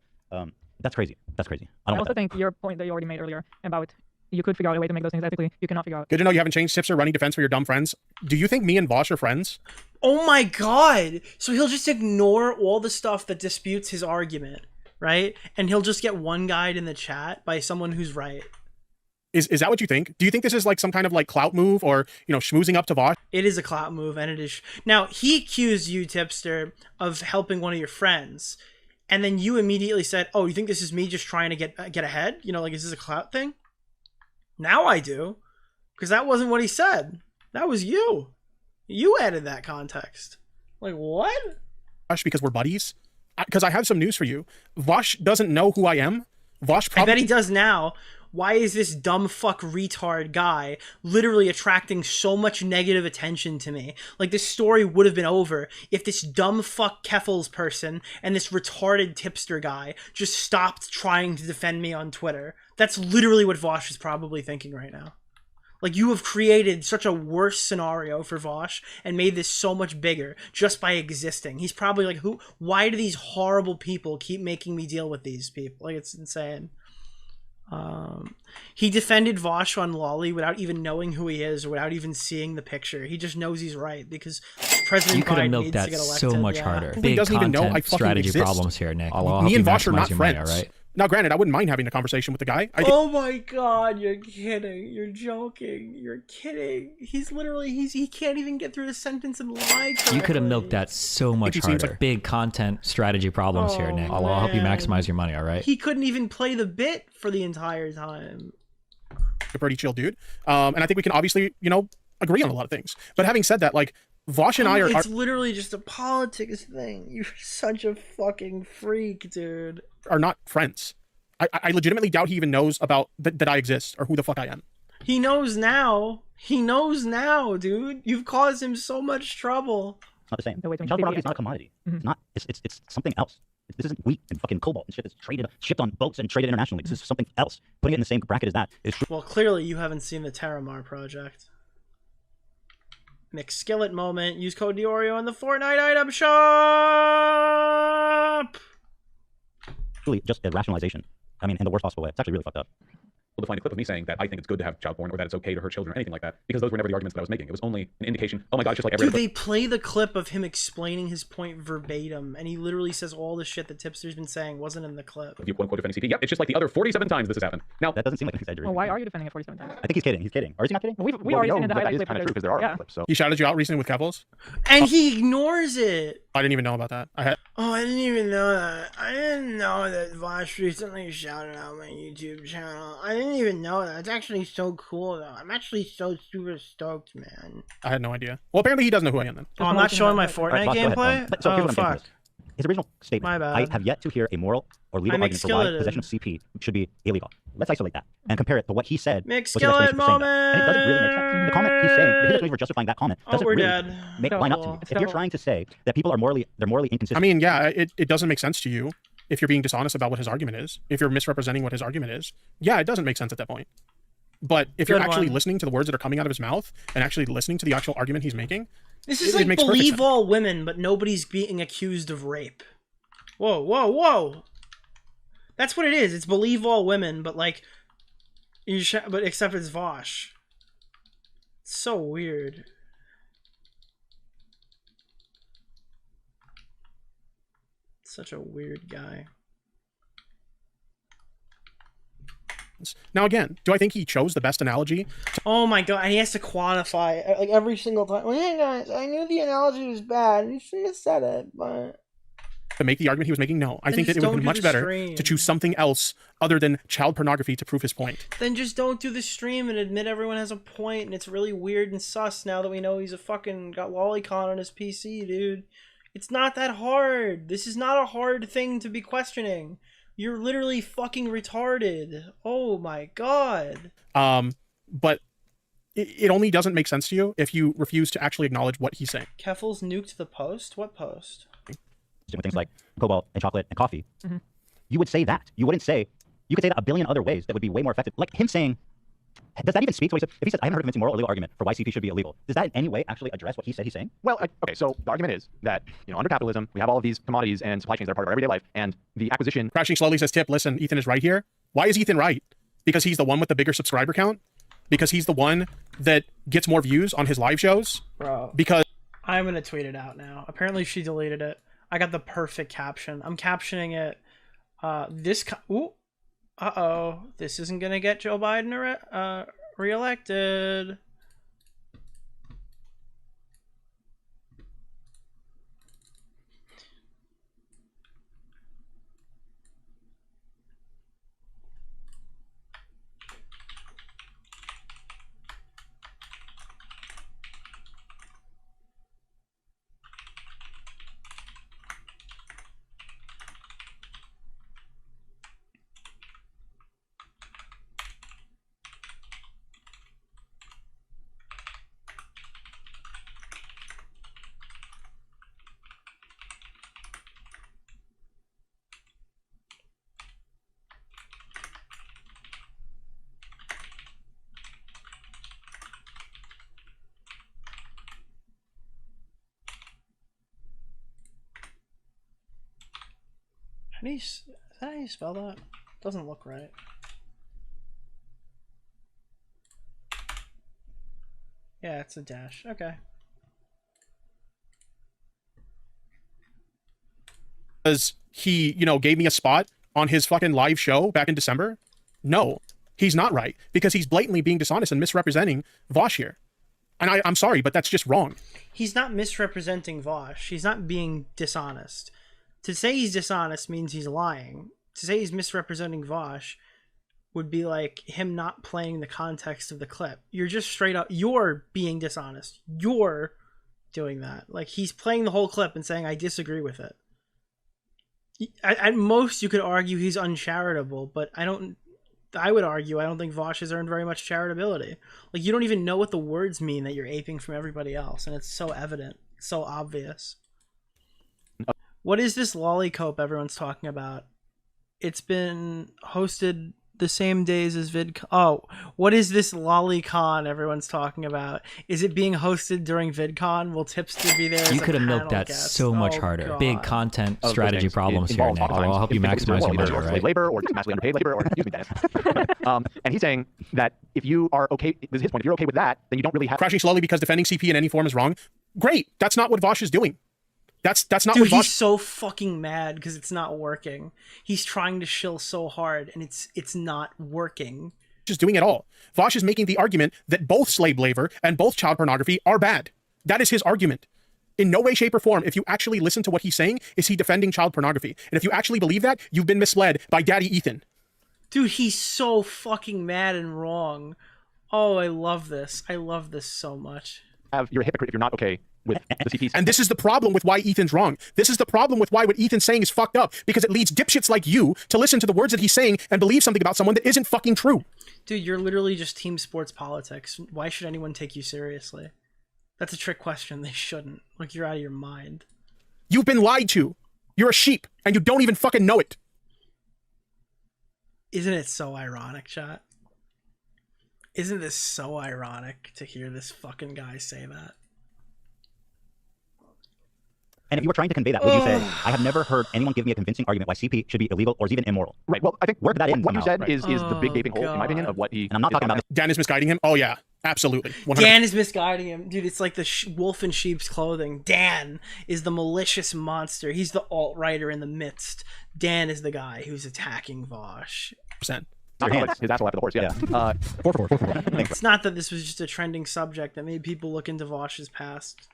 That's crazy. That's crazy. I I don't also think your point that you already made earlier about you could figure out a way to make those things ethically. You cannot figure out. Good to know you haven't changed Tipster running defense for your dumb friends. Do you think me and Vaush are friends? Oh my god! So he'll just ignore all the stuff that disputes his argument, right? And he'll just get one guide in the chat by someone who's right. Is that what you think? Do you think this is like some kind of like clout move or, schmoozing up to Vaush? It is a clout move, and it is... Now, he accused you, Tipster, of helping one of your friends, and then you immediately said, oh, you think this is me just trying to get ahead? Is this a clout thing? Now I do, because that wasn't what he said. That was you. You added that context. Like, what? Vaush, because we're buddies? Because I have some news for you. Vaush doesn't know who I am. Vaush probably... I bet he does now. Why is this dumb fuck retard guy literally attracting so much negative attention to me? Like, this story would have been over if this dumb fuck Keffel's person and this retarded Tipster guy just stopped trying to defend me on Twitter. That's literally what Vaush is probably thinking right now. Like, you have created such a worse scenario for Vaush and made this so much bigger just by existing. He's probably like, why do these horrible people keep making me deal with these people? Like, it's insane. He defended Vaush on Lolly without even knowing who he is or without even seeing the picture. He just knows he's right because President You could have Biden milked needs that to get elected. so much Yeah. harder. He Big doesn't even know I content fucking strategy exist. problems here, Nick. I'll Me help and you Vaush are maximize not your friends. money, all right? Now, granted, I wouldn't mind having a conversation with the guy. Oh my god, you're kidding. You're joking. You're kidding. He's literally, he can't even get through a sentence and lie. You could have milked that so much It seems harder. like- Big content strategy problems here, Nick. I'll help you man. maximize your money, all right? He couldn't even play the bit for the entire time. a pretty chill dude. And I think we can obviously, you know, agree on a lot of things. But having said that, like, Vaush and I are... It's literally just a politics thing. You're such a fucking freak, dude. Are not friends. I legitimately doubt he even knows about that I exist or who the fuck I am. He knows now. He knows now, dude. You've caused him so much trouble. It's not the same. Child pornography is not a commodity. It's not. It's something else. This isn't wheat and fucking cobalt and shit that's shipped on boats and traded internationally. This is something else. Putting it in the same bracket as that is true. Well, clearly you haven't seen the Terramar project. McSkillet moment. Use code DeOrio in the Fortnite item shop. Really, just a rationalization. I mean, in the worst possible way. It's actually really fucked up. We'll find a clip of me saying that I think it's good to have child porn or that it's okay to hurt children or anything like that, because those were never the arguments that I was making. It was only an indication. Oh my god, it's just like every Dude, other they play the clip of him explaining his point verbatim, and he literally says all the shit that Tipster's been saying wasn't in the clip. If you quote unquote defending CP, yep, it's just like the other 47 times this has happened. Now that doesn't seem like an exaggeration. Well, why are you defending it 47 times? I think he's kidding. He's kidding. Or is he not kidding? We already seen in the highlight clip. Kind of true because there are clips. So He shouted you out recently with Kevils? And he ignores it. I didn't even know about that. I didn't even know that. I didn't know that Vaush recently shouted out my YouTube channel. I didn't even know that. It's actually so cool, though. I'm actually so super stoked, man. I had no idea. Well, apparently he doesn't know who I am then. Oh, I'm not showing my Fortnite gameplay? So here's Oh, what I'm saying fuck. to this. His original statement, My bad. I have yet to hear a moral or legal I'm argument for why McSkilleted. possession of CP should be illegal. Let's isolate that and compare it to what he said. was his McSkillet explanation for saying that. And it doesn't really make sense. The comment he's saying, his explanation for justifying that comment doesn't we're really dead. line up to me. If you're trying to say that people are morally inconsistent. I mean, yeah, it doesn't make sense to you if you're being dishonest about what his argument is. If you're misrepresenting what his argument is, yeah, it doesn't make sense at that point. But if you're Good actually one. listening to the words that are coming out of his mouth and actually listening to the actual argument he's making, This is it like makes perfect believe sense. all women, but nobody's being accused of rape. Whoa, whoa, whoa! That's what it is. It's believe all women, but like, but except it's Vaush. It's so weird. Such a weird guy. Now again, do I think he chose the best analogy? Oh my god, and he has to quantify like every single time. Well, hey guys, I knew the analogy was bad. You shouldn't have said it, but To make the argument he was making? No. I Then think that just it would don't be do much the better stream. to choose something else other than child pornography to prove his point. then just don't do the stream and admit everyone has a point, and it's really weird and sus now that we know he's a fucking got lolicon on his PC, dude. It's not that hard. This is not a hard thing to be questioning. You're literally fucking retarded. Oh my god. But it only doesn't make sense to you if you refuse to actually acknowledge what he's saying. Keffels nuked the post? What post? With things like cobalt and chocolate and coffee, you would say that. You wouldn't say, you could say that a billion other ways that would be way more effective. Like him saying, does that even speak to what he said? If he says, I haven't heard a convincing moral or legal argument for why CP should be illegal, does that in any way actually address what he said he's saying? Well, okay, so the argument is that, under capitalism, we have all of these commodities and supply chains that are part of our everyday life, and the acquisition... Crashing slowly says, Tip, listen, Ethan is right here. Why is Ethan right? Because he's the one with the bigger subscriber count? Because he's the one that gets more views on his live shows? Bro. Because... I'm gonna tweet it out now. Apparently she deleted it. I got the perfect caption. I'm captioning it. Ooh. Uh-oh. This isn't gonna get Joe Biden reelected. Is that how you spell that? Doesn't look right. Yeah, it's a dash. Okay. Because he, gave me a spot on his fucking live show back in December? No, he's not right. Because he's blatantly being dishonest and misrepresenting Vaush here. And I'm sorry, but that's just wrong. He's not misrepresenting Vaush. He's not being dishonest. To say he's dishonest means he's lying. To say he's misrepresenting Vaush would be like him not playing the context of the clip. You're just straight up, you're being dishonest. You're doing that. Like, he's playing the whole clip and saying, I disagree with it. At most, you could argue he's uncharitable, but I would argue I don't think Vaush has earned very much charitability. Like, you don't even know what the words mean that you're aping from everybody else, and it's so evident, so obvious. What is this lollycope everyone's talking about? It's been hosted the same days as VidCon. Oh, what is this LollyCon everyone's talking about? Is it being hosted during VidCon? Will Tipster be there? You could have milked that so much harder. God. Big content strategy problems here, Nick. I'll help you maximize your money, all right? Labor or just massively underpaid labor, or excuse me, Dennis. And he's saying that if you are okay, this is his point. If you're okay with that, then you don't really have crashing slowly because defending CP in any form is wrong. Great. That's not what Vaush is doing. That's not Dude, what Vaush... he's so fucking mad because it's not working. He's trying to shill so hard and it's not working. Just doing it all. Vaush is making the argument that both slave labor and both child pornography are bad. That is his argument. In no way, shape, or form, if you actually listen to what he's saying, is he defending child pornography. And if you actually believe that, you've been misled by Daddy Ethan. Dude, he's so fucking mad and wrong. Oh, I love this. I love this so much. You're a hypocrite if you're not okay with the CPs. And this is the problem with why Ethan's wrong. This is the problem with why what Ethan's saying is fucked up, because it leads dipshits like you to listen to the words that he's saying and believe something about someone that isn't fucking true. Dude, you're literally just team sports politics. Why should anyone take you seriously? That's a trick question. They shouldn't. Like, you're out of your mind. You've been lied to. You're a sheep, and you don't even fucking know it. Isn't it so ironic, chat? Isn't this so ironic to hear this fucking guy say that? And if you were trying to convey that, would you say, I have never heard anyone give me a convincing argument why CP should be illegal or even immoral? Right. Well, I think work that in what you somehow. said is the big gaping hole, in my opinion, of what he... And I'm not talking about... Dan is misguiding him? Oh, yeah. Absolutely. 100%. Dan is misguiding him. Dude, it's like the wolf in sheep's clothing. Dan is the malicious monster. He's the alt-righter in the midst. Dan is the guy who's attacking Vaush. His ass will have the horse, yeah. 4-4. It's not that this was just a trending subject that made people look into Vaush's past.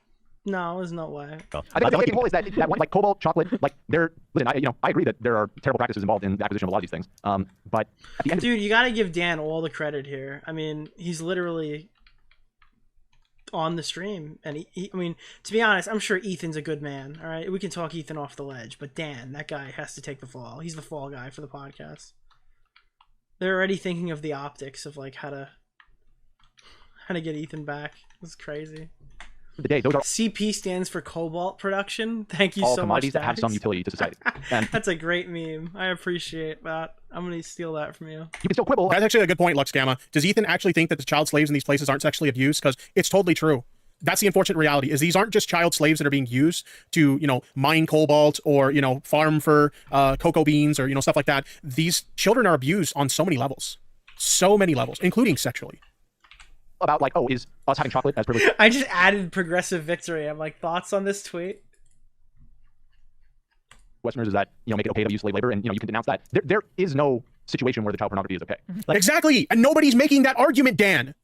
No, there's no way. I think the gaping hole is that one, like cobalt, chocolate, like listen, I agree that there are terrible practices involved in the acquisition of a lot of these things. But at the end, dude, you gotta give Dan all the credit here. I mean, he's literally on the stream, and I mean, to be honest, I'm sure Ethan's a good man. All right, we can talk Ethan off the ledge, but Dan, that guy has to take the fall. He's the fall guy for the podcast. They're already thinking of the optics of like how to get Ethan back. It's crazy. The day, those are CP stands for cobalt production. Thank you all so much. commodities that have some utility to society. And that's a great meme. I appreciate that. I'm gonna steal that from you. You can still quibble. That's actually a good point, Lux Gamma. Does Ethan actually think that the child slaves in these places aren't sexually abused? Because it's totally true. That's the unfortunate reality, is these aren't just child slaves that are being used to, mine cobalt or, farm for cocoa beans or, stuff like that. These children are abused on so many levels. So many levels, including sexually. About like, oh, is us having chocolate as privilege? I just added progressive victory. I'm like, thoughts on this tweet? Westerners is that, make it okay to use slave labor, and, you can denounce that. There is no situation where the child pornography is okay. Exactly. And nobody's making that argument, Dan.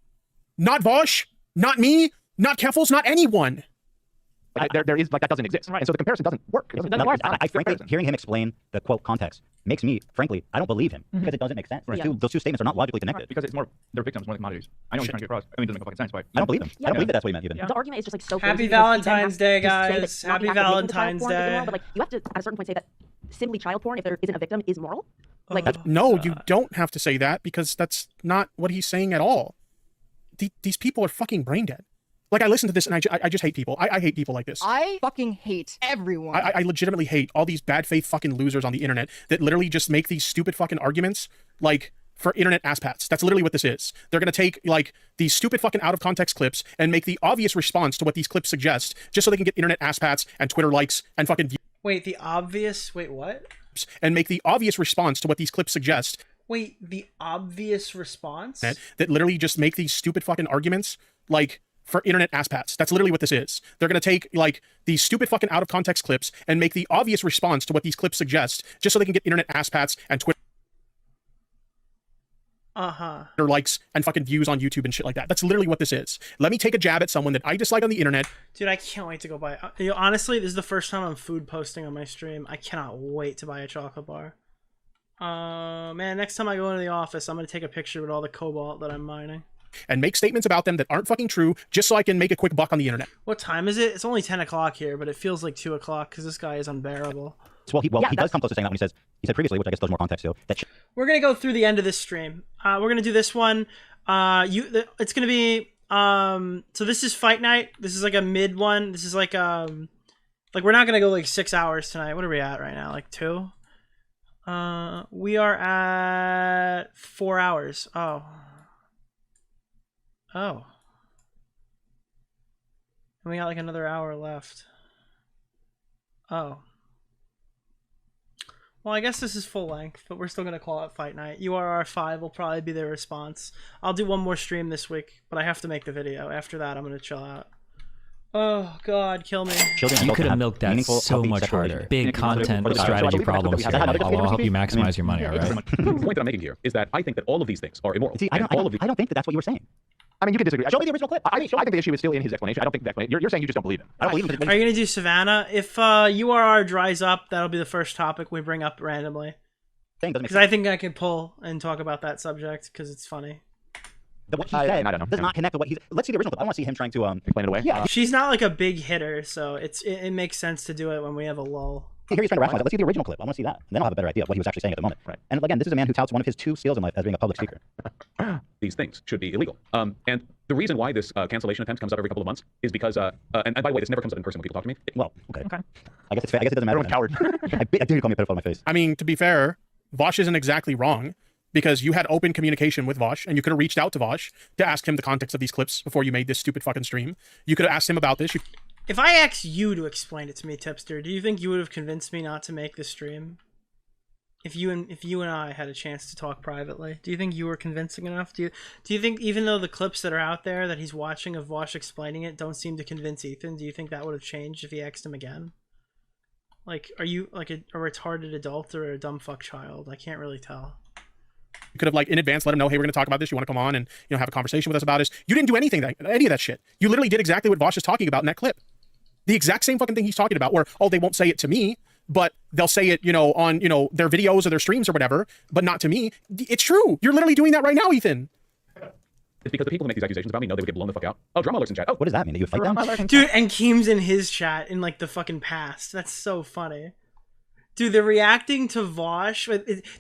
Not Vaush, not me, not Keffels, not anyone. Like, there is, like, that doesn't exist. Right. And so the comparison doesn't work. I frankly, hearing him explain the quote context makes me, frankly, I don't believe him because it doesn't make sense. Right. Those two statements are not logically connected. Right. Because it's more, they're victims more than commodities. I know what you're trying to get across. I mean, it doesn't make fucking sense, but... I don't believe him. I don't believe that that's what he meant, even. The argument is just like so Happy Valentine's Day, guys. Happy Valentine's Day. But like, you have to, at a certain point, say that simply child porn, if there isn't a victim, is moral. Like, no, you don't have to say that, because that's not what he's saying at all. These people are fucking brain dead. Like, I listen to this and I just hate people. I hate people like this. I fucking hate everyone. I legitimately hate all these bad faith fucking losers on the internet that literally just make these stupid fucking arguments, like, for internet asspats. That's literally what this is. They're going to take, like, these stupid fucking out of context clips and make the obvious response to what these clips suggest, just so they can get internet asspats and Twitter likes and fucking views. Wait, wait, what? And make the obvious response to what these clips suggest. Wait, the obvious response? That literally just make these stupid fucking arguments, like, for internet asspats. That's literally what this is. They're going to take, like, these stupid fucking out of context clips and make the obvious response to what these clips suggest, just so they can get internet asspats and Twitter likes and fucking views on YouTube and shit like that. That's literally what this is. Let me take a jab at someone that I dislike on the internet. Dude, I can't wait to go buy. Honestly, this is the first time I'm food posting on my stream. I cannot wait to buy a chocolate bar. Man, next time I go into the office, I'm gonna take a picture with all the cobalt that I'm mining. And make statements about them that aren't fucking true just so I can make a quick buck on the internet. What time is it? It's only 10 o'clock here, but it feels like 2 o'clock because this guy is unbearable. Well, he does come close to saying that when he said previously, which I guess does more context to, that We're gonna go through the end of this stream. We're gonna do this one. It's gonna be so this is fight night. This is like a mid one. This is like we're not gonna go like 6 hours tonight. What are we at right now? Like 2? We are at 4 hours. Oh. And we got like another hour left. Oh. Well, I guess this is full length, but we're still going to call it Fight Night. URR5 will probably be their response. I'll do one more stream this week, but I have to make the video. After that, I'm going to chill out. Oh, God, kill me. You could have milked that so much harder. Big content strategy problems here. I'll help you maximize your money, all right? The point that I'm making here is that I think that all of these things are immoral. See, I don't think that that's what you were saying. I mean, you can disagree. Show me the original clip. I think the issue is still in his explanation. I don't think the explanation. You're saying you just don't believe him. I don't believe him. Are you going to do Savannah? If URR dries up, that'll be the first topic we bring up randomly. Because I think I could pull and talk about that subject because it's funny. What he said I don't know. does not connect to what he's... Let's see the original clip. I want to see him trying to... explain it away? Yeah. She's not like a big hitter, so it makes sense to do it when we have a lull. Here he's trying to rationalize it. Let's see the original clip. I want to see that. And then I'll have a better idea of what he was actually saying at the moment. Right. And again, this is a man who touts one of his 2 skills in life as being a public speaker. These things should be illegal. And the reason why this cancellation attempt comes up every couple of months is because, and by the way, this never comes up in person when people talk to me. Well, okay. I guess it doesn't matter. Everyone's coward. I dare you call me a pedophile in my face. I mean, to be fair, Vaush isn't exactly wrong because you had open communication with Vaush and you could have reached out to Vaush to ask him the context of these clips before you made this stupid fucking stream. You could have asked him about this. If I asked you to explain it to me, Tipster, do you think you would have convinced me not to make the stream? If you and I had a chance to talk privately, do you think you were convincing enough? Do you think even though the clips that are out there that he's watching of Vaush explaining it don't seem to convince Ethan, do you think that would have changed if he asked him again? Like, are you like a retarded adult or a dumb fuck child? I can't really tell. You could have like in advance let him know, hey, we're going to talk about this. You want to come on and have a conversation with us about this. You didn't do any of that shit. You literally did exactly what Vaush is talking about in that clip. The exact same fucking thing he's talking about where, oh, they won't say it to me, but they'll say it, on, their videos or their streams or whatever, but not to me. It's true. You're literally doing that right now, Ethan. It's because the people who make these accusations about me know they would get blown the fuck out. Oh, drama alerts in chat. Oh, what does that mean? Are you a fight down? Dude, and Keem's in his chat in like the fucking past. That's so funny. Dude, they're reacting to Vaush.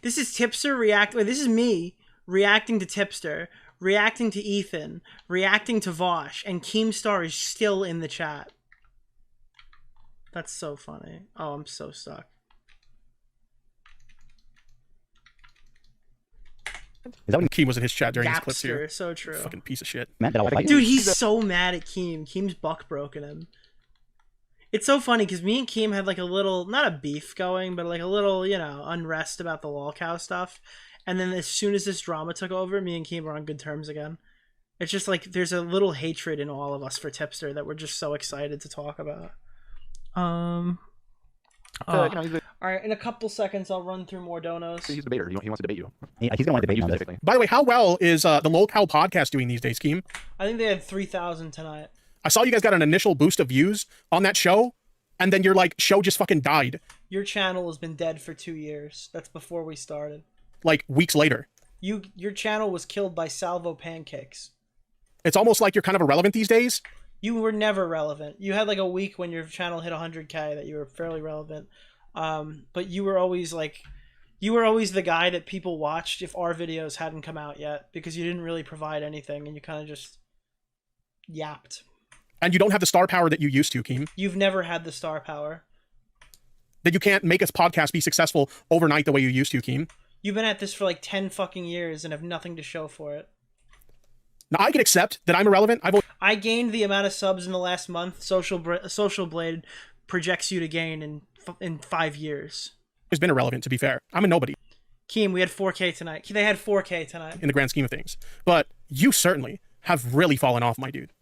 This is Tipster reacting. This is me reacting to Tipster, reacting to Ethan, reacting to Vaush, and Keemstar is still in the chat. That's so funny. Oh, I'm so stuck. Is that when Keem was in his chat during his Yapster, clips here? So true. Fucking piece of shit. Dude, he's so mad at Keem. Keem's buck broken him. It's so funny because me and Keem had like a little, not a beef going, but like a little, unrest about the lolcow stuff. And then as soon as this drama took over, me and Keem were on good terms again. It's just like there's a little hatred in all of us for Tipster that we're just so excited to talk about. All right, in a couple seconds, I'll run through more donos. He's a debater. He wants to debate you. He's gonna want to debate you specifically. By the way, how well is the Lolcow podcast doing these days, Keem? I think they had 3,000 tonight. I saw you guys got an initial boost of views on that show, and then your show just fucking died. Your channel has been dead for 2 years. That's before we started. Like weeks later. Your channel was killed by Salvo Pancakes. It's almost like you're kind of irrelevant these days. You were never relevant. You had like a week when your channel hit 100K that you were fairly relevant. But you were always the guy that people watched if our videos hadn't come out yet because you didn't really provide anything and you kind of just yapped. And you don't have the star power that you used to, Keem. You've never had the star power. That you can't make a podcast be successful overnight the way you used to, Keem. You've been at this for like 10 fucking years and have nothing to show for it. Now, I can accept that I'm irrelevant. I gained the amount of subs in the last month Social Blade projects you to gain in 5 years. It's been irrelevant, to be fair. I'm a nobody. Keem, we had 4K tonight. They had 4K tonight. In the grand scheme of things. But you certainly have really fallen off, my dude.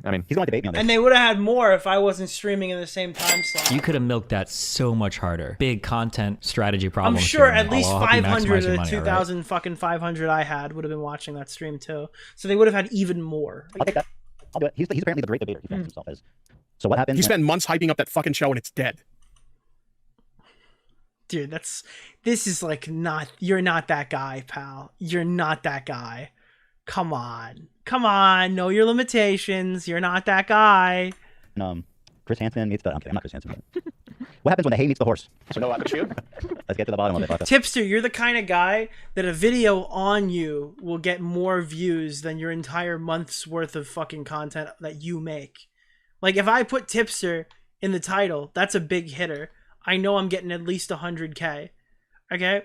I mean, he's going to debate me on this. And they would have had more if I wasn't streaming in the same time slot. You could have milked that so much harder. Big content strategy problems. I'm sure here, at least 500 of the 2,000 right? fucking 500 I had would have been watching that stream too. So they would have had even more. I'll take that. I'll do it. He's apparently the great debater he thinks himself as. So what happens? You spent months hyping up that fucking show and it's dead. Dude, this is like you're not that guy, pal. You're not that guy. Come on. Know your limitations. You're not that guy. Chris Hansen meets the... I'm kidding, I'm not Chris Hansen. What happens when the hay meets the horse? So no shoot? Let's get to the bottom of it. Tipster, you're the kind of guy that a video on you will get more views than your entire month's worth of fucking content that you make. Like, if I put Tipster in the title, that's a big hitter. I know I'm getting at least 100K. Okay?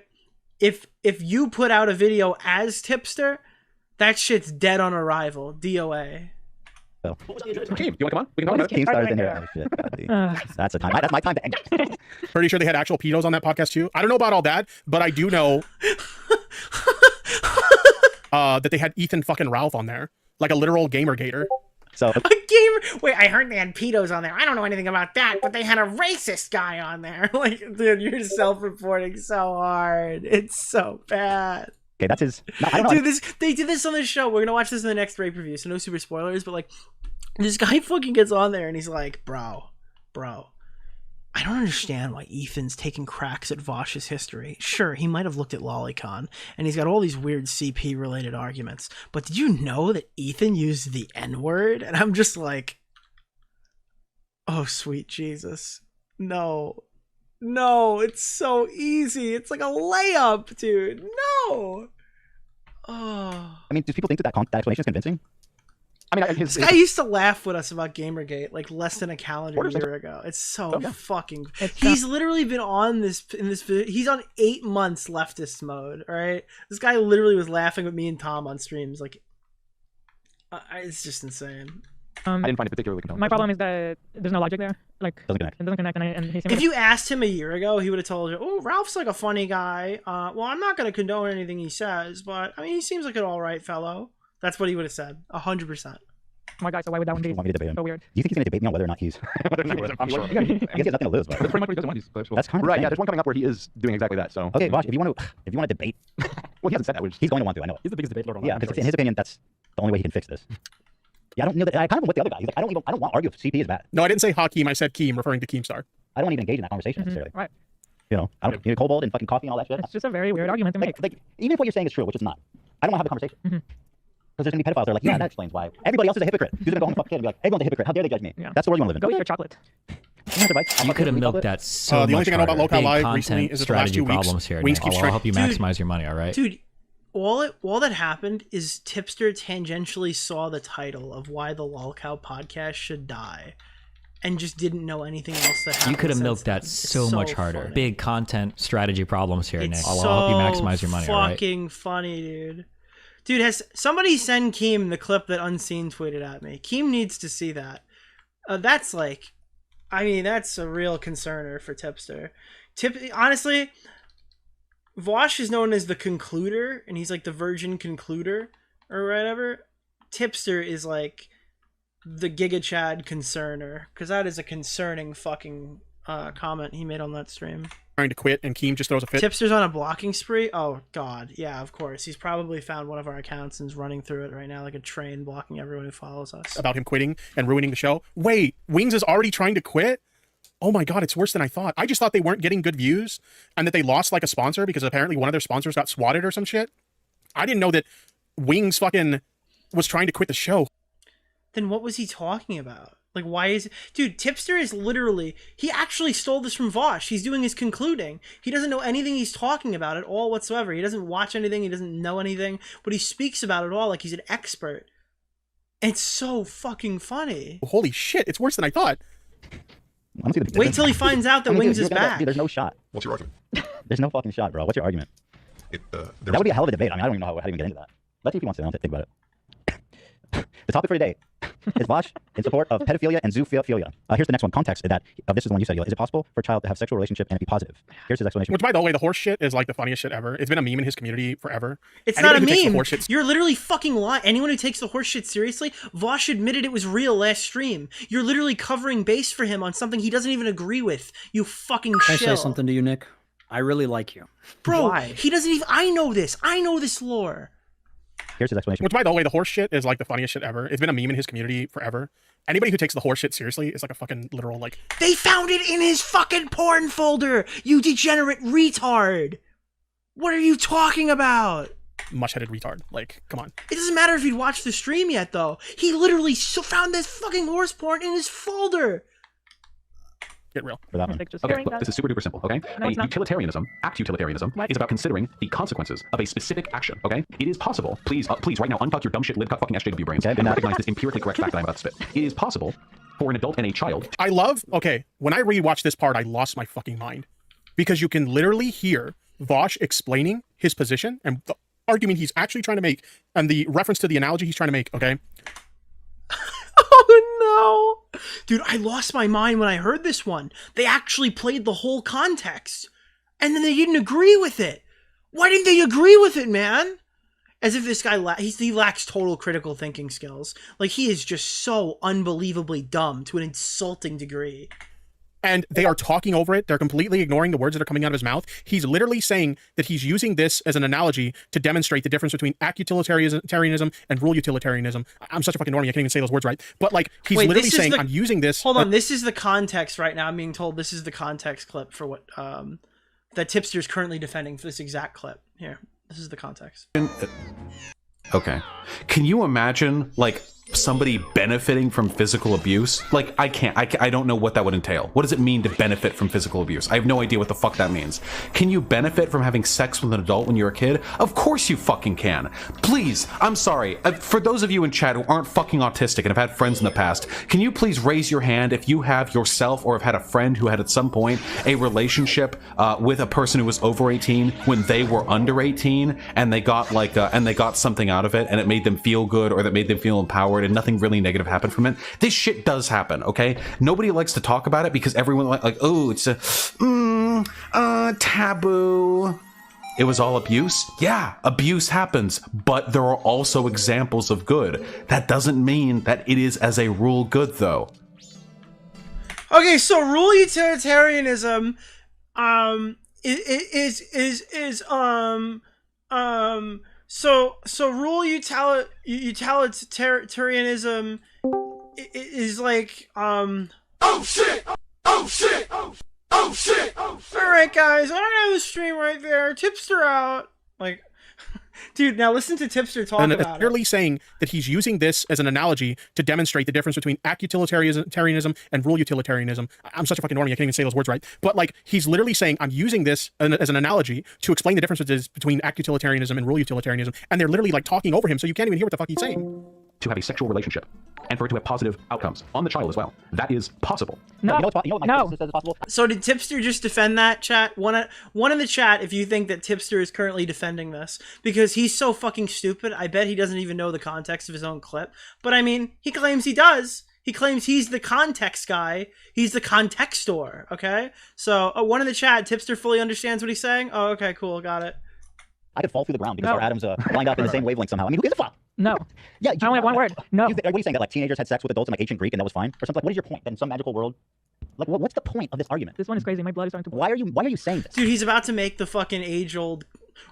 If you put out a video as Tipster, that shit's dead on arrival. DOA. Keem, do you want to come on? We can talk about it. Keem stars in there. Oh, shit. That's the time. That's my time to end. Pretty sure they had actual pedos on that podcast too. I don't know about all that, but I do know that they had Ethan fucking Ralph on there, like a literal gamer gator. So a gamer. Wait, I heard they had pedos on there. I don't know anything about that, but they had a racist guy on there. Like, dude, you're self-reporting so hard. It's so bad. Okay, that's his. No, I don't know. Dude, they did this on the show. We're gonna watch this in the next rape review, so no super spoilers. But like, this guy fucking gets on there and he's like, bro, I don't understand why Ethan's taking cracks at Vaush's history. Sure, he might have looked at Lolicon, and he's got all these weird CP-related arguments. But did you know that Ethan used the N-word? And I'm just like, oh, sweet Jesus. No, it's so easy. It's like a layup, dude. No. Oh. I mean, do people think that explanation is convincing? I mean, this guy used to laugh with us about Gamergate like less than a calendar year ago. It's so fucking. He's literally been on this He's on 8 months leftist mode. All right, this guy literally was laughing with me and Tom on streams. Like, it's just insane. I didn't find it particularly compelling. My problem is that there's no logic there. Like, doesn't connect. It doesn't connect. And he if you asked him a year ago, he would have told you, "Oh, Ralph's like a funny guy. Well, I'm not going to condone anything he says, but I mean, he seems like an all right fellow." That's what he would have said. 100%. Oh my God, so why would that one be so weird? Do you think he's going to debate me on whether or not he's... I'm sure. I guess he has nothing to lose, but... That's pretty much what he does in one of these clips. That's kind of right, yeah, there's one coming up where he is doing exactly that, so... Okay, Vaush, if you want to debate... Well, he hasn't said that. He's going to want to, I know. He's the biggest debate lord online. Yeah, because in his opinion, that's the only way he can fix this. Yeah, I don't know that... I kind of am with the other guy. He's like, I don't want to argue if CP is bad. No, I didn't say Hakeem. I said Keem, referring to Keemstar. I don't want to even engage in that conversation necessarily. Right. You know, I don't need Kobold and fucking coffee and all that shit. It's just a very weird argument to make. Like, even if what you're saying is true, which it's not, I don't want to have the conversation. Because there's going to be pedophiles that are like, yeah, that explains why. Everybody else is a hypocrite. Who's going to go home and fuck a kid and be like, everyone's a hypocrite. How dare they judge me? Yeah. That's the world you want to live in. Go eat your chocolate. You could have milked that so much The only thing I know about harder. Local Big Live recently content is that the last strategy 2 weeks, problems here. Wings Nick. keeps I'll trying... help you maximize your money, all right? Dude, all that happened is Tipster tangentially saw the title of why the Lolcow podcast should die and just didn't know anything else that happened. You could have since milked that then. so much harder. Funny. Big content strategy problems here, It's Nick. I'll help you maximize your money, all right? fucking funny, dude. Dude, has somebody send Keem the clip that Unseen tweeted at me? Keem needs to see that. That's like, I mean, that's a real concerner for Tipster. Honestly, Vaush is known as the concluder, and he's like the virgin concluder or whatever. Tipster is like the Giga Chad concerner, because that is a concerning fucking comment he made on that stream. Trying to quit, and Keem just throws a fit. Tipster's on a blocking spree? Oh, God. Yeah, of course. He's probably found one of our accounts and is running through it right now like a train, blocking everyone who follows us. About him quitting and ruining the show. Wait, Wings is already trying to quit? Oh my God, it's worse than I thought. I just thought they weren't getting good views and that they lost like a sponsor because apparently one of their sponsors got swatted or some shit. I didn't know that Wings fucking was trying to quit the show. Then what was he talking about? Like, why is... Dude, Tipster is literally... He actually stole this from Vaush. He's doing his concluding. He doesn't know anything he's talking about at all whatsoever. He doesn't watch anything. He doesn't know anything. But he speaks about it all like he's an expert. It's so fucking funny. Holy shit, it's worse than I thought. Wait till he finds out that Wings is back. Dude, there's no shot. What's your argument? There's no fucking shot, bro. What's your argument? That would be a hell of a debate. I mean, I don't even know how to even get into that. Let's see if he wants to. I don't think about it. The topic for today is Vaush in support of pedophilia and zoophilia. Here's the next one. Context that this is the one you said. Is it possible for a child to have sexual relationship and it be positive? Here's his explanation. Which, by the way, the horse shit is like the funniest shit ever. It's been a meme in his community forever. It's not a meme. You're literally fucking lying. Anyone who takes the horse shit seriously, Vaush admitted it was real last stream. You're literally covering base for him on something he doesn't even agree with. You fucking Can shill. I say something to you, Nick? I really like you. Bro, Why? he doesn't even... I know this. I know this lore. Here's his explanation. Which, by the way, the horse shit is like the funniest shit ever. It's been a meme in his community forever. Anybody who takes the horse shit seriously is like a fucking literal like. They found it in his fucking porn folder. You degenerate retard. What are you talking about? Mush-headed retard. Like, come on. It doesn't matter if he'd watched the stream yet, though. He literally found this fucking horse porn in his folder. Get real. For that one. Okay, look, this is super duper simple, okay? No, it's not. Act utilitarianism, is about considering the consequences of a specific action, okay? It is possible, please right now, unfuck your dumb shit, libcuck fucking SJW brains, and recognize this empirically correct fact that I'm about to spit. It is possible for an adult and a child. I love, okay, when I rewatched this part, I lost my fucking mind. Because you can literally hear Vaush explaining his position and the argument he's actually trying to make, and the reference to the analogy he's trying to make, okay? Oh no! Dude, I lost my mind when I heard this one. They actually played the whole context. And then they didn't agree with it. Why didn't they agree with it, man? As if this guy, he lacks total critical thinking skills. Like, he is just so unbelievably dumb to an insulting degree. And they are talking over it. They're completely ignoring the words that are coming out of his mouth. He's literally saying that he's using this as an analogy to demonstrate the difference between act utilitarianism and rule utilitarianism. I'm such a fucking normie. I can't even say those words right. But like, he's literally saying, I'm using this. Hold on. This is the context right now. I'm being told this is the context clip for what that Tipster is currently defending for this exact clip. Here, this is the context. Okay. Can you imagine, like, somebody benefiting from physical abuse? Like, I don't know what that would entail. What does it mean to benefit from physical abuse? I have no idea what the fuck that means. Can you benefit from having sex with an adult when you're a kid? Of course you fucking can. Please, I'm sorry. For those of you in chat who aren't fucking autistic and have had friends in the past, can you please raise your hand if you have yourself or have had a friend who had at some point a relationship with a person who was over 18 when they were under 18 and they got like and they got something out of it and it made them feel good or that made them feel empowered and nothing really negative happened from it? This shit does happen, okay? Nobody likes to talk about it because everyone like, oh, it's a taboo. It was all abuse? Yeah, abuse happens, but there are also examples of good. That doesn't mean that it is as a rule good, though. Okay, so rule utilitarianism So rule utilitarianism is like oh shit. Alright guys, I'm gonna have the stream right there. Tipster out. Like, dude, now listen to Tipster talk and about literally saying that he's using this as an analogy to demonstrate the difference between act utilitarianism and rule utilitarianism. I'm such a fucking normie, I can't even say those words right. But like, he's literally saying, I'm using this as an analogy to explain the differences between act utilitarianism and rule utilitarianism. And they're literally like talking over him, so you can't even hear what the fuck he's saying. To have a sexual relationship and for it to have positive outcomes on the child as well. That is possible. No. No. Says is possible. So did Tipster just defend that, chat? One in the chat if you think that Tipster is currently defending this. Because he's so fucking stupid, I bet he doesn't even know the context of his own clip. But I mean, he claims he does. He claims he's the context guy. He's the contextor, okay? So one in the chat, Tipster fully understands what he's saying? Oh, okay, cool, got it. I could fall through the ground because our atoms lined up in the same wavelength somehow. I mean, who gives a fuck? No. Yeah, I only have one word. No. What are you saying? That like teenagers had sex with adults in like ancient Greek and that was fine, or something? Like, what is your point? That in some magical world, like, what's the point of this argument? This one is crazy. My blood is starting to boil. Why are you saying this? Dude, he's about to make the fucking age-old,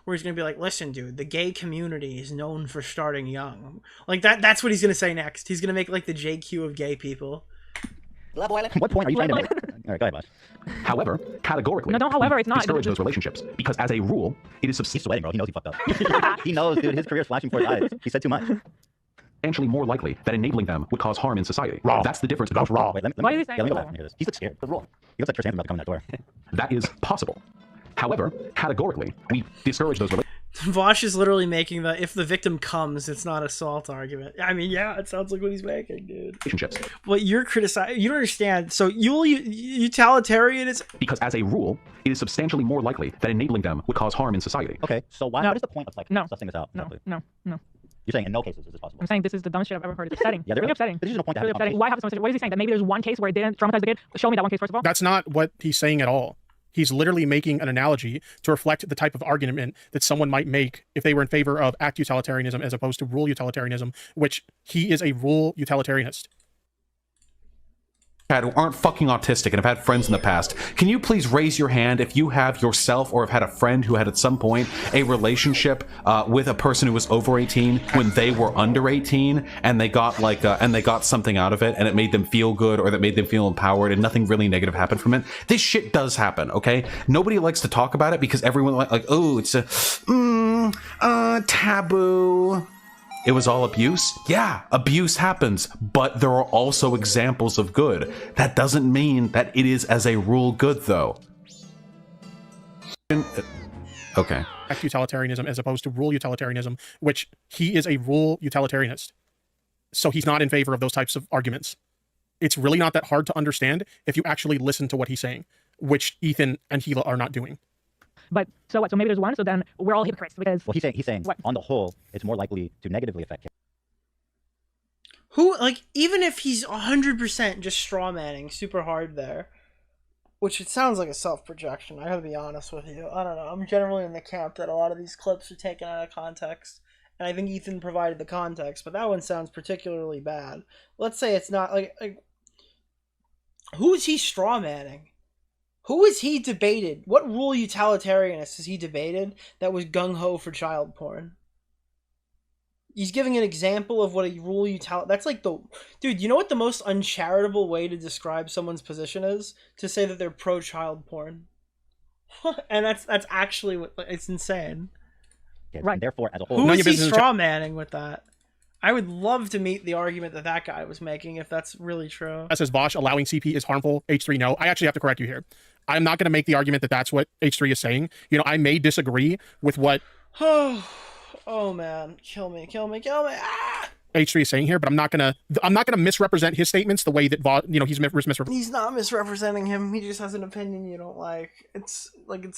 where he's gonna be like, listen, dude, the gay community is known for starting young. Like that's what he's gonna say next. He's gonna make like the JQ of gay people. What point are you trying to make? All right, go ahead, boss. However, categorically, No, however, it's not. discourage those relationships because as a rule, it is He's sweating, bro. He knows he fucked up. He knows, dude. His career's flashing before his eyes. He said too much. substantially more likely that enabling them would cause harm in society. Raw. That's the difference. That's raw. Wait, Why are you saying let me go raw? back and hear this. He looks scared. He looks like Chris Hansen about to come in that door. That is possible. However, categorically, we discourage those relationships. Vaush is literally making the if the victim comes, it's not assault argument. I mean, yeah, it sounds like what he's making, dude. Well, you're criticizing. You don't understand. So utilitarian is because as a rule, it is substantially more likely that enabling them would cause harm in society. Okay, so why? No. What is the point of like sussing this out? No. You're saying in no cases is this possible? I'm saying this is the dumbest shit I've ever heard. It's upsetting. Yeah, It's really upsetting. There's just no point to It's have really upsetting. Why have so much? What is he saying? That maybe there's one case where it didn't traumatize the kid? Show me that one case first of all. That's not what he's saying at all. He's literally making an analogy to reflect the type of argument that someone might make if they were in favor of act utilitarianism as opposed to rule utilitarianism, which he is a rule utilitarianist. who aren't fucking autistic and have had friends in the past, can you please raise your hand if you have yourself or have had a friend who had at some point a relationship with a person who was over 18 when they were under 18 and they got like and they got something out of it and it made them feel good or that made them feel empowered and nothing really negative happened from it? This shit does happen, okay? Nobody likes to talk about it because everyone like oh, it's a taboo. It was all abuse? Yeah, abuse happens, but there are also examples of good. That doesn't mean that it is as a rule good, though. Okay. Utilitarianism as opposed to rule utilitarianism, which he is a rule utilitarianist. So he's not in favor of those types of arguments. It's really not that hard to understand if you actually listen to what he's saying, which Ethan and Gila are not doing. But so what? So maybe there's one. So then we're all hypocrites because. Well, he's saying what? On the whole, it's more likely to negatively affect him. Who, like, even if he's 100% just straw manning super hard there, which it sounds like a self-projection, I gotta be honest with you. I don't know. I'm generally in the camp that a lot of these clips are taken out of context, and I think Ethan provided the context, but that one sounds particularly bad. Let's say it's not like who is he straw manning? Who is he debated? What rule utilitarianist has he debated that was gung-ho for child porn? He's giving an example of what a rule that's like the... Dude, you know what the most uncharitable way to describe someone's position is? To say that they're pro-child porn. And that's actually what... It's insane. Right. Therefore, as a whole... Who is he straw-manning with that? I would love to meet the argument that guy was making if that's really true. That says Vaush allowing CP is harmful. H3 no. I actually have to correct you here. I'm not going to make the argument that that's what H3 is saying. You know, I may disagree with what oh man, kill me. Ah! H3 is saying here, but I'm not gonna misrepresent his statements the way that he's misrepresenting. He's not misrepresenting him. He just has an opinion you don't like. It's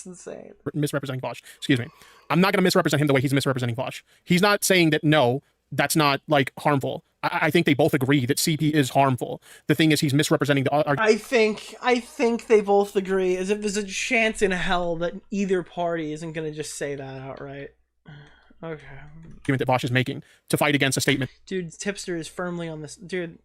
insane. Misrepresenting Vaush. Excuse me. I'm not gonna misrepresent him the way he's misrepresenting Vaush. He's not saying that no, that's not like harmful. I think they both agree that CP is harmful. The thing is, he's misrepresenting the argument. I think they both agree, as if there's a chance in hell that either party isn't gonna just say that outright. Okay. Argument that Vaush is making to fight against a statement. Dude, Tipster is firmly on this. Dude,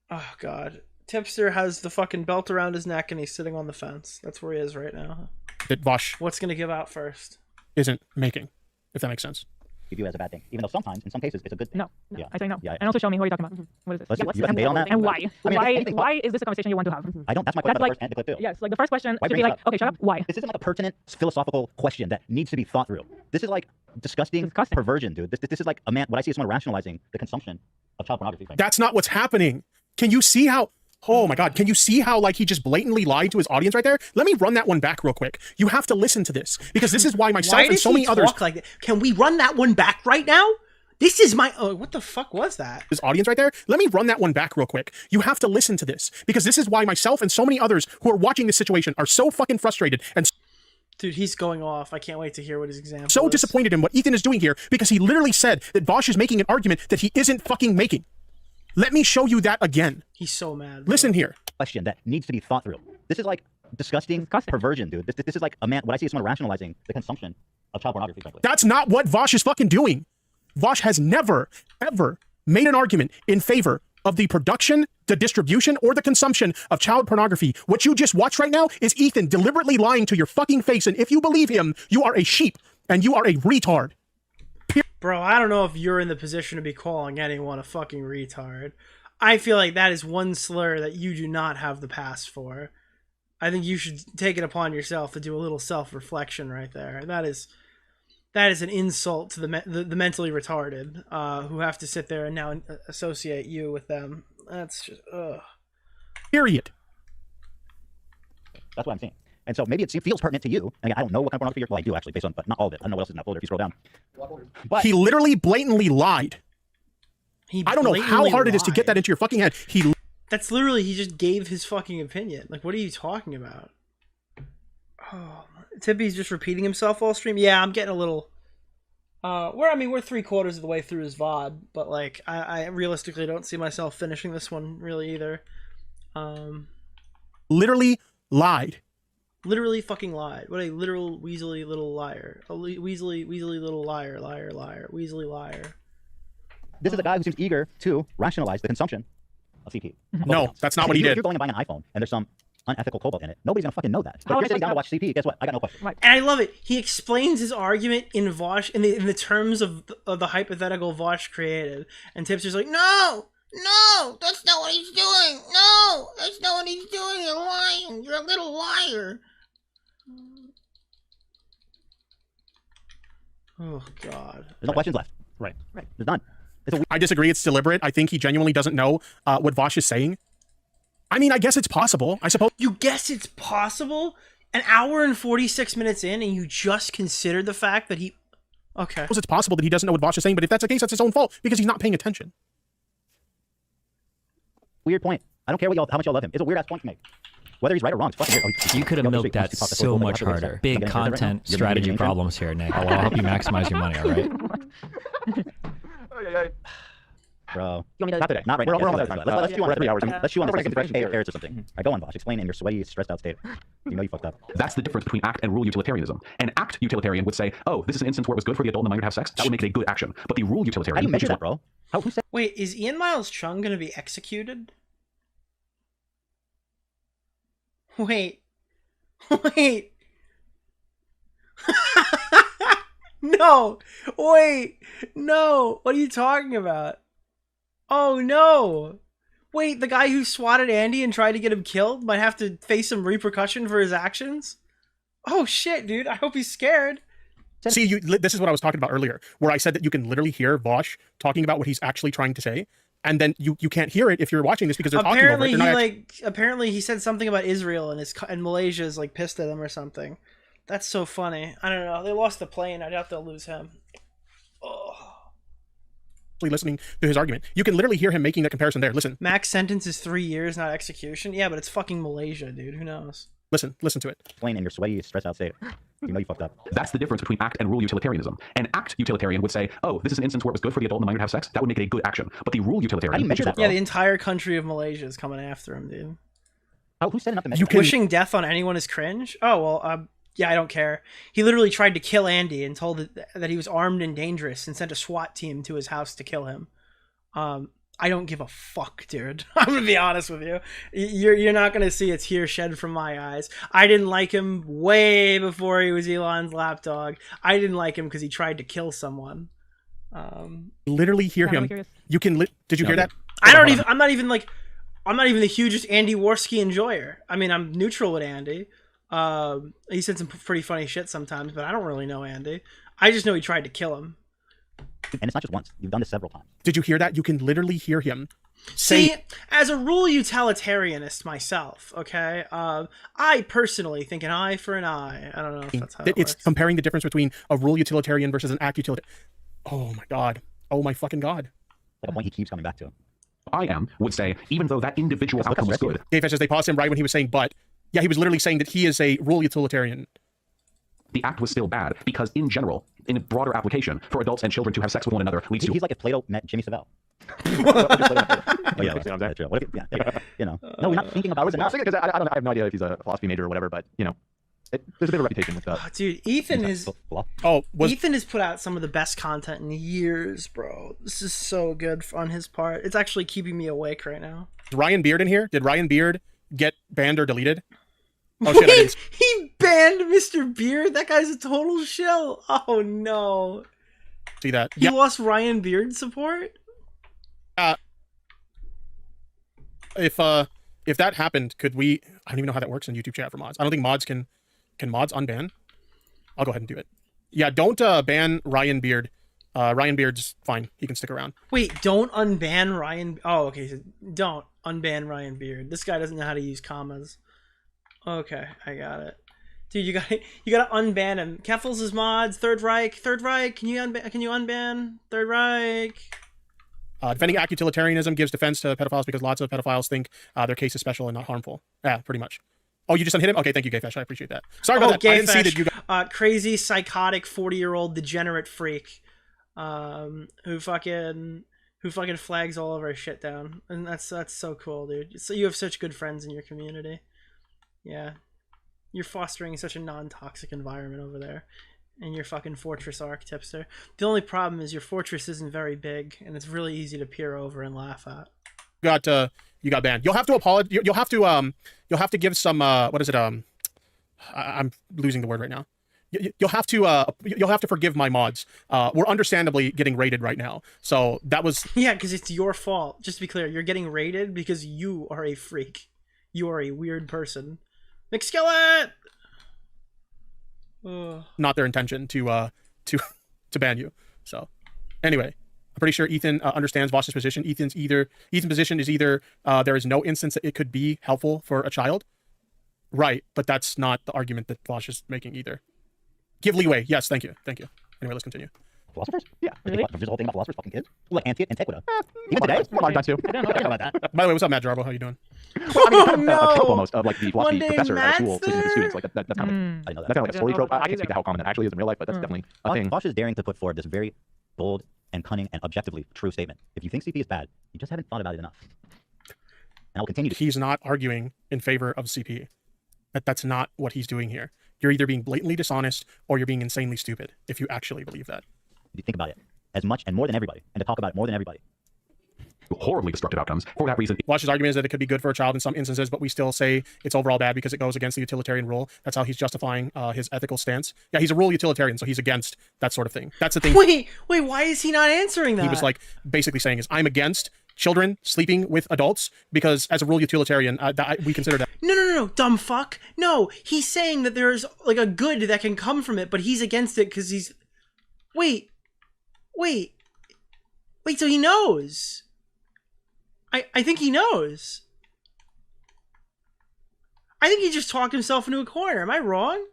oh god, Tipster has the fucking belt around his neck and he's sitting on the fence. That's where he is right now. That Vaush what's gonna give out first? Isn't making, if that makes sense. You view it as a bad thing, even though sometimes, in some cases, it's a good thing. No, yeah. I say no. Yeah. And also show me who are you talking about. What is this? Let's debate on that. And why? I mean, why is this a conversation you want to have? I don't. That's my question. That's like, first and the clip too. Yes, like the first question should be like, okay, shut up. Why? This isn't like a pertinent philosophical question that needs to be thought through. This is like disgusting perversion, dude. This is like a man. What I see is someone rationalizing the consumption of child pornography. That's not what's happening. Can you see how? Oh my God, can you see how like he just blatantly lied to his audience right there? Let me run that one back real quick. You have to listen to this because this is why myself and so many others like that? Can we run that one back right now? This is my... Oh, what the fuck was that? His audience right there. Let me run that one back real quick. You have to listen to this because this is why myself and so many others who are watching this situation are so fucking frustrated and... Dude, he's going off. I can't wait to hear what his example so is. Disappointed in what Ethan is doing here because he literally said that Vaush is making an argument that he isn't fucking making. Let me show you that again. He's so mad. Listen here. Question that needs to be thought through. This is like disgusting perversion, dude. This is like a man... What I see is someone rationalizing the consumption of child pornography, frankly. That's not what Vaush is fucking doing. Vaush has never, ever made an argument in favor of the production, the distribution, or the consumption of child pornography. What you just watched right now is Ethan deliberately lying to your fucking face, and if you believe him, you are a sheep, and you are a retard. Bro, I don't know if you're in the position to be calling anyone a fucking retard. I feel like that is one slur that you do not have the pass for. I think you should take it upon yourself to do a little self-reflection right there. That is an insult to the mentally retarded who have to sit there and now associate you with them. That's just ugh. Period. That's what I'm saying. And so maybe it feels pertinent to you. And I don't know what kind of pornography you're... Well, I do actually, based on, but not all of it. I don't know what else is in that folder if you scroll down. But he literally blatantly lied. I don't know how hard it is to get that into your fucking head. That's literally, he just gave his fucking opinion. Like, what are you talking about? Oh, Tippy's just repeating himself all stream. Yeah, I'm getting a little... we're 3/4 of the way through his VOD, but like, I realistically don't see myself finishing this one really either. Literally lied. Literally fucking lied. What a literal weaselly little liar. A weaselly little liar, liar, weaselly liar. This is a guy who seems eager to rationalize the consumption of CP. No, that's not what he If did. you're going and buying an iPhone and there's some unethical cobalt in it, nobody's gonna fucking know that. But if you're sitting down to watch CP, guess what? I got no question. And I love it. He explains his argument in Vaush in the terms of the hypothetical Vaush created, and Tipster's like, no, that's not what he's doing. No, that's not what he's doing. You're lying. You're a little liar. Oh God. There's no questions left. Right. There's none. I disagree. It's deliberate. I think he genuinely doesn't know what Vaush is saying. I mean, I guess it's possible. I suppose. You guess it's possible? An hour and 46 minutes in, and you just considered the fact that he... Okay. It's possible that he doesn't know what Vaush is saying, but if that's the case, that's his own fault because he's not paying attention. Weird point. I don't care how much y'all love him. It's a weird ass point to make. Whether he's right or wrong, it's fucking weird. You could have milked that so much harder. Big content strategy problems here, Nick. I'll help you maximize your money, all right? Bro. You want me to... Not today. Not right now. We're Let's chew on 3 hours. Let's chew on fresh carrots or something. All right, go on, Vaush. Explain in your sweaty, stressed out state. You know you fucked up. That's the difference between act and rule utilitarianism. An act utilitarian would say, oh, this is an instance where it was good for the adult and the minor to have sex. That would make it a good action. But the rule utilitarian... How do you measure that, bro? Who said... Wait, is Ian Miles Chung going to be executed? Wait. No. Wait. No. What are you talking about? Oh, no. Wait, the guy who swatted Andy and tried to get him killed might have to face some repercussion for his actions? Oh, shit, dude. I hope he's scared. See, this is what I was talking about earlier, where I said that you can literally hear Vaush talking about what he's actually trying to say, and then you can't hear it if you're watching this because they're talking over it. Apparently he said something about Israel and Malaysia is like pissed at him or something. That's so funny. I don't know. They lost the plane. I doubt they'll lose him. Oh. Listening to his argument, you can literally hear him making that comparison there. Listen. Max sentence is 3 years, not execution. Yeah, but it's fucking Malaysia, dude. Who knows? Listen to it. Explain in your sweaty, stressed out state. You know you fucked up. That's the difference between act and rule utilitarianism. An act utilitarian would say, oh, this is an instance where it was good for the adult and the minor to have sex. That would make it a good action. But the rule utilitarian... How do you measure that, bro? Yeah, the entire country of Malaysia is coming after him, dude. Who said enough to measure? Wishing death on anyone is cringe? Oh, well, yeah, I don't care. He literally tried to kill Andy and told that he was armed and dangerous and sent a SWAT team to his house to kill him. I don't give a fuck, dude. I'm gonna be honest with you. You're not gonna see a tear shed from my eyes. I didn't like him way before he was Elon's lapdog. I didn't like him because he tried to kill someone. Literally hear him. You can. Did you hear that? I'm not even the hugest Andy Worski enjoyer. I mean, I'm neutral with Andy. He said some pretty funny shit sometimes, but I don't really know Andy. I just know he tried to kill him. And it's not just once. You've done this several times. Did you hear that? You can literally hear him say... See, as a rule utilitarianist myself, okay, I personally think an eye for an eye. I don't know if that's how it It's works. comparing the difference between a rule utilitarian versus an act utilitarian. Oh my god. Oh my fucking god. Like a point he keeps coming back to. I would say, even though that individual outcome was good... Dave says they paused him right when he was saying but. Yeah, he was literally saying that he is a rule utilitarian. The act was still bad because, in general, in a broader application, for adults and children to have sex with one another leads to... He's like if Plato met Jimmy Savile. That's true. What if, you know, no, we're not thinking about it. Because I have no idea if he's a philosophy major or whatever, but, you know, there's a bit of a reputation with that. Oh, dude, Ethan has put out some of the best content in years, bro. This is so good on his part. It's actually keeping me awake right now. Is Ryan Beard in here? Did Ryan Beard get banned or deleted? Oh shit! Wait, he banned Mr. Beard? That guy's a total shill. Oh no. See that? He lost Ryan Beard support? If that happened, could we... I don't even know how that works in YouTube chat for mods. I don't think mods can mods unban? I'll go ahead and do it. Yeah, don't ban Ryan Beard. Ryan Beard's fine. He can stick around. Wait, don't unban Ryan... Oh, okay. So don't unban Ryan Beard. This guy doesn't know how to use commas. Okay, I got it. Dude, you gotta unban him. Keffels is mods, Third Reich, can you unban Third Reich? Defending act utilitarianism gives defense to pedophiles because lots of pedophiles think their case is special and not harmful. Yeah, pretty much. Oh, you just unhit him? Okay, thank you, Gayfesh. I appreciate that. Sorry about that. I didn't see that you got... Crazy, psychotic, 40-year-old degenerate freak who fucking flags all of our shit down. And that's so cool, dude. So you have such good friends in your community. Yeah. You're fostering such a non-toxic environment over there. And your fucking fortress arc, Tipster. The only problem is your fortress isn't very big, and it's really easy to peer over and laugh at. Got You got banned. You'll have to apologize. You'll have to give some what is it? I'm losing the word right now. You'll have to forgive my mods. We're understandably getting raided right now. So that was Yeah, because it's your fault. Just to be clear, you're getting raided because you are a freak. You are a weird person. McSkillet! not their intention to ban you. So anyway, I'm pretty sure Ethan understands Vaush's position. Ethan's position is either there is no instance that it could be helpful for a child. Right, but that's not the argument that Vaush is making either. Give leeway. Yes, thank you. Thank you. Anyway, let's continue. Philosophers? Yeah. Really? There's a whole thing about philosophers fucking kids. Like Antiquita. Even today? A lot of times too. I don't know about that. By the way, what's up, Matt Jarbo? How you doing? Well, I mean, kind of a trope almost of like the philosophy professor at a school teaching his students. Like that's kind of, I know that's kind of like a story trope. I can speak to how common that actually is in real life, but that's definitely a thing. Vaush is daring to put forward this very bold and cunning and objectively true statement. If you think CP is bad, you just haven't thought about it enough. And I will continue to. He's not arguing in favor of CP. That's not what he's doing here. You're either being blatantly dishonest or you're being insanely stupid if you actually believe that. You think about it as much and more than everybody, and to talk about it more than everybody. Horribly destructive outcomes. For that reason, Vaush's argument is that it could be good for a child in some instances, but we still say it's overall bad because it goes against the utilitarian rule. That's how he's justifying his ethical stance. Yeah, he's a rule utilitarian, so he's against that sort of thing. That's the thing. Wait, why is he not answering that? He was like basically saying is I'm against children sleeping with adults because as a rule utilitarian, we consider that. No, dumb fuck. No, he's saying that there's like a good that can come from it, but he's against it because he's. Wait, so he knows. I think he knows. I think he just talked himself into a corner. Am I wrong?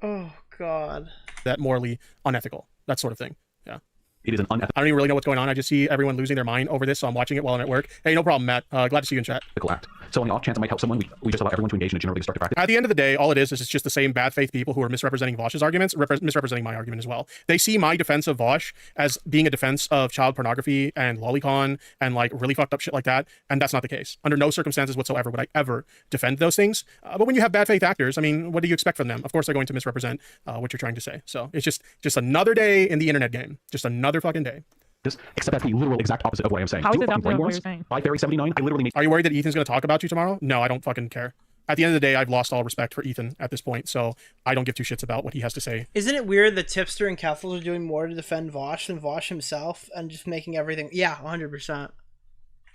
Oh, God. That morally unethical, that sort of thing. Yeah. It is an unethical. I don't even really know what's going on. I just see everyone losing their mind over this, so I'm watching it while I'm at work. Hey, no problem, Matt. Glad to see you in chat. Act. So on the off chance it might help someone, we just allow everyone to engage in a generally destructive practice. At the end of the day, all it is it's just the same bad faith people who are misrepresenting Vaush's arguments, misrepresenting my argument as well. They see my defense of Vaush as being a defense of child pornography and lolicon and like really fucked up shit like that, and that's not the case. Under no circumstances whatsoever would I ever defend those things. But when you have bad faith actors, I mean, what do you expect from them? Of course they're going to misrepresent what you're trying to say. So it's just another day in the internet game. Just another fucking day. Except that's the literal exact opposite of what I am saying. How is it opposite of what you're saying? By Fairy 79, I literally made. Are you worried that Ethan's going to talk about you tomorrow? No, I don't fucking care. At the end of the day, I've lost all respect for Ethan at this point, so I don't give two shits about what he has to say. Isn't it weird that Tipster and Keffel are doing more to defend Vaush than Vaush himself and just making everything... Yeah, 100%.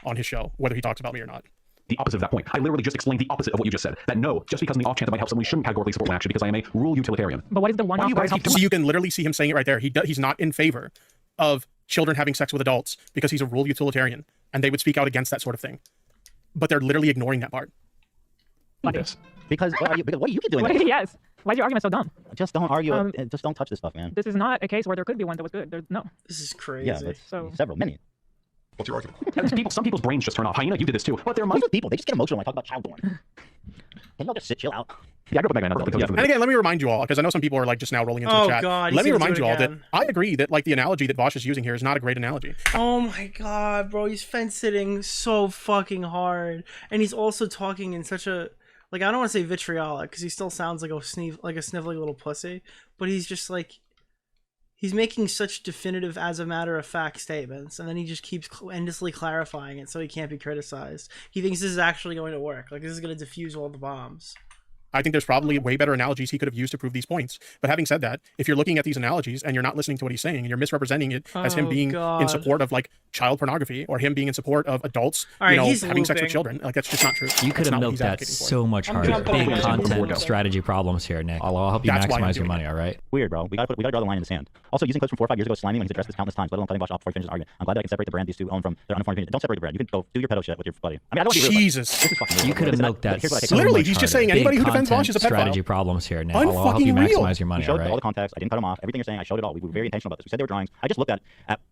On his show, whether he talks about me or not. The opposite of that point. I literally just explained the opposite of what you just said. That no, just because on the off chance it might help someone, we shouldn't categorically support an action because I am a rule utilitarian. But what is the one off? So you can literally see him saying it right there. He's not in favor of children having sex with adults because he's a rule utilitarian, and they would speak out against that sort of thing. But they're literally ignoring that part. Yes. Because what are you keep doing? Yes. Why is your argument so dumb? Just don't argue. Just don't touch this stuff, man. This is not a case where there could be one that was good. No. This is crazy. Yeah, but many. What's your argument? Some people's brains just turn off. Hyena, you did this too. But they're people. They just get emotional when I talk about child porn. Can y'all just chill out? Yeah, I grew up with Mega Man. And again, let me remind you all, because I know some people are like just now rolling into the chat. God, let me remind you all that I agree that like the analogy that Vaush is using here is not a great analogy. Oh my God, bro, he's fence sitting so fucking hard, and he's also talking in such a I don't want to say vitriolic because he still sounds like a sniveling little pussy, but he's just like he's making such definitive as a matter of fact statements, and then he just keeps endlessly clarifying it so he can't be criticized. He thinks this is actually going to work, like this is going to defuse all the bombs. I think there's probably way better analogies he could have used to prove these points. But having said that, if you're looking at these analogies and you're not listening to what he's saying and you're misrepresenting it as him being in support of like child pornography or him being in support of adults, having sex with children, like that's just not true. You could have milked that so much harder. Big content strategy problems here, Nick. I'll help you maximize your money. All right. Weird, bro. We gotta draw the line in the sand. Also, using clips from 4 or 5 years ago, sliming when he's addressed this countless times, let alone cutting Vaush off before he finishes his argument. I'm glad that I can separate the brand these two own from their uninformed opinion. Don't separate the brand. You can go do your pedo shit with your buddy. I mean, I don't want to be rude, Jesus. This is fucking weird. You could have milked that so literally, much he's just harder. saying anybody who defends Content Vaush is a pedophile. strategy problems here, Nick. I'll help you maximize your money. We showed all right? all the context. I didn't cut them off. Everything you're saying, I showed it all. We were very intentional about this. We said they were drawings. I just looked at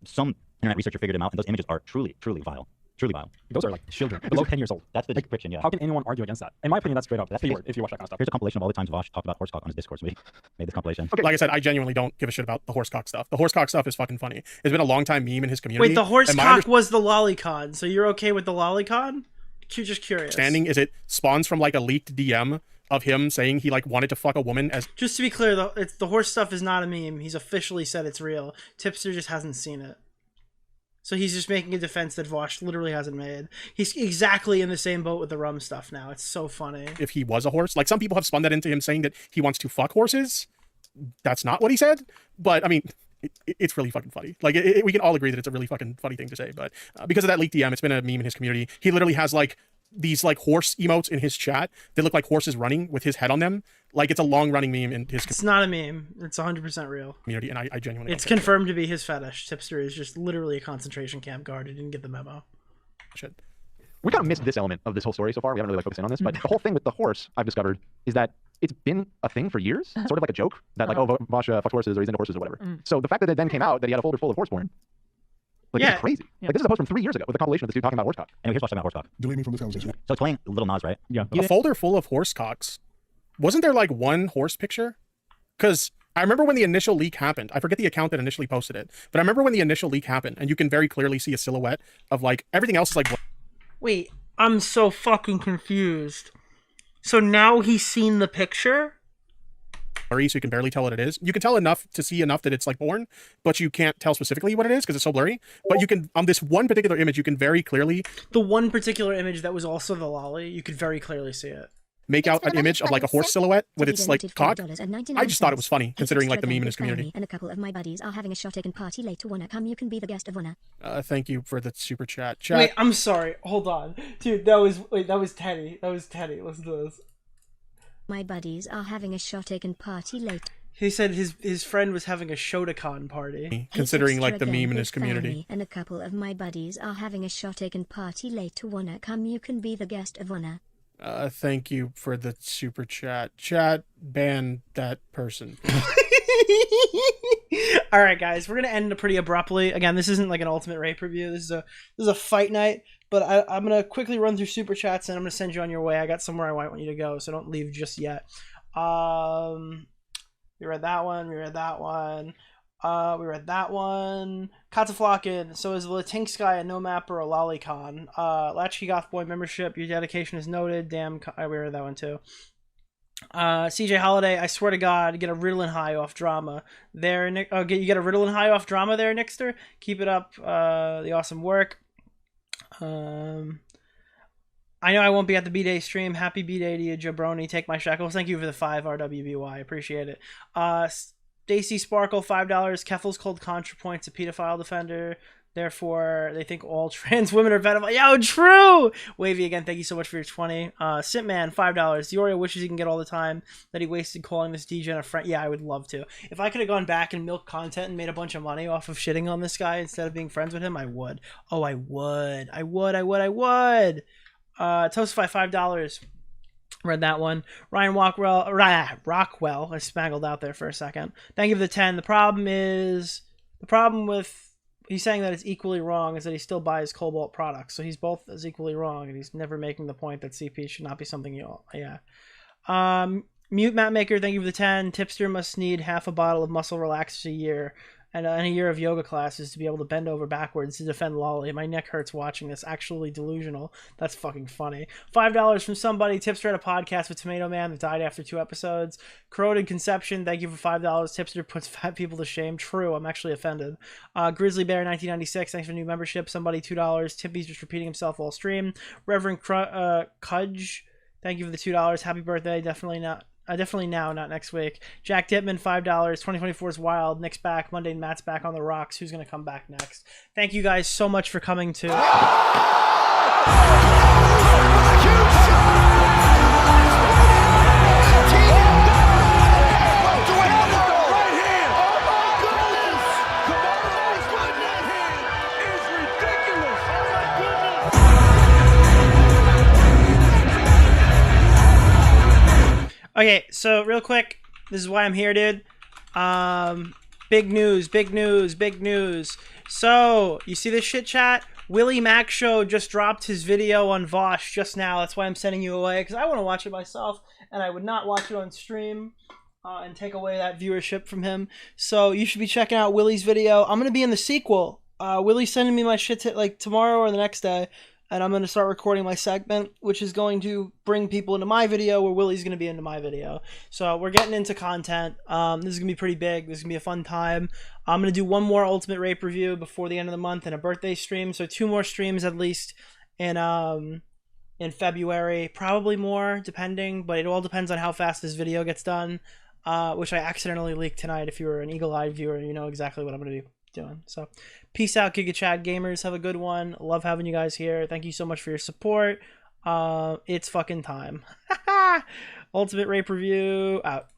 some internet researcher figured them out, and those images are truly vile. Truly vile. Those are like children below 10 years old. That's the description, yeah. How can anyone argue against that? In my opinion, that's straight up. That's if you watch that kind of stuff. Here's a compilation of all the times Vaush talked about horsecock on his Discord. So we made this compilation. Okay, like I said, I genuinely don't give a shit about the horsecock stuff. The horsecock stuff is fucking funny. It's been a long time meme in his community. Wait, the horsecock was the lolicon, so you're okay with the lolicon? Just curious. Understanding is it spawns from like a leaked DM of him saying he like wanted to fuck a woman as. Just to be clear, the horse stuff is not a meme. He's officially said it's real. Tipster just hasn't seen it. So he's just making a defense that Vaush literally hasn't made. He's exactly in the same boat with the rum stuff now. It's so funny. If he was a horse, like some people have spun that into him saying that he wants to fuck horses. That's not what he said, but I mean, it's really fucking funny. Like we can all agree that it's a really fucking funny thing to say, but because of that leaked DM, it's been a meme in his community. He literally has like these like horse emotes in his chat that look like horses running with his head on them. Like it's a long running meme in his It's not a meme. It's 100% real. Community, and I genuinely It's confirmed to be his fetish. Tipster is just literally a concentration camp guard. He didn't get the memo. Shit. We kind of missed this element of this whole story so far. We haven't really like focused in on this, but the whole thing with the horse I've discovered is that it's been a thing for years, sort of like a joke that like, oh, Vaush fucks horses or he's into horses or whatever. So the fact that it then came out that he had a folder full of horse porn, like, this is crazy. Like, this is a post from 3 years ago with a compilation of this dude talking about horsecock. Anyway, here's what's talking about horsecock. Delete me from this conversation. So explain Little Nas, right? Yeah. A folder full of horse cocks. Wasn't there like one horse picture? Because I remember when the initial leak happened. I forget the account that initially posted it, but I remember when the initial leak happened, and you can very clearly see a silhouette of like everything else is like. Wait, I'm so fucking confused. So now he's seen the picture? Blurry, so you can barely tell what it is. You can tell enough to see enough that it's like porn, but you can't tell specifically what it is because it's so blurry. But you can, on this one particular image, you can very clearly. The one particular image that was also the lolly, you could very clearly see it. Make out an image of like a horse silhouette with its like cock. I just thought it was funny considering like the meme in his community. And a couple of my buddies are having a shot taken party late to wanna come. You can be the guest of honor. Thank you for the super chat. Wait, I'm sorry. Hold on, dude. That was Teddy. That was Teddy. Listen to this. My buddies are having a shot taken party late. He said his friend was having a Shotokan party. Considering like the meme in his community. And a couple of my buddies are having a shot taken party late to wanna come. You can be the guest of honor. Thank you for the super chat. Chat, ban that person. All right, guys, we're gonna end pretty abruptly. Again, this isn't like an Ultimate Rape review. This is a fight night. But I'm gonna quickly run through super chats and I'm gonna send you on your way. I got somewhere I want you to go, so don't leave just yet. We read that one. We read that one. We read that one. Katzaflocken. So is the Latink Sky a no map or a lolicon? Latchkey Goth Boy membership. Your dedication is noted. Damn, we read that one too. CJ Holiday. I swear to God, get a Ritalin high off drama there. Nick. Oh, you get a Ritalin high off drama there, Nickster. Keep it up. The awesome work. I know I won't be at the B-Day stream. Happy B-Day to you, Jabroni. Take my shackles. Thank you for the 5 RWBY. Appreciate it. Stacy Sparkle, $5. Keffel's called ContraPoint's a pedophile defender. Therefore, they think all trans women are pedophile. Yo, true! Wavy again, thank you so much for your 20. Simpman, $5. DeOrio wishes he can get all the time that he wasted calling this DJ a friend. Yeah, I would love to. If I could have gone back and milked content and made a bunch of money off of shitting on this guy instead of being friends with him, I would. Oh, I would. I would. Toastify, $5. Read that one. Ryan Rockwell. I spangled out there for a second. Thank you for the 10. The problem with he's saying that it's equally wrong is that he still buys Cobalt products. So he's both as equally wrong, and he's never making the point that CP should not be something you all. Yeah. Mute Mapmaker, thank you for the 10. Tipster must need half a bottle of muscle relaxers a year and a year of yoga classes to be able to bend over backwards to defend Lolly. My neck hurts watching this. Actually delusional. That's fucking funny. $5 from somebody. Tipster had a podcast with Tomato Man that died after 2 episodes. Corroded Conception, thank you for $5. Tipster puts fat people to shame. True, I'm actually offended. Grizzly Bear 1996, thanks for new membership. Somebody $2. Tippy's just repeating himself all stream. Reverend Cudge, thank you for the $2. Happy birthday. Definitely now, not next week. Jack Dittman, $5. 2024 is wild. Nick's back. Monday, Matt's back on the rocks. Who's going to come back next? Thank you guys so much for coming to. Okay, so real quick, this is why I'm here, dude. Big news. So, you see this shit, chat? Willie Mac Show just dropped his video on Vaush just now. That's why I'm sending you away, because I want to watch it myself, and I would not watch it on stream and take away that viewership from him. So, you should be checking out Willie's video. I'm going to be in the sequel. Willie's sending me my shit like tomorrow or the next day. and I'm going to start recording my segment, which is going to bring people into my video, where Willie's going to be into my video. So we're getting into content. This is going to be pretty big. This is going to be a fun time. I'm going to do one more Ultimate Rape review before the end of the month and a birthday stream. So 2 more streams at least in February, probably more, depending, but it all depends on how fast this video gets done, which I accidentally leaked tonight. If you were an eagle-eyed viewer, you know exactly what I'm going to be doing. So peace out, Giga Chad gamers. Have a good one. Love having you guys here. Thank you so much for your support. It's fucking time. Ultimate Rape review out.